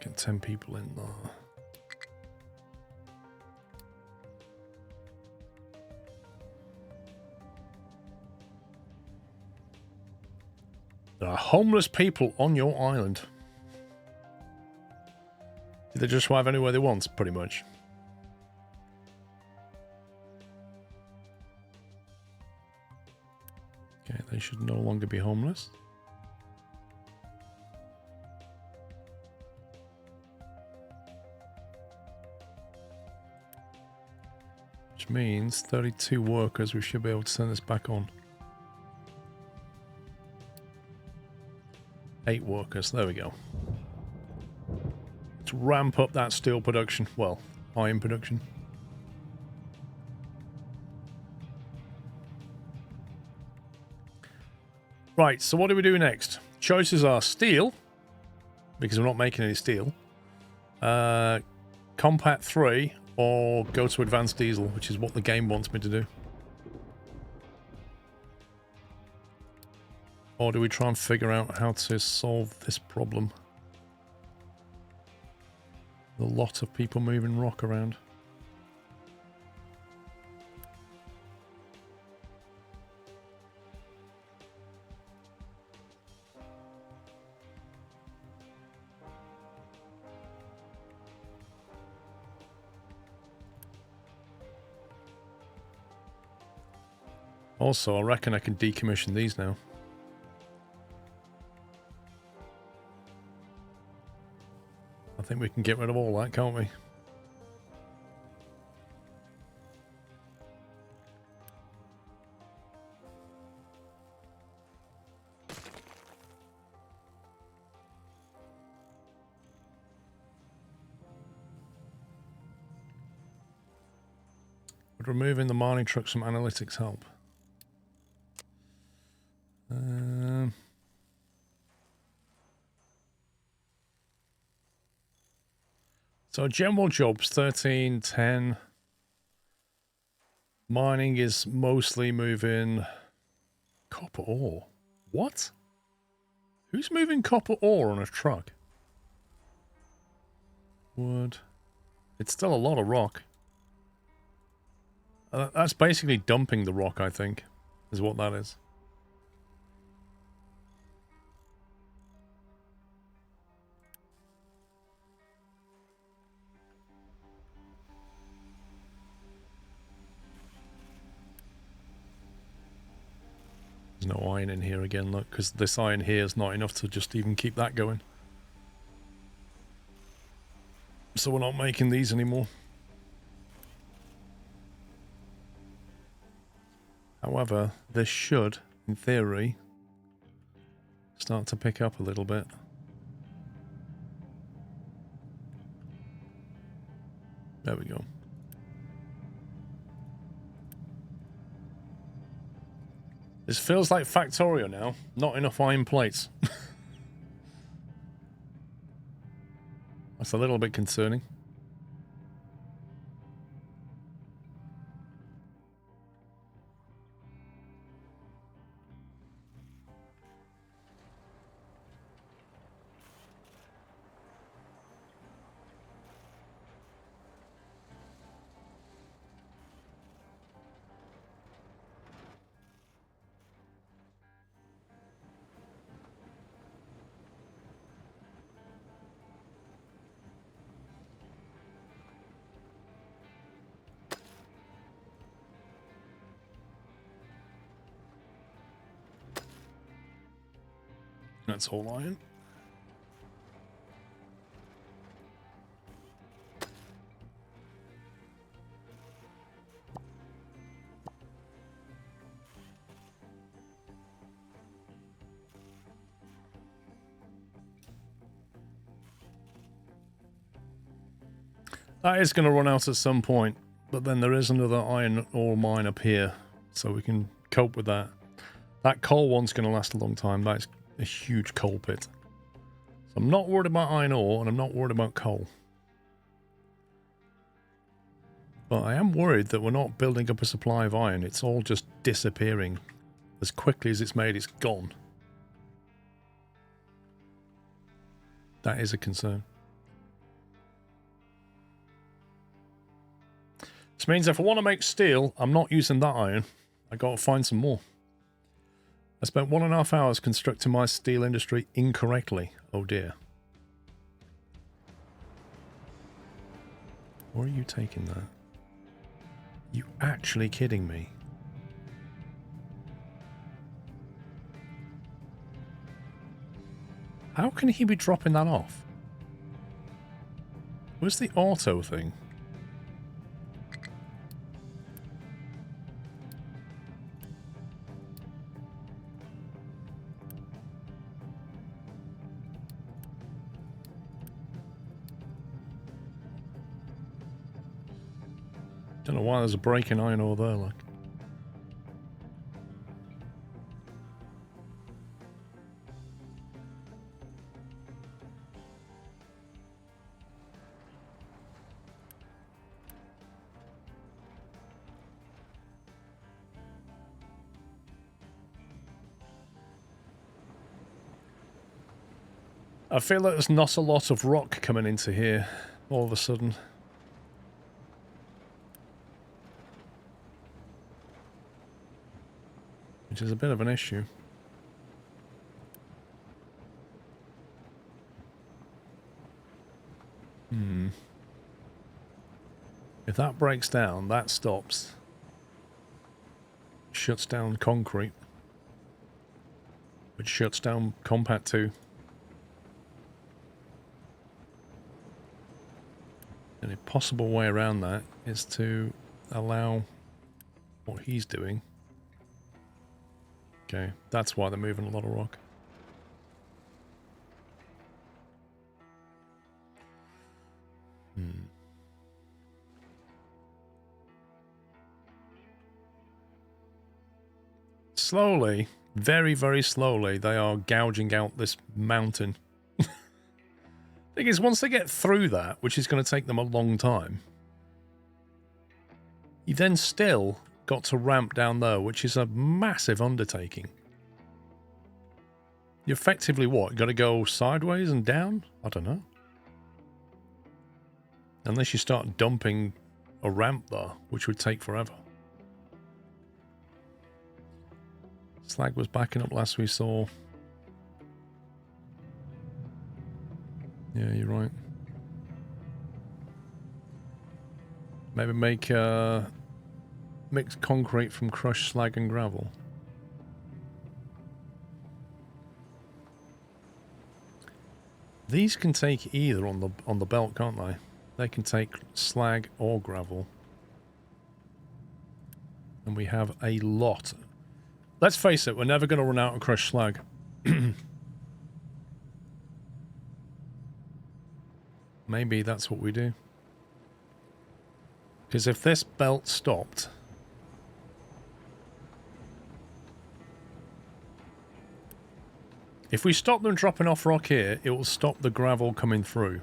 Get 10 people in there. There are homeless people on your island. Do they just arrive anywhere they want, pretty much? Okay, they should no longer be homeless. Which means 32 workers, we should be able to send this back on. 8 workers, there we go. Let's ramp up that steel production. Well, iron production. Right, so what do we do next? Choices are steel, because we're not making any steel. Compact 3, or go to advanced diesel, which is what the game wants me to do. Or do we try and figure out how to solve this problem? A lot of people moving rock around. Also, I reckon I can decommission these now. I think we can get rid of all that, can't we? Would removing the mining trucks from analytics help? So general jobs 13, 10. Mining is mostly moving copper ore. What? Who's moving copper ore on a truck? Wood. It's still a lot of rock. That's basically dumping the rock, I think, is what that is. There's no iron in here again, look, because this iron here is not enough to just even keep that going. So we're not making these anymore. However, this should, in theory, start to pick up a little bit. There we go. This feels like Factorio now. Not enough iron plates. That's a little bit concerning. That's all iron. That is going to run out at some point, but then there is another iron ore mine up here, so we can cope with that. That coal one's going to last a long time. That's a huge coal pit. So I'm not worried about iron ore, and I'm not worried about coal. But I am worried that we're not building up a supply of iron. It's all just disappearing. As quickly as it's made, it's gone. That is a concern. This means if I want to make steel, I'm not using that iron. I got to find some more. I spent 1.5 hours constructing my steel industry incorrectly. Oh dear. Where are you taking that? You actually kidding me? How can he be dropping that off? Where's the auto thing? Don't know why there's a break in iron ore there, like. I feel like there's not a lot of rock coming into here all of a sudden. Which is a bit of an issue. If that breaks down, that stops. Shuts down concrete. Which shuts down Compat 2. And a possible way around that is to allow what he's doing. Okay, that's why they're moving a lot of rock. slowly, very, very slowly, they are gouging out this mountain. Thing is, once they get through that, which is going to take them a long time, you then still got to ramp down there, which is a massive undertaking. You effectively what? Got to go sideways and down? I don't know. Unless you start dumping a ramp there, which would take forever. Slag was backing up last we saw. Yeah, you're right. Maybe make mixed concrete from crushed slag and gravel. These can take either on the belt, can't they? They can take slag or gravel. And we have a lot. Let's face it, we're never going to run out of crushed slag. Maybe that's what we do. Because if this belt stopped... If we stop them dropping off rock here, it will stop the gravel coming through.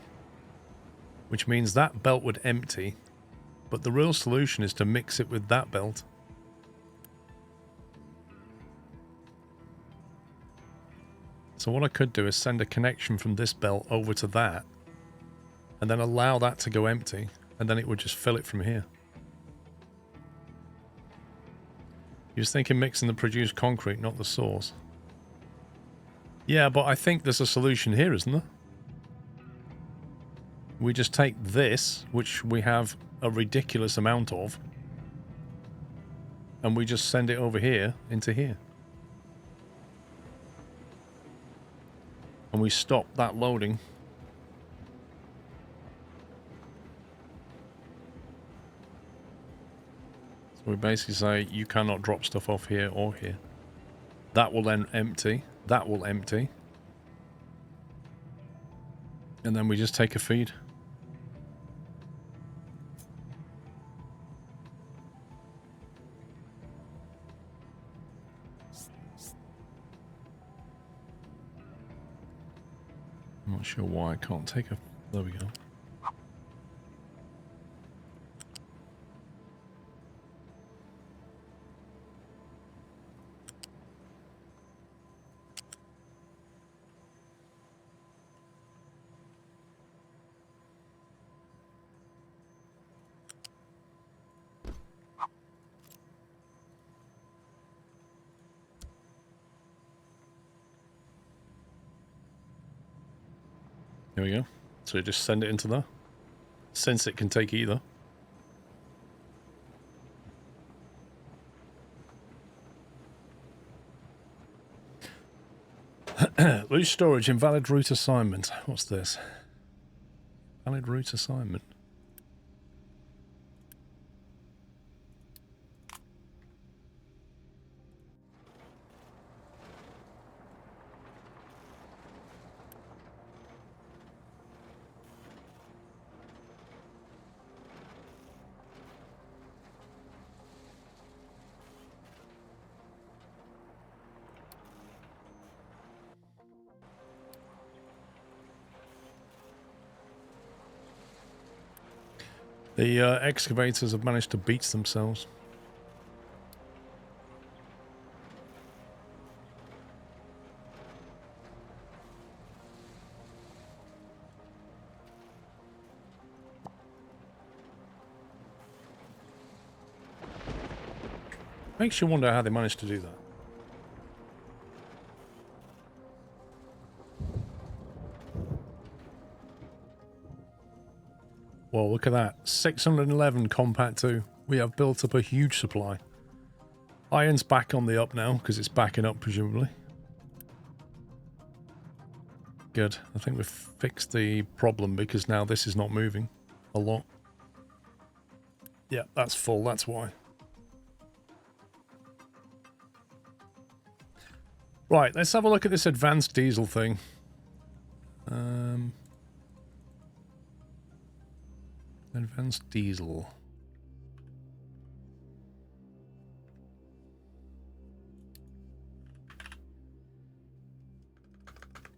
Which means that belt would empty. But the real solution is to mix it with that belt. So what I could do is send a connection from this belt over to that. And then allow that to go empty. And then it would just fill it from here. You're just thinking mixing the produced concrete, not the source. Yeah, but I think there's a solution here, isn't there? We just take this, which we have a ridiculous amount of, and we just send it over here into here. And we stop that loading. So we basically say, you cannot drop stuff off here or here. That will then empty. That will empty. And then we just take a feed. I'm not sure why I can't take a... There we go. Here we go. So just send it into there. Since it can take either. Loose storage, invalid route assignment. What's this? Valid route assignment. The excavators have managed to beat themselves. Makes you wonder how they managed to do that. Well, look at that. 611 compact 2. We have built up a huge supply. Iron's back on the up now, because it's backing up, presumably. Good. I think we've fixed the problem, because now this is not moving a lot. Yeah, that's full. That's why. Right, let's have a look at this advanced diesel thing. Advanced diesel.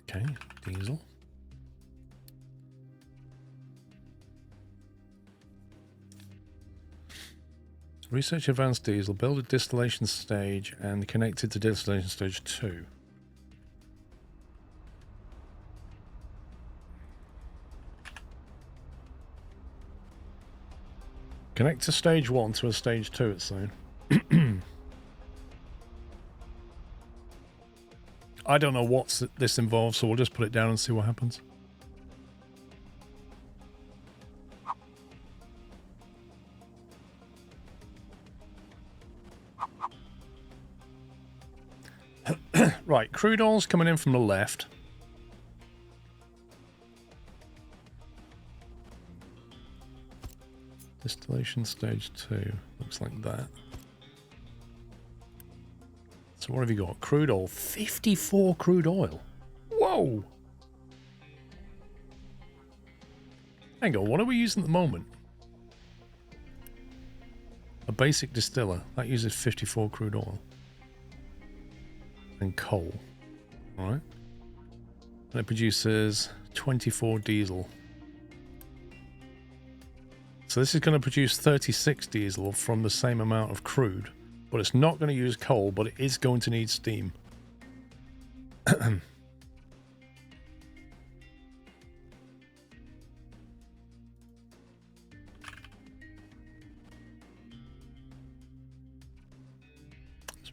Okay, diesel. Research advanced diesel, build a distillation stage and connect it to distillation stage 2. Connect to stage 1 to a stage 2, it's saying. I don't know what this involves, so we'll just put it down and see what happens. Right, crude oil's coming in from the left. Distillation stage 2. Looks like that. So what have you got? Crude oil. 54 crude oil. Whoa! Hang on, what are we using at the moment? A basic distiller. That uses 54 crude oil. And coal. Alright. And it produces 24 diesel. So this is going to produce 36 diesel from the same amount of crude. But it's not going to use coal, but it is going to need steam. This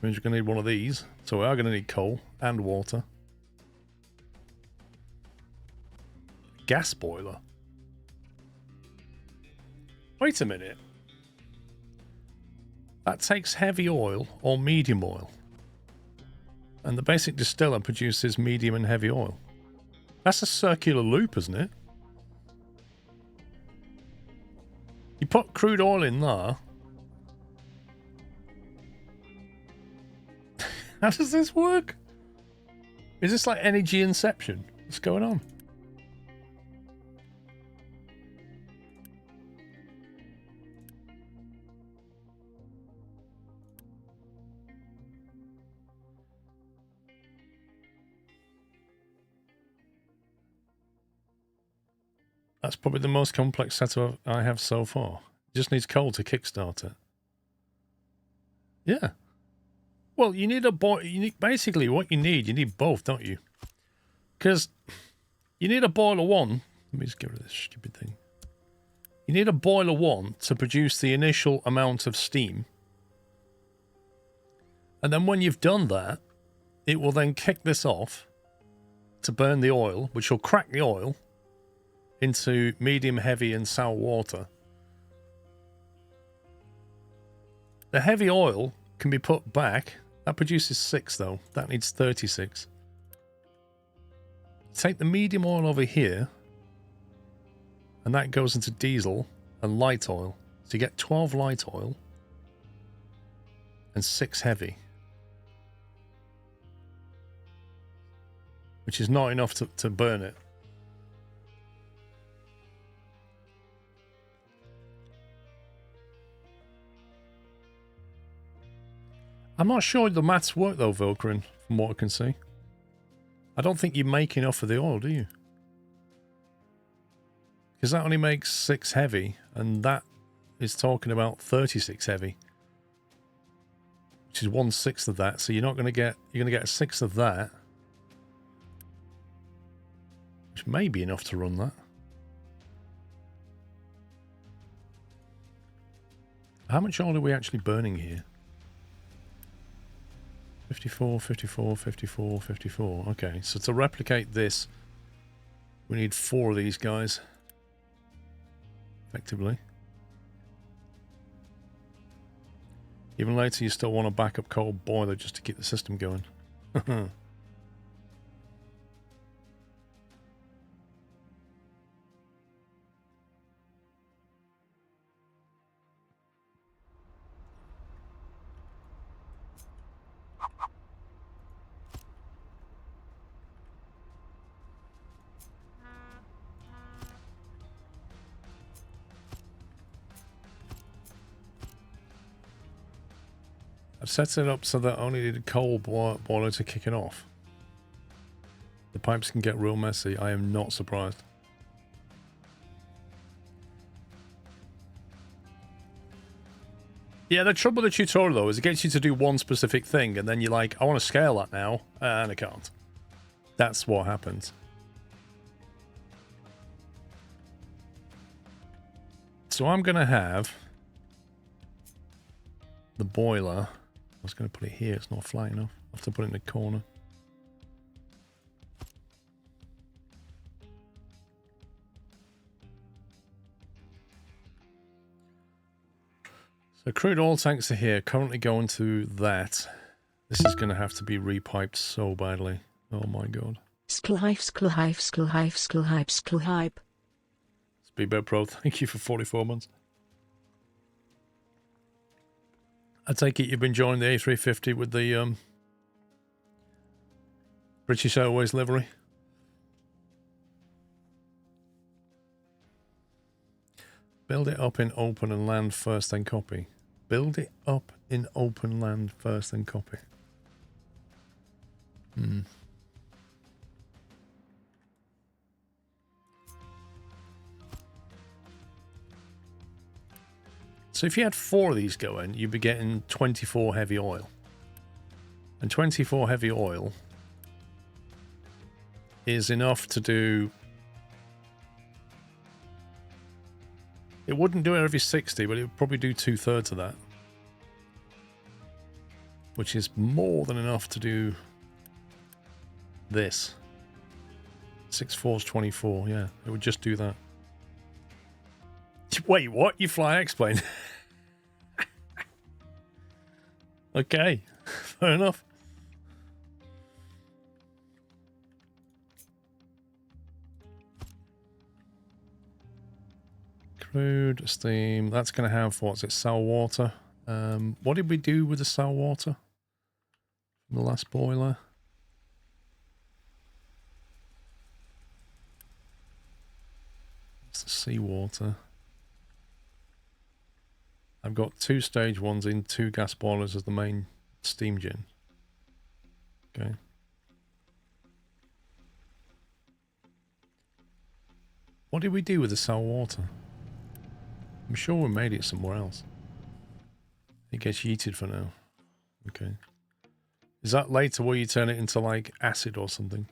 means we're going to need one of these. So we are going to need coal and water. Gas boiler. Wait a minute. That takes heavy oil or medium oil. And the basic distiller produces medium and heavy oil. That's a circular loop, isn't it? You put crude oil in there. How does this work? Is this like energy inception? What's going on? That's probably the most complex setup I have so far. It just needs coal to kickstart it. Yeah. Well, you need a boiler. Basically what you need both, don't you? Because you need a boiler 1. Let me just get rid of this stupid thing. You need a boiler 1 to produce the initial amount of steam. And then when you've done that, it will then kick this off to burn the oil, which will crack the oil into medium, heavy, and sour water. The heavy oil can be put back. That produces 6, though. That needs 36. Take the medium oil over here, and that goes into diesel and light oil. So you get 12 light oil and 6 heavy, which is not enough to burn it. I'm not sure the maths work though, Vilkrin, from what I can see. I don't think you make enough of the oil, do you? Because that only makes 6 heavy, and that is talking about 36 heavy, which is 1/6 of that. So you're going to get a 1/6 of that, which may be enough to run that. How much oil are we actually burning here? 54, 54, 54, 54. Okay, so to replicate this, we need 4 of these guys. Effectively. Even later, you still want a backup coal boiler just to keep the system going. I've set it up so that I only need a coal boiler to kick it off. The pipes can get real messy. I am not surprised. Yeah, the trouble with the tutorial, though, is it gets you to do one specific thing, and then you're like, I want to scale that now, and I can't. That's what happens. So I'm going to have the boiler. I was going to put it here. It's not flat enough. I have to put it in the corner. So crude oil tanks are here, currently going to that. This is going to have to be repiped so badly. Oh my god. Sklehype, sklehype, sklehype, sklehype, sklehype. Speedboat Pro, thank you for 44 months. I take it you've been enjoying the A350 with the British Airways livery. Build it up in open and land first, then copy. Build it up in open land first, then copy. So if you had 4 of these going, you'd be getting 24 heavy oil. And 24 heavy oil is enough to do... It wouldn't do it every 60, but it would probably do 2/3 of that. Which is more than enough to do this. 6 4's 24, yeah. It would just do that. Wait, what? You fly X-plane? Okay, fair enough. Crude, steam. That's going to have, what's it, sour water. What did we do with the sour water? The last boiler. It's the seawater. I've got 2 stage ones in 2 gas boilers as the main steam gen. Okay. What did we do with the sour water? I'm sure we made it somewhere else. It gets yeeted for now. Okay. Is that later where you turn it into like acid or something?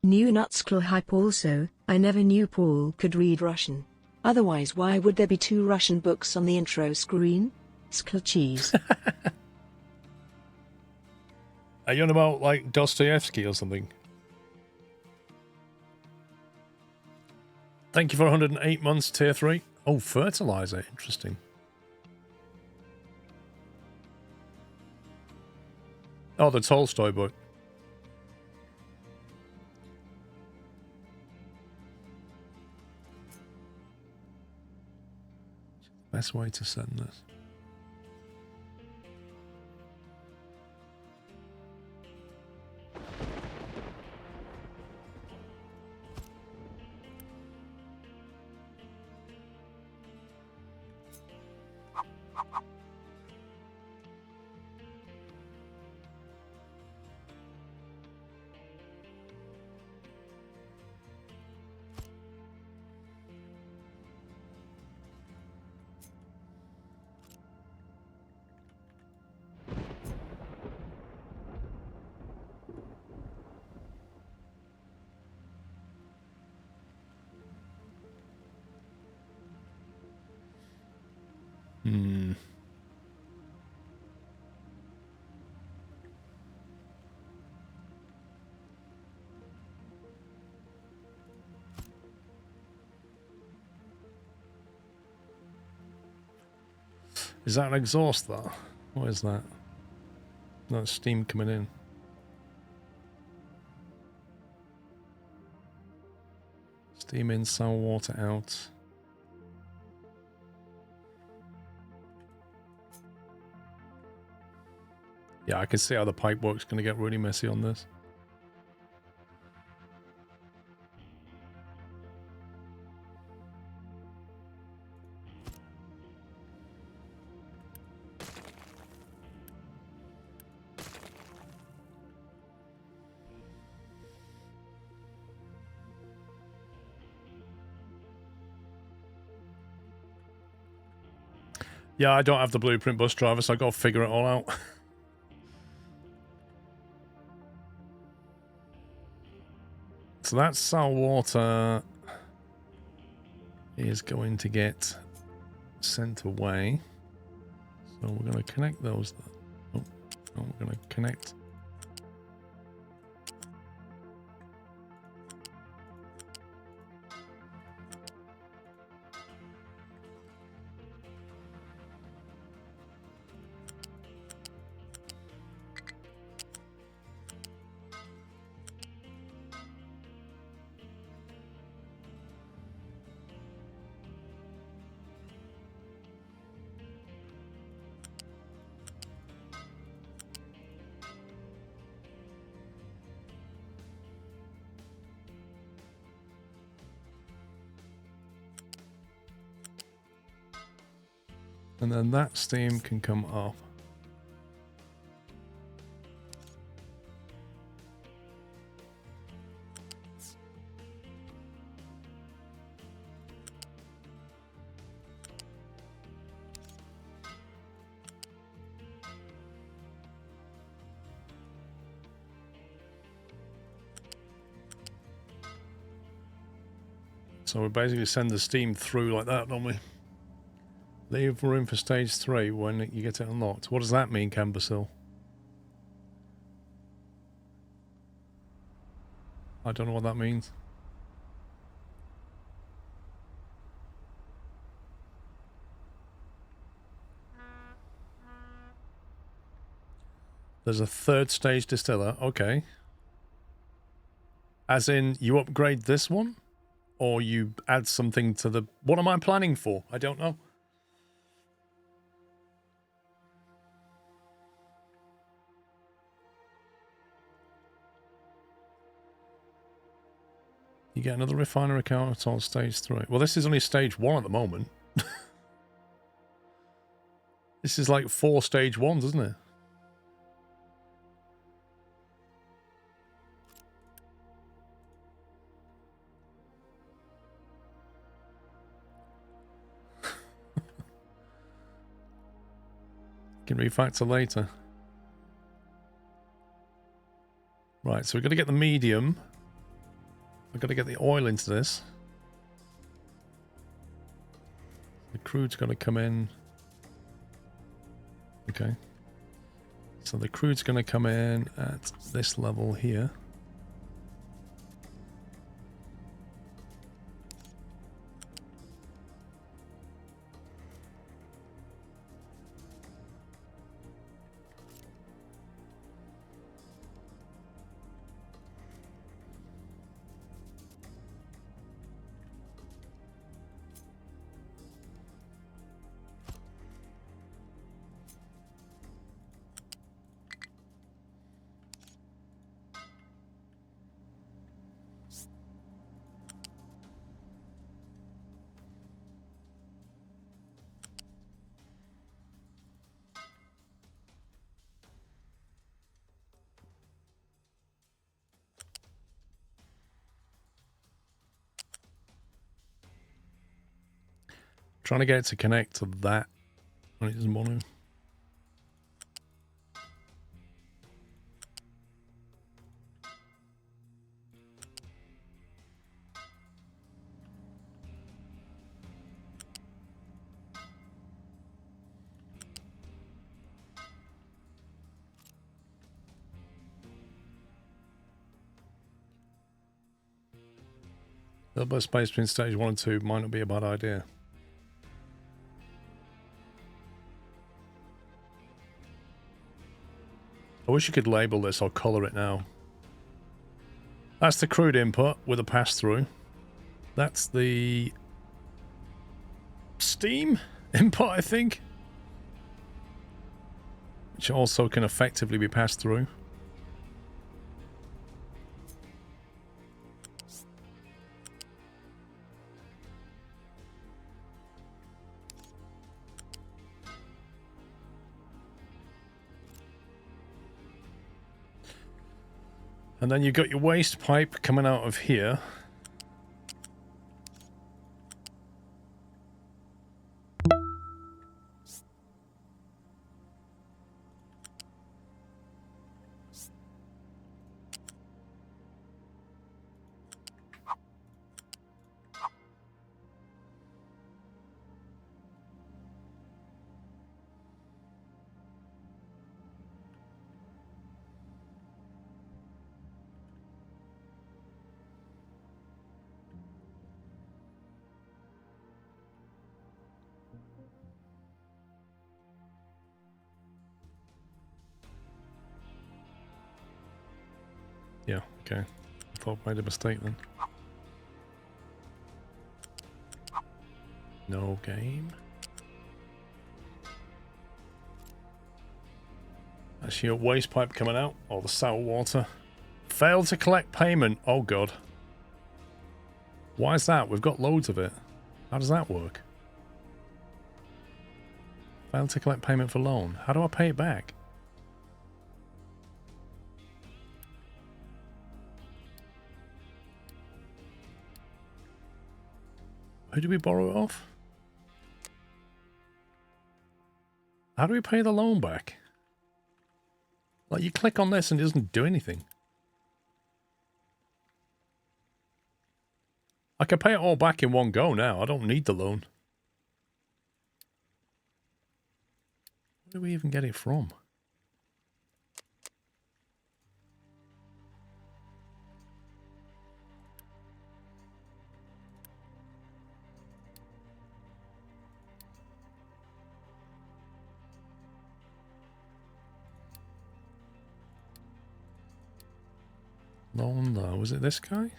New Nutsklehype also, I never knew Paul could read Russian. Otherwise why would there be 2 Russian books on the intro screen? Skl cheese. Are you on about like Dostoevsky or something? Thank you for 108 months, tier 3. Oh, fertilizer. Interesting. Oh, the Tolstoy book. Best way to send this. Is that an exhaust though? What is that? That's steam coming in. Steam in, sour water out. Yeah, I can see how the pipe work's going to get really messy on this. Yeah, I don't have the blueprint bus driver, so I got to figure it all out. So that salt water is going to get sent away. So we're going to connect those. Oh, no, we're going to connect. And then that steam can come off. So we basically send the steam through like that, don't we? Leave room for stage 3 when you get it unlocked. What does that mean, Cambersill? I don't know what that means. There's a 3rd stage distiller. Okay. As in, you upgrade this one? Or you add something to the... What am I planning for? I don't know. You get another refiner account on stage 3. Well, this is only stage 1 at the moment. This is like 4 stage 1s, isn't it? Can refactor later. Right, so we've got to get the medium. We've got to get the oil into this. The crude's got to come in. Okay. So the crude's going to come in at this level here. Trying to get it to connect to that when it doesn't want to. A little bit of space between stage 1 and 2 might not be a bad idea. I wish you could label this or color it now. That's the crude input with a pass-through. That's the steam input, I think, which also can effectively be passed through. And then you've got your waste pipe coming out of here. Yeah, okay. I thought I made a mistake then. No game. That's your waste pipe coming out. Or the sour water. Failed to collect payment. Oh god. Why is that? We've got loads of it. How does that work? Failed to collect payment for loan. How do I pay it back? Who do we borrow it off? How do we pay the loan back? Like, you click on this and it doesn't do anything. I can pay it all back in one go now. I don't need the loan. Where do we even get it from? Loan though, was it this guy?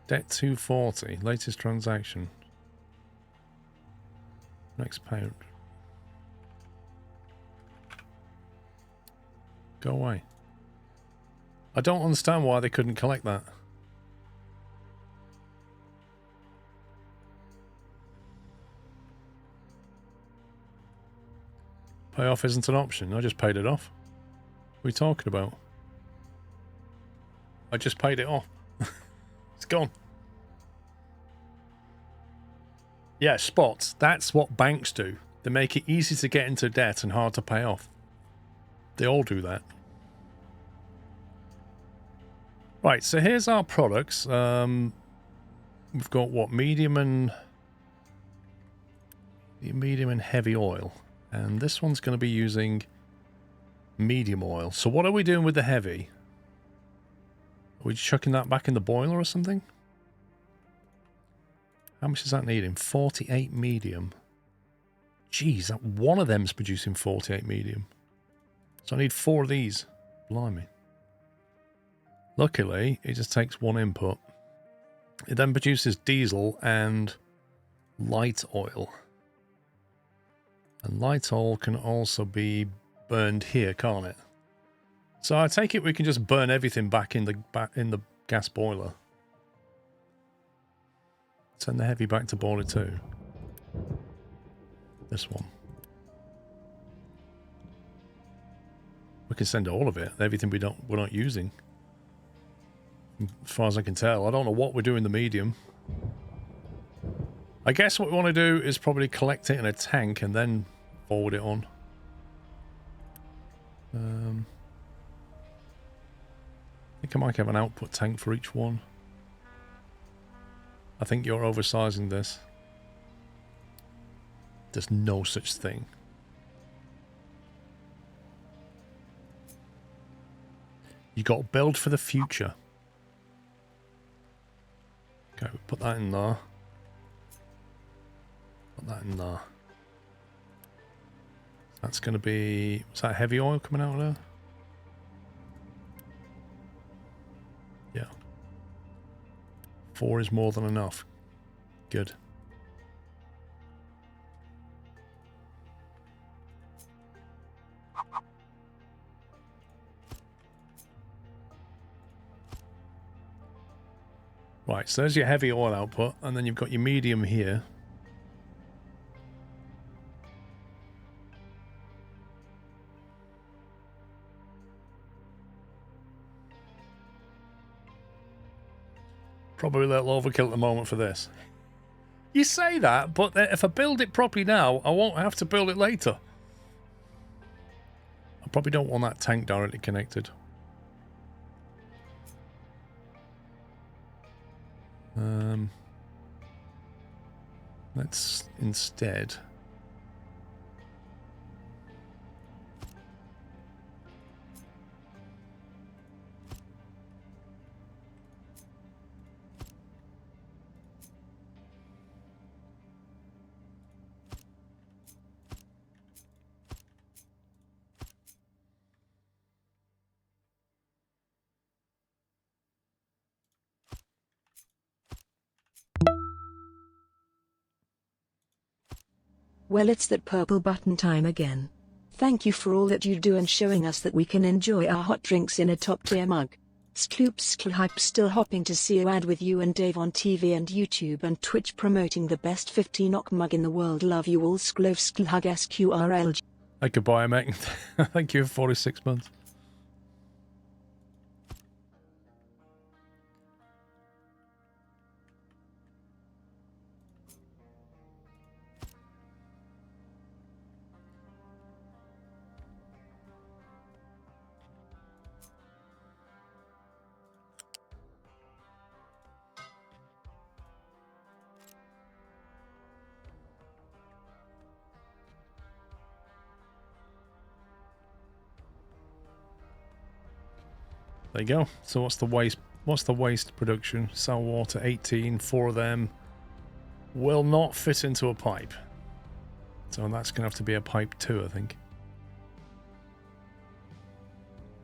Debt 240, latest transaction. Next payment. Go away. I don't understand why they couldn't collect that. Pay off isn't an option. I just paid it off. What are we talking about? I just paid it off. It's gone. Yeah, spots. That's what banks do. They make it easy to get into debt and hard to pay off. They all do that. Right, so here's our products. We've got what? Medium and heavy oil. And this one's going to be using medium oil. So what are we doing with the heavy? Are we chucking that back in the boiler or something? How much is that needing? 48 medium. Jeez, that one of them's producing 48 medium. So I need 4 of these. Blimey. Luckily, it just takes one input. It then produces diesel and light oil. And light oil can also be burned here, can't it? So I take it we can just burn everything back in the gas boiler. Send the heavy back to boiler 2. This one. We can send all of it. Everything we're not using. As far as I can tell. I don't know what we're doing the medium. I guess what we want to do is probably collect it in a tank and then forward it on. I think I might have an output tank for each one. I think you're oversizing this. There's no such thing. You got to build for the future. Okay, put that in there. Put that in there. That's going to be... Was that heavy oil coming out of there? Yeah. 4 is more than enough. Good. Right, so there's your heavy oil output, and then you've got your medium here. Probably a little overkill at the moment for this. You say that, but if I build it properly now, I won't have to build it later. I probably don't want that tank directly connected. Let's instead... Well, it's that purple button time again. Thank you for all that you do and showing us that we can enjoy our hot drinks in a top-tier mug. Hype, still hoping to see a ad with you and Dave on TV and YouTube and Twitch promoting the best 50 knock mug in the world. Love you all. Hug SQRLG. Goodbye, mate. Thank you for 46 months. There you go. So what's the waste? What's the waste production? Sour water 18. 4 of them will not fit into a pipe. So that's going to have to be a pipe 2, I think.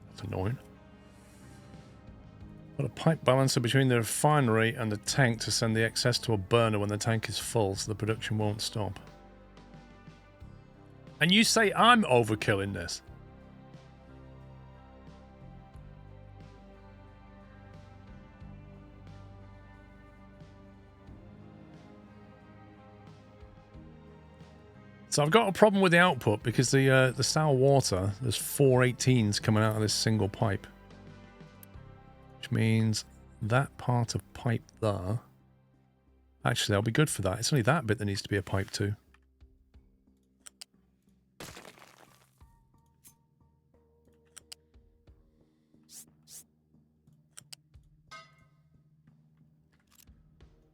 That's annoying. Got a pipe balancer between the refinery and the tank to send the excess to a burner when the tank is full, so the production won't stop. And you say I'm overkilling this? So I've got a problem with the output because the sour water, there's 4 18s coming out of this single pipe. Which means that part of pipe there, actually that'll be good for that. It's only that bit that needs to be a pipe 2.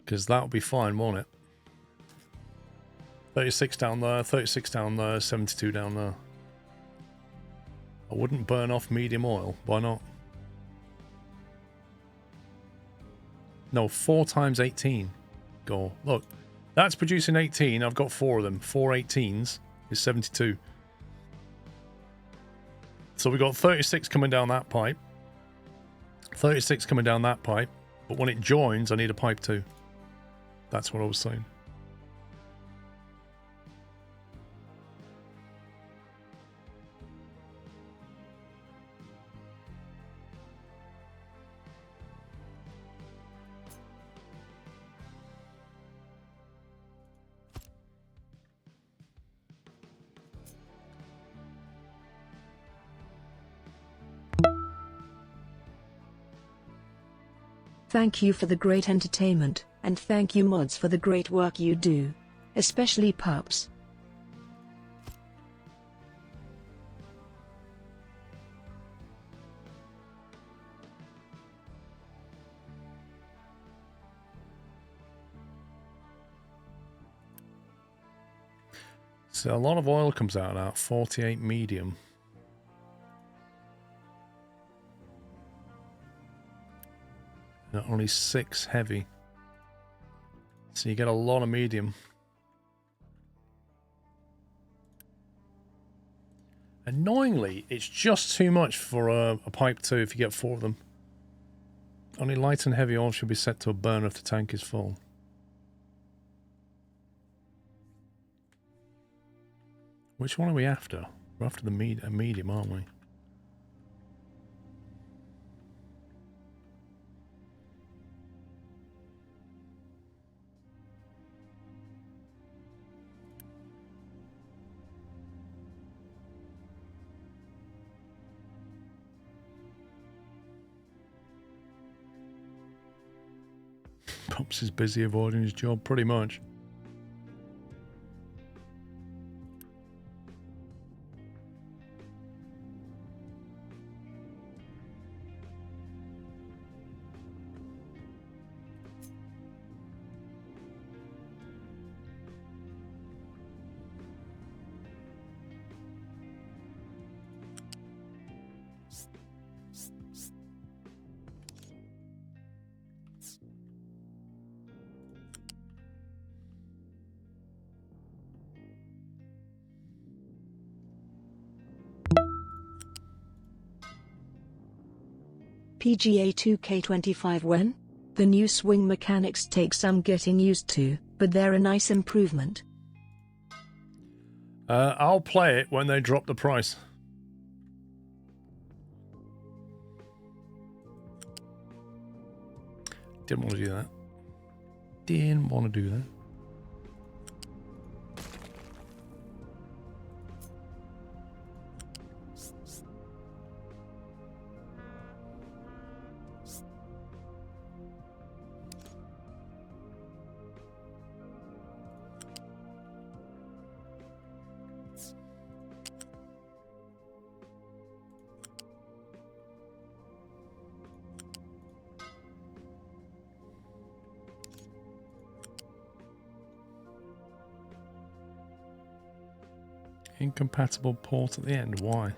Because that'll be fine, won't it? 36 down there, 36 down there, 72 down there. I wouldn't burn off medium oil. Why not? No, 4 times 18. Go. Look, that's producing 18. I've got 4 of them. 4 18s is 72. So we've got 36 coming down that pipe. 36 coming down that pipe. But when it joins, I need a pipe 2. That's what I was saying. Thank you for the great entertainment, and thank you mods for the great work you do. Especially pups. So a lot of oil comes out of that, 48 medium. And only 6 heavy. So you get a lot of medium. Annoyingly, it's just too much for a pipe 2 if you get 4 of them. Only light and heavy oil should be set to a burner if the tank is full. Which one are we after? We're after the medium, aren't we? Pops is busy avoiding his job, pretty much. PGA 2K25 when? The new swing mechanics take some getting used to, but they're a nice improvement. I'll play it when they drop the price. Didn't want to do that. Didn't want to do that. Incompatible port at the end. Why?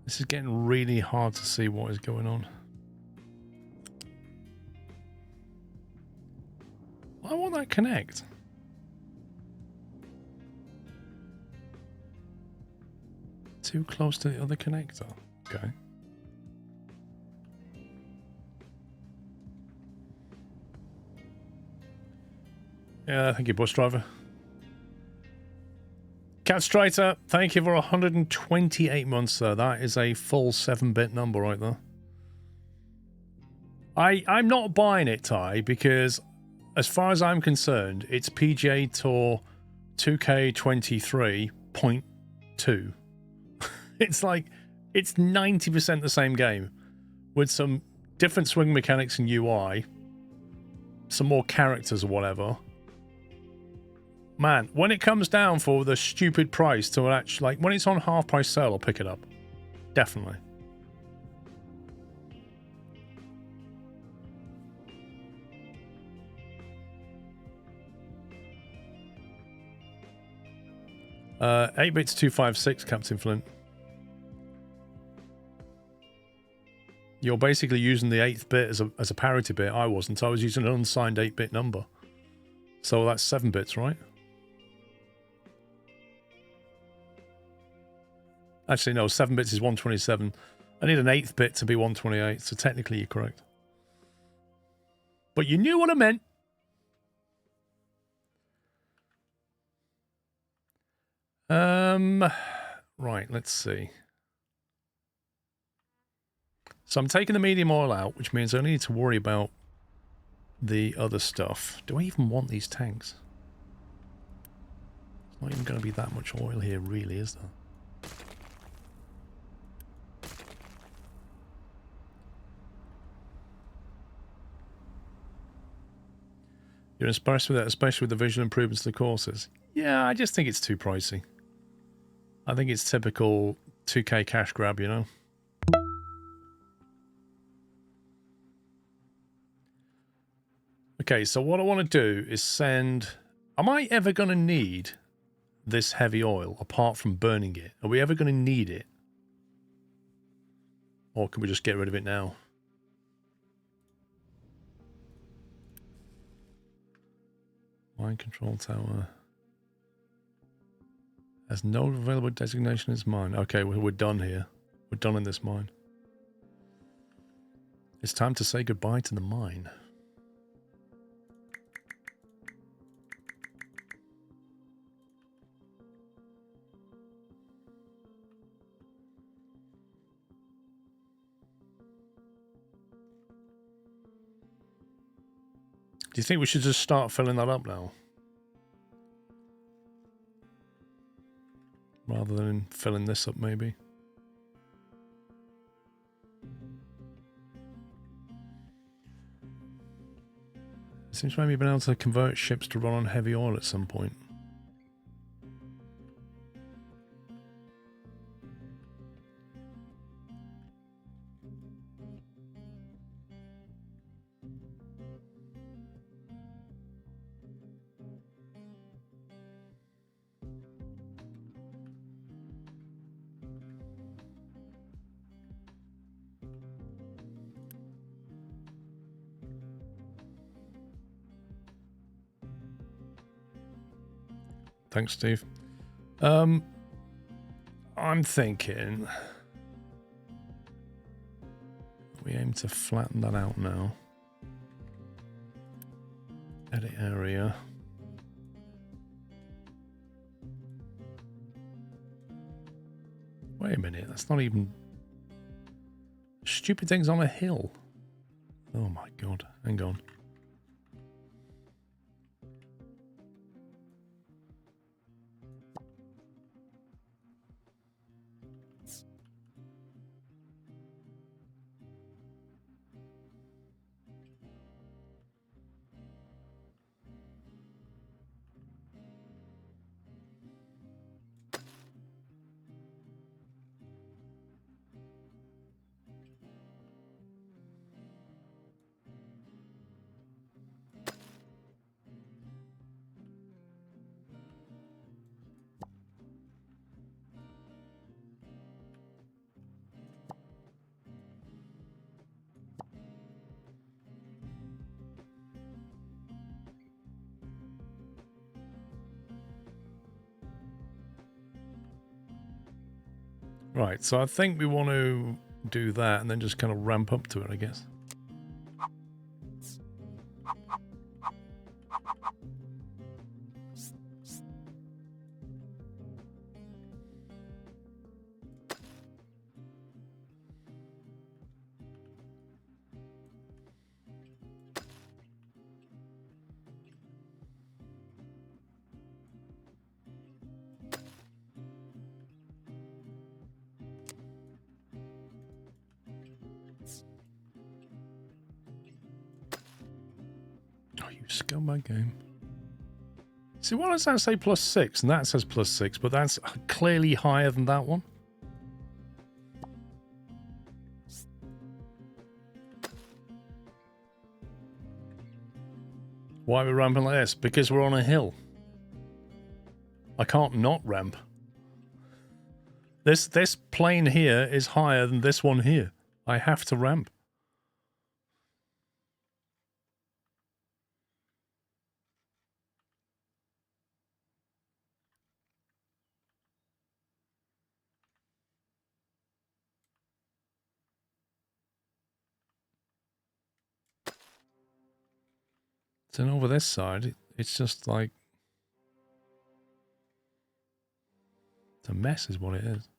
This is getting really hard to see what is going on. Why won't that connect? Too close to the other connector. Okay. Yeah, thank you, bus driver. Cat Strider, thank you for 128 months, sir. That is a full 7-bit number right there. I'm not buying it, Ty, because as far as I'm concerned, it's PGA Tour 2K23.2. It's like, it's 90% the same game with some different swing mechanics and UI, some more characters or whatever. Man, when it comes down for the stupid price to actually, like, when it's on half price sale, I'll pick it up. Definitely. Uh, 8-bits 256, Captain Flint. You're basically using the 8th bit as a parity bit. I wasn't. I was using an unsigned 8-bit number. So that's 7 bits, right? Actually, no, 7 bits is 127. I need an 8th bit to be 128, so technically you're correct. But you knew what I meant. Right, let's see. So I'm taking the medium oil out, which means I only need to worry about the other stuff. Do I even want these tanks? It's not even going to be that much oil here, really, is there? You're impressed with that, especially with the visual improvements to the courses? Yeah, I just think it's too pricey. I think it's typical 2K cash grab, you know? Okay, so what I want to do is send... Am I ever going to need this heavy oil, apart from burning it? Are we ever going to need it? Or can we just get rid of it now? Mine control tower... has no available designation as mine. Okay, we're done here. We're done in this mine. It's time to say goodbye to the mine. Do you think we should just start filling that up now? Rather than filling this up, maybe. It seems maybe you've been able to convert ships to run on heavy oil at some point. Thanks, Steve. I'm thinking we aim to flatten that out now. Edit area. Wait a minute, that's not even... Stupid thing's on a hill. Oh my god, hang on. Right, so I think we want to do that and then just kind of ramp up to it, I guess. Scumbag game. See, why does that say +6 and that says +6, but that's clearly higher than that one? Why are we ramping like this? Because we're on a hill. I can't not ramp. This plane here is higher than this one here. I have to ramp. Then over this side, it's just like... It's a mess is what it is.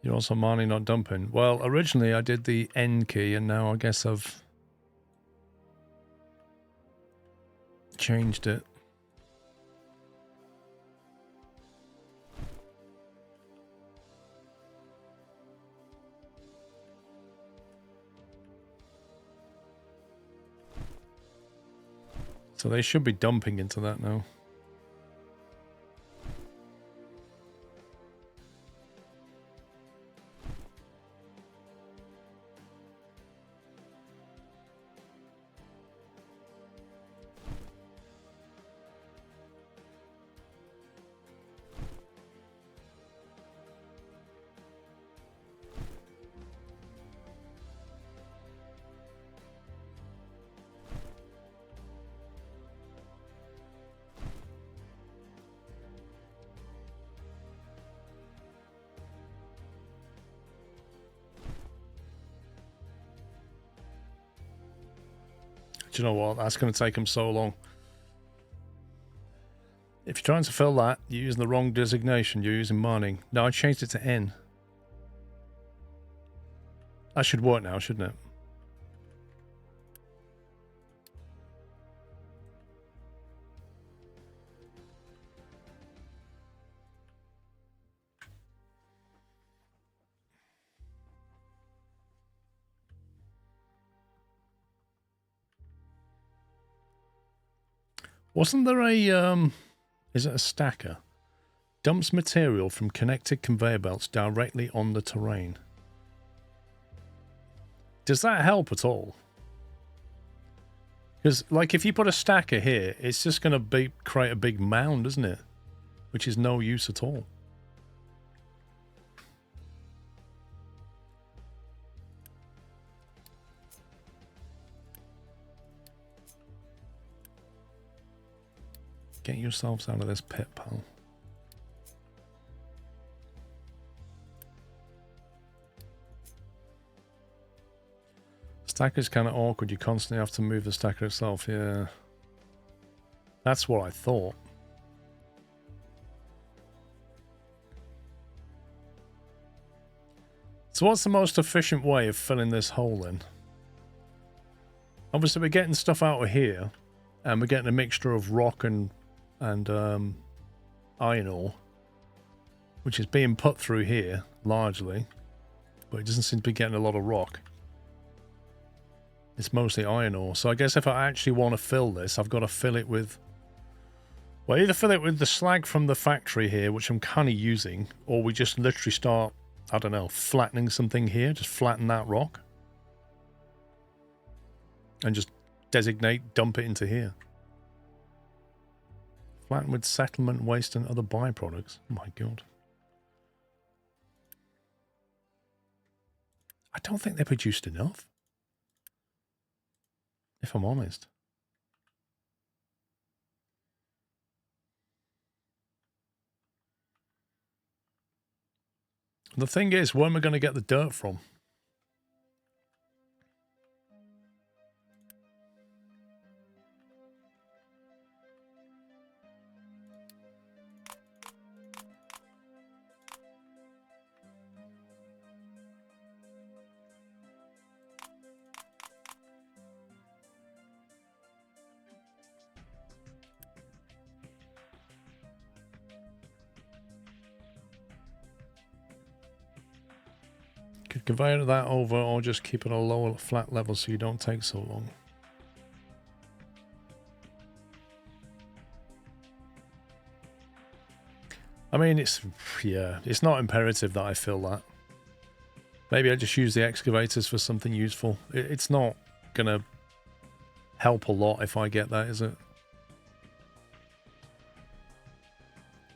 You're also mining, not dumping. Well, originally I did the N key, and now I guess I've changed it. So they should be dumping into that now. Do you know what? That's going to take them so long. If you're trying to fill that, you're using the wrong designation. You're using mining. No, I changed it to N. That should work now, shouldn't it? Wasn't there a, is it a stacker? Dumps material from connected conveyor belts directly on the terrain. Does that help at all? Because, like, if you put a stacker here, it's just going to create a big mound, isn't it? Which is no use at all. Get yourselves out of this pit, pal. Stacker's kind of awkward. You constantly have to move the stacker itself. Yeah. That's what I thought. So what's the most efficient way of filling this hole in? Obviously, we're getting stuff out of here. And we're getting a mixture of rock and iron ore. Which is being put through here, largely. But it doesn't seem to be getting a lot of rock. It's mostly iron ore. So I guess if I actually want to fill this, I've got to fill it with... Well, either fill it with the slag from the factory here, which I'm kind of using, or we just literally start, I don't know, flattening something here. Just flatten that rock. And just dump it into here. Flatten with settlement, waste, and other byproducts. Oh my god. I don't think they produced enough. If I'm honest. The thing is, where am I going to get the dirt from? Convey that over, or just keep it a lower flat level so you don't take so long. I mean, it's not imperative that I fill that. Maybe I just use the excavators for something useful. It's not gonna help a lot if I get that, is it?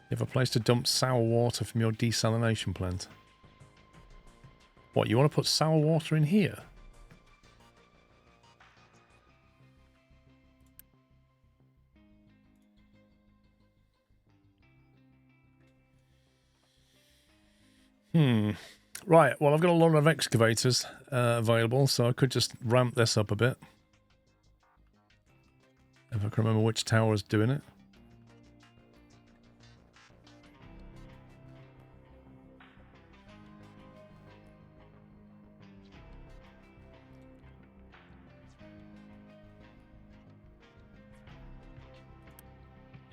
You have a place to dump sour water from your desalination plant. What, you want to put sour water in here? Right, well, I've got a lot of excavators available, so I could just ramp this up a bit. If I can remember which tower is doing it.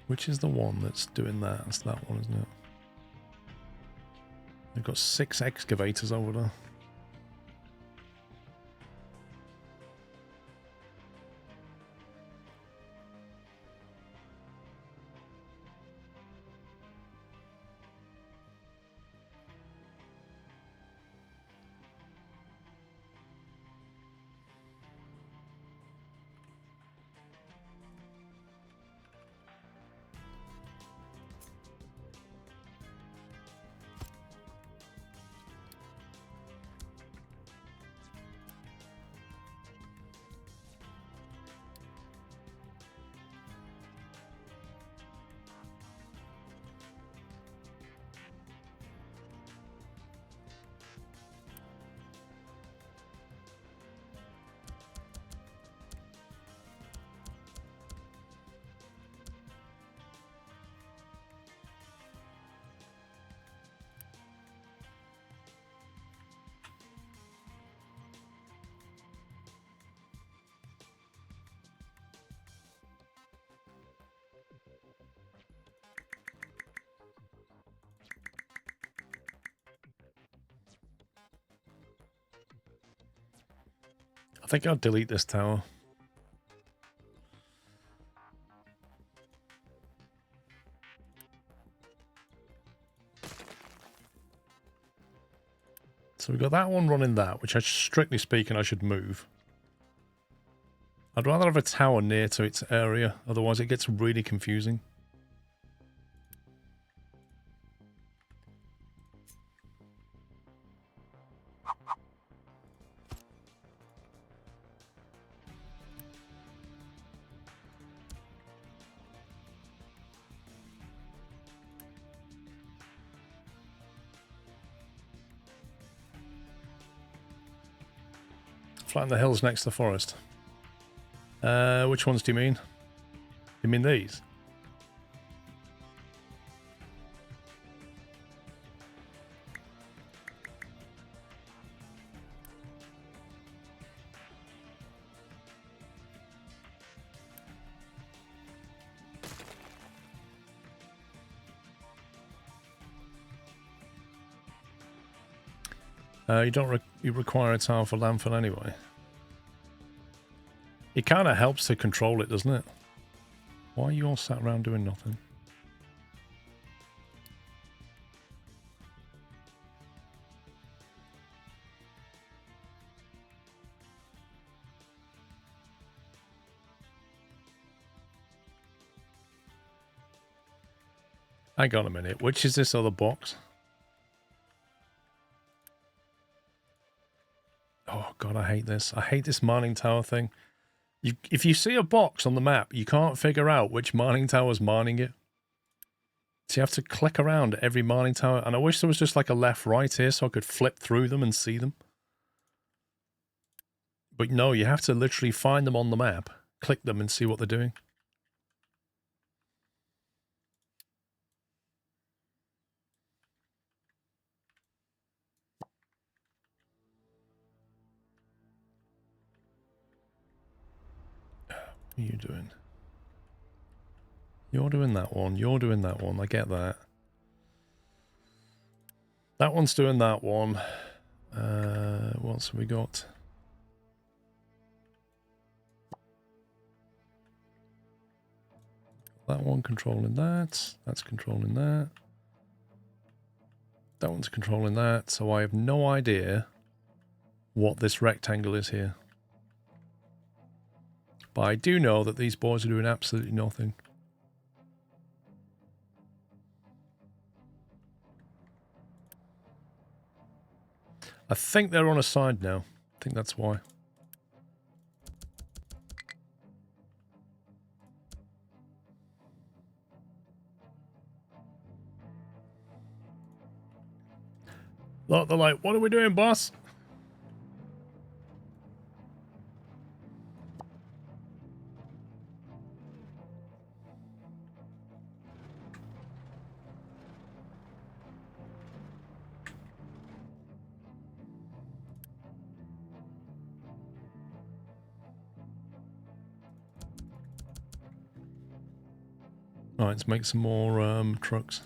Which is the one that's doing that? That's that one, isn't it? They've got 6 excavators over there. I think I'll delete this tower. So we've got that one running that, which strictly speaking I should move. I'd rather have a tower near to its area, otherwise it gets really confusing. Flatten the hills next to the forest. Which ones do you mean? You mean these? You require a tower for landfill anyway. It kind of helps to control it, doesn't it? Why are you all sat around doing nothing? Hang on a minute. Which is this other box? Oh god, I hate this. I hate this mining tower thing. If you see a box on the map, you can't figure out which mining tower is mining it. So you have to click around every mining tower. And I wish there was just like a left-right here so I could flip through them and see them. But no, you have to literally find them on the map, click them and see what they're doing. What are you doing? You're doing that one. You're doing that one. I get that. That one's doing that one. What else have we got? That one controlling that. That's controlling that. That one's controlling that. So I have no idea what this rectangle is here. But I do know that these boys are doing absolutely nothing. I think they're on a side now. I think that's why. Look, they're like, what are we doing, boss? Right, let's make some more trucks.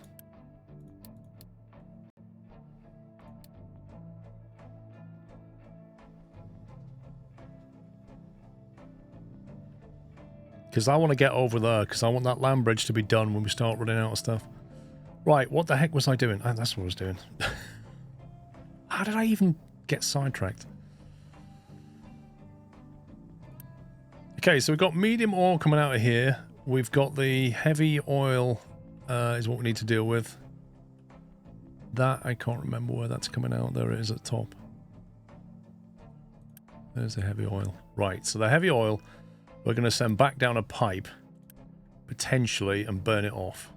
Because I want to get over there, because I want that land bridge to be done when we start running out of stuff. Right, what the heck was I doing? Oh, that's what I was doing. How did I even get sidetracked? Okay, so we've got medium oil coming out of here. We've got the heavy oil is what we need to deal with. That, I can't remember where that's coming out. There it is at the top. There's the heavy oil. Right, so the heavy oil we're going to send back down a pipe, potentially, and burn it off.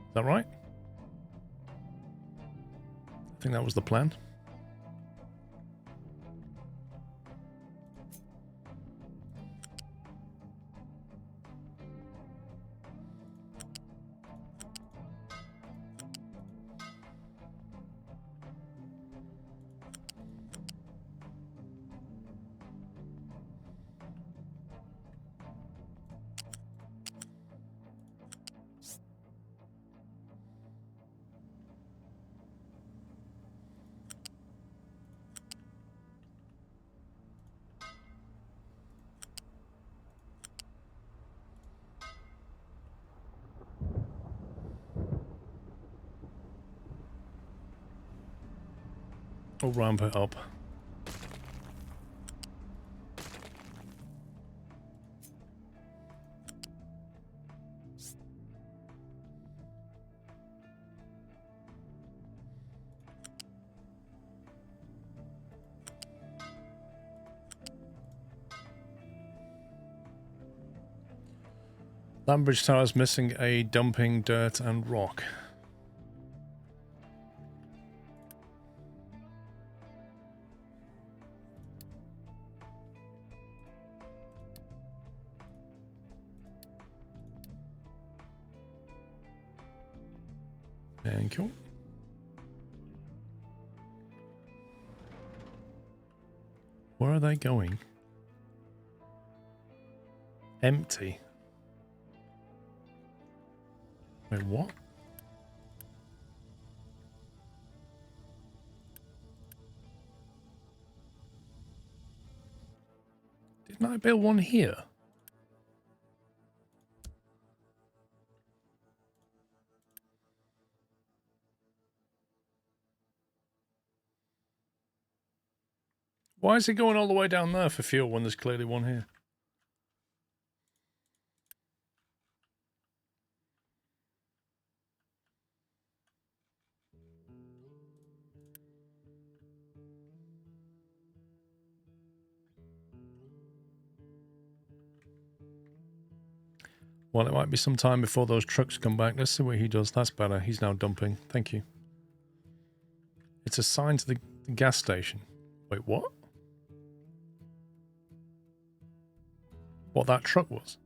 Is that right? I think that was the plan. We'll ramp it up. Lambridge Tower is missing a dumping dirt and rock. Thank you. Where are they going? Empty. Wait, what? Didn't I build one here? Why is it going all the way down there for fuel when there's clearly one here? Well, it might be some time before those trucks come back. Let's see what he does. That's better. He's now dumping. Thank you. It's assigned to the gas station. Wait, what? What that truck was?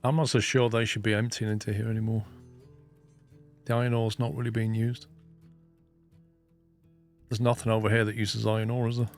I'm not so sure they should be emptying into here anymore. The iron ore's not really being used. There's nothing over here that uses iron ore, is there?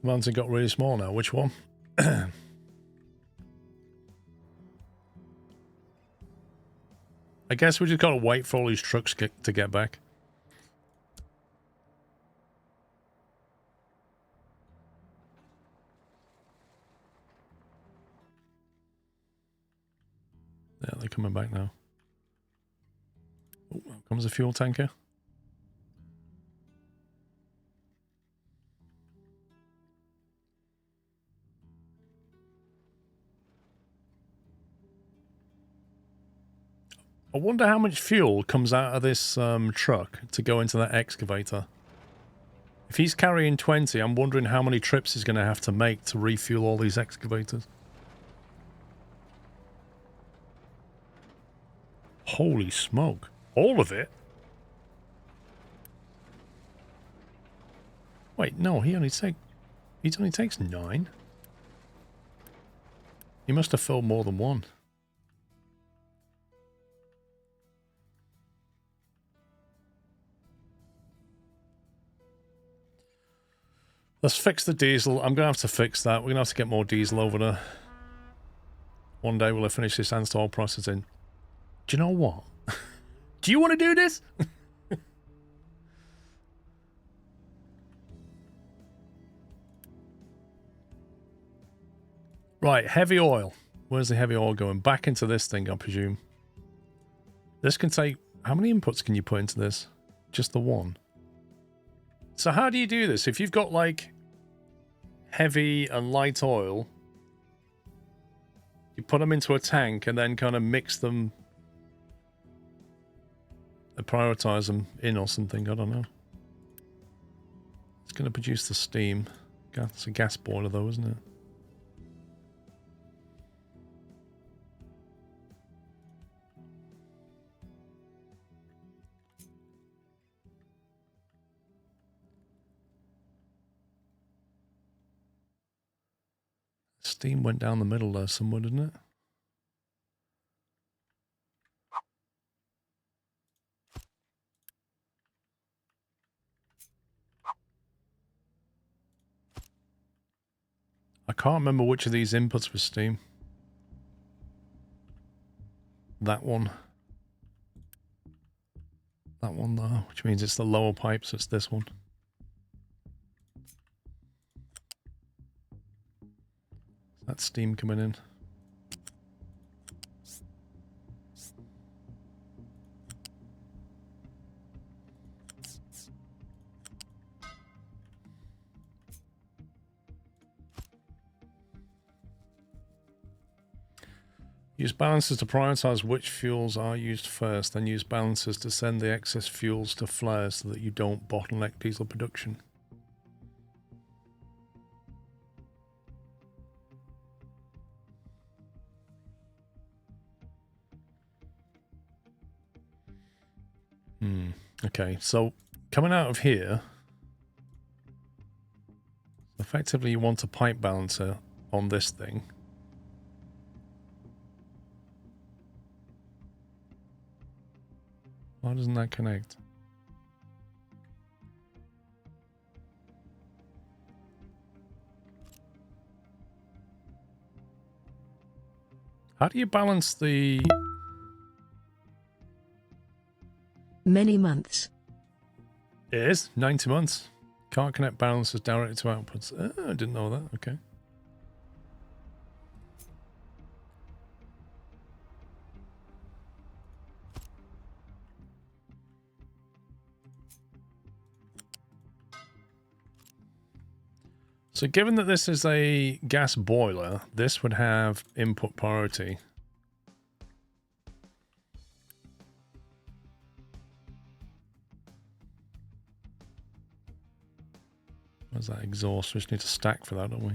Mountain got really small now. Which one? I guess we just gotta wait for all these trucks to get back. Yeah, they're coming back now. Oh, here comes a fuel tanker. I wonder how much fuel comes out of this truck to go into that excavator. If he's carrying 20, I'm wondering how many trips he's going to have to make to refuel all these excavators. Holy smoke. All of it? Wait, no, he only takes 9. He must have filled more than one. Let's fix the diesel. I'm going to have to fix that. We're going to have to get more diesel over there. One day we'll finish this install process in. Do you know what? Do you want to do this? Right, heavy oil. Where's the heavy oil going? Back into this thing, I presume. This can take... How many inputs can you put into this? Just the one. So how do you do this? If you've got, like, heavy and light oil, you put them into a tank and then kind of mix them... prioritize them in or something, I don't know. It's going to produce the steam. It's a gas boiler though, isn't it? Steam went down the middle there somewhere, didn't it? I can't remember which of these inputs was Steam. That one. That one though, which means it's the lower pipe, so it's this one. That's Steam coming in. Use balancers to prioritize which fuels are used first, then use balancers to send the excess fuels to flares so that you don't bottleneck diesel production. Okay, so coming out of here, effectively you want a pipe balancer on this thing. Why doesn't that connect? How do you balance the... Many months. It is 90 months. Can't connect balancers directly to outputs. Oh, I didn't know that. Okay. So given that this is a gas boiler, this would have input priority. Where's that exhaust? We just need to stack for that, don't we?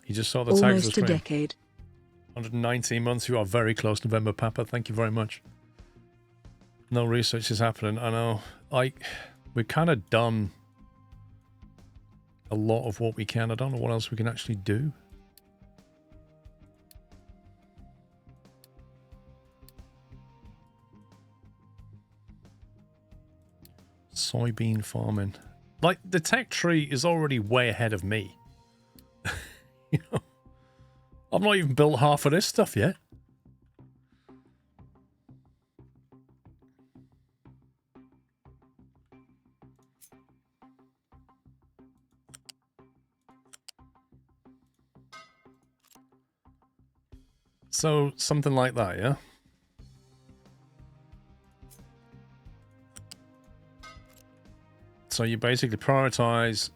You just saw the tags. Almost a decade. 119 months. You are very close, November Papa. Thank you very much. No research is happening. I know. We've kind of done a lot of what we can. I don't know what else we can actually do. Soybean farming. Like, the tech tree is already way ahead of me. You know, I've not even built half of this stuff yet. So, something like that, yeah? So you basically prioritize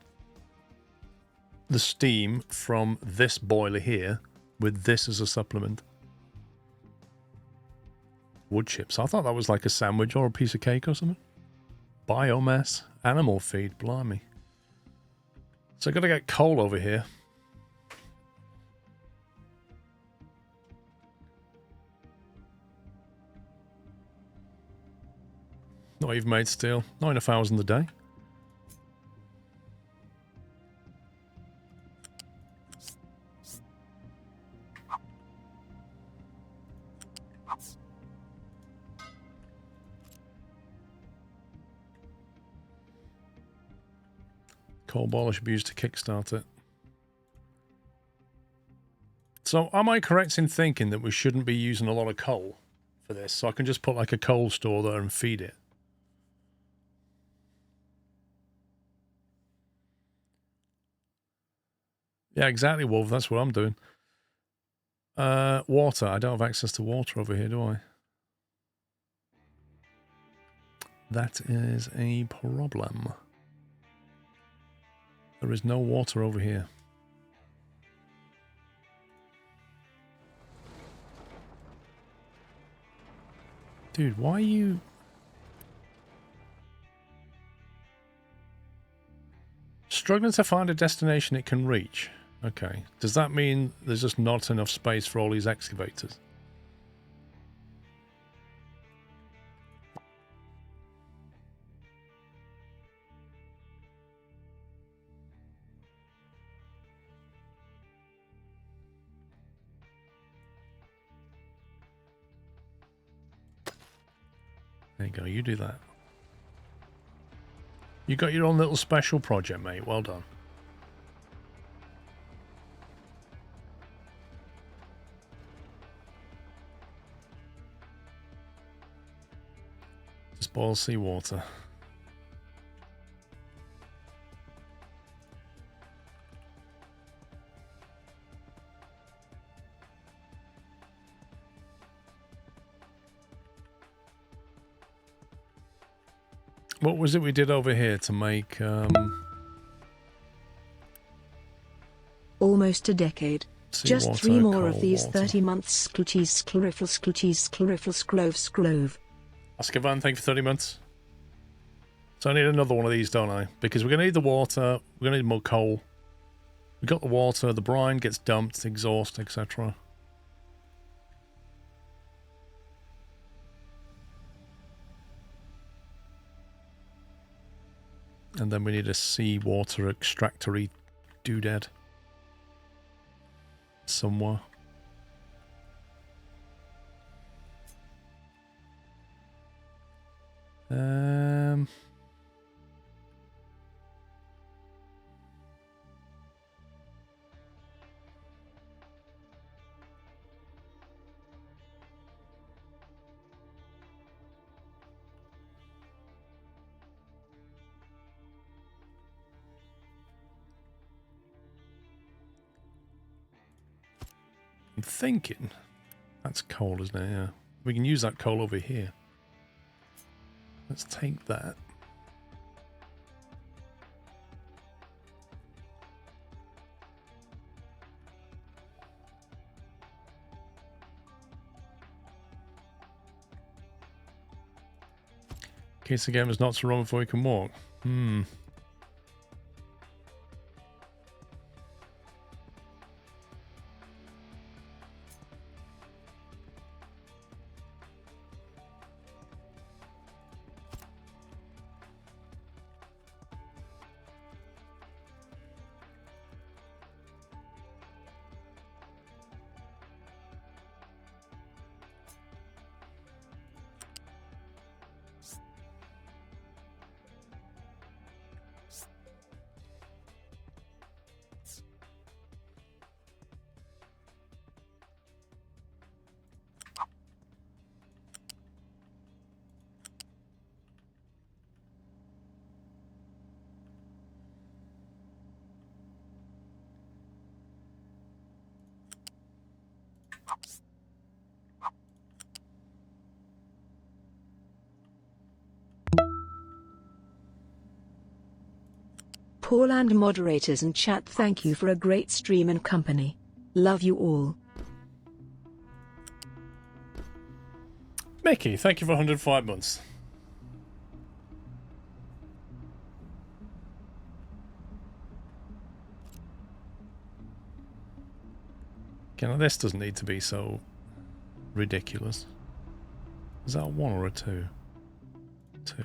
the steam from this boiler here with this as a supplement. Wood chips. I thought that was like a sandwich or a piece of cake or something. Biomass. Animal feed. Blimey. So I've got to get coal over here. Not even made steel. Not enough hours in the day. Coal boiler should be used to kickstart it. So am I correct in thinking that we shouldn't be using a lot of coal for this? So I can just put like a coal store there and feed it. Yeah, exactly, Wolf. That's what I'm doing. Water. I don't have access to water over here, do I? That is a problem. There is no water over here. Dude, why are you... Struggling to find a destination it can reach. Okay. Does that mean there's just not enough space for all these excavators? There you go, you do that. You got your own little special project, mate. Well done. Just boil seawater. What was it we did over here to make... Almost a decade. Just seawater, 3 more coal, of these water. 30 months. Scloochies, sclove. Oscar Van, thank you for 30 months. So I need another one of these, don't I? Because we're going to need the water, we're going to need more coal. We got the water, the brine gets dumped, exhaust, etc. And then we need a seawater extractory doodad somewhere. I'm thinking that's coal, isn't it? Yeah. We can use that coal over here. Let's take that. In case the game is not to run before we can walk. Paul and moderators and chat, thank you for a great stream and company. Love you all. Mickey, thank you for 105 months. Okay, now this doesn't need to be so ridiculous. Is that a 1 or a 2? 2.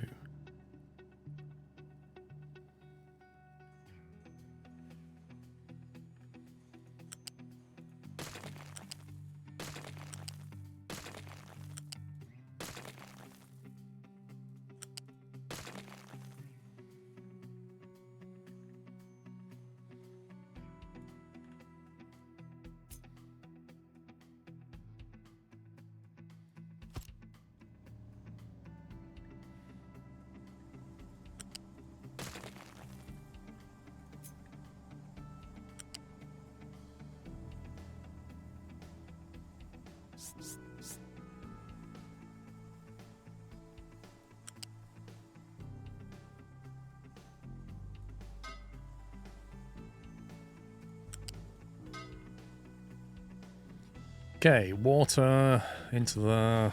Okay, water into the...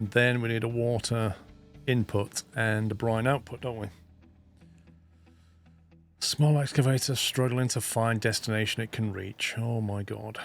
Then we need a water input and a brine output, don't we? Small excavator struggling to find destination it can reach. Oh my god.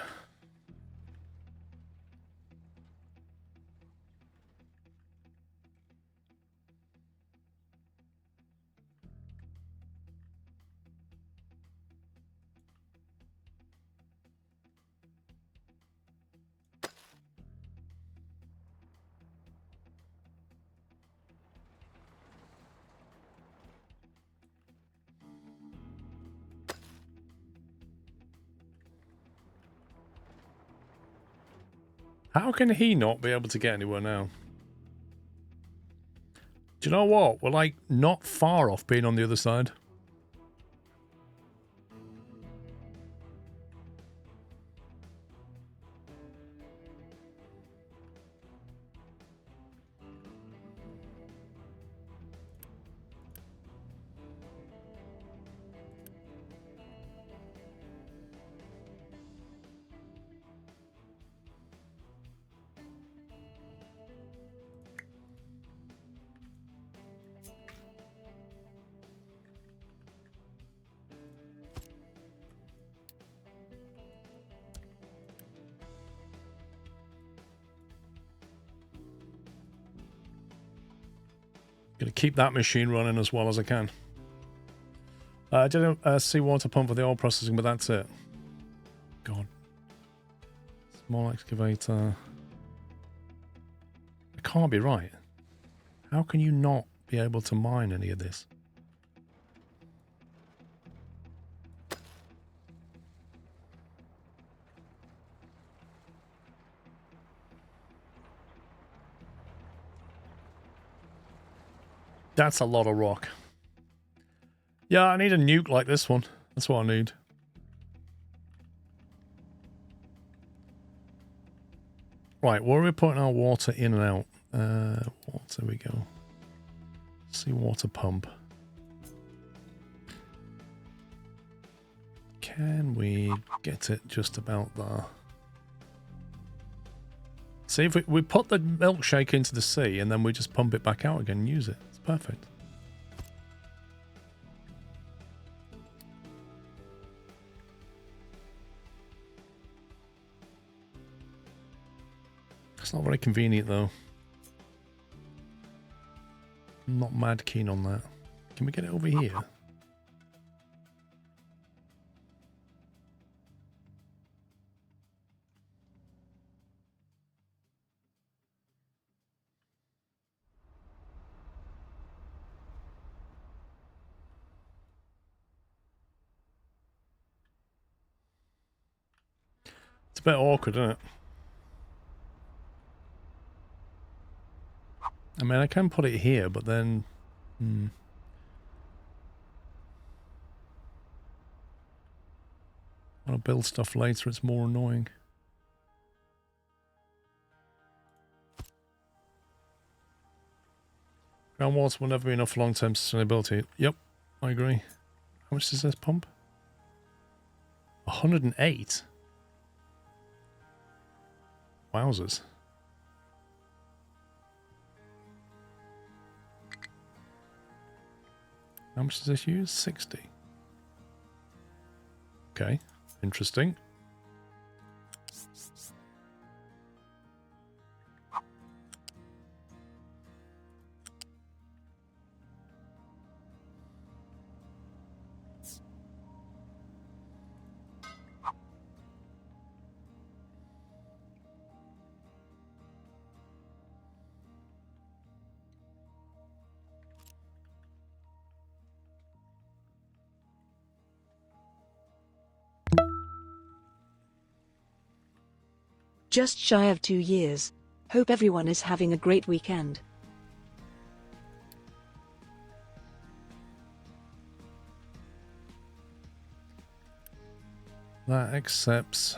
How can he not be able to get anywhere now? Do you know what? We're like not far off being on the other side. Gonna keep that machine running as well as I can. I did a seawater pump for the oil processing, but that's it. God. Small excavator. It can't be right. How can you not be able to mine any of this? That's a lot of rock. Yeah, I need a nuke like this one. That's what I need. Right, where are we putting our water in and out? Water, we go. Seawater pump. Can we get it just about there? See, if we put the milkshake into the sea and then we just pump it back out again and use it. It's perfect. It's not very convenient though. I'm not mad keen on that. Can we get it over here? It's a bit awkward, isn't it? I mean, I can put it here, but then... when I build stuff later, it's more annoying. Groundwater will never be enough for long-term sustainability. Yep, I agree. How much does this pump? 108? Wowzers. How much does this use? 60. Okay, interesting. Just shy of 2 years. Hope everyone is having a great weekend. That accepts.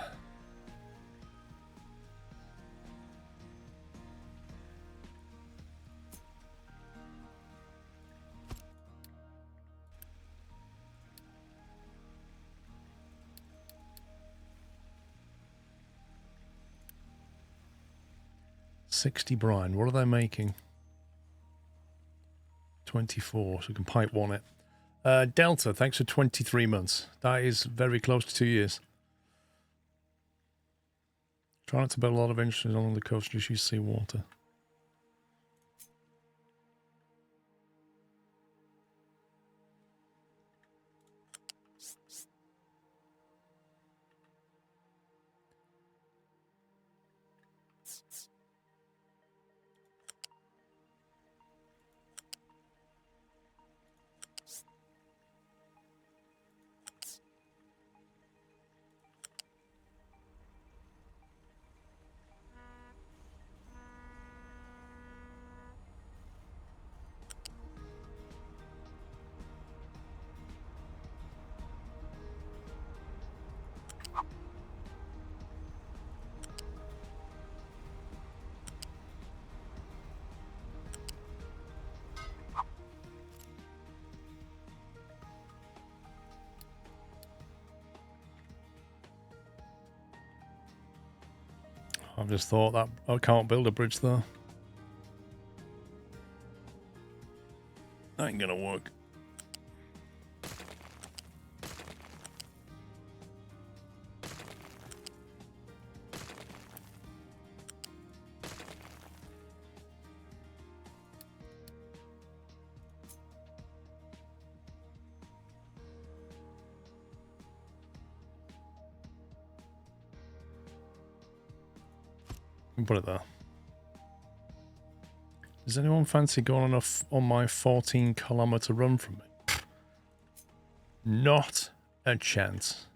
60 brine. What are they making? 24, so we can pipe one it. Delta, thanks for 23 months. That is very close to 2 years. Try not to build a lot of industries along the coast, just use seawater. I've just thought that I can't build a bridge there. That ain't gonna work. Put it there. Does anyone fancy going on my 14-kilometer run from me? Not a chance.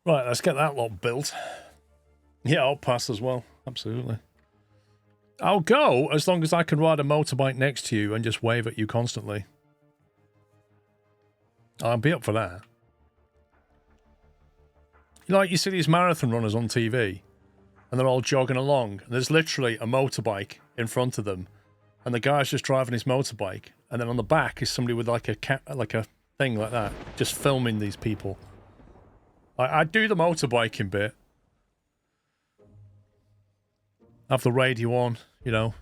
Right, let's get that lot built. Yeah, I'll pass as well. Absolutely. I'll go as long as I can ride a motorbike next to you and just wave at you constantly. I'll be up for that. Like you see these marathon runners on TV and they're all jogging along and there's literally a motorbike in front of them and the guy's just driving his motorbike and then on the back is somebody with like a thing like that just filming these people. I do the motorbiking bit. Have the radio on, you know,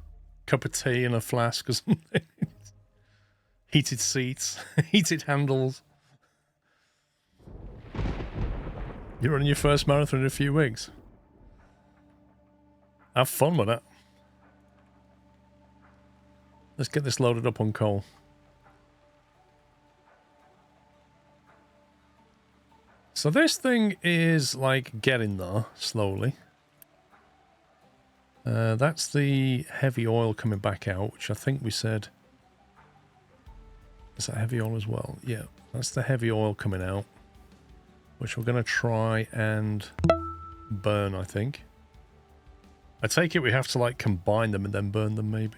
cup of tea and a flask or something. Heated seats, heated handles. You're running your first marathon in a few weeks. Have fun with it. Let's get this loaded up on coal. So this thing is like getting there slowly. That's the heavy oil coming back out, which I think we said. Is that heavy oil as well? Yeah, that's the heavy oil coming out, which we're going to try and burn, I think. I take it we have to like combine them and then burn them maybe.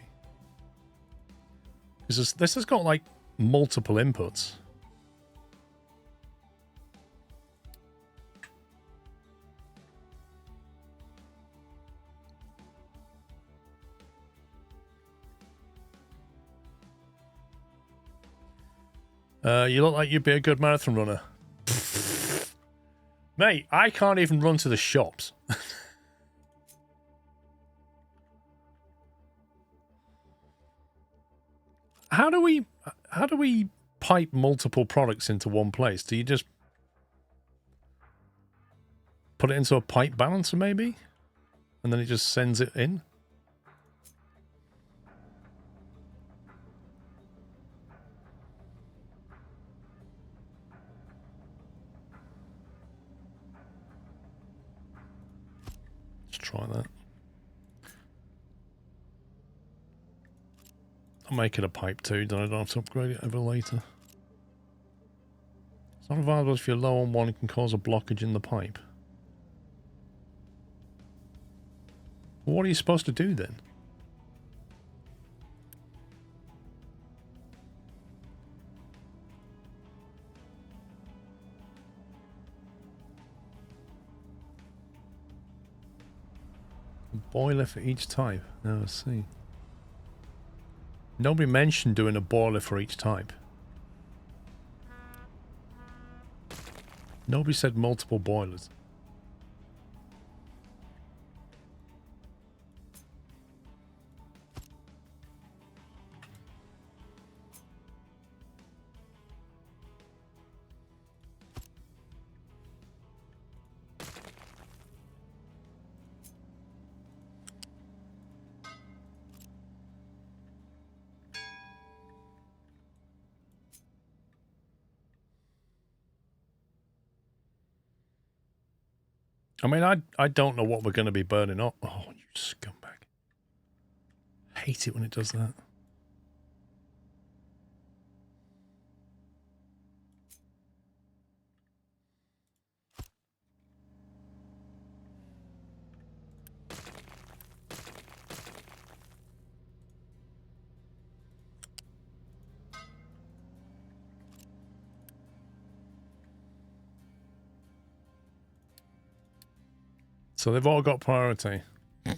Because this has got like multiple inputs. You look like you'd be a good marathon runner. Mate, I can't even run to the shops. How do we pipe multiple products into one place? Do you just put it into a pipe balancer maybe? And then it just sends it in? Try that. I'll make it a pipe too, then I don't have to upgrade it ever later. It's not available if you're low on one, it can cause a blockage in the pipe. What are you supposed to do then? A boiler for each type. Oh, I see. Nobody mentioned doing a boiler for each type. Nobody said multiple boilers. I mean, I don't know what we're going to be burning up. Oh, you scumbag. I hate it when it does that. So they've all got priority. Then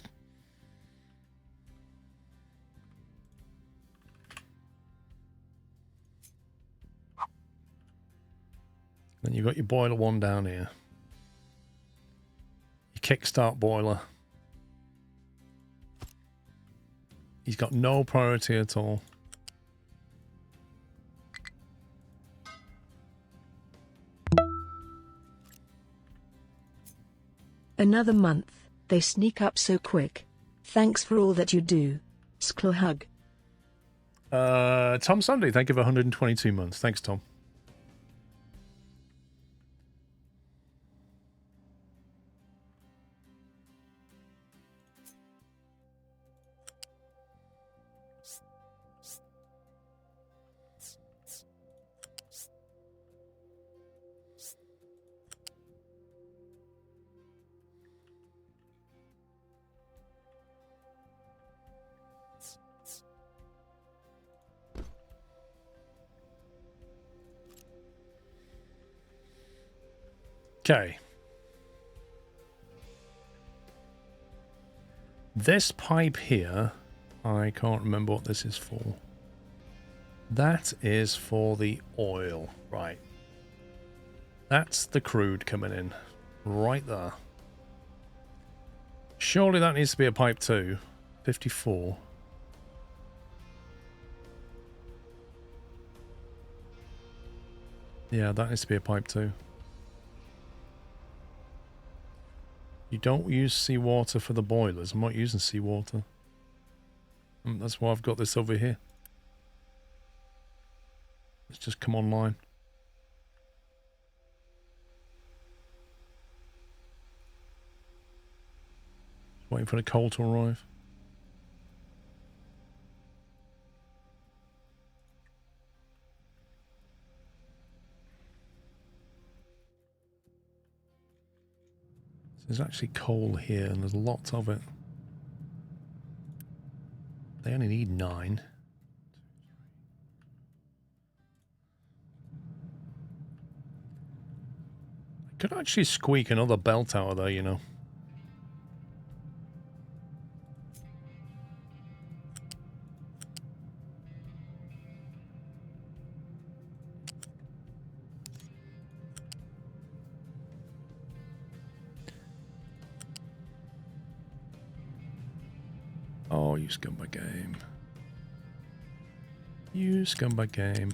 you've got your boiler one down here. Your kickstart boiler. He's got no priority at all. Another month. They sneak up so quick. Thanks for all that you do. Sklo hug. Tom Sunday, thank you for 122 months. Thanks, Tom. Okay. This pipe here, I can't remember what this is for. That is for the oil. Right. That's the crude coming in. Right there. Surely that needs to be a pipe too. 54. Yeah, that needs to be a pipe too. You don't use seawater for the boilers. I'm not using seawater. That's why I've got this over here. Let's just come online. Just waiting for the coal to arrive. There's actually coal here, and there's lots of it. They only need 9. I could actually squeak another bell tower there, you know. Oh, you scumbag game. You scumbag game.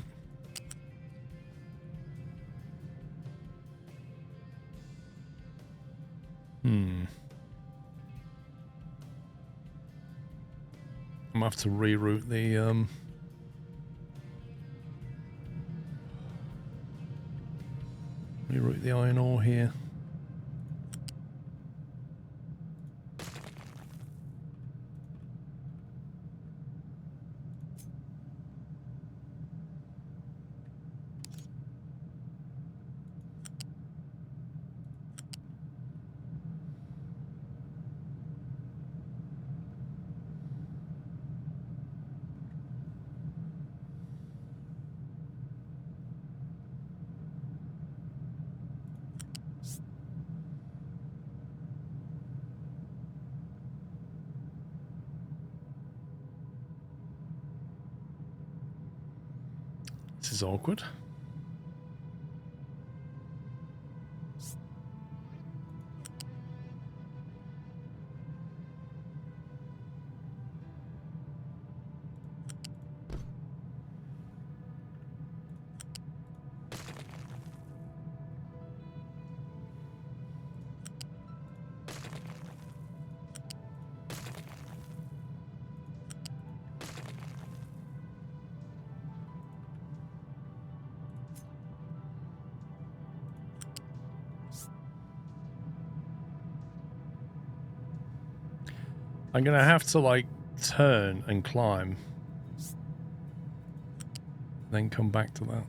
I'm gonna have to reroute the reroute the iron ore here. This is awkward. I'm gonna have to like turn and climb, then come back to that.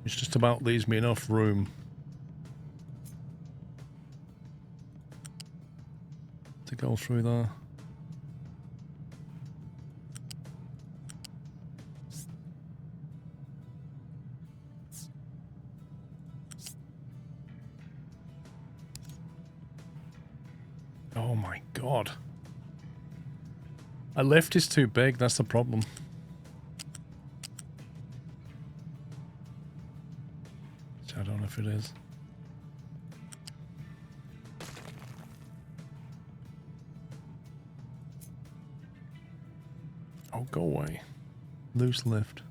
It's just about leaves me enough room to go through there. Oh my god. A lift is too big, that's the problem. Which I don't know if it is. Oh, go away. Loose lift.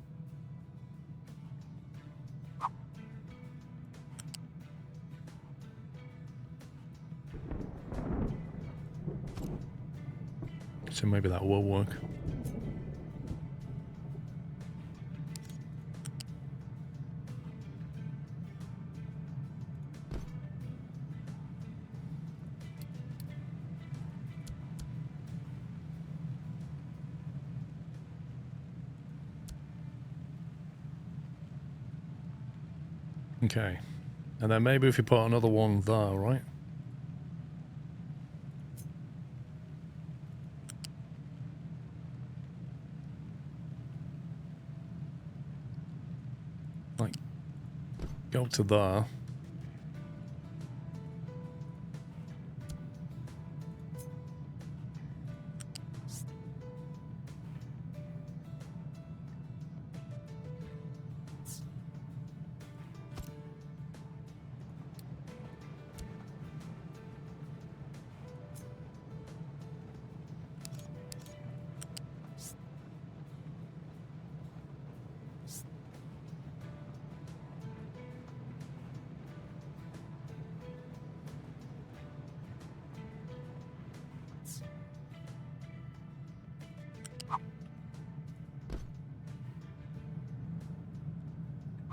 So maybe that will work. Okay. And then maybe if you put another one there, right? Like, go to there.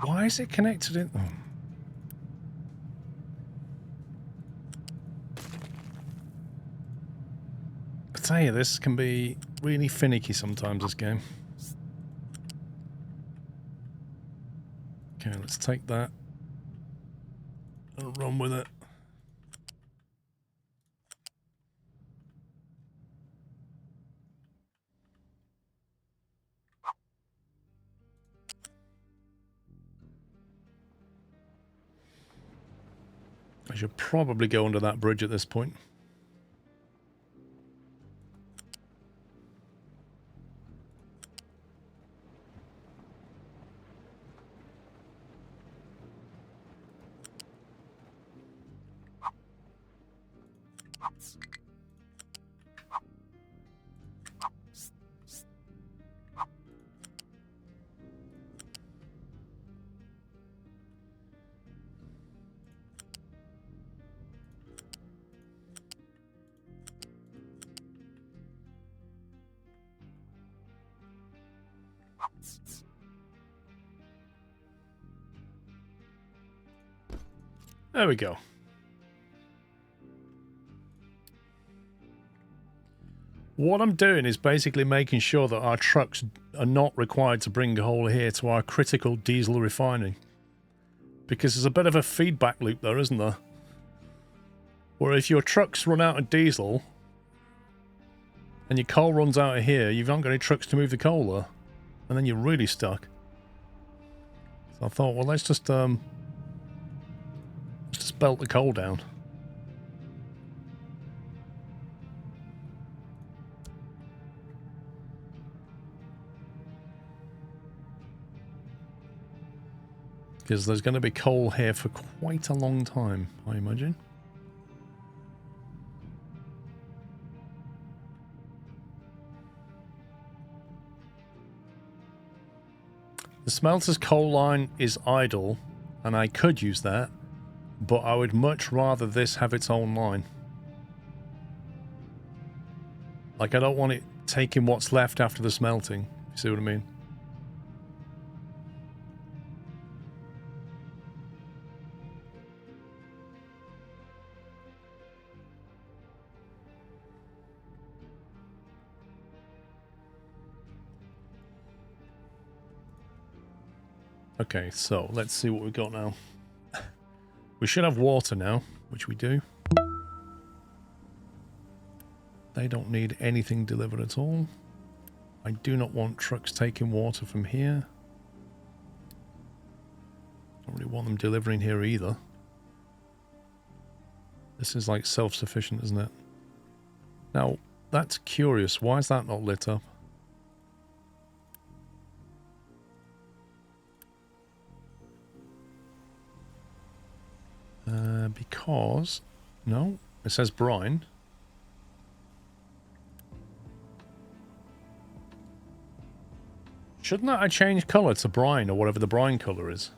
Why is it connected in? Oh. I tell you, this can be really finicky sometimes, this game. Okay, let's take that and run with it. I should probably go under that bridge at this point. There we go. What I'm doing is basically making sure that our trucks are not required to bring coal here to our critical diesel refining. Because there's a bit of a feedback loop there, isn't there? Where if your trucks run out of diesel and your coal runs out of here, you've not got any trucks to move the coal there. And then you're really stuck. So I thought, well, let's just belt the coal down. because there's going to be coal here for quite a long time, I imagine. The smelter's coal line is idle, and I could use that, but I would much rather this have its own line. Like, I don't want it taking what's left after the smelting, if you see what I mean. Okay, so let's see what we've got now. We should have water now, which we do. They don't need anything delivered at all. I do not want trucks taking water from here. Don't really want them delivering here either. This is like self-sufficient, isn't it? Now, that's curious. Why is that not lit up? Because... No, it says brine. Shouldn't that have changed colour to brine or whatever the brine colour is?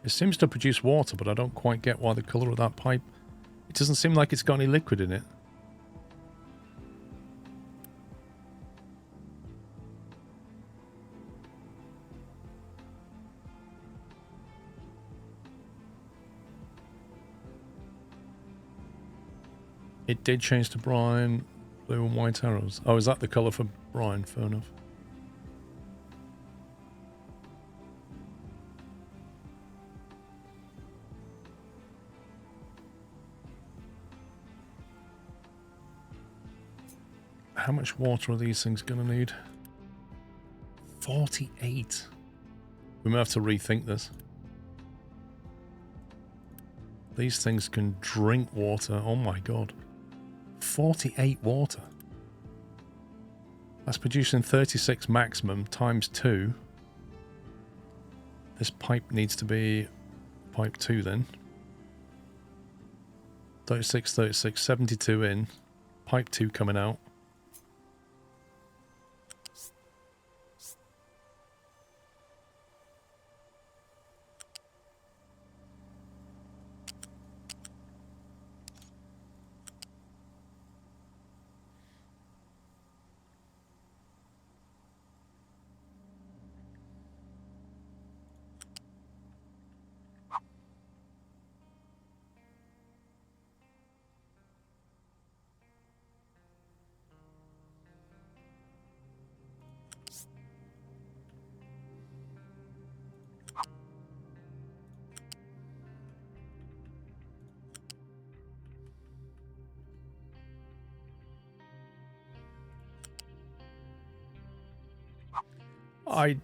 It seems to produce water, but I don't quite get why the colour of that pipe... It doesn't seem like it's got any liquid in it. It did change to brine, blue and white arrows. Oh, is that the colour for brine? Fair enough. How much water are these things going to need? 48. We may have to rethink this. These things can drink water. Oh my god. 48 water. That's producing 36 maximum times 2. This pipe needs to be pipe 2 then. 36, 36, 72 in. Pipe 2 coming out.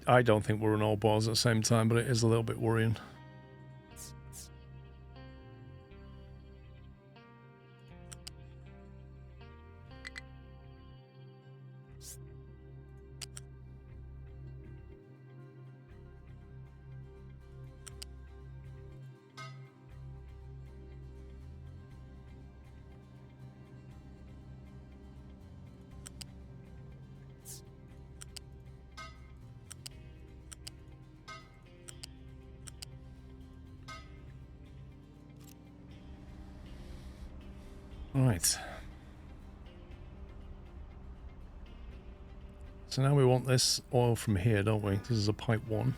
I don't think we're in all balls at the same time, but it is a little bit worrying. Right. So now we want this oil from here, don't we? This is a pipe 1.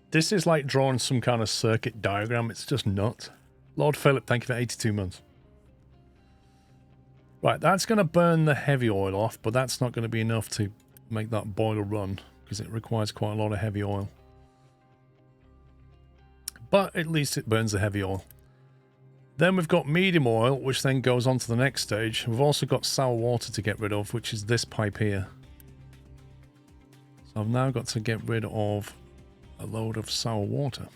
This is like drawing some kind of circuit diagram. It's just nuts. Lord Philip, thank you for 82 months. Right, that's going to burn the heavy oil off, but that's not going to be enough to make that boiler run because it requires quite a lot of heavy oil. But at least it burns the heavy oil. Then we've got medium oil, which then goes on to the next stage. We've also got sour water to get rid of, which is this pipe here. So I've now got to get rid of a load of sour water.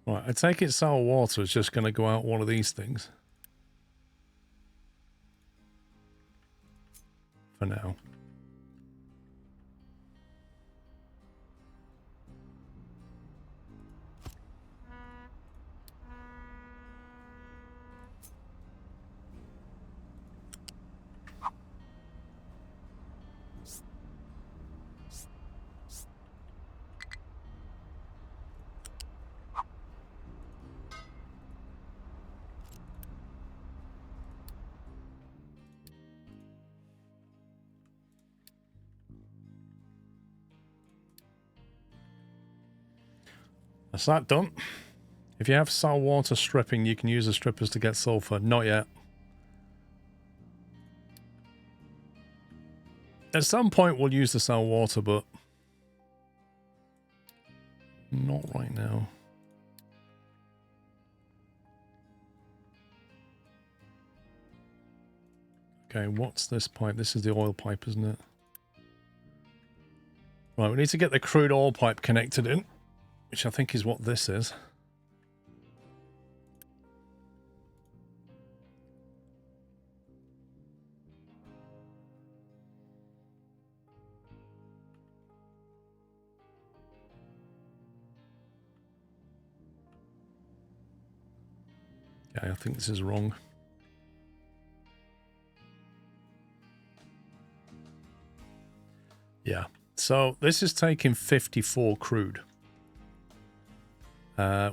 Right, I take it sour water is just going to go out one of these things. For now. That's that done. If you have sour water stripping, you can use the strippers to get sulfur. Not yet. At some point we'll use the sour water, but not right now. Okay, what's this pipe? This is the oil pipe, isn't it? Right, we need to get the crude oil pipe connected in, which I think is what this is. Okay, I think this is wrong. Yeah, so this is taking 54 crude.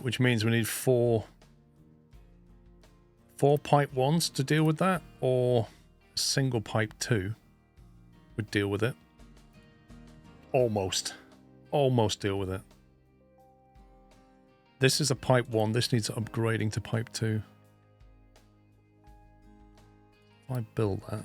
Which means we need four pipe ones to deal with that, or a single pipe 2 would deal with it. Almost deal with it. This is a pipe 1. This needs upgrading to pipe 2. If I build that.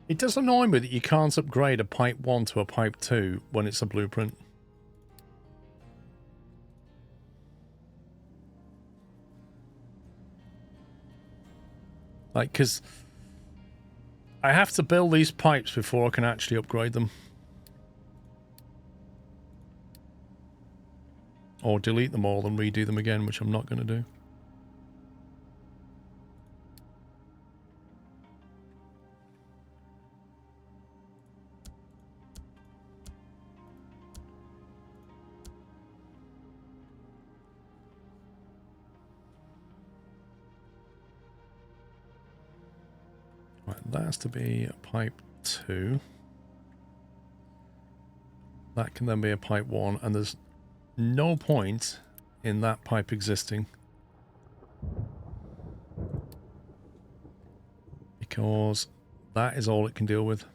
It does annoy me that you can't upgrade a pipe 1 to a pipe 2 when it's a blueprint. Like, because I have to build these pipes before I can actually upgrade them. Or delete them all and redo them again, which I'm not going to do. Right, that has to be a pipe 2. That can then be a pipe 1, and there's no point in that pipe existing. Because that is all it can deal with.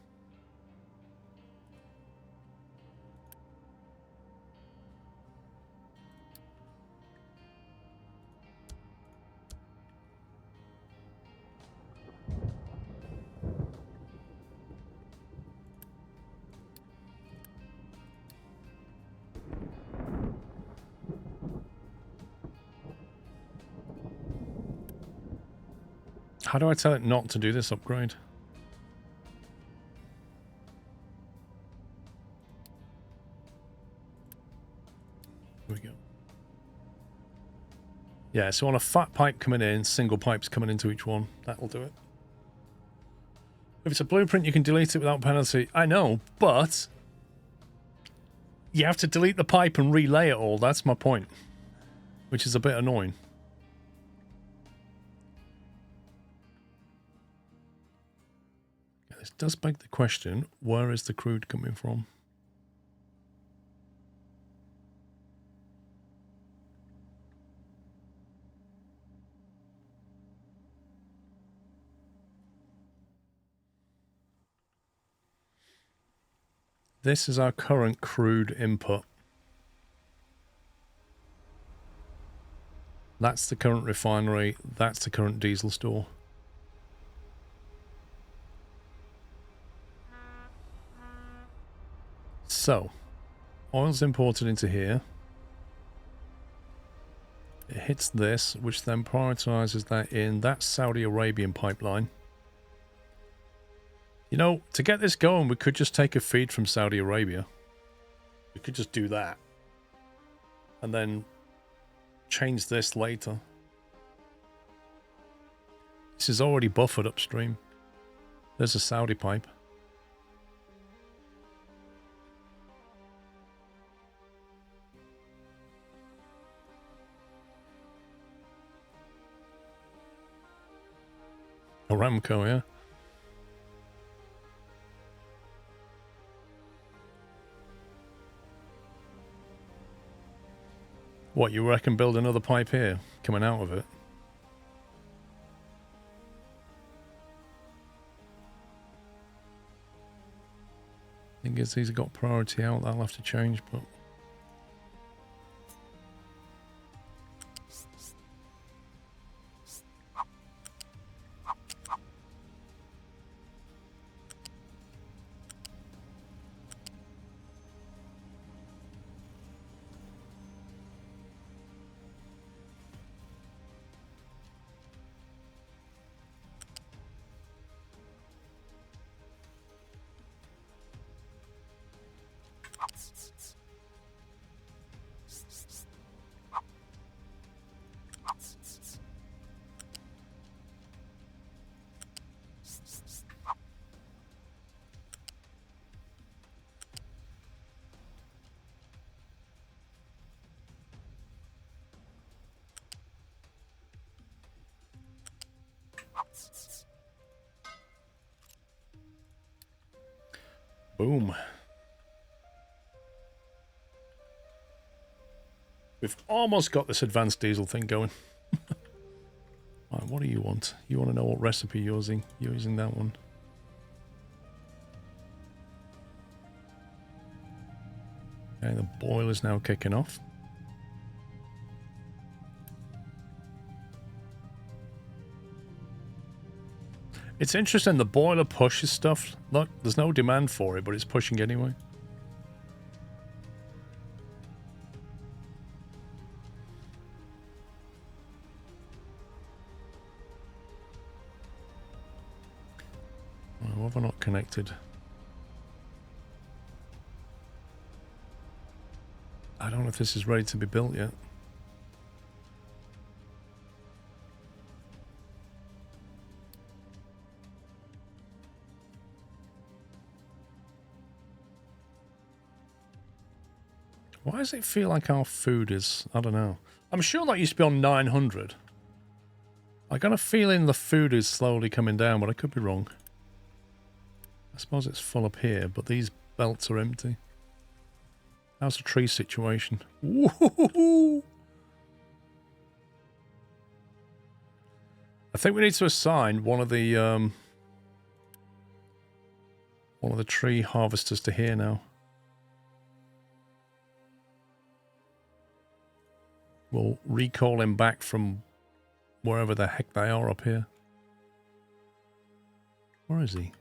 How do I tell it not to do this upgrade? Here we go. Yeah, so on a fat pipe coming in, single pipes coming into each one. That'll do it. If it's a blueprint, you can delete it without penalty. I know, but you have to delete the pipe and relay it all. That's my point, which is a bit annoying. This does beg the question, where is the crude coming from? This is our current crude input. That's the current refinery. That's the current diesel store. So, oil's imported into here. It hits this, which then prioritizes that in that Saudi Arabian pipeline. You know, to get this going, we could just take a feed from Saudi Arabia. We could just do that. And then change this later. This is already buffered upstream. There's a Saudi pipe. Aramco, yeah. What, you reckon build another pipe here, coming out of it? Thing is, these have got priority out, that'll have to change, but... Boom. We've almost got this advanced diesel thing going. Right, what do you want? You want to know what recipe you're using? You're using that one. Okay, the boiler's now kicking off. It's interesting, the boiler pushes stuff. Look, there's no demand for it, but it's pushing anyway. Why have I not connected? I don't know if this is ready to be built yet. Why does it feel like our food is... I don't know. I'm sure that used to be on 900. I got a feeling the food is slowly coming down, but I could be wrong. I suppose it's full up here, but these belts are empty. How's the tree situation? Woohoo! I think we need to assign one of the tree harvesters to here now. We'll recall him back from wherever the heck they are up here. Where is he?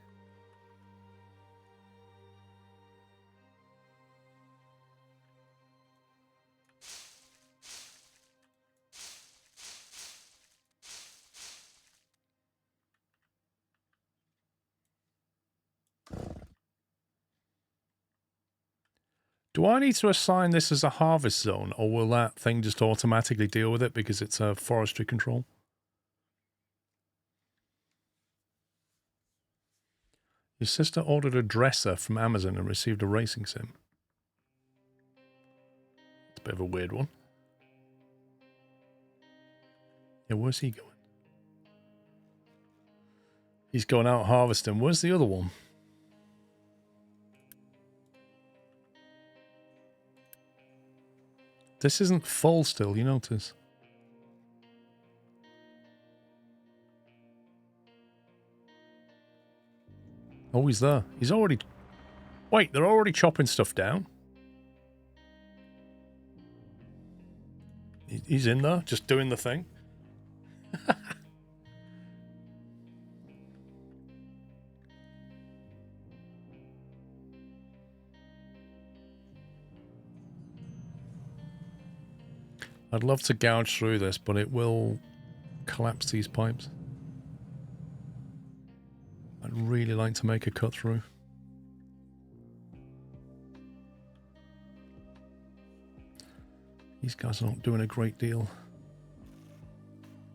Do I need to assign this as a harvest zone, or will that thing just automatically deal with it because it's a forestry control? Your sister ordered a dresser from Amazon and received a racing sim. It's a bit of a weird one. Yeah, where's he going? He's going out harvesting. Where's the other one? This isn't full still, you notice. Oh, he's there. He's already... Wait, they're already chopping stuff down? He's in there, just doing the thing. I'd love to gouge through this, but it will collapse these pipes. I'd really like to make a cut through. These guys are not doing a great deal.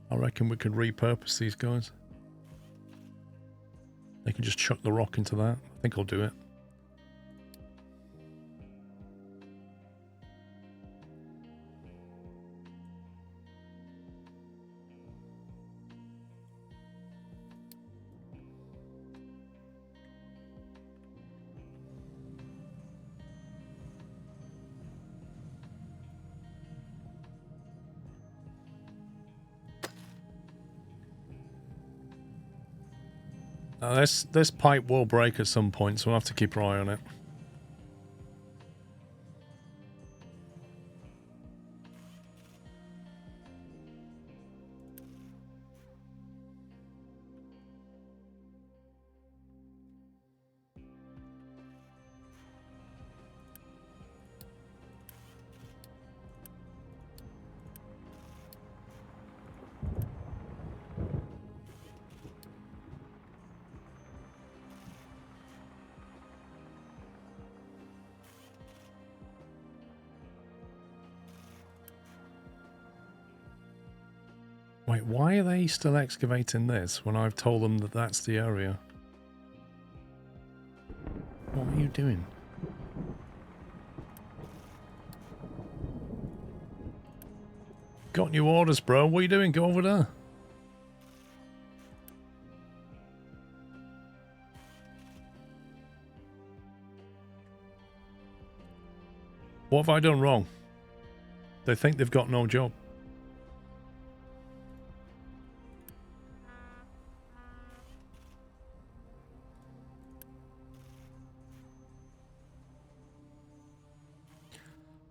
I reckon we could repurpose these guys. They can just chuck the rock into that. I think I'll do it. This pipe will break at some point, so we'll have to keep our eye on it. Wait, why are they still excavating this when I've told them that that's the area? What are you doing? Got new orders, bro. What are you doing? Go over there. What have I done wrong? They think they've got no job.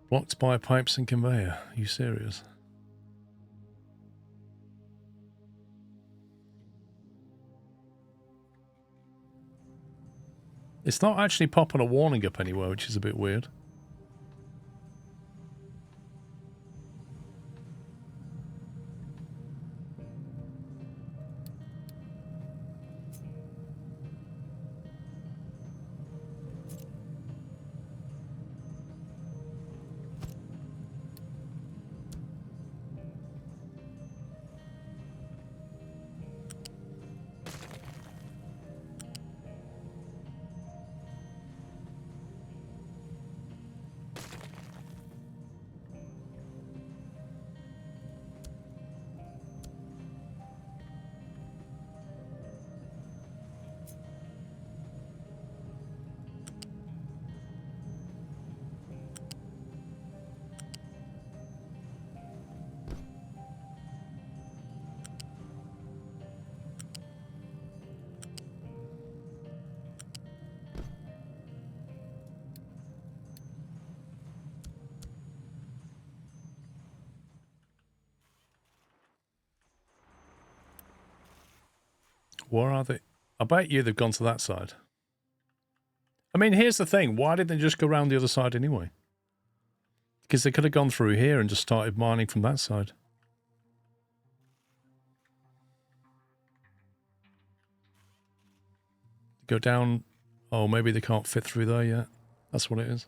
Blocked by pipes and conveyor. Are you serious? It's not actually popping a warning up anywhere, which is a bit weird. Where are they? I bet you they've gone to that side. I mean, here's the thing. Why didn't they just go around the other side anyway? Because they could have gone through here and just started mining from that side. Go down. Oh, maybe they can't fit through there yet. That's what it is.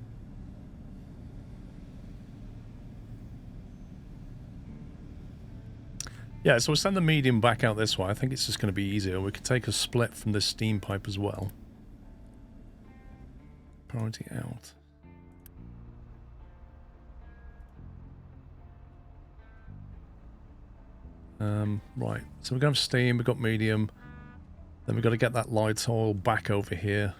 Yeah, so we'll send the medium back out this way. I think it's just going to be easier. We could take a split from this steam pipe as well. Priority out. Right, so we're going to have steam, we've got medium. Then we've got to get that light oil back over here.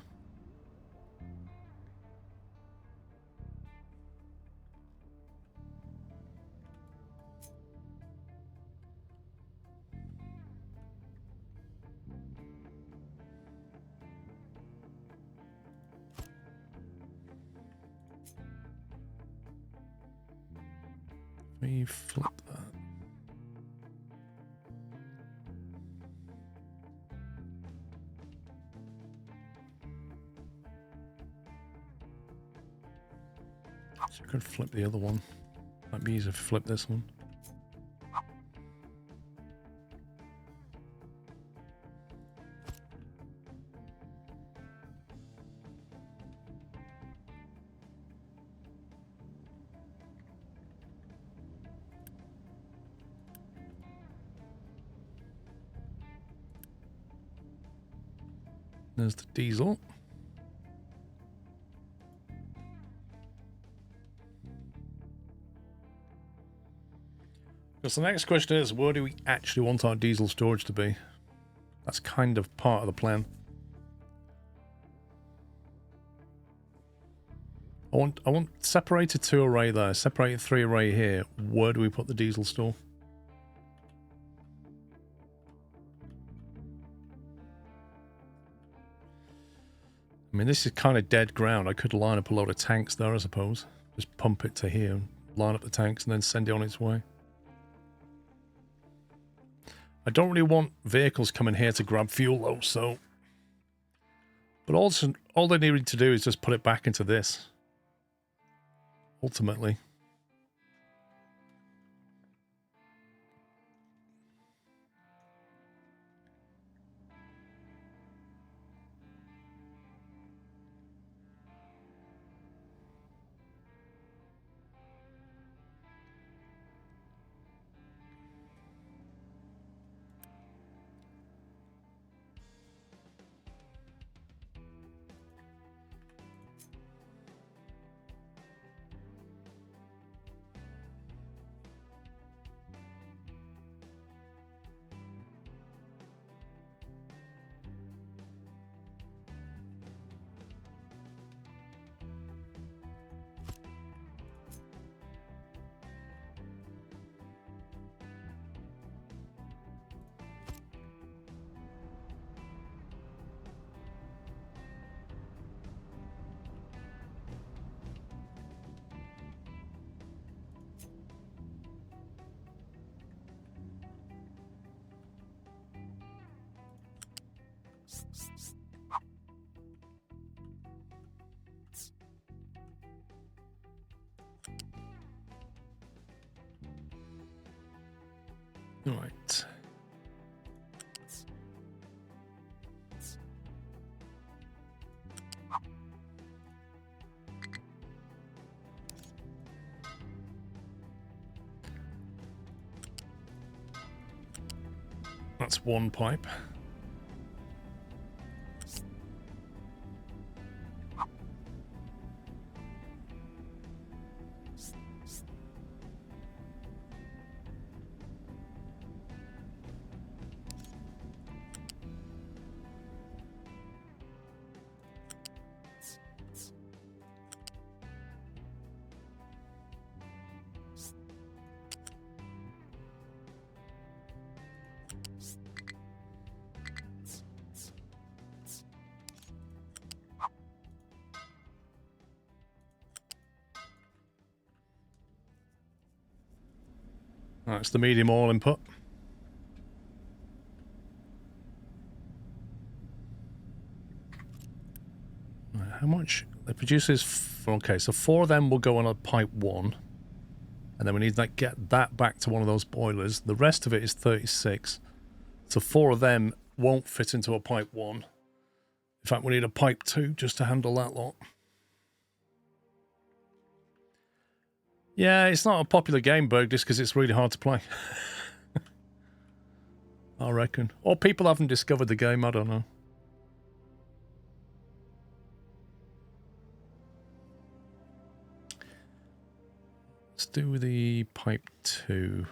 We flip that. So we could flip the other one. Might be easier to flip this one. There's the diesel. Because the next question is, where do we actually want our diesel storage to be? That's kind of part of the plan. I want separated 2 array there, separated 3 array here. Where do we put the diesel store? I mean, this is kind of dead ground. I could line up a load of tanks there, I suppose. Just pump it to here and line up the tanks and then send it on its way. I don't really want vehicles coming here to grab fuel though, so... But also, all they need to do is just put it back into this. Ultimately. Right. That's one pipe. That's the medium oil input. How much? It produces... Okay, so 4 of them will go on a pipe 1. And then we need to get that back to one of those boilers. The rest of it is 36. So 4 of them won't fit into a pipe 1. In fact, we need a pipe 2 just to handle that lot. Yeah, it's not a popular game, Berg, just because it's really hard to play. I reckon. Or people haven't discovered the game, I don't know. Let's do the pipe 2.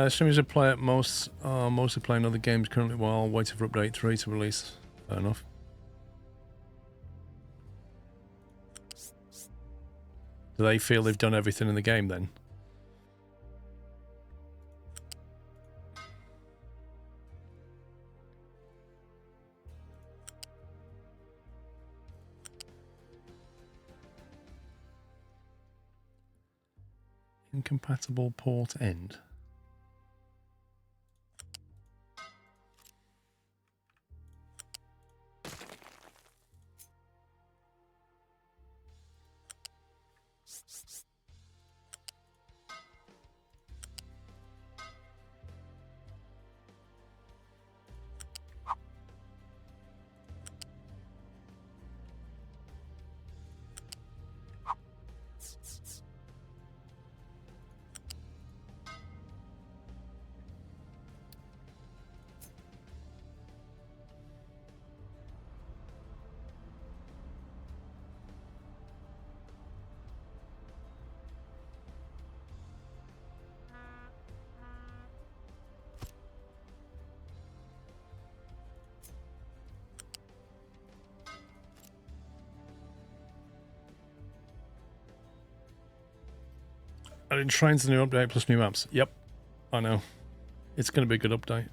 Streamers are play mostly playing other games currently while waiting for update 3 to release. Fair enough. Do they feel they've done everything in the game then? Incompatible port end. Adding trains to the new update plus new maps. Yep, I know. It's going to be a good update.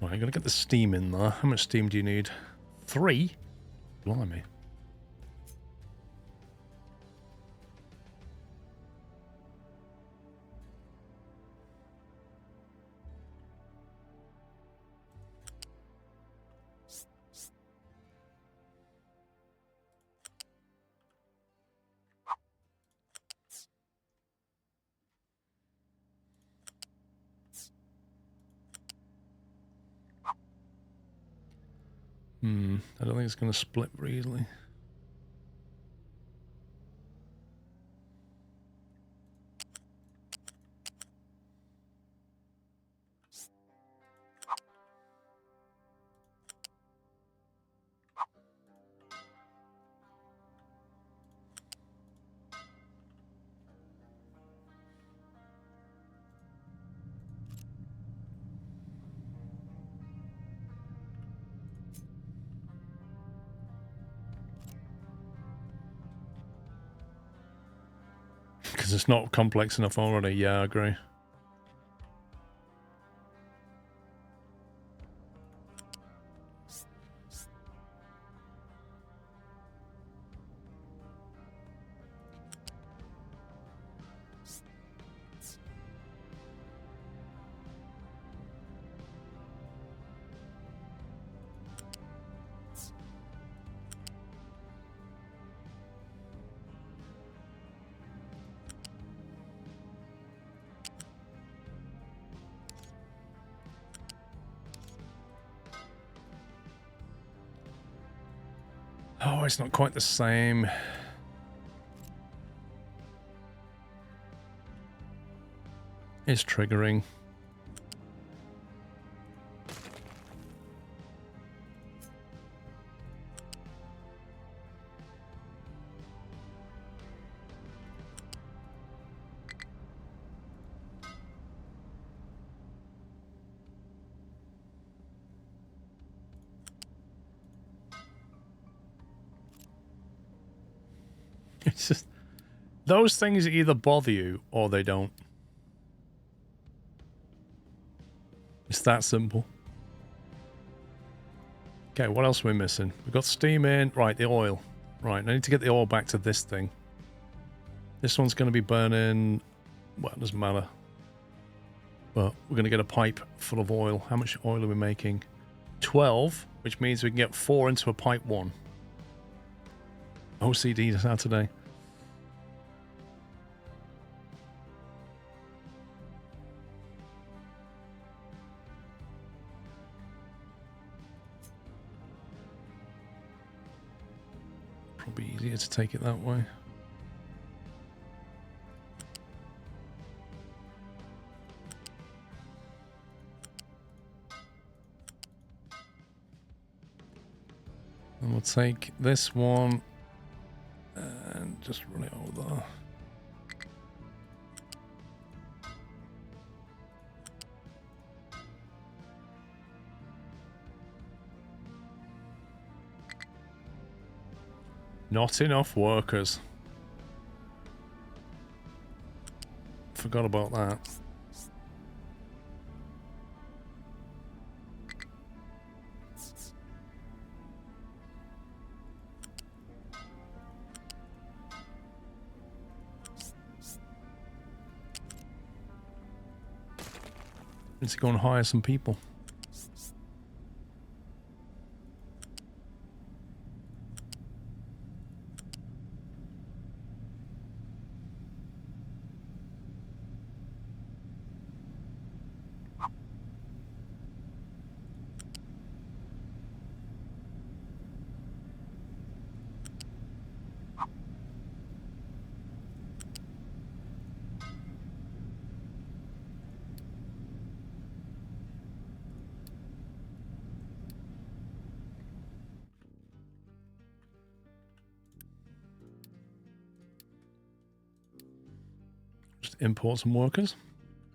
Right, I'm going to get the steam in there. How much steam do you need? 3? Blimey. I don't think it's going to split very easily. Because it's not complex enough already. Yeah, I agree. Oh, it's not quite the same. It's triggering. It's just, those things either bother you or they don't. It's that simple. Okay, what else are we missing? We've got steam in. Right, the oil. Right, I need to get the oil back to this thing. This one's going to be burning... Well, it doesn't matter. But we're going to get a pipe full of oil. How much oil are we making? 12, which means we can get 4 into a pipe 1. OCD Saturday. Probably easier to take it that way. And we'll take this one and just run it over there. Not enough workers. Forgot about that. Need to go and hire some people. Import some workers.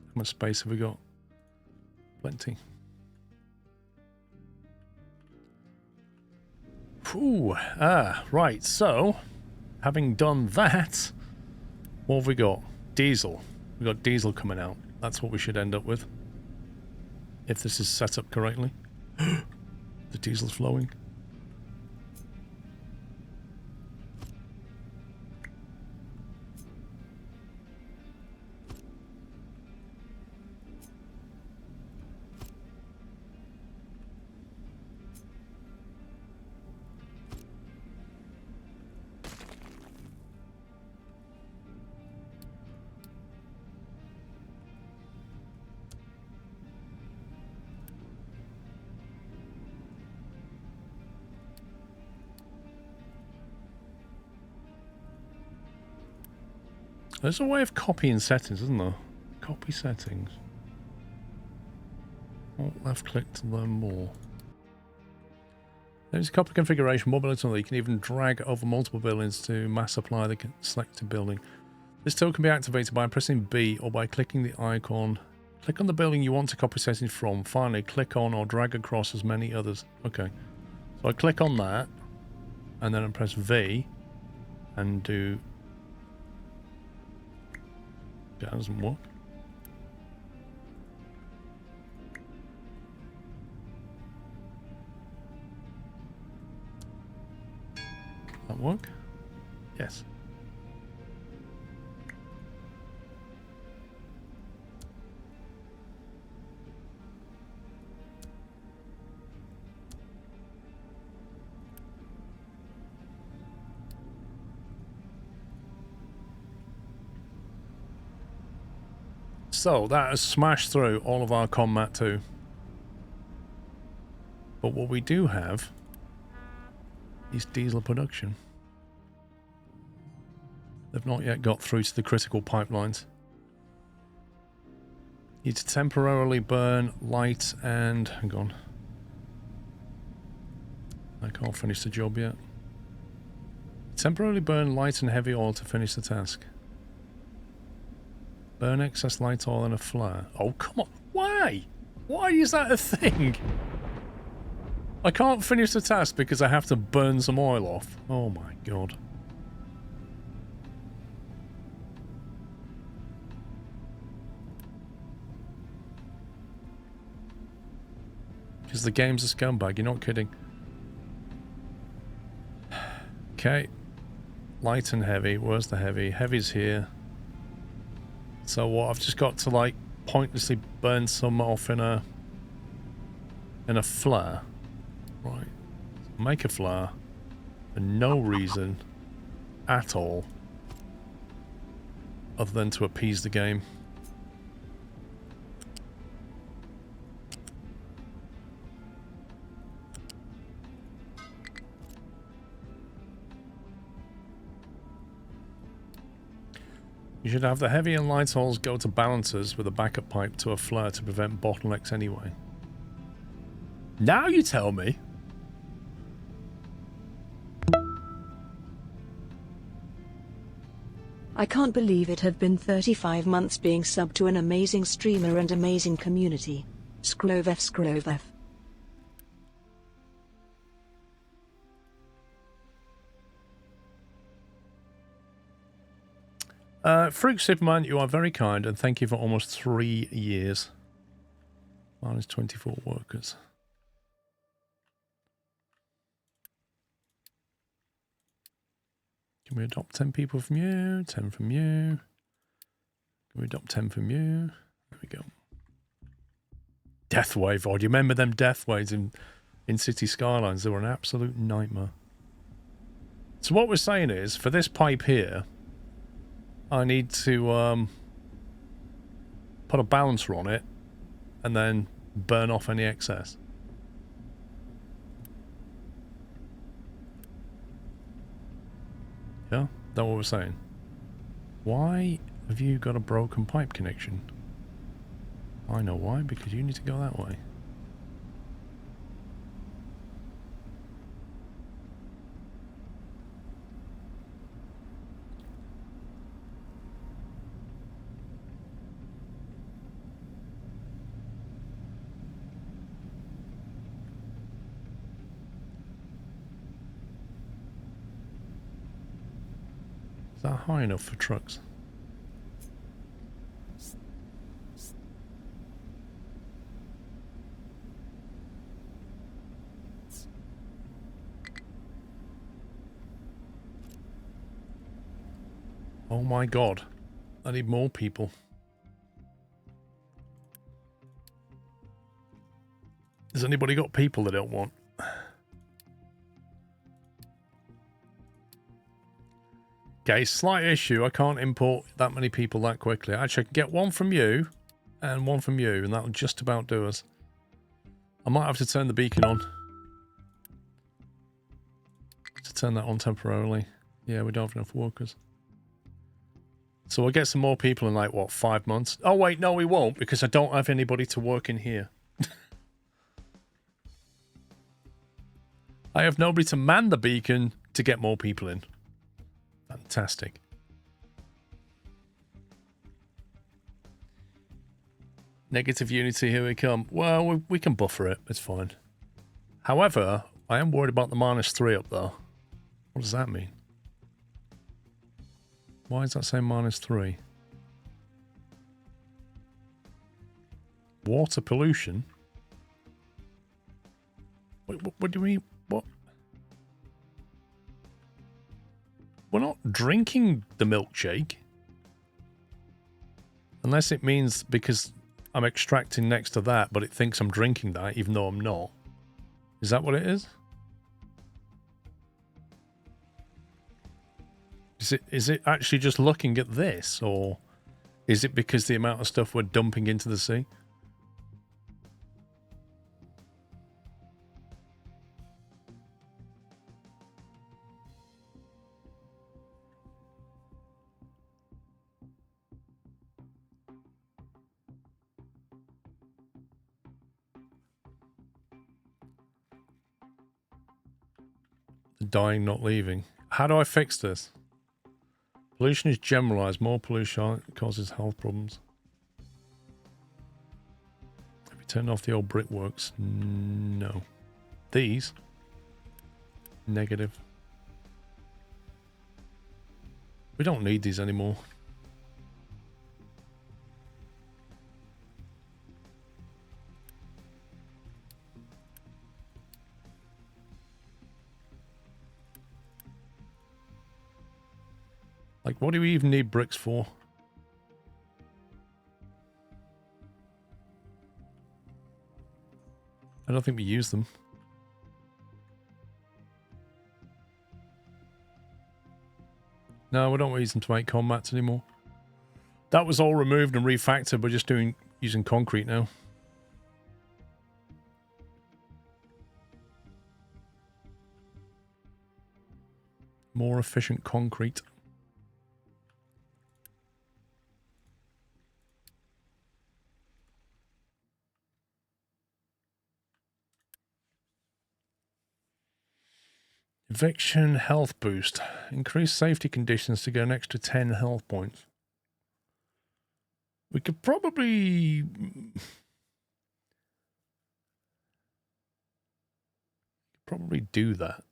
How much space have we got? Plenty. Ooh, right. So, having done that, what have we got? Diesel. We got diesel coming out. That's what we should end up with. If this is set up correctly. The diesel's flowing. There's a way of copying settings, isn't there? Copy settings. Alt left click to learn more. There's a copy configuration, mobility, you can even drag over multiple buildings to mass apply the selected building. This tool can be activated by pressing B or by clicking the icon. Click on the building you want to copy settings from. Finally, click on or drag across as many others. Okay. So I click on that, and then I press V, and do... That doesn't work. That work? Yes. So that has smashed through all of our combat too. But what we do have is diesel production. They've not yet got through to the critical pipelines. Need to temporarily burn light and... Hang on. I can't finish the job yet. Temporarily burn light and heavy oil to finish the task. Burn excess light oil in a flare. Oh, come on. Why? Why is that a thing? I can't finish the task because I have to burn some oil off. Oh my god. Because the game's a scumbag, you're not kidding. Okay. Light and heavy. Where's the heavy? Heavy's here. So what? I've just got to like pointlessly burn some off in a flare. Right. Make a flare for no reason at all other than to appease the game. You should have the heavy and light oils go to balancers with a backup pipe to a flare to prevent bottlenecks anyway. Now you tell me. I can't believe it have been 35 months being subbed to an amazing streamer and amazing community. SquirrelPlus. Fruit Superman, you are very kind, and thank you for almost 3 years. Minus 24 workers. Can we adopt 10 people from you? 10 from you? Can we adopt 10 from you? There we go. Death Wave. Oh, do you remember them Death Waves in City Skylines? They were an absolute nightmare. So what we're saying is, for this pipe here, I need to put a balancer on it and then burn off any excess. Yeah, that's what we're saying. Why have you got a broken pipe connection? I know why, because you need to go that way. Is that high enough for trucks? Oh my god. I need more people. Has anybody got people they don't want? Okay, slight issue. I can't import that many people that quickly. Actually, I can get one from you and one from you, and that'll just about do us. I might have to turn the beacon on. To turn that on temporarily. Yeah, we don't have enough workers. So we'll get some more people in like, what, 5 months? Oh, wait, no, we won't, because I don't have anybody to work in here. I have nobody to man the beacon to get more people in. Fantastic. Negative unity, here we come. Well, we can buffer it. It's fine. However, I am worried about the -3 up there. What does that mean? Why is that saying -3? Water pollution? What do you mean? What? We're not drinking the milkshake. Unless it means because I'm extracting next to that, but it thinks I'm drinking that, even though I'm not. Is that what it is? Is it actually just looking at this, or is it because the amount of stuff we're dumping into the sea? Dying, not leaving. How do I fix this? Pollution is generalized. More pollution causes health problems. Have you turned off the old brickworks? No. These? Negative. We don't need these anymore. Like, what do we even need bricks for? I don't think we use them. No, we don't use them to make combats anymore. That was all removed and refactored. We're just using concrete now. More efficient concrete. Eviction health boost. Increase safety conditions to get an extra 10 health points. We could probably do that.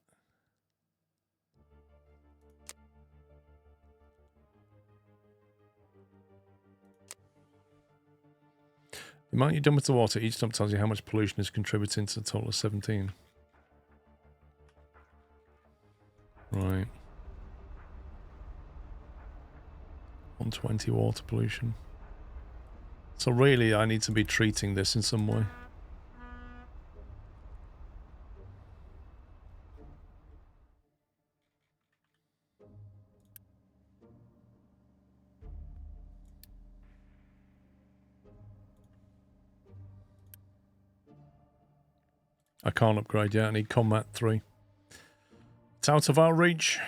The amount you dump into the water each dump tells you how much pollution is contributing to a total of 17. Right. 120 water pollution. So really, I need to be treating this in some way. I can't upgrade yet. I need Combat 3. It's out of our reach.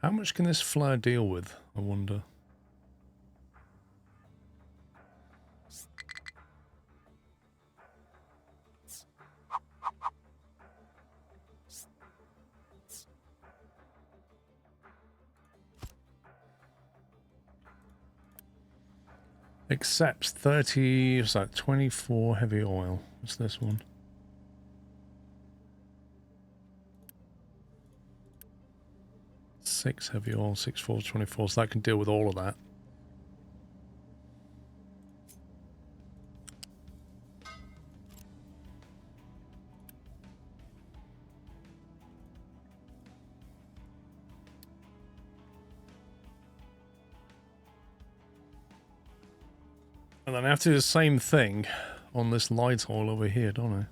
How much can this flare deal with, I wonder? Accepts 30, what's that, 24 heavy oil. What's this one? Six heavy oil, 6, 4, 24, so that can deal with all of that. And then I have to do the same thing on this light oil over here, don't I?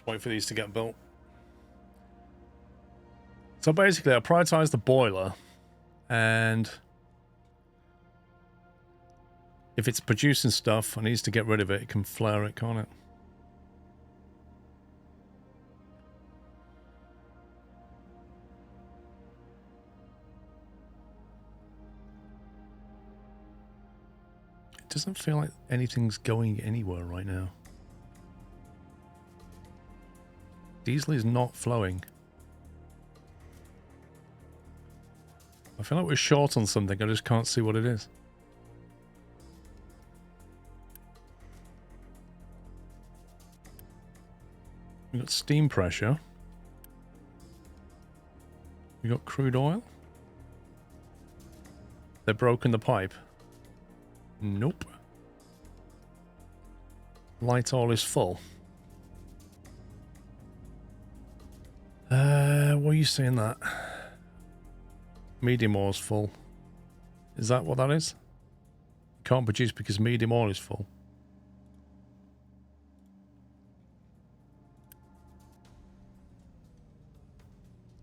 Let's wait for these to get built. So basically, I prioritize the boiler, and if it's producing stuff and needs to get rid of it, it can flare it, can't it? It doesn't feel like anything's going anywhere right now. Diesel is not flowing. I feel like we're short on something. I just can't see what it is. We've got steam pressure. We got crude oil. They've broken the pipe. Nope. Light oil is full. What are you saying that? Medium oil is full. Is that what that is? Can't produce because medium oil is full.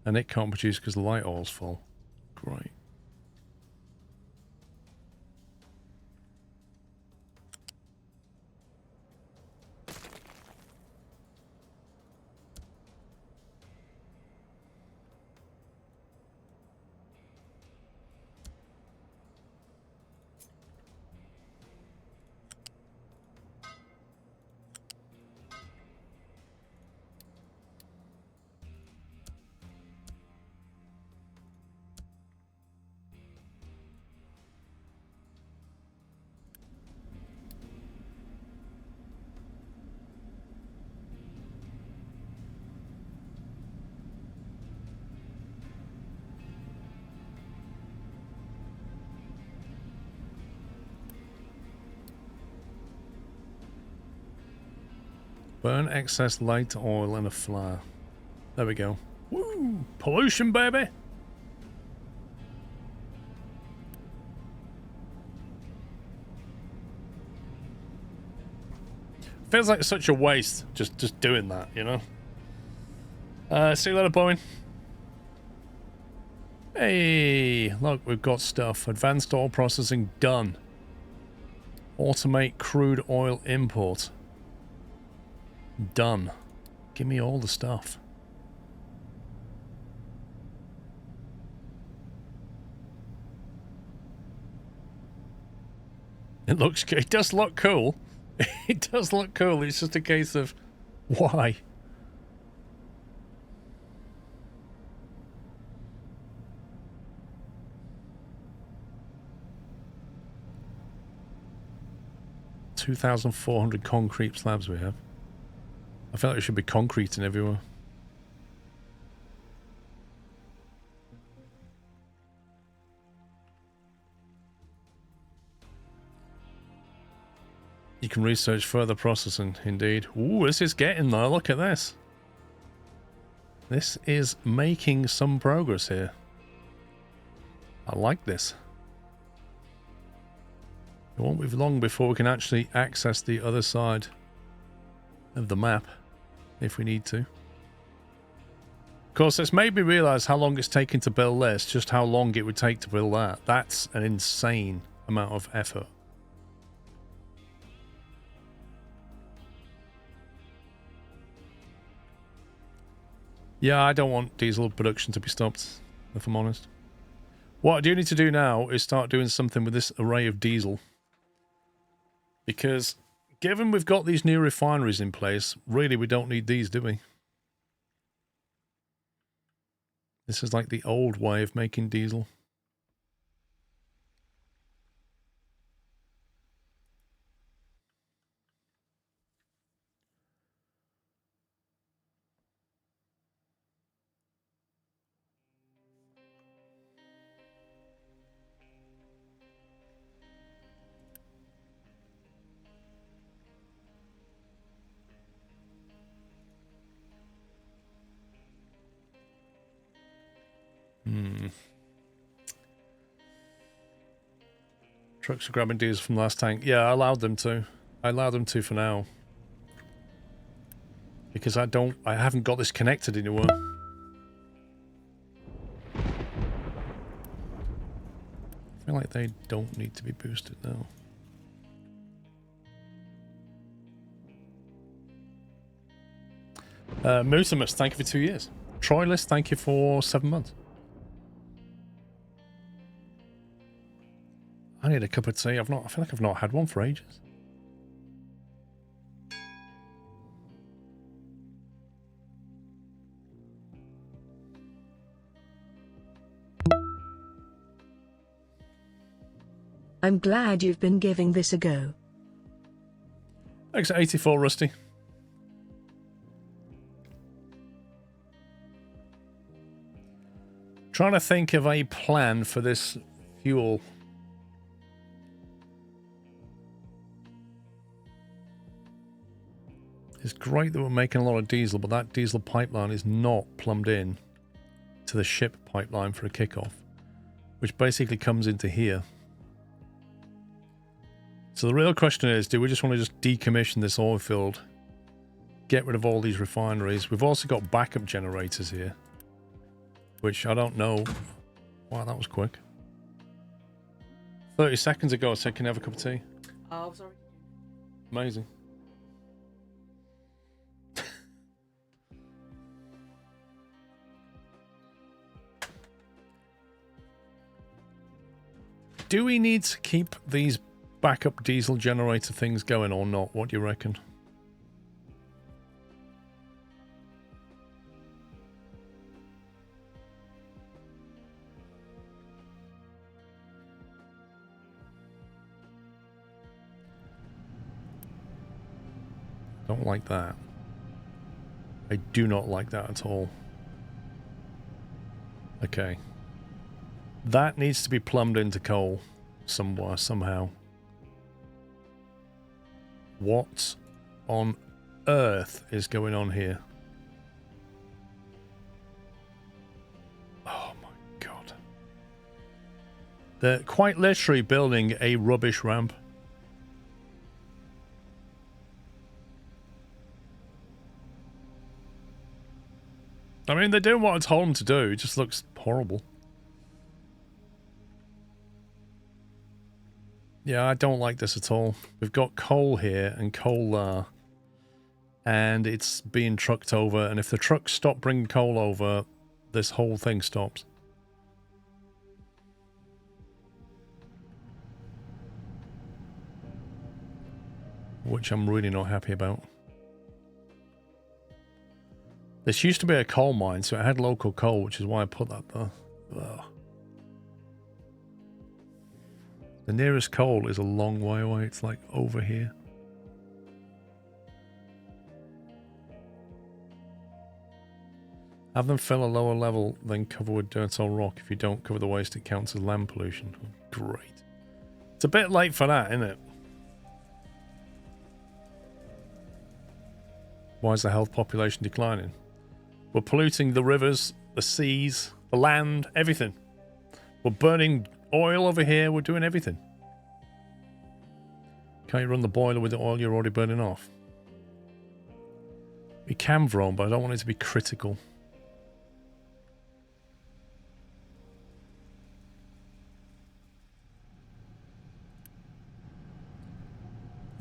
And it can't produce because the light oil's full. Great. Burn excess light oil in a flare. There we go. Woo! Pollution, baby! Feels like such a waste just doing that, you know? See you later, Boeing. Hey, look, we've got stuff. Advanced oil processing done. Automate crude oil import. Done. Give me all the stuff. It does look cool. It does look cool. It's just a case of why. $2,400 concrete slabs we have. I feel like it should be concreting everywhere. You can research further processing, indeed. Ooh, this is getting there. Look at this. This is making some progress here. I like this. It won't be long before we can actually access the other side of the map, if we need to. Of course, this made me realise how long it's taken to build this, just how long it would take to build that. That's an insane amount of effort. Yeah, I don't want diesel production to be stopped, if I'm honest. What I do need to do now is start doing something with this array of diesel. Because given we've got these new refineries in place, really we don't need these, do we? This is like the old way of making diesel. Trucks are grabbing diesel from the last tank. Yeah, I allowed them to. I allowed them to for now. Because I haven't got this connected anywhere. I feel like they don't need to be boosted now. Musimus, thank you for 2 years. Troilus, thank you for 7 months. I need a cup of tea. I feel like I've not had one for ages. I'm glad you've been giving this a go. Thanks, 84, Rusty. Trying to think of a plan for this fuel. It's great that we're making a lot of diesel, but that diesel pipeline is not plumbed in to the ship pipeline for a kickoff, which basically comes into here. So the real question is, do we just want to just decommission this oil field, get rid of all these refineries? We've also got backup generators here, which I don't know. Wow, that was quick. 30 seconds ago I said, can I have a cup of tea? Oh, sorry. Amazing. Do we need to keep these backup diesel generator things going or not? What do you reckon? Don't like that. I do not like that at all. Okay. That needs to be plumbed into coal somewhere, somehow. What on earth is going on here? Oh my god. They're quite literally building a rubbish ramp. I mean, they're doing what I told them to do. It just looks horrible. Yeah, I don't like this at all. We've got coal here and coal there. And it's being trucked over. And if the trucks stop bringing coal over, this whole thing stops. Which I'm really not happy about. This used to be a coal mine, so it had local coal, which is why I put that there. Ugh. The nearest coal is a long way away. It's like over here. Have them fill a lower level, then cover with dirt or rock. If you don't cover the waste, it counts as land pollution. Oh, great. It's a bit late for that, isn't it? Why is the health population declining? We're polluting the rivers, the seas, the land, everything. We're burning oil over here. We're doing everything. Can't you run the boiler with the oil you're already burning off? We can, Vrone, but I don't want it to be critical.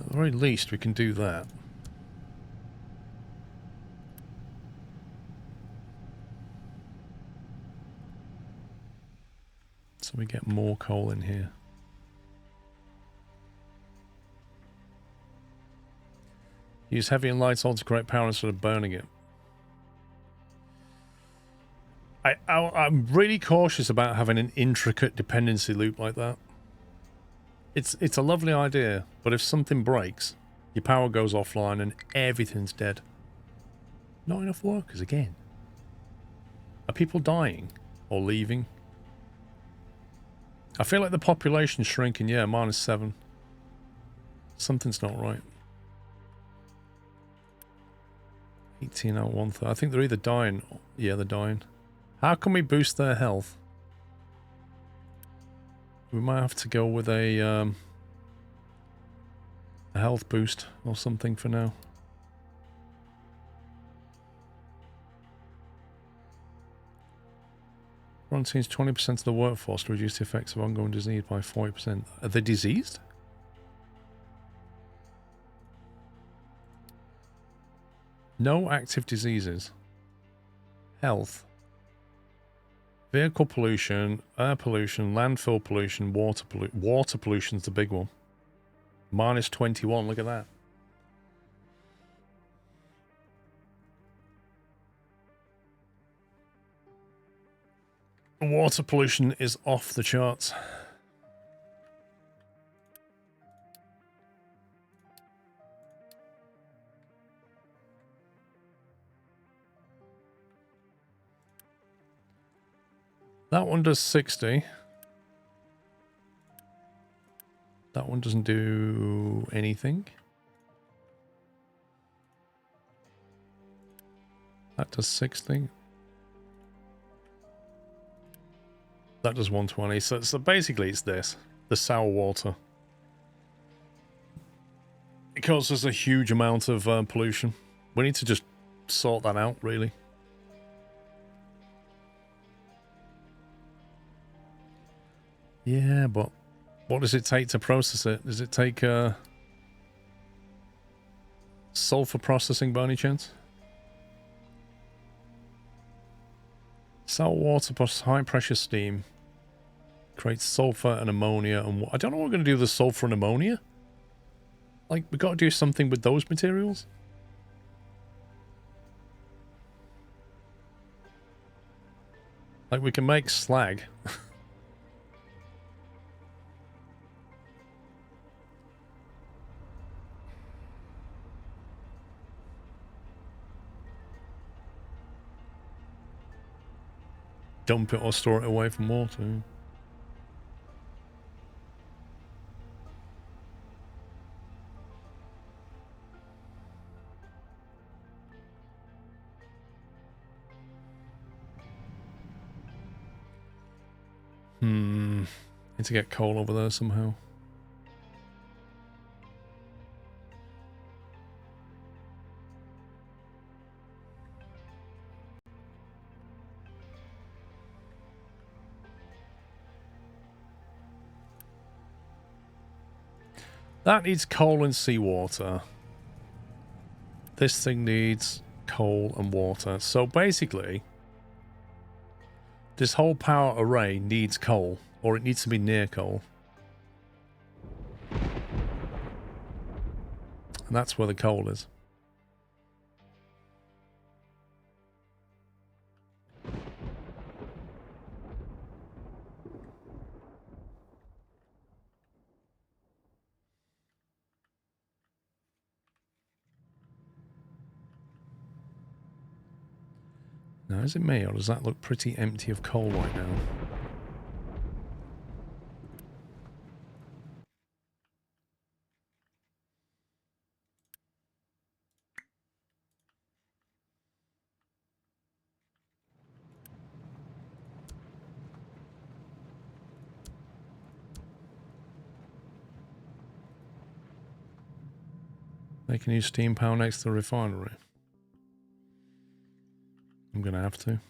At the very least, we can do that. So we get more coal in here. Use heavy and light oil to create power instead of burning it. I'm really cautious about having an intricate dependency loop like that. It's a lovely idea, but if something breaks, your power goes offline and everything's dead. Not enough workers again. Are people dying or leaving? I feel like the population's shrinking. Yeah, -7. Something's not right. 18 out 1/3. I think they're either dying. Yeah, they're dying. How can we boost their health? We might have to go with a health boost or something for now. Quarantines 20% of the workforce to reduce the effects of ongoing disease by 40%. Are they diseased? No active diseases. Health. Vehicle pollution, air pollution, landfill pollution, water pollution. Water pollution's the big one. Minus 21, look at that. Water pollution is off the charts. That one does 60. That one doesn't do anything. That does 60. That does 120. So basically it's this. The sour water. It causes a huge amount of pollution. We need to just sort that out, really. Yeah, but what does it take to process it? Does it take sulfur processing by any chance? Sour water plus high pressure steam creates sulfur and ammonia. And I don't know what we're going to do with the sulfur and ammonia. Like, we've got to do something with those materials. Like, we can make slag. Dump it or store it away from water. Need to get coal over there somehow. That needs coal and seawater. This thing needs coal and water. So basically, this whole power array needs coal, or it needs to be near coal. And that's where the coal is. Now, is it me, or does that look pretty empty of coal right now? They can use steam power next to the refinery. I'm going to have to.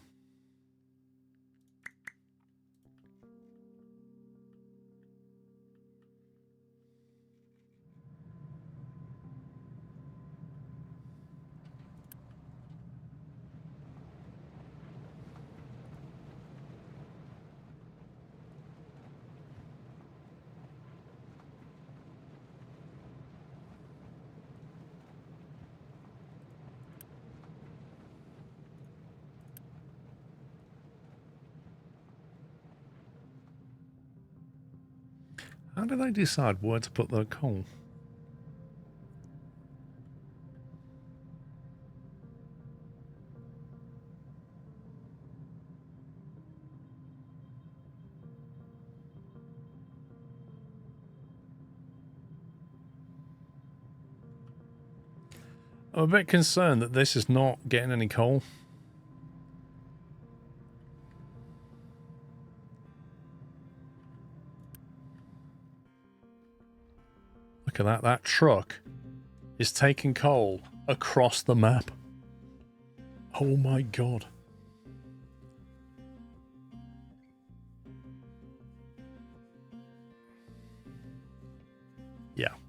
How did I decide where to put the coal? I'm a bit concerned that this is not getting any coal. Look at that. That truck is taking coal across the map. Oh my god.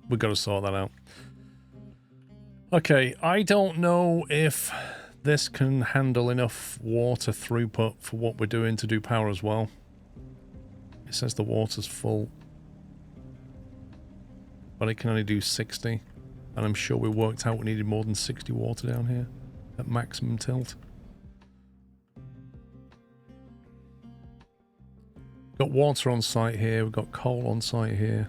we've got to sort that out. Okay, I don't know if this can handle enough water throughput for what we're doing to do power as well. It says the water's full, but it can only do 60, and I'm sure we worked out we needed more than 60 water down here at maximum tilt. Got water on site here, we've got coal on site here.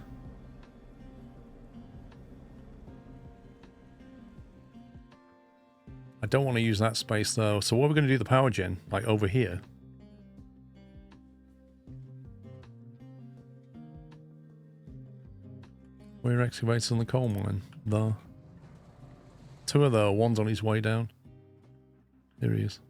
I don't want to use that space though, so what are we going to do the power gen? Like over here? We're excavating on the coal mine. There. Two of those, one's on his way down. Here he is.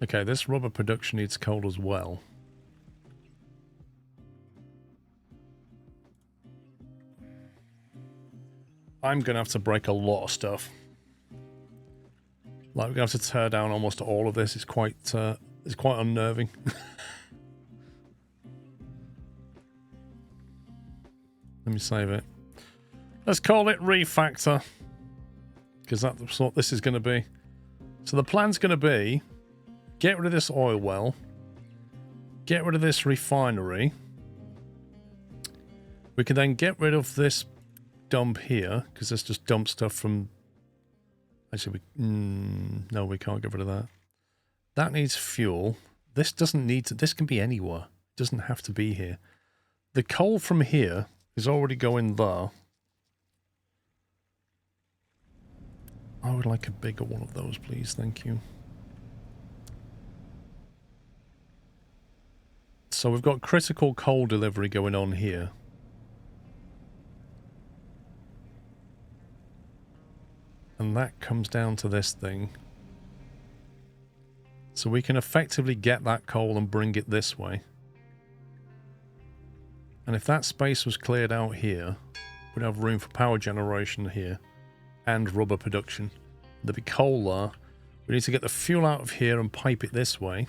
Okay, this rubber production needs coal as well. I'm going to have to break a lot of stuff. Like, we're going to have to tear down almost all of this. It's quite unnerving. Let me save it. Let's call it refactor, because that's what this is going to be. So the plan's going to be get rid of this oil well, get rid of this refinery. We can then get rid of this dump here, because this just dumps stuff from... Actually, no, we can't get rid of that. That needs fuel. This doesn't need to... This can be anywhere. It doesn't have to be here. The coal from here is already going there. I would like a bigger one of those, please. Thank you. So we've got critical coal delivery going on here. And that comes down to this thing. So we can effectively get that coal and bring it this way. And if that space was cleared out here, we'd have room for power generation here and rubber production. There'd be coal there. We need to get the fuel out of here and pipe it this way.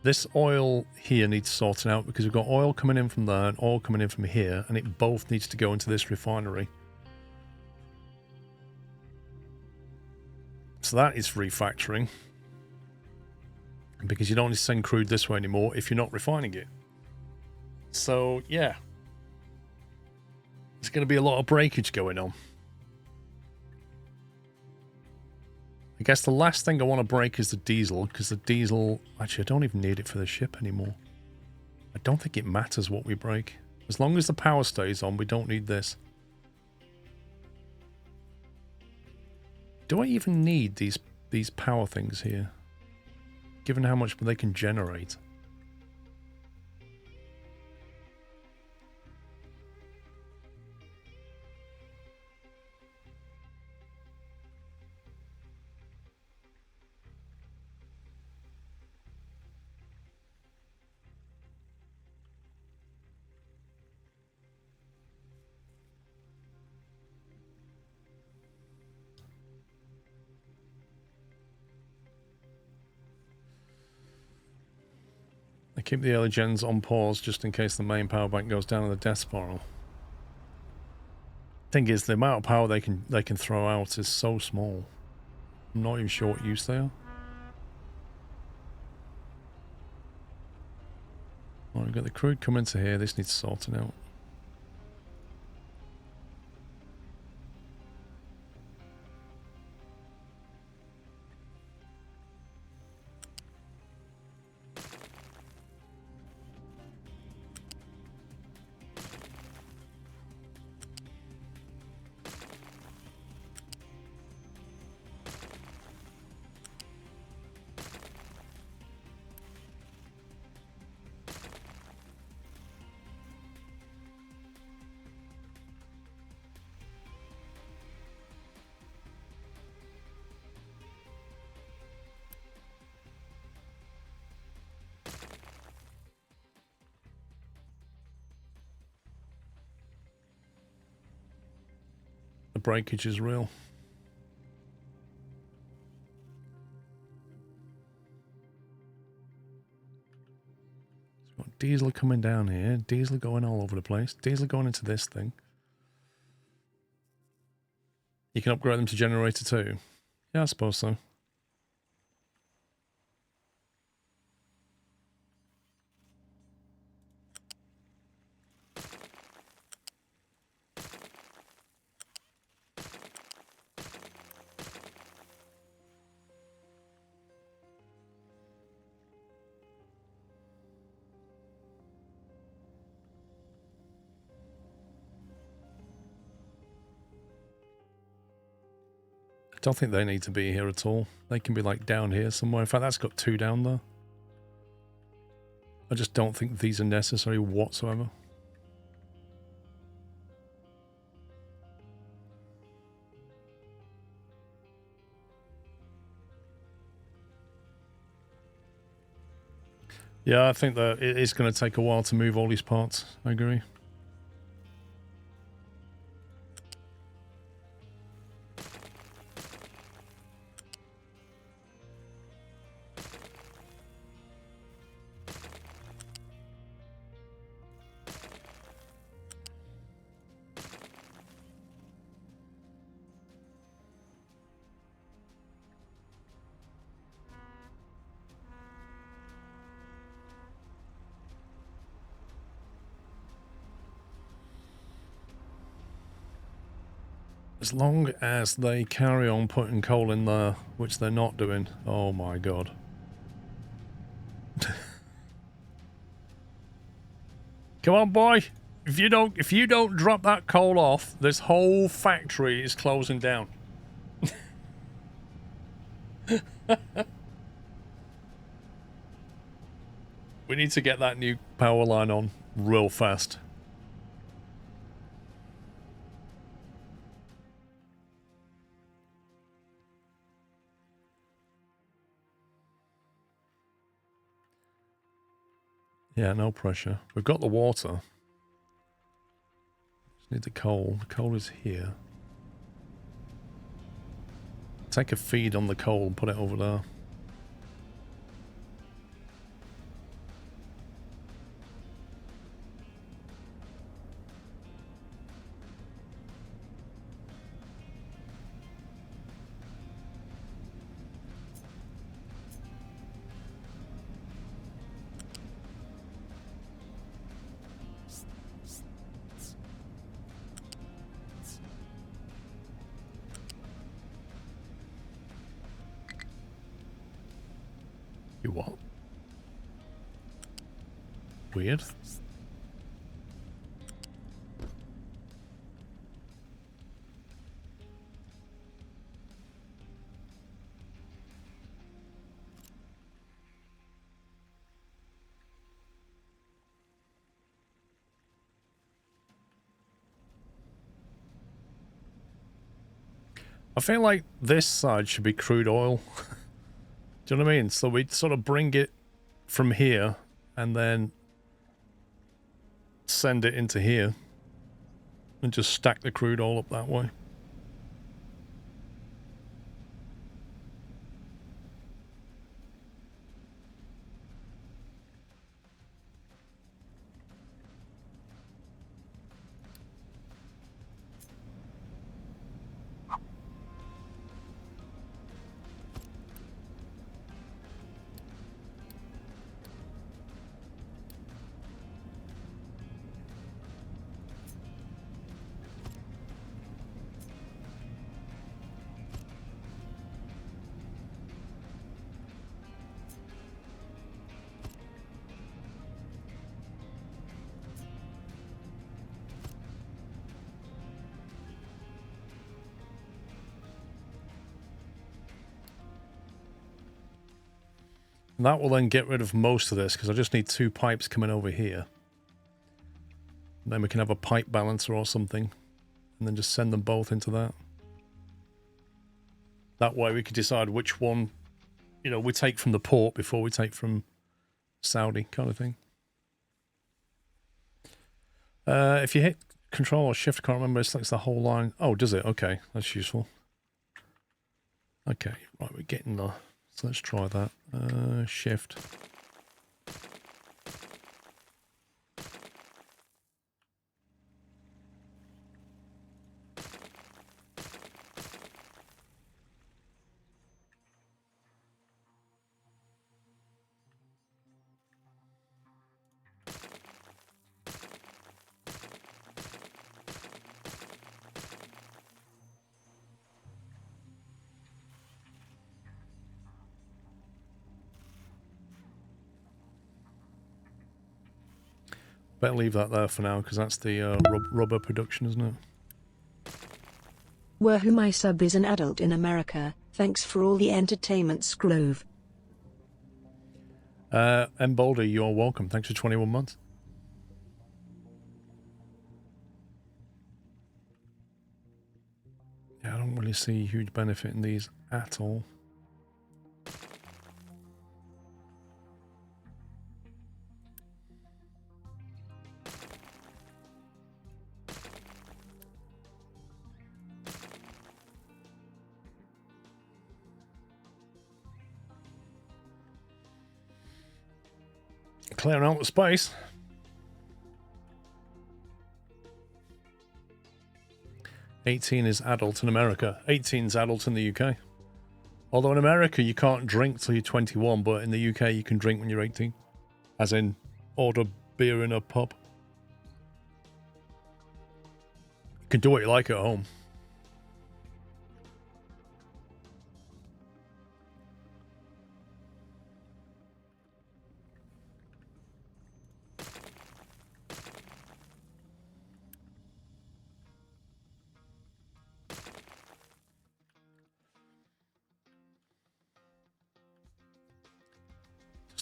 This oil here needs sorting out because we've got oil coming in from there and oil coming in from here, and it both needs to go into this refinery. So that is refactoring, because you don't need to send crude this way anymore if you're not refining it. So yeah, there's going to be a lot of breakage going on. I guess the last thing I want to break is the diesel, because the diesel... Actually, I don't even need it for the ship anymore. I don't think it matters what we break. As long as the power stays on, we don't need this. Do I even need these power things here? Given how much they can generate. I keep the early gens on pause just in case the main power bank goes down in the death spiral. Thing is, the amount of power they can throw out is so small. I'm not even sure what use they are. Right, we've got the crude coming to here. This needs sorting out. The breakage is real. So we've got diesel coming down here, diesel going all over the place, diesel going into this thing. You can upgrade them to generator too. Yeah, I suppose so. I don't think they need to be here at all. They can be like down here somewhere. In fact, that's got 2 down there. I just don't think these are necessary whatsoever. Yeah, I think that it is going to take a while to move all these parts. I agree. As long as they carry on putting coal in there, which they're not doing. Oh my god. Come on, boy. If you don't drop that coal off, this whole factory is closing down. We need to get that new power line on real fast. Yeah, no pressure. We've got the water. Just need the coal. The coal is here. Take a feed on the coal and put it over there. You what? Weird. I feel like this side should be crude oil. Do you know what I mean? So we sort of bring it from here and then send it into here and just stack the crude oil up that way. And that will then get rid of most of this, because I just need 2 pipes coming over here. And then we can have a pipe balancer or something. And then just send them both into that. That way we could decide which one, you know, we take from the port before we take from Saudi, kind of thing. If you hit Control or Shift, I can't remember, it selects the whole line. Oh, does it? Okay, that's useful. Okay, right, we're getting there. So let's try that. Shift. Better leave that there for now, because that's the rubber production, isn't it? Wahoo, my sub is an adult in America. Thanks for all the entertainment, Scrove. M. Boulder, you're welcome. Thanks for 21 months. Yeah, I don't really see a huge benefit in these at all. Clearing out the space. $18 is adult in America. 18 is adult in the UK. Although in America you can't drink till you're 21, but in the UK you can drink when you're 18. As in, order beer in a pub. You can do what you like at home.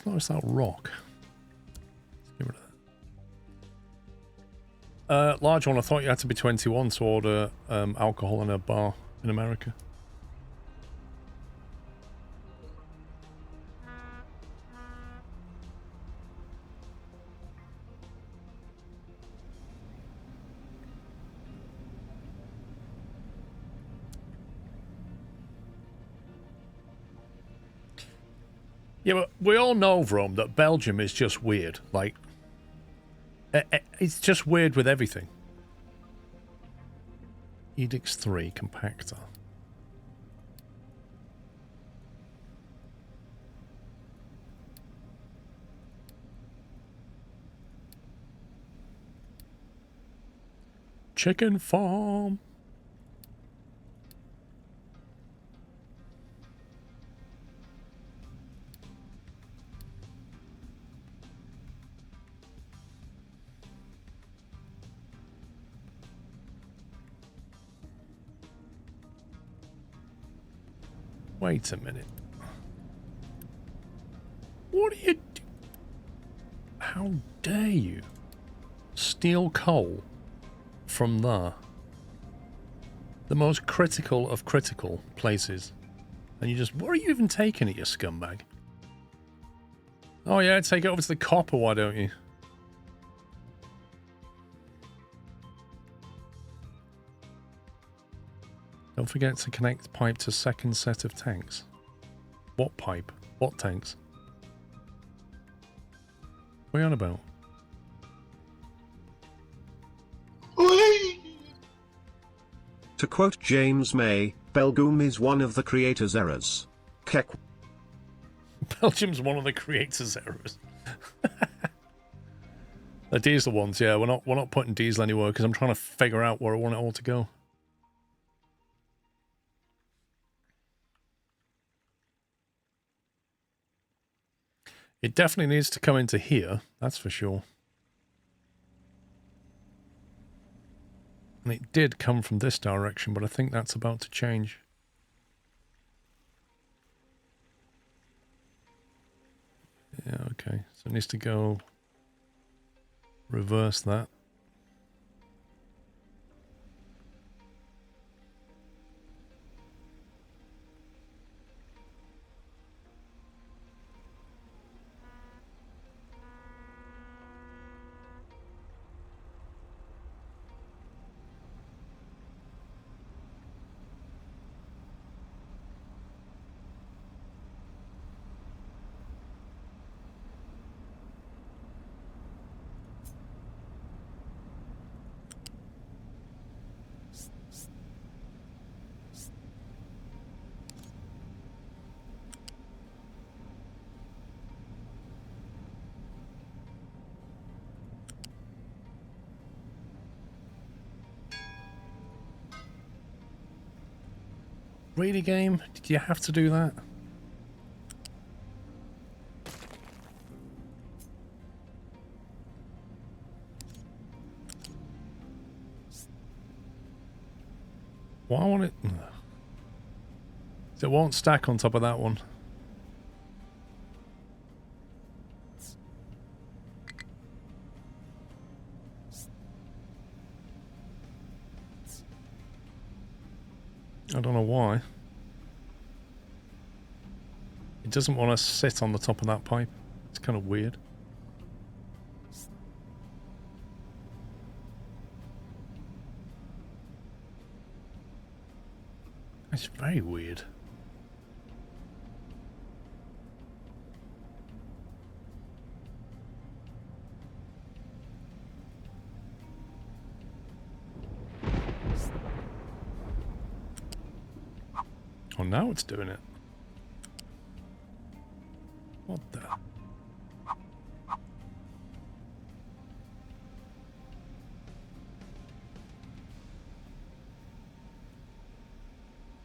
Notice that rock. Let's get rid of that. Large one, I thought you had to be 21 to order alcohol in a bar in America. Yeah, but we all know, Vrome, that Belgium is just weird. Like, it's just weird with everything. Edix 3 compactor. Chicken farm. Wait a minute. What are you do? How dare you steal coal from there? The most critical of critical places. And you just, what are you even taking it, you scumbag? Oh yeah, take it over to the copper, why don't you? Don't forget to connect pipe to second set of tanks. What pipe? What tanks? What are you on about? To quote James May, Belgium is one of the creator's errors. Kek. Belgium's one of the creator's errors. The diesel ones, yeah. We're not putting diesel anywhere because I'm trying to figure out where I want it all to go. It definitely needs to come into here, that's for sure. And it did come from this direction, but I think that's about to change. Okay, so it needs to go reverse that. Really, game? Did you have to do that? Why won't it? It won't stack on top of that one. I don't know why. It doesn't want to sit on the top of that pipe. It's kind of weird. It's very weird. Oh, now it's doing it. What the?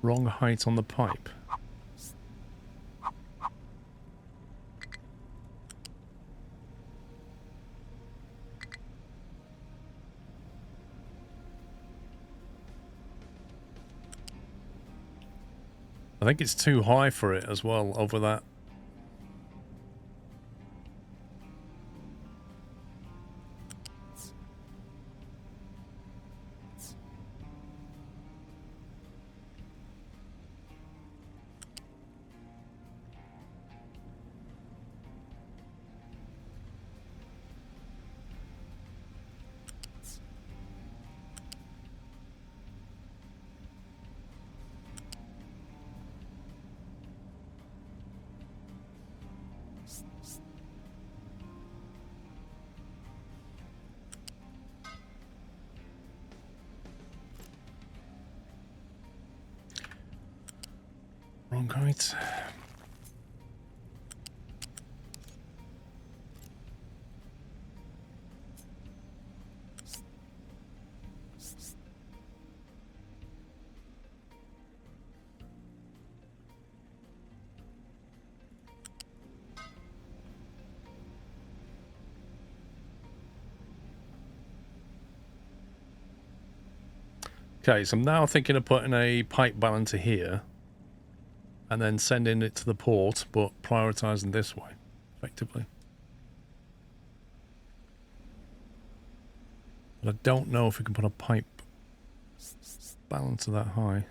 Wrong height on the pipe. I think it's too high for it as well, over that. Wrong height. Okay, so I'm now thinking of putting a pipe balancer here and then sending it to the port, but prioritizing this way, effectively. But I don't know if we can put a pipe balancer that high.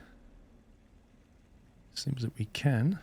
Seems that we can.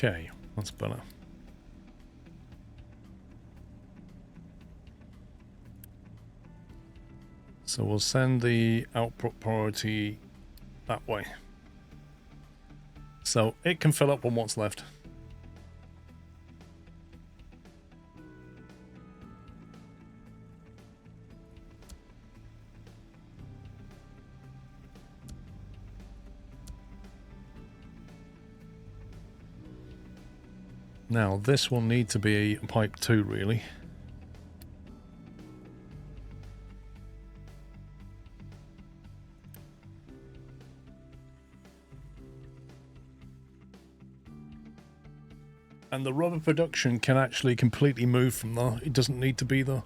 Okay, that's better. So we'll send the output priority that way. So it can fill up on what's left. Now this will need to be pipe 2 really. And the rubber production can actually completely move from there. It doesn't need to be there.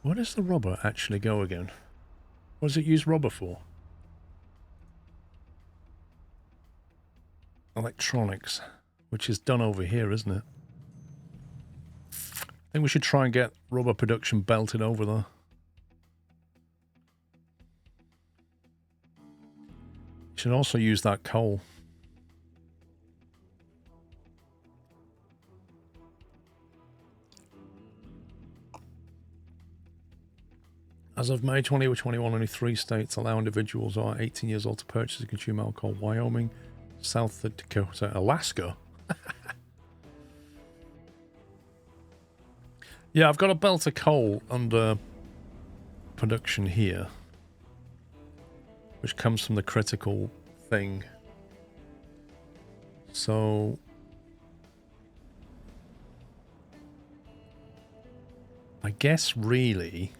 Where does the rubber actually go again? What does it use rubber for? Electronics, which is done over here, isn't it? I think we should try and get rubber production belted over there. Should also use that coal. As of May 2021, only 3 states allow individuals who are 18 years old to purchase and consume alcohol. Wyoming, South Dakota, Alaska. Yeah, I've got a belt of coal under production here, which comes from the critical thing. So I guess really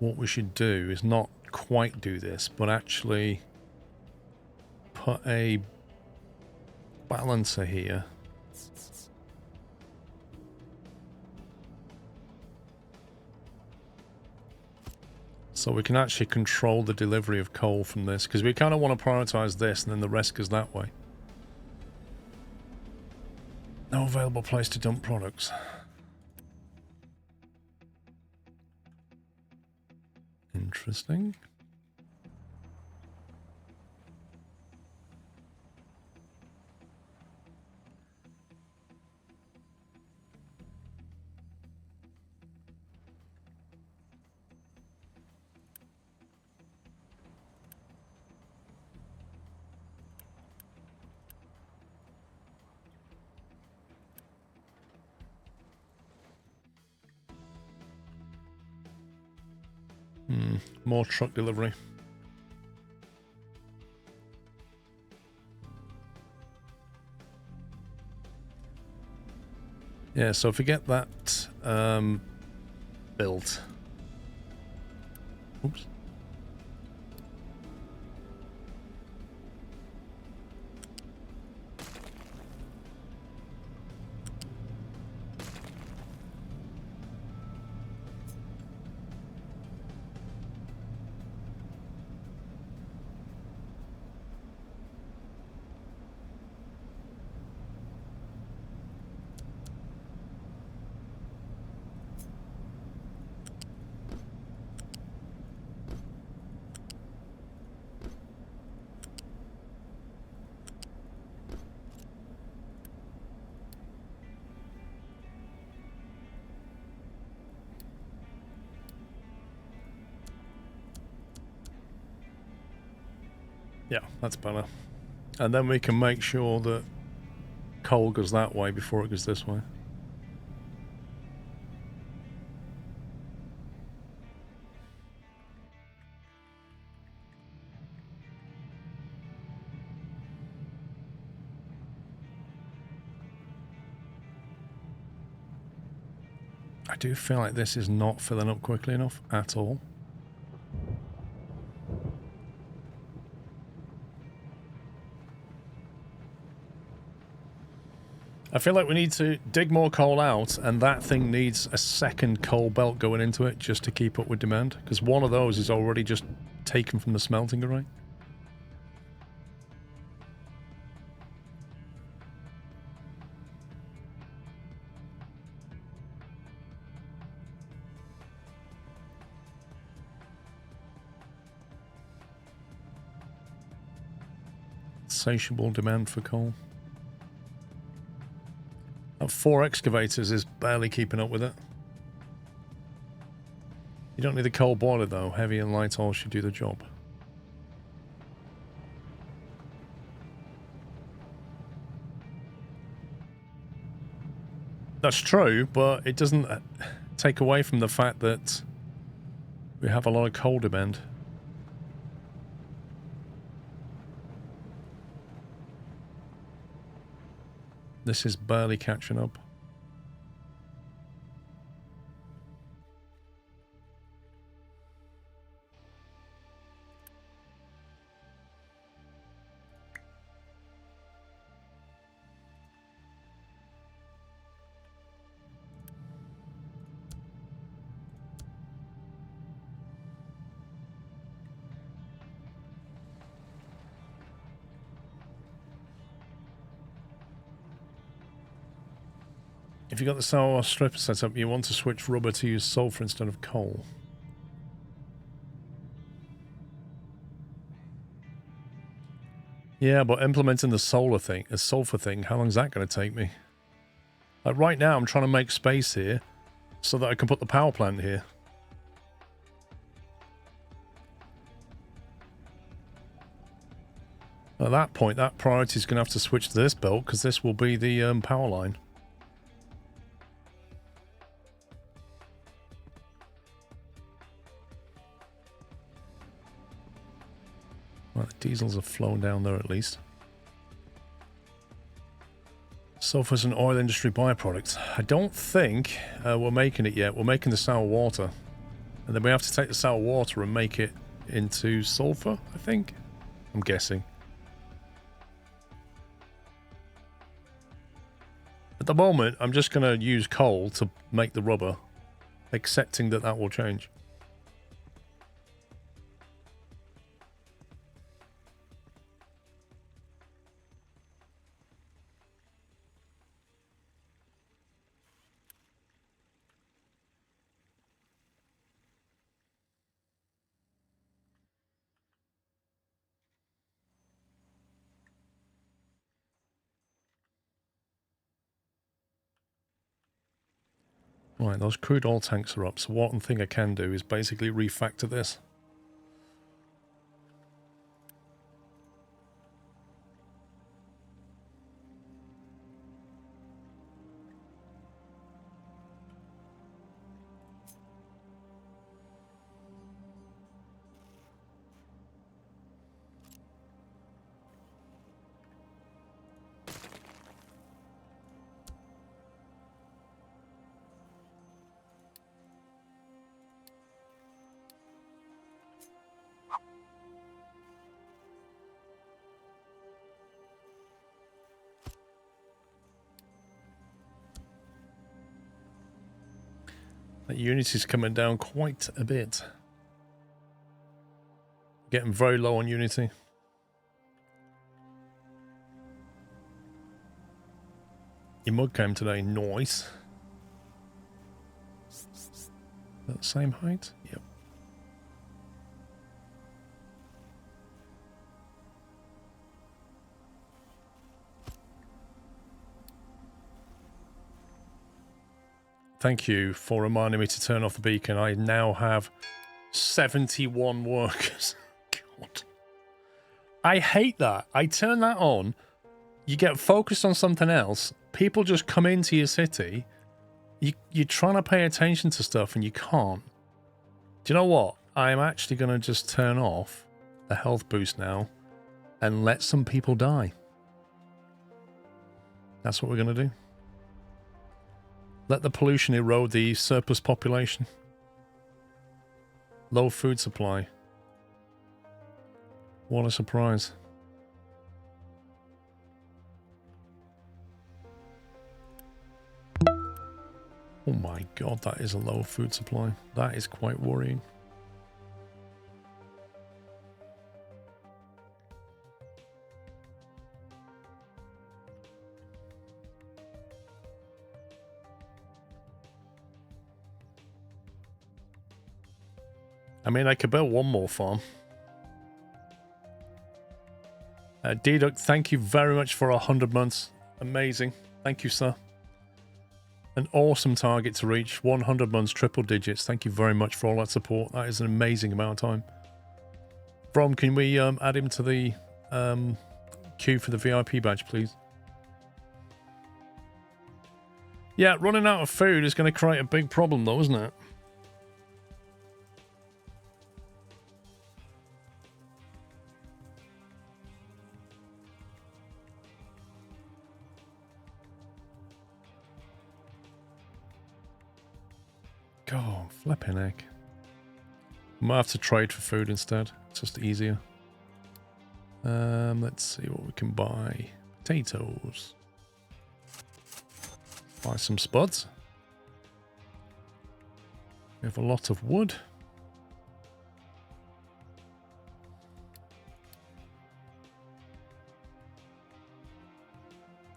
what we should do is not quite do this, but actually put a balancer here. So we can actually control the delivery of coal from this, because we kind of want to prioritize this and then the rest goes that way. No available place to dump products. Interesting. More truck delivery. Yeah, so if we get that built. Oops. Yeah, that's better. And then we can make sure that coal goes that way before it goes this way. I do feel like this is not filling up quickly enough at all. I feel like we need to dig more coal out, and that thing needs a second coal belt going into it just to keep up with demand, because one of those is already just taken from the smelting array. Insatiable demand for coal. Got 4 excavators is barely keeping up with it. You don't need a coal boiler though. Heavy and light oil should do the job. That's true, but it doesn't take away from the fact that we have a lot of coal demand. This is barely catching up. If you got the sour stripper set up, you want to switch rubber to use sulfur instead of coal. Yeah, but implementing the sulfur thing, how long is that going to take me? Like right now, I'm trying to make space here so that I can put the power plant here. At that point, that priority is going to have to switch to this belt because this will be the power line. Well, the diesels are flowing down there at least. Sulfur's an oil industry byproduct. I don't think we're making it yet. We're making the sour water. And then we have to take the sour water and make it into sulfur, I think. I'm guessing. At the moment, I'm just going to use coal to make the rubber, accepting that that will change. Right, those crude oil tanks are up, so one thing I can do is basically refactor this. That Unity's coming down quite a bit. Getting very low on Unity. Your mug came today, nice. Is that the same height? Yep. Thank you for reminding me to turn off the beacon. I now have 71 workers. God. I hate that. I turn that on. You get focused on something else. People just come into your city. You're trying to pay attention to stuff and you can't. Do you know what? I'm actually going to just turn off the health boost now and let some people die. That's what we're going to do. Let the pollution erode the surplus population. Low food supply. What a surprise. Oh my god, that is a low food supply. That is quite worrying. I mean, I could build one more farm. D-Duck, thank you very much for 100 months. Amazing. Thank you, sir. An awesome target to reach. 100 months, triple digits. Thank you very much for all that support. That is an amazing amount of time. Brom, can we add him to the queue for the VIP badge, please? Yeah, running out of food is going to create a big problem, though, isn't it? God, flipping heck. Might have to trade for food instead. It's just easier. Let's see what we can buy. Potatoes. Buy some spuds. We have a lot of wood.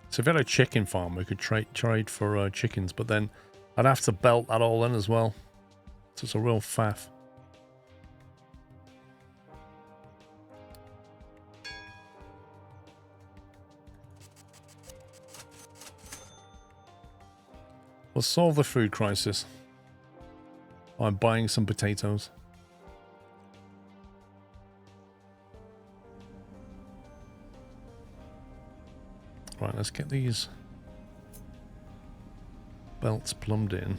So if we had a chicken farm, we could trade for chickens, but then I'd have to belt that all in as well. So it's a real faff. We'll solve the food crisis by buying some potatoes. Right, let's get these belts plumbed in.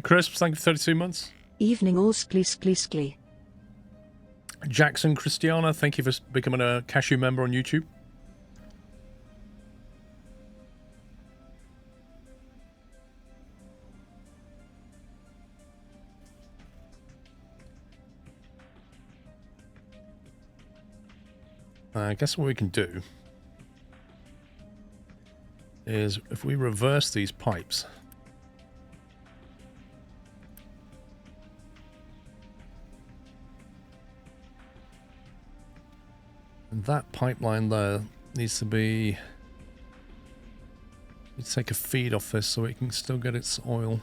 Crisps, thank you for 32 months. Evening all sklee. Jackson Christiana, thank you for becoming a cashew member on YouTube. I guess what we can do is if we reverse these pipes. And that pipeline there needs to be... Let's take a feed off this so it can still get its oil.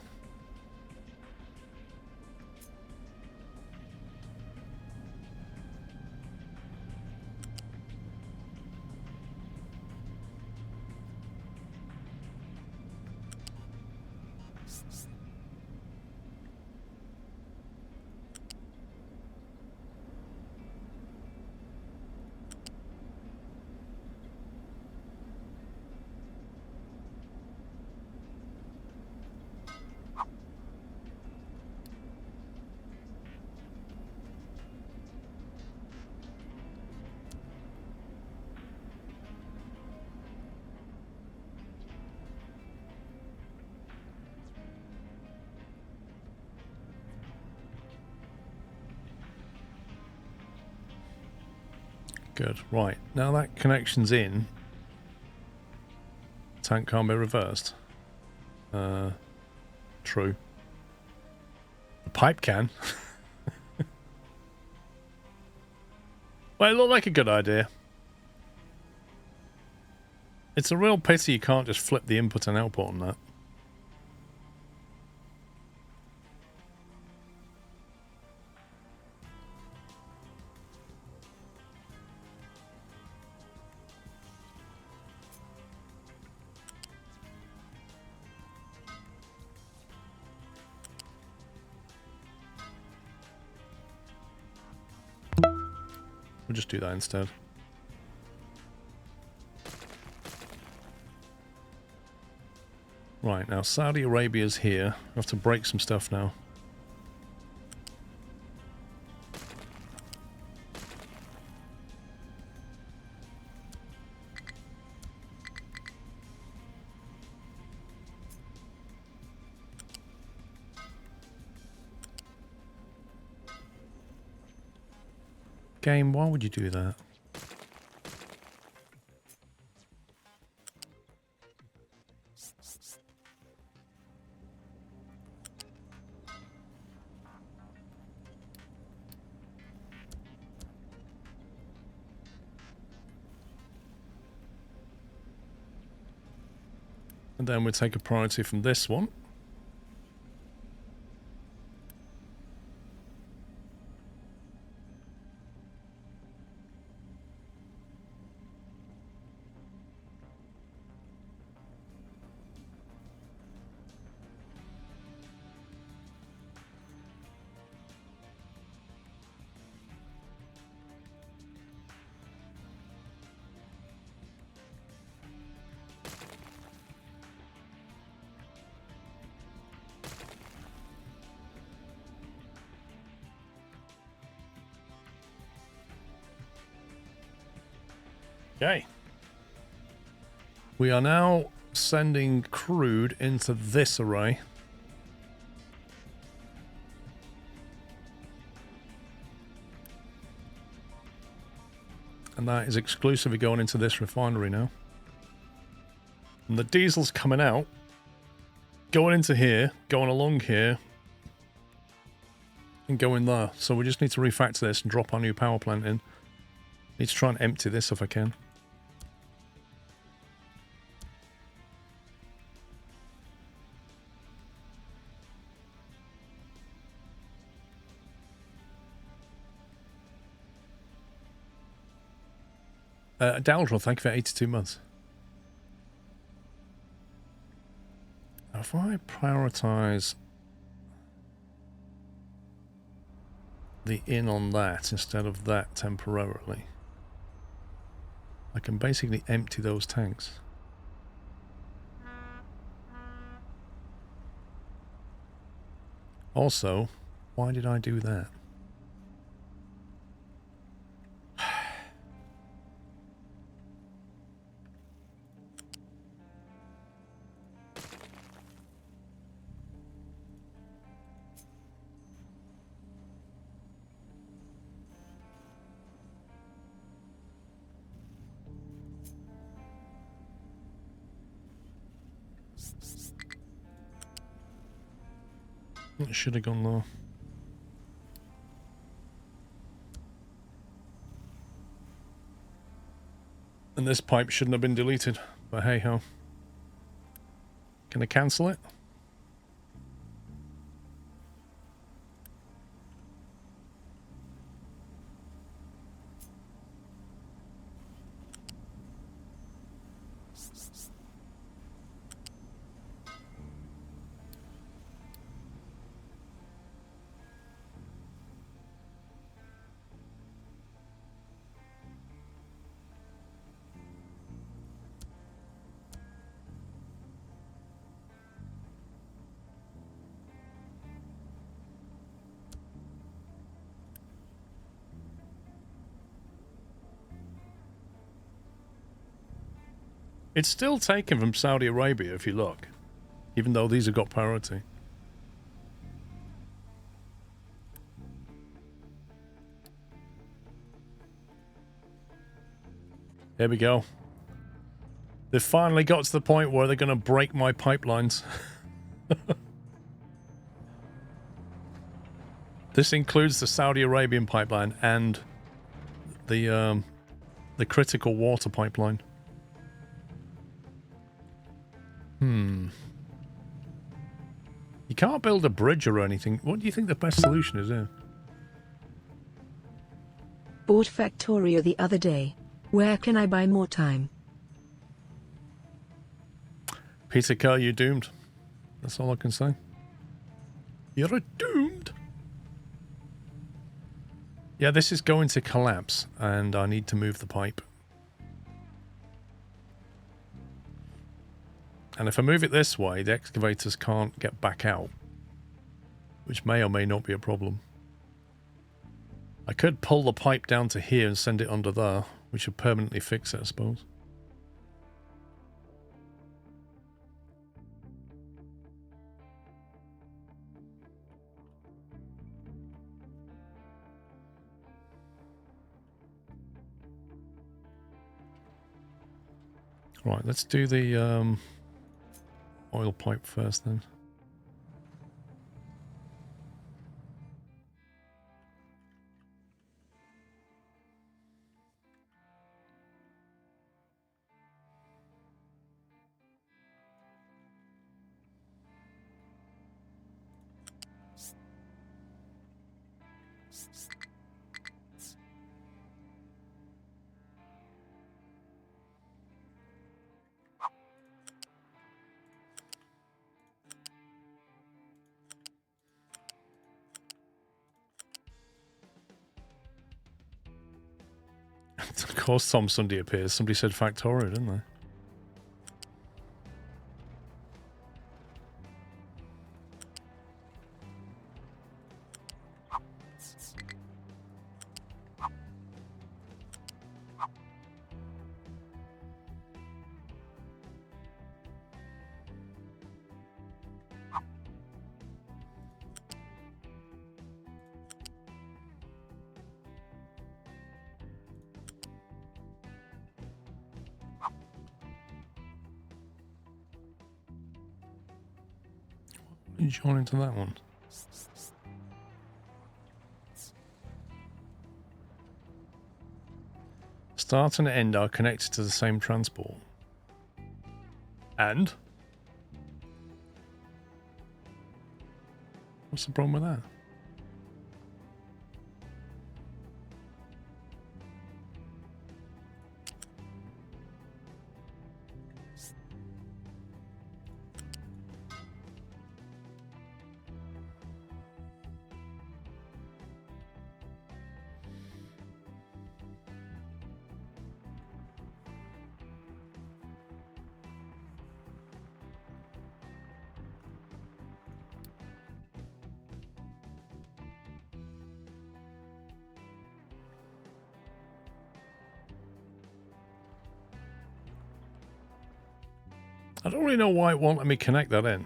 Good. Right. Now that connection's in. Tank can't be reversed. True. The pipe can. Well, it looked like a good idea. It's a real pity you can't just flip the input and output on that. We'll just do that instead. Right, now Saudi Arabia's here. We have to break some stuff now. Game, why would you do that? And then we'll take a priority from this one. Okay. We are now sending crude into this array. And that is exclusively going into this refinery now. And the diesel's coming out, going into here, going along here, and going there. So we just need to refactor this and drop our new power plant in. Need to try and empty this if I can. Daldril, thank you for 82 months. Now, if I prioritize the in on that instead of that temporarily, I can basically empty those tanks. Also, why did I do that? It should have gone there. And this pipe shouldn't have been deleted, but hey ho. Can I cancel it? It's still taken from Saudi Arabia if you look, even though these have got priority. Here we go. They've finally got to the point where they're going to break my pipelines. This includes the Saudi Arabian pipeline and the critical water pipeline. You can't build a bridge or anything. What do you think the best solution is here? Bought Factorio the other day. Where can I buy more time? Peter Kerr, you're doomed. That's all I can say. You're doomed. Yeah, this is going to collapse, and I need to move the pipe. And if I move it this way, the excavators can't get back out, which may or may not be a problem. I could pull the pipe down to here and send it under there, which would permanently fix it, I suppose. Right, let's do the oil pipe first then. Of course Tom Sunday appears. Somebody said Factorio, didn't they? You join into that one. Start and end are connected to the same transport. And? What's the problem with that? I don't really know why it won't let me connect that in.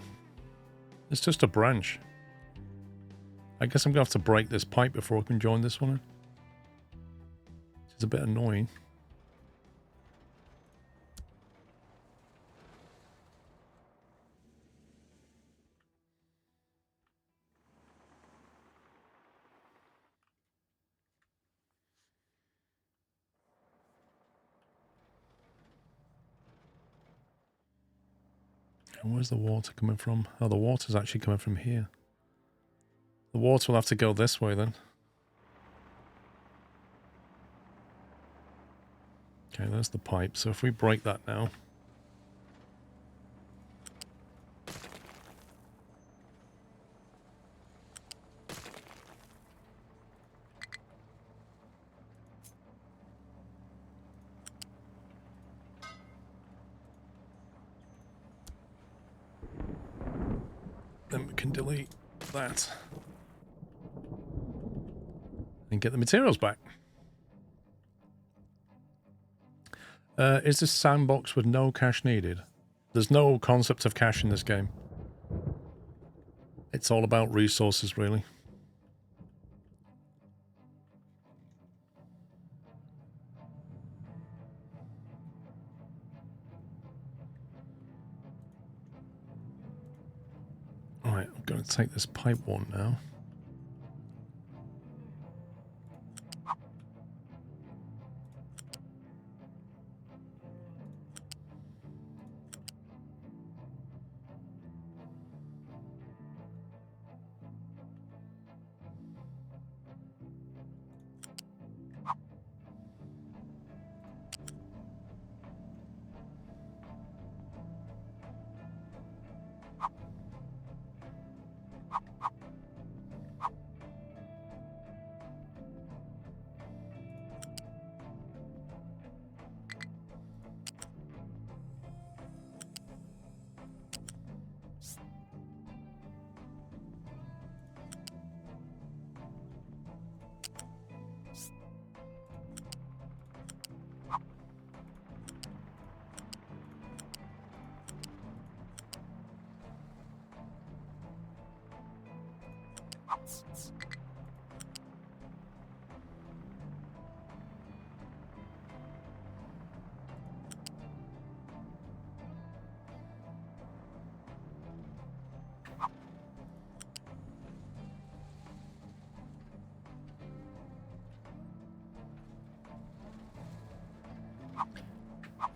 It's just a branch. I guess I'm going to have to break this pipe before I can join this one in. It's a bit annoying. And where's the water coming from? Oh, the water's actually coming from here. The water will have to go this way then. Okay, there's the pipe. So if we break that now. Then we can delete that. And get the materials back. Is this sandbox with no cash needed? There's no concept of cash in this game. It's all about resources, really. Alright, I'm going to take this pipe one now.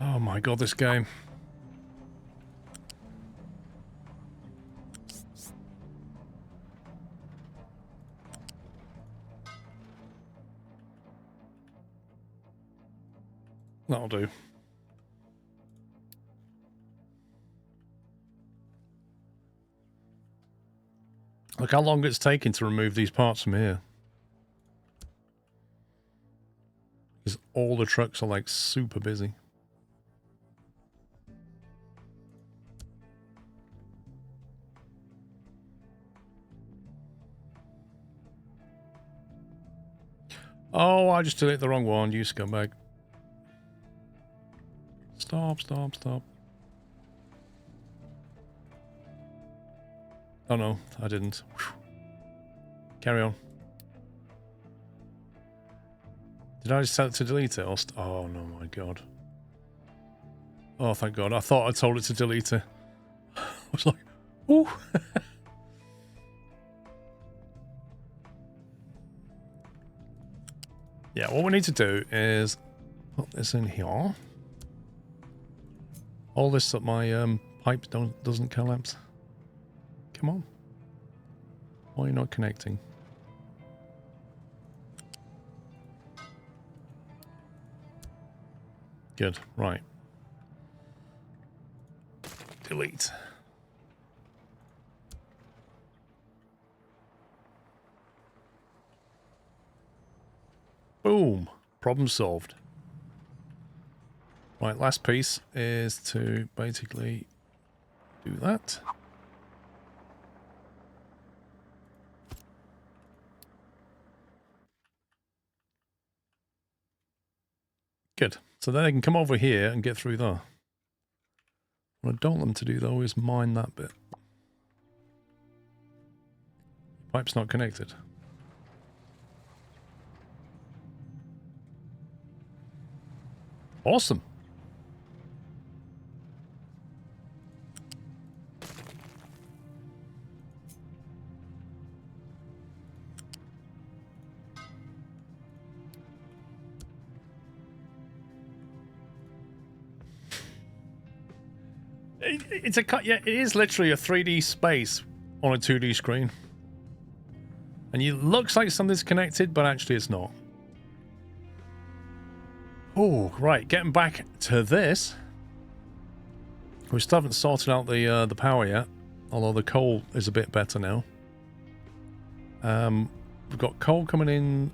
Oh my god, this game. That'll do. Look how long it's taken to remove these parts from here. Because all the trucks are like super busy. Oh, I just deleted the wrong one. You scumbag. Stop, stop, stop. Oh no, I didn't. Whew. Carry on. Did I just tell it to delete it? Or oh no, my god. Oh, thank god. I thought I told it to delete it. I was like, ooh. Yeah, what we need to do is put this in here. All this so that my pipe doesn't collapse. Come on. Why are you not connecting? Good, right. Delete. Boom. Problem solved. Right, last piece is to basically do that. Good. So then they can come over here and get through there. What I don't want them to do, though, is mine that bit. Pipe's not connected. Awesome. It's a cut. Yeah, it is literally a 3D space on a 2D screen, and it looks like something's connected, but actually it's not. Oh, right. Getting back to this, we still haven't sorted out the power yet, although the coal is a bit better now. We've got coal coming in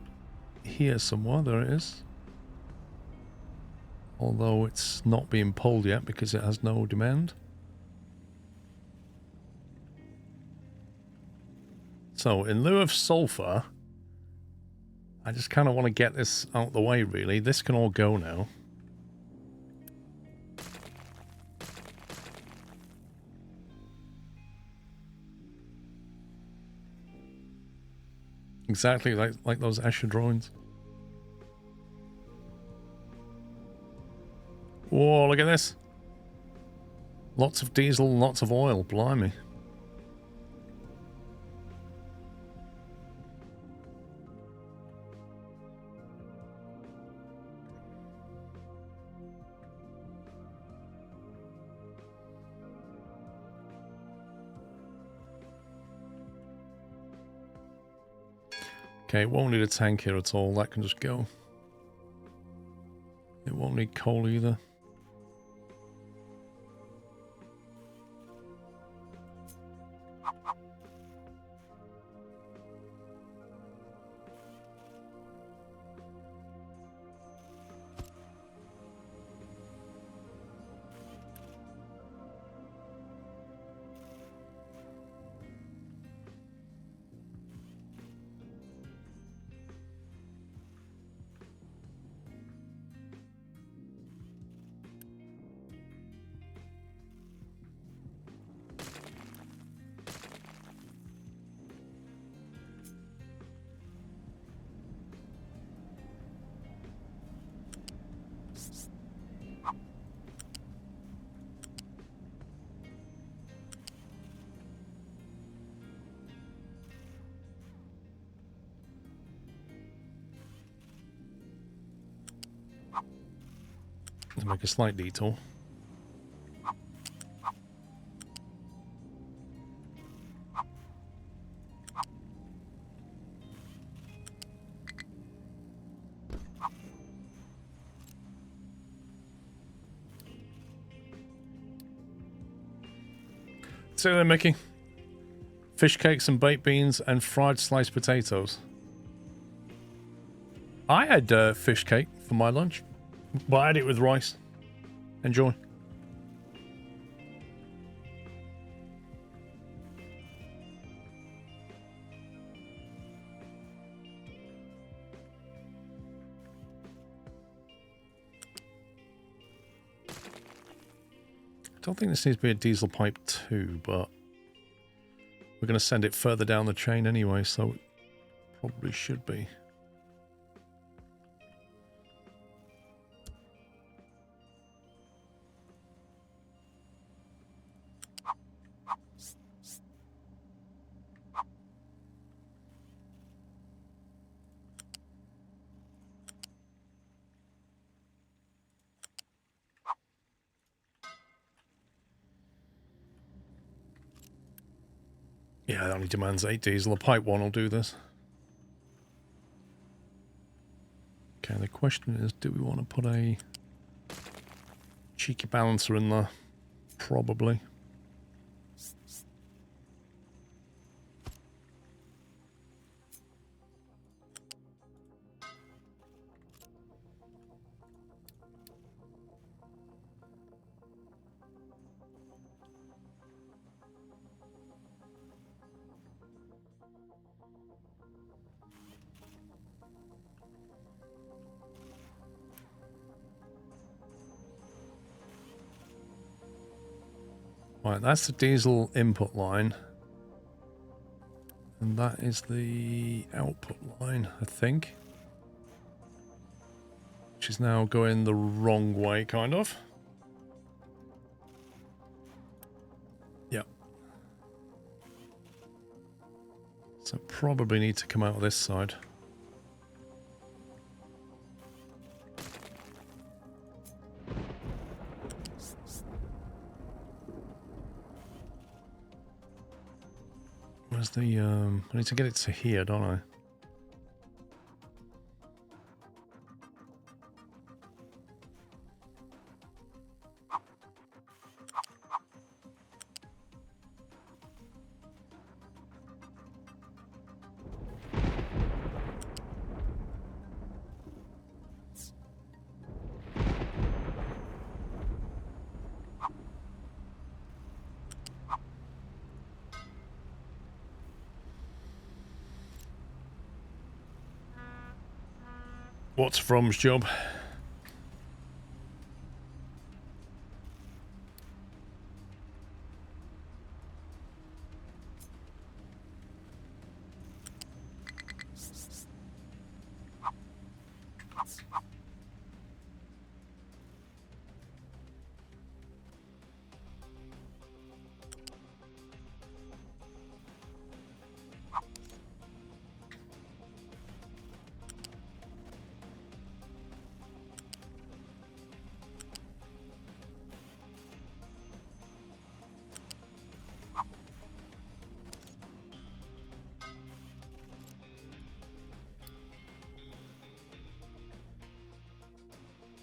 here somewhere. There it is. Although it's not being pulled yet because it has no demand. So, in lieu of sulfur, I just kind of want to get this out the way, really. This can all go now. Exactly like those Asher drawings. Whoa, look at this. Lots of diesel, lots of oil, blimey. Okay, it won't need a tank here at all. That can just go. It won't need coal either. Let's make a slight detour. So then, Mickey. Fish cakes and baked beans and fried sliced potatoes. I had fish cake, for my lunch. But I had it with rice. Enjoy. I don't think this needs to be a diesel pipe 2, but we're going to send it further down the chain anyway, so it probably should be. Yeah, it only demands 8 diesel. A pipe 1 will do this. Okay, the question is, do we want to put a cheeky balancer in there? Probably. Right, that's the diesel input line. And that is the output line, I think. Which is now going the wrong way, kind of. Yep. So probably need to come out of this side. Where's the, I need to get it to here, don't I? What's From's job?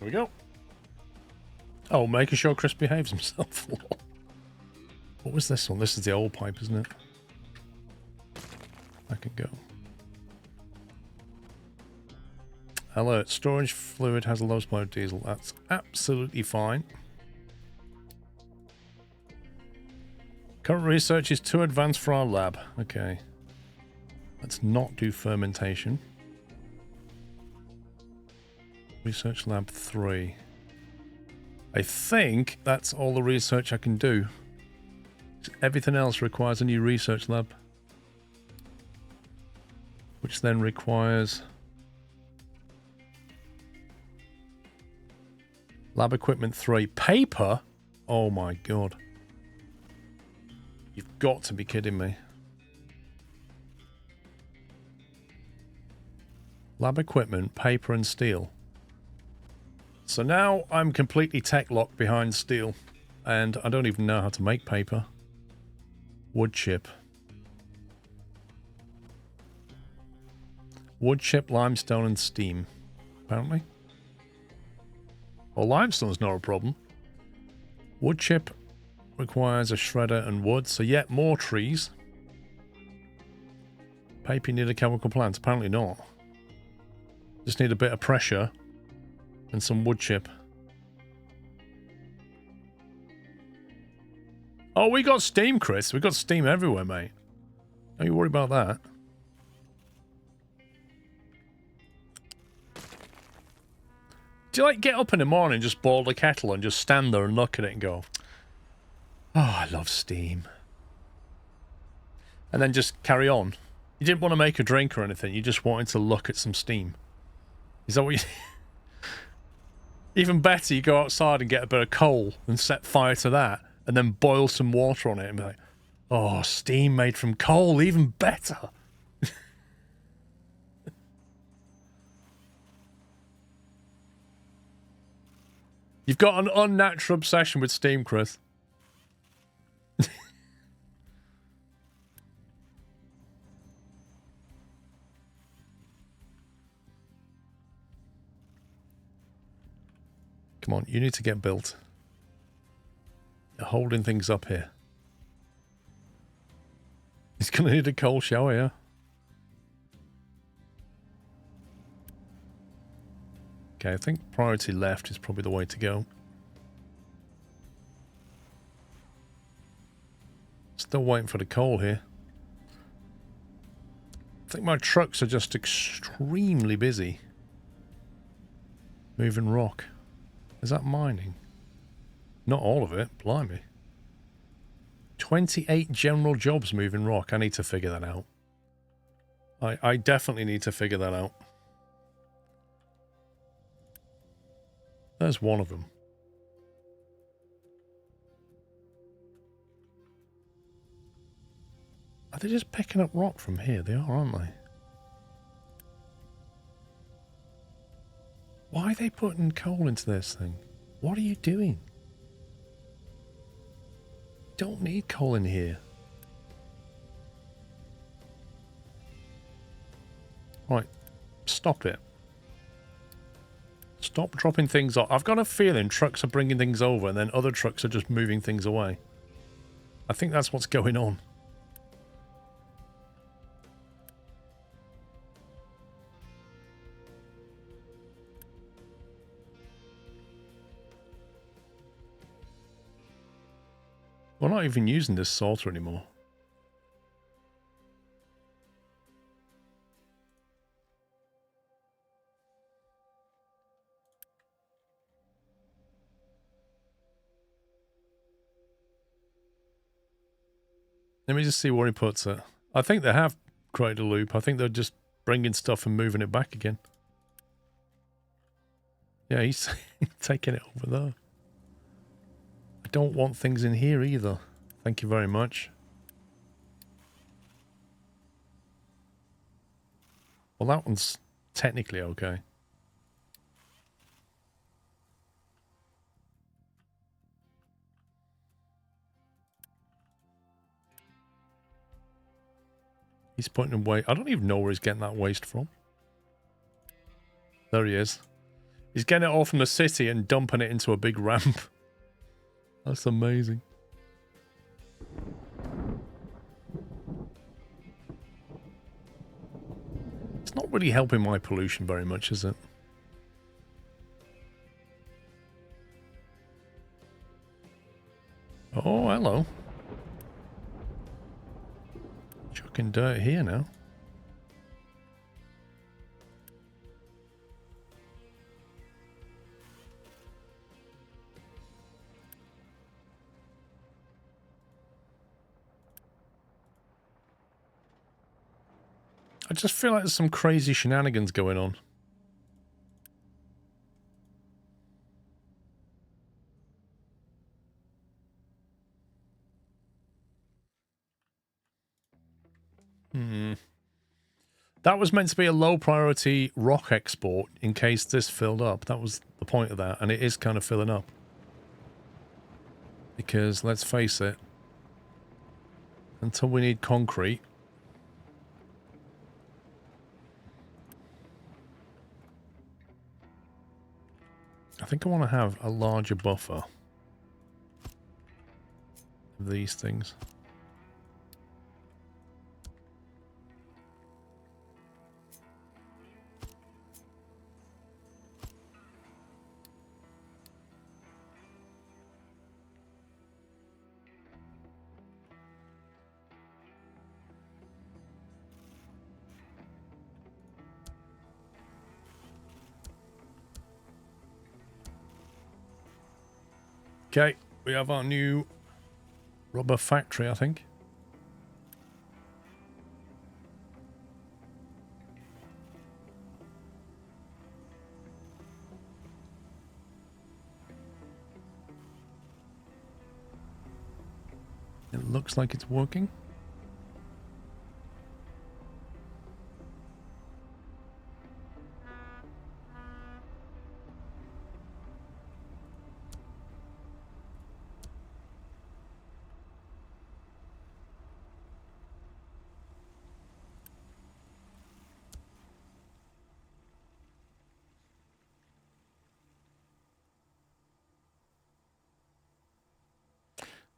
There we go. Oh, making sure Chris behaves himself. What was this one? This is the old pipe, isn't it? I can go. Alert. Storage fluid has a low supply of diesel. That's absolutely fine. Current research is too advanced for our lab. Okay. Let's not do fermentation. Research lab 3. I think that's all the research I can do. Everything else requires a new research lab. Which then requires lab equipment 3. Paper? Oh my god. You've got to be kidding me. Lab equipment, paper and steel. So now I'm completely tech locked behind steel. And I don't even know how to make paper. Wood chip. Wood chip, limestone and steam. Apparently. Well, limestone's not a problem. Wood chip requires a shredder and wood. So yet more trees. Paper, you need a chemical plant. Apparently not. Just need a bit of pressure And some wood chip. Oh, we got steam, Chris. We got steam everywhere, mate. Don't you worry about that. Do you like get up in the morning, just boil the kettle and just stand there and look at it and go, oh, I love steam. And then just carry on. You didn't want to make a drink or anything. You just wanted to look at some steam. Is that what you... Even better, you go outside and get a bit of coal and set fire to that and then boil some water on it and be like, oh, steam made from coal, even better. You've got an unnatural obsession with steam, Chris. Come on, you need to get built. You're holding things up here. He's going to need a cold shower, yeah? Okay, I think priority left is probably the way to go. Still waiting for the coal here. I think my trucks are just extremely busy. Moving rock. Is that mining? Not all of it, blimey. 28 general jobs moving rock. I need to figure that out. I definitely need to figure that out. There's one of them. Are they just picking up rock from here? They are, aren't they? Why are they putting coal into this thing? What are you doing? Don't need coal in here. Right, stop it. Stop dropping things off. I've got a feeling trucks are bringing things over and then other trucks are just moving things away. I think that's what's going on. We're not even using this sorter anymore. Let me just see where he puts it. I think they have created a loop. I think they're just bringing stuff and moving it back again. Yeah, he's taking it over there. I don't want things in here either. Thank you very much. Well, that one's technically okay. He's putting away. I don't even know where he's getting that waste from. There he is. He's getting it all from the city and dumping it into a big ramp. That's amazing. It's not really helping my pollution very much, is it? Oh, hello. Chucking dirt here now. I just feel like there's some crazy shenanigans going on. That was meant to be a low priority rock export in case this filled up. That was the point of that, and it is kind of filling up. Because, let's face it, until we need concrete, I think I want to have a larger buffer of these things. Okay, we have our new rubber factory, I think. It looks like it's working.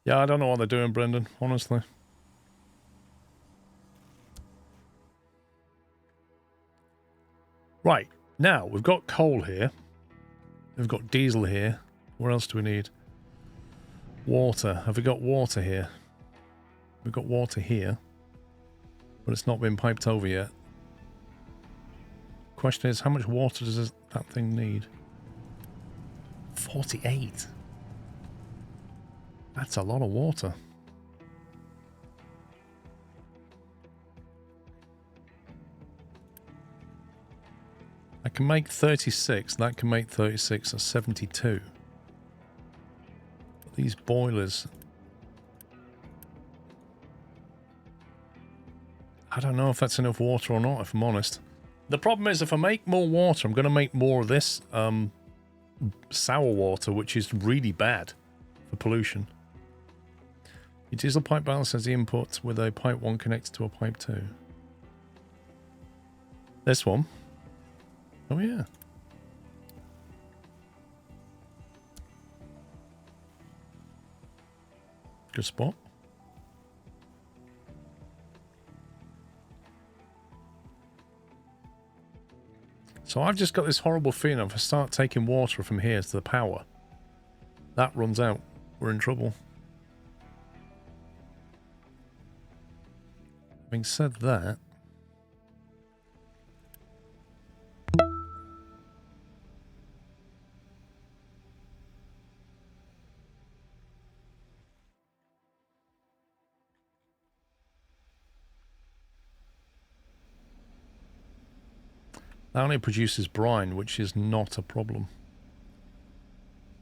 Yeah, I don't know what they're doing, Brendan, honestly. Right, now we've got coal here. We've got diesel here. What else do we need? Water. Have we got water here? We've got water here, but it's not been piped over yet. Question is, how much water does that thing need? 48. That's a lot of water. I can make 36. That can make 36 or 72. These boilers. I don't know if that's enough water or not, if I'm honest. The problem is, if I make more water, I'm going to make more of this sour water, which is really bad for pollution. Your diesel pipe balance has the input with a pipe 1 connected to a pipe 2. This one. Oh, yeah. Good spot. So I've just got this horrible feeling if I start taking water from here to the power, that runs out, we're in trouble. Having said that, that only produces brine, which is not a problem.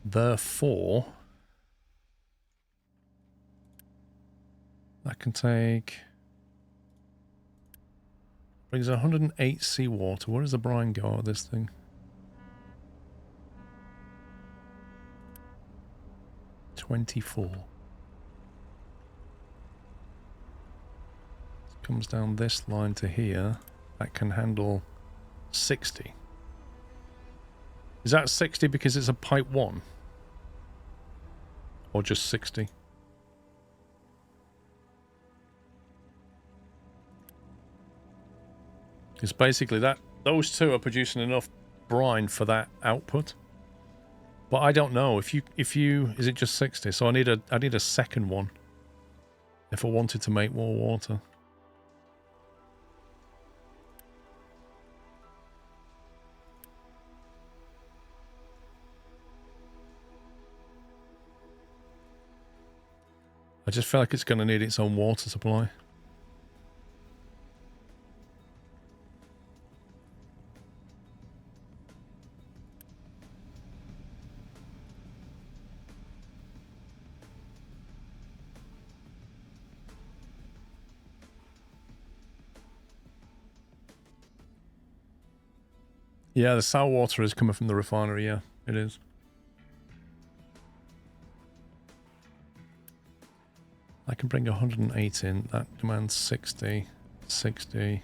Therefore, that can take... brings 108 seawater. Where does the brine go out of this thing? $24. Comes down this line to here. That can handle 60. Is that 60 because it's a pipe 1? Or just 60? It's basically that those two are producing enough brine for that output. But I don't know if you is it just 60? So I need a second one if I wanted to make more water. I just feel like it's going to need its own water supply. Yeah, the sour water is coming from the refinery, yeah, it is. I can bring 108 in, that demands 60, 60.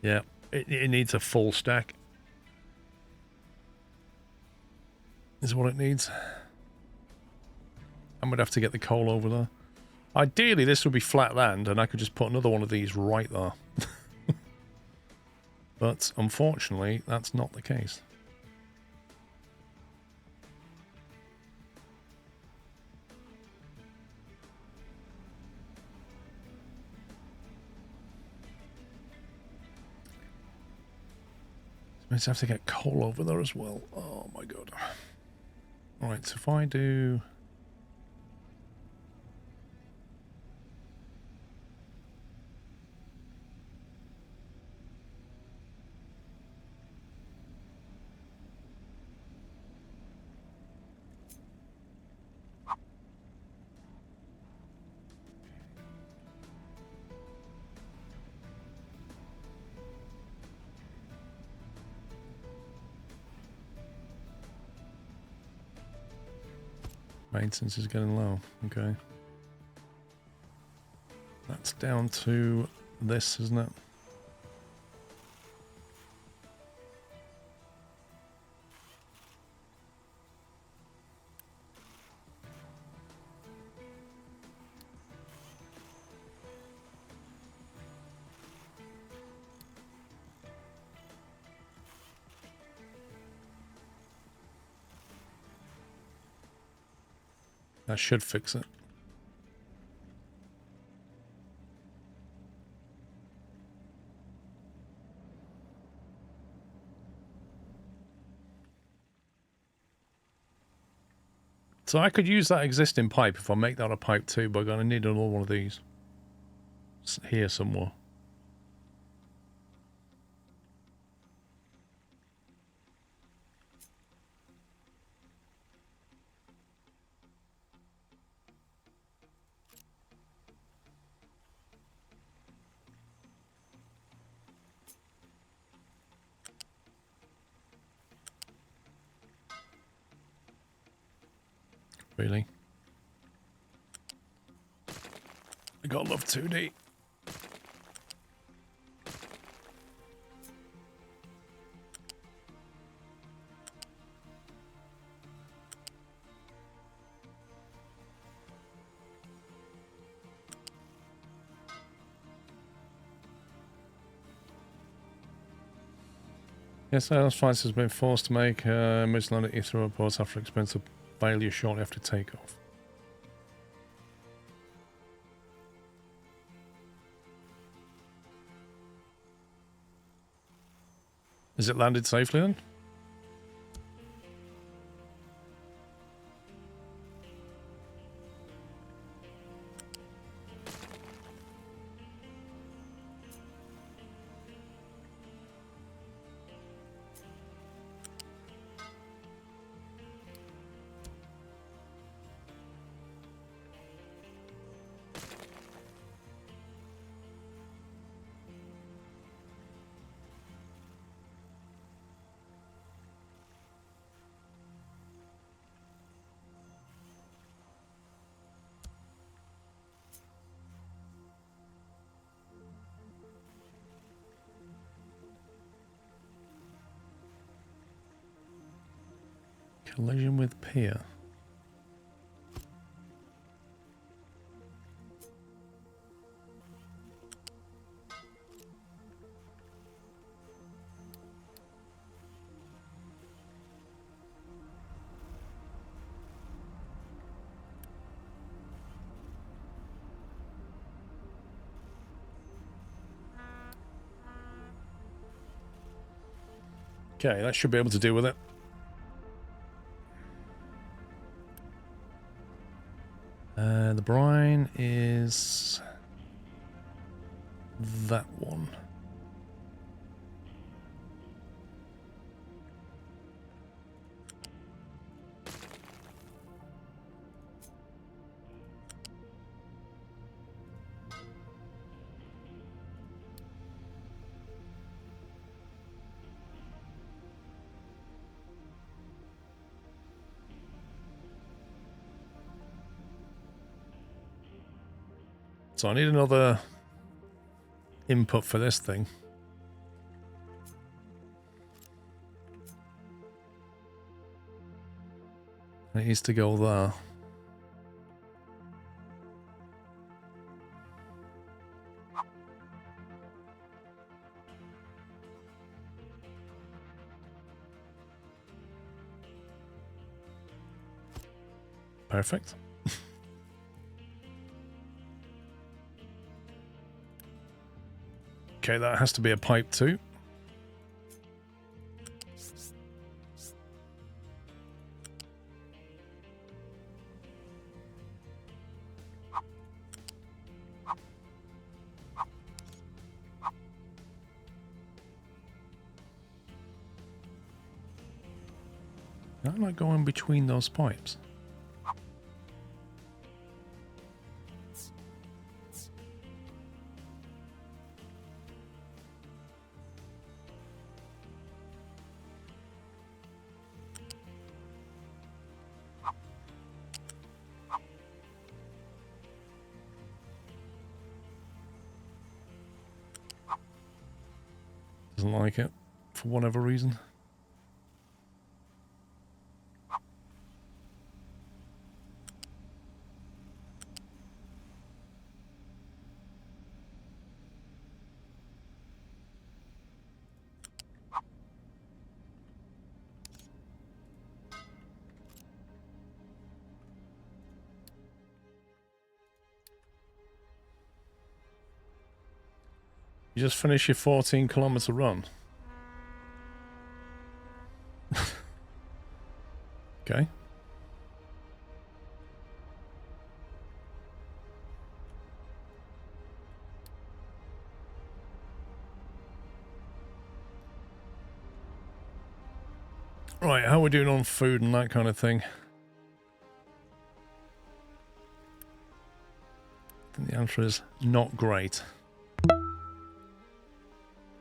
Yeah, it needs a full stack. Is what it needs. I'm going to have to get the coal over there. Ideally, this would be flat land, and I could just put another one of these right there. But, unfortunately, that's not the case. means I have to get coal over there as well. Oh my god. Alright, so if I do... Maintenance is getting low. Okay. That's down to this, isn't it? That should fix it. So I could use that existing pipe if I make that a pipe too, but I'm going to need another one of these. Here somewhere. Really? I gotta love 2D. Yes, Aerospace has been forced to make emergency through reports after expensive failure shortly after takeoff. Is it landed safely then? Collision with pier. Okay, that should be able to deal with it. The brine is that one. So I need another input for this thing. It needs to go there. Perfect. Okay, that has to be a pipe too. Can I go in between those pipes? Doesn't like it for whatever reason. You just finished your 14-kilometer run. Okay. Right, how are we doing on food and that kind of thing? I think the answer is not great.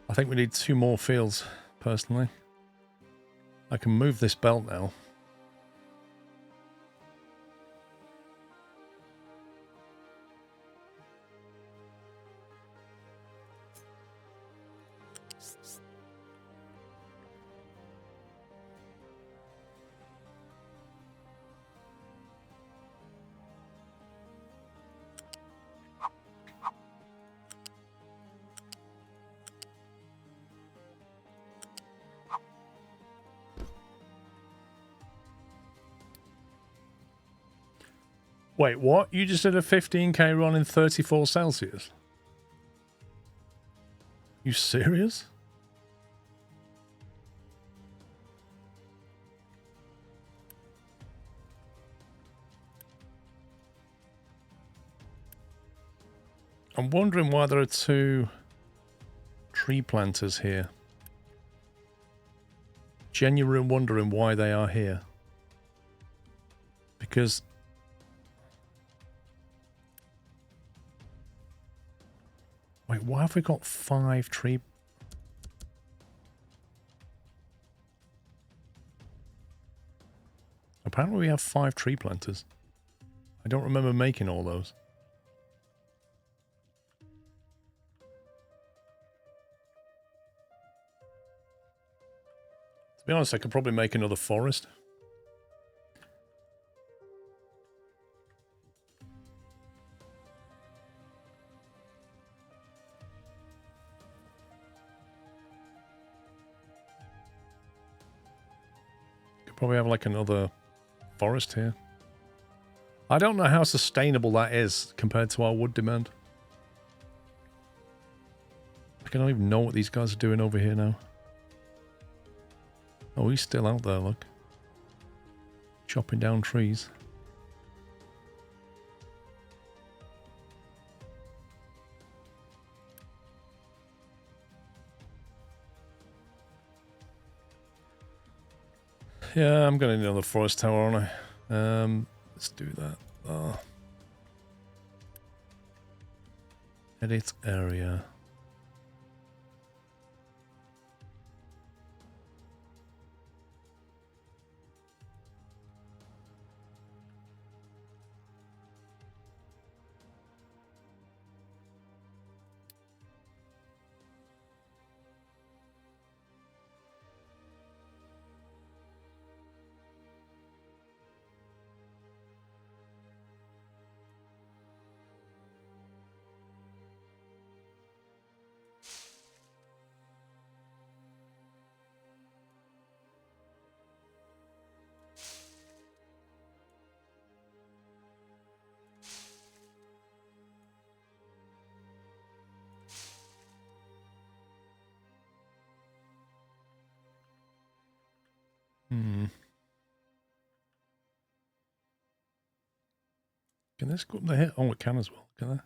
I think we need 2 more fields, personally. I can move this belt now. Wait, what? You just did a 15k run in 34 Celsius? You serious? I'm wondering why there are 2 tree planters here. Genuine wondering why they are here. Because... Wait, why have we got 5 tree... Apparently we have 5 tree planters. I don't remember making all those. To be honest, I could probably make another forest. Could probably have like another forest here. I don't know how sustainable that is compared to our wood demand. I don't even know what these guys are doing over here now. Oh, he's still out there, look. Chopping down trees. Yeah, I'm gonna need another forest tower, aren't I? Let's do that. Edit area. Can this go up the hill? Oh, it can as well. Can I?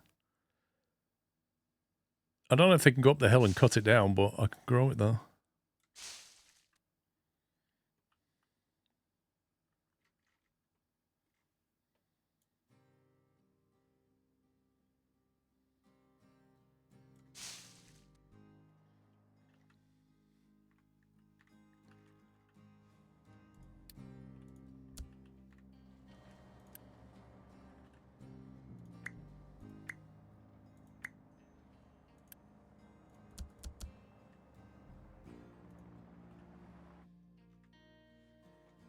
I don't know if they can go up the hill and cut it down, but I can grow it though.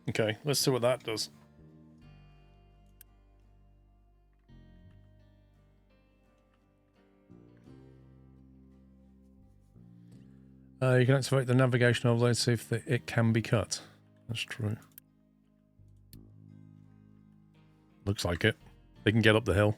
Okay, let's see what that does. You can activate the navigation overlay to see if it can be cut. That's true. Looks like it. They can get up the hill.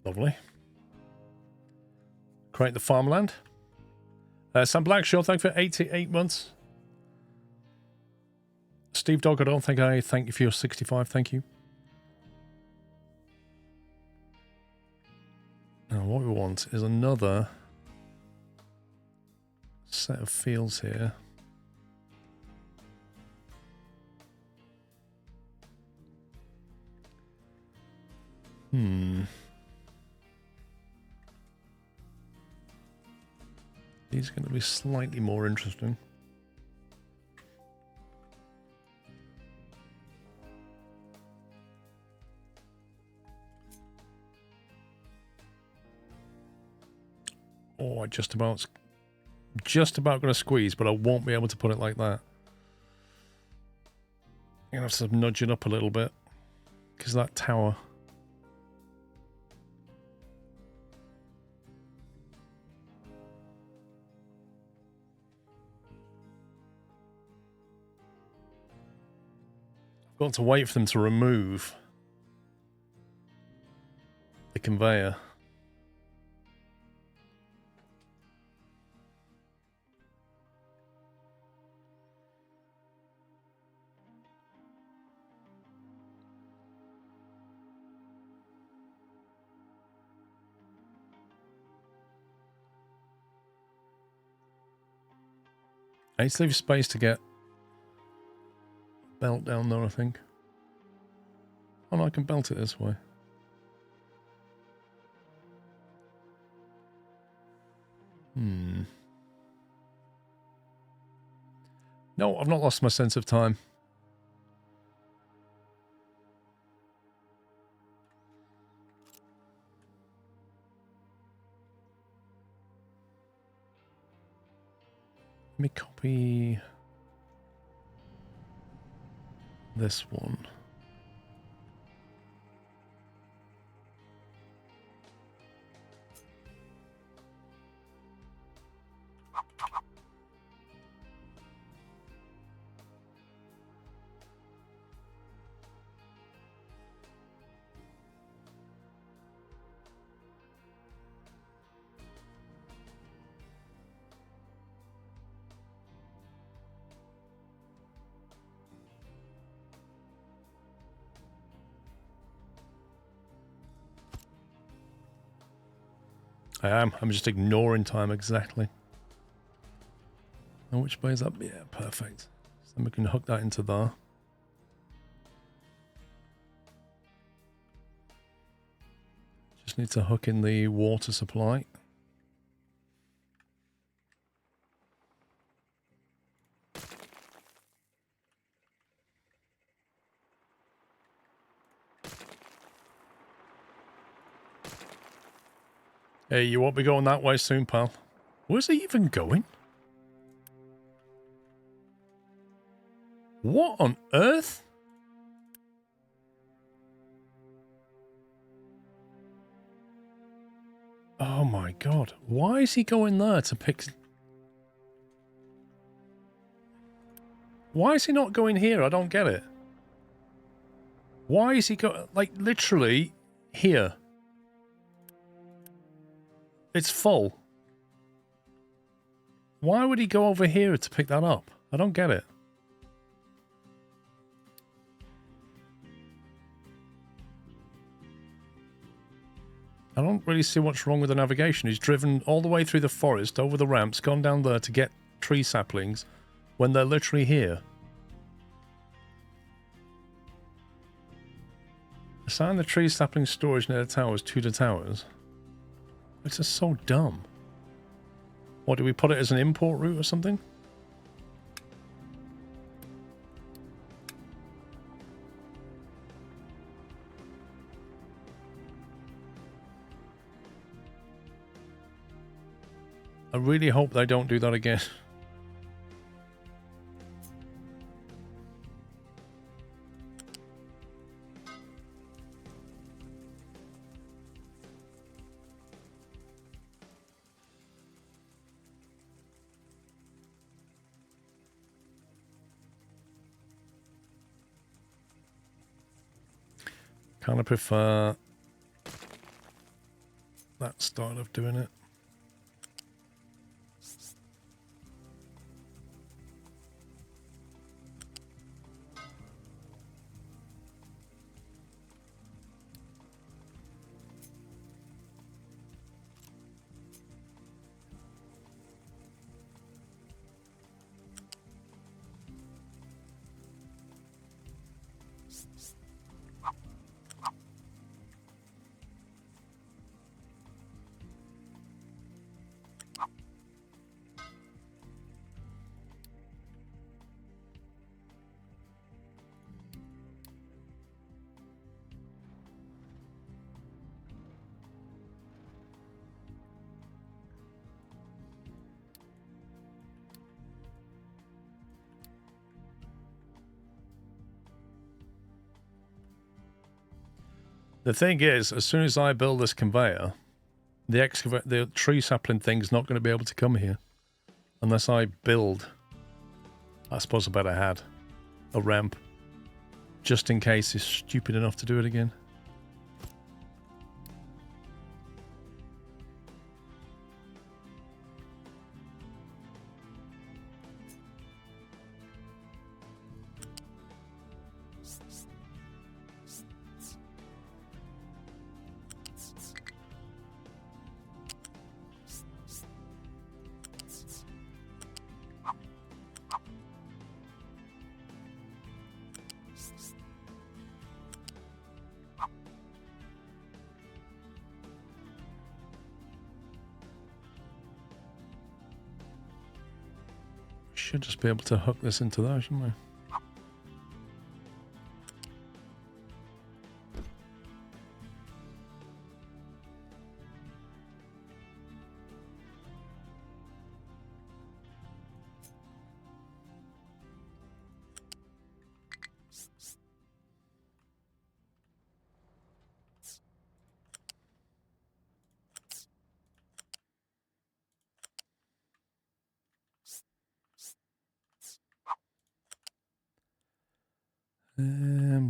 Lovely. Create the farmland. Sam Blackshaw, thank you for 88 months. Steve Dog, I don't think I thank you for your 65. Thank you. Now, what we want is another set of fields here. These are going to be slightly more interesting. Oh, I just about going to squeeze, but I won't be able to put it like that. I'm going to have to nudge it up a little bit because that tower. I've got to wait for them to remove the conveyor. I need to leave space to get belt down there, I think. Oh no, I can belt it this way. No, I've not lost my sense of time. Let me copy this one. I am. I'm just ignoring time exactly. And which way is up? Yeah, perfect. So then we can hook that into there. Just need to hook in the water supply. Hey, you won't be going that way soon, pal. Where's he even going? What on earth? Oh my god. Why is he going there to pick... Why is he not going here? I don't get it. Why is he going... Like, literally, here. It's full. Why would he go over here to pick that up? I don't get it. I don't really see what's wrong with the navigation. He's driven all the way through the forest, over the ramps, gone down there to get tree saplings when they're literally here. Assign the tree sapling storage near the towers to the towers. It's just so dumb. What, do we put it as an import route or something? I really hope they don't do that again. Kind of prefer that style of doing it. The thing is, as soon as I build this conveyor, the tree sapling thing's not going to be able to come here. Unless I build, I suppose I better add a ramp. Just in case he's stupid enough to do it again. Should just be able to hook this into there, shouldn't we?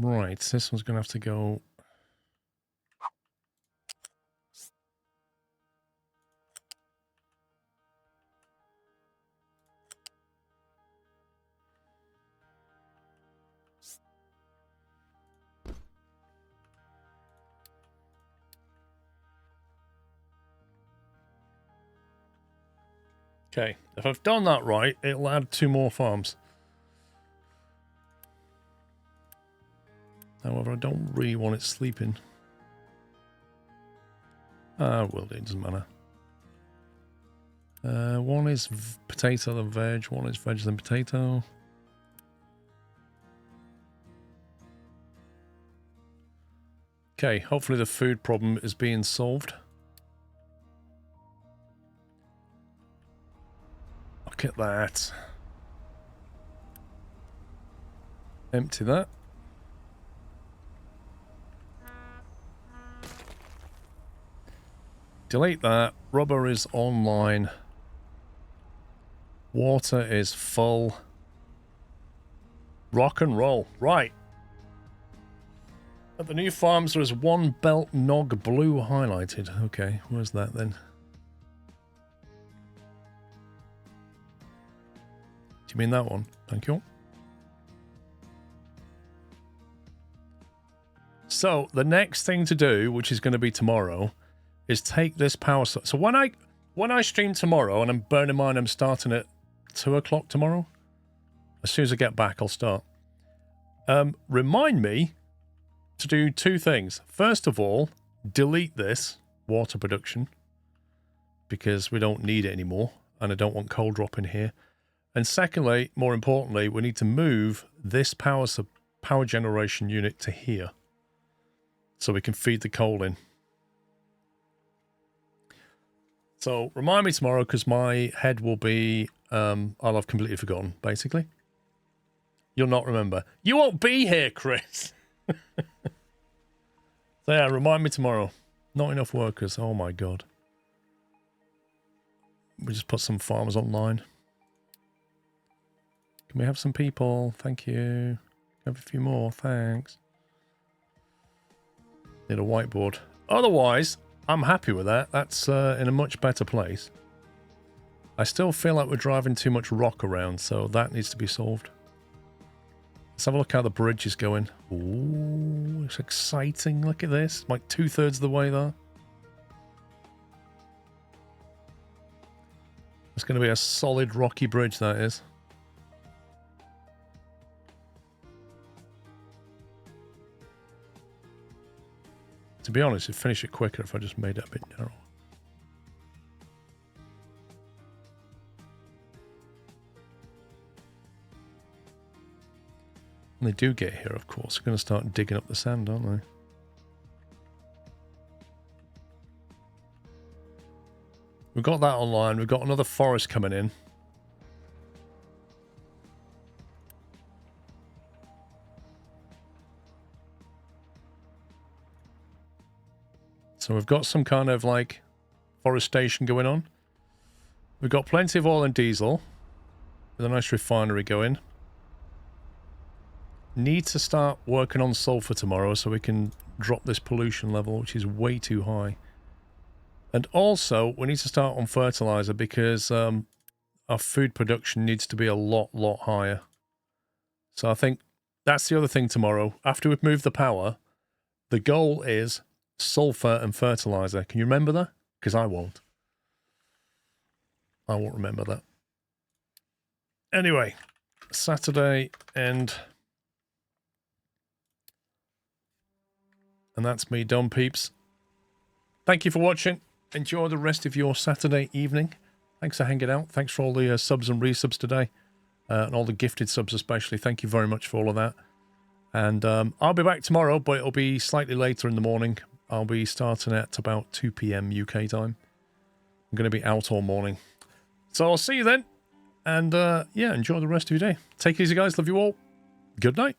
Right, this one's going to have to go... Okay, if I've done that right, it'll add 2 more farms. However, I don't really want it sleeping. Well, it doesn't matter. One is potato then veg, one is veg then potato. Okay, hopefully the food problem is being solved. Look at that. Empty that. Delete that. Rubber is online. Water is full. Rock and roll. Right. At the new farms, there is 1 belt nog blue highlighted. Okay, where's that then? Do you mean that one? Thank you. So, the next thing to do, which is going to be tomorrow, is take this power. So when I stream tomorrow, and I'm bearing in mind I'm starting at 2 o'clock tomorrow. As soon as I get back, I'll start. Remind me to do two things. First of all, delete this water production because we don't need it anymore, and I don't want coal drop in here. And secondly, more importantly, we need to move this power generation unit to here so we can feed the coal in. So remind me tomorrow, because my head will be, I'll have completely forgotten, basically. You'll not remember. You won't be here, Chris. So yeah, remind me tomorrow. Not enough workers. Oh my God. We just put some farmers online. Can we have some people? Thank you. Have a few more. Thanks. Need a whiteboard. Otherwise, I'm happy with that. That's in a much better place. I still feel like we're driving too much rock around, so that needs to be solved. Let's have a look how the bridge is going. Ooh, it's exciting. Look at this. Like 2/3 of the way there. It's going to be a solid rocky bridge, that is. To be honest, it'd finish it quicker if I just made it a bit narrow. When they do get here, of course, they're going to start digging up the sand, aren't they? We've got that online. We've got another forest coming in. So we've got some kind of like forestation going on. We've got plenty of oil and diesel with a nice refinery going. Need to start working on sulfur tomorrow so we can drop this pollution level, which is way too high. And also, we need to start on fertilizer because our food production needs to be a lot higher. So I think that's the other thing tomorrow. After we've moved the power, the goal is sulfur and fertilizer. Can you remember that? Because I won't. I won't remember that. Anyway, Saturday and that's me done, peeps. Thank you for watching. Enjoy the rest of your Saturday evening. Thanks for hanging out. Thanks for all the subs and resubs today. And all the gifted subs especially. Thank you very much for all of that. And I'll be back tomorrow, but it'll be slightly later in the morning. I'll be starting at about 2 PM UK time. I'm going to be out all morning. So I'll see you then. And yeah, enjoy the rest of your day. Take it easy, guys. Love you all. Good night.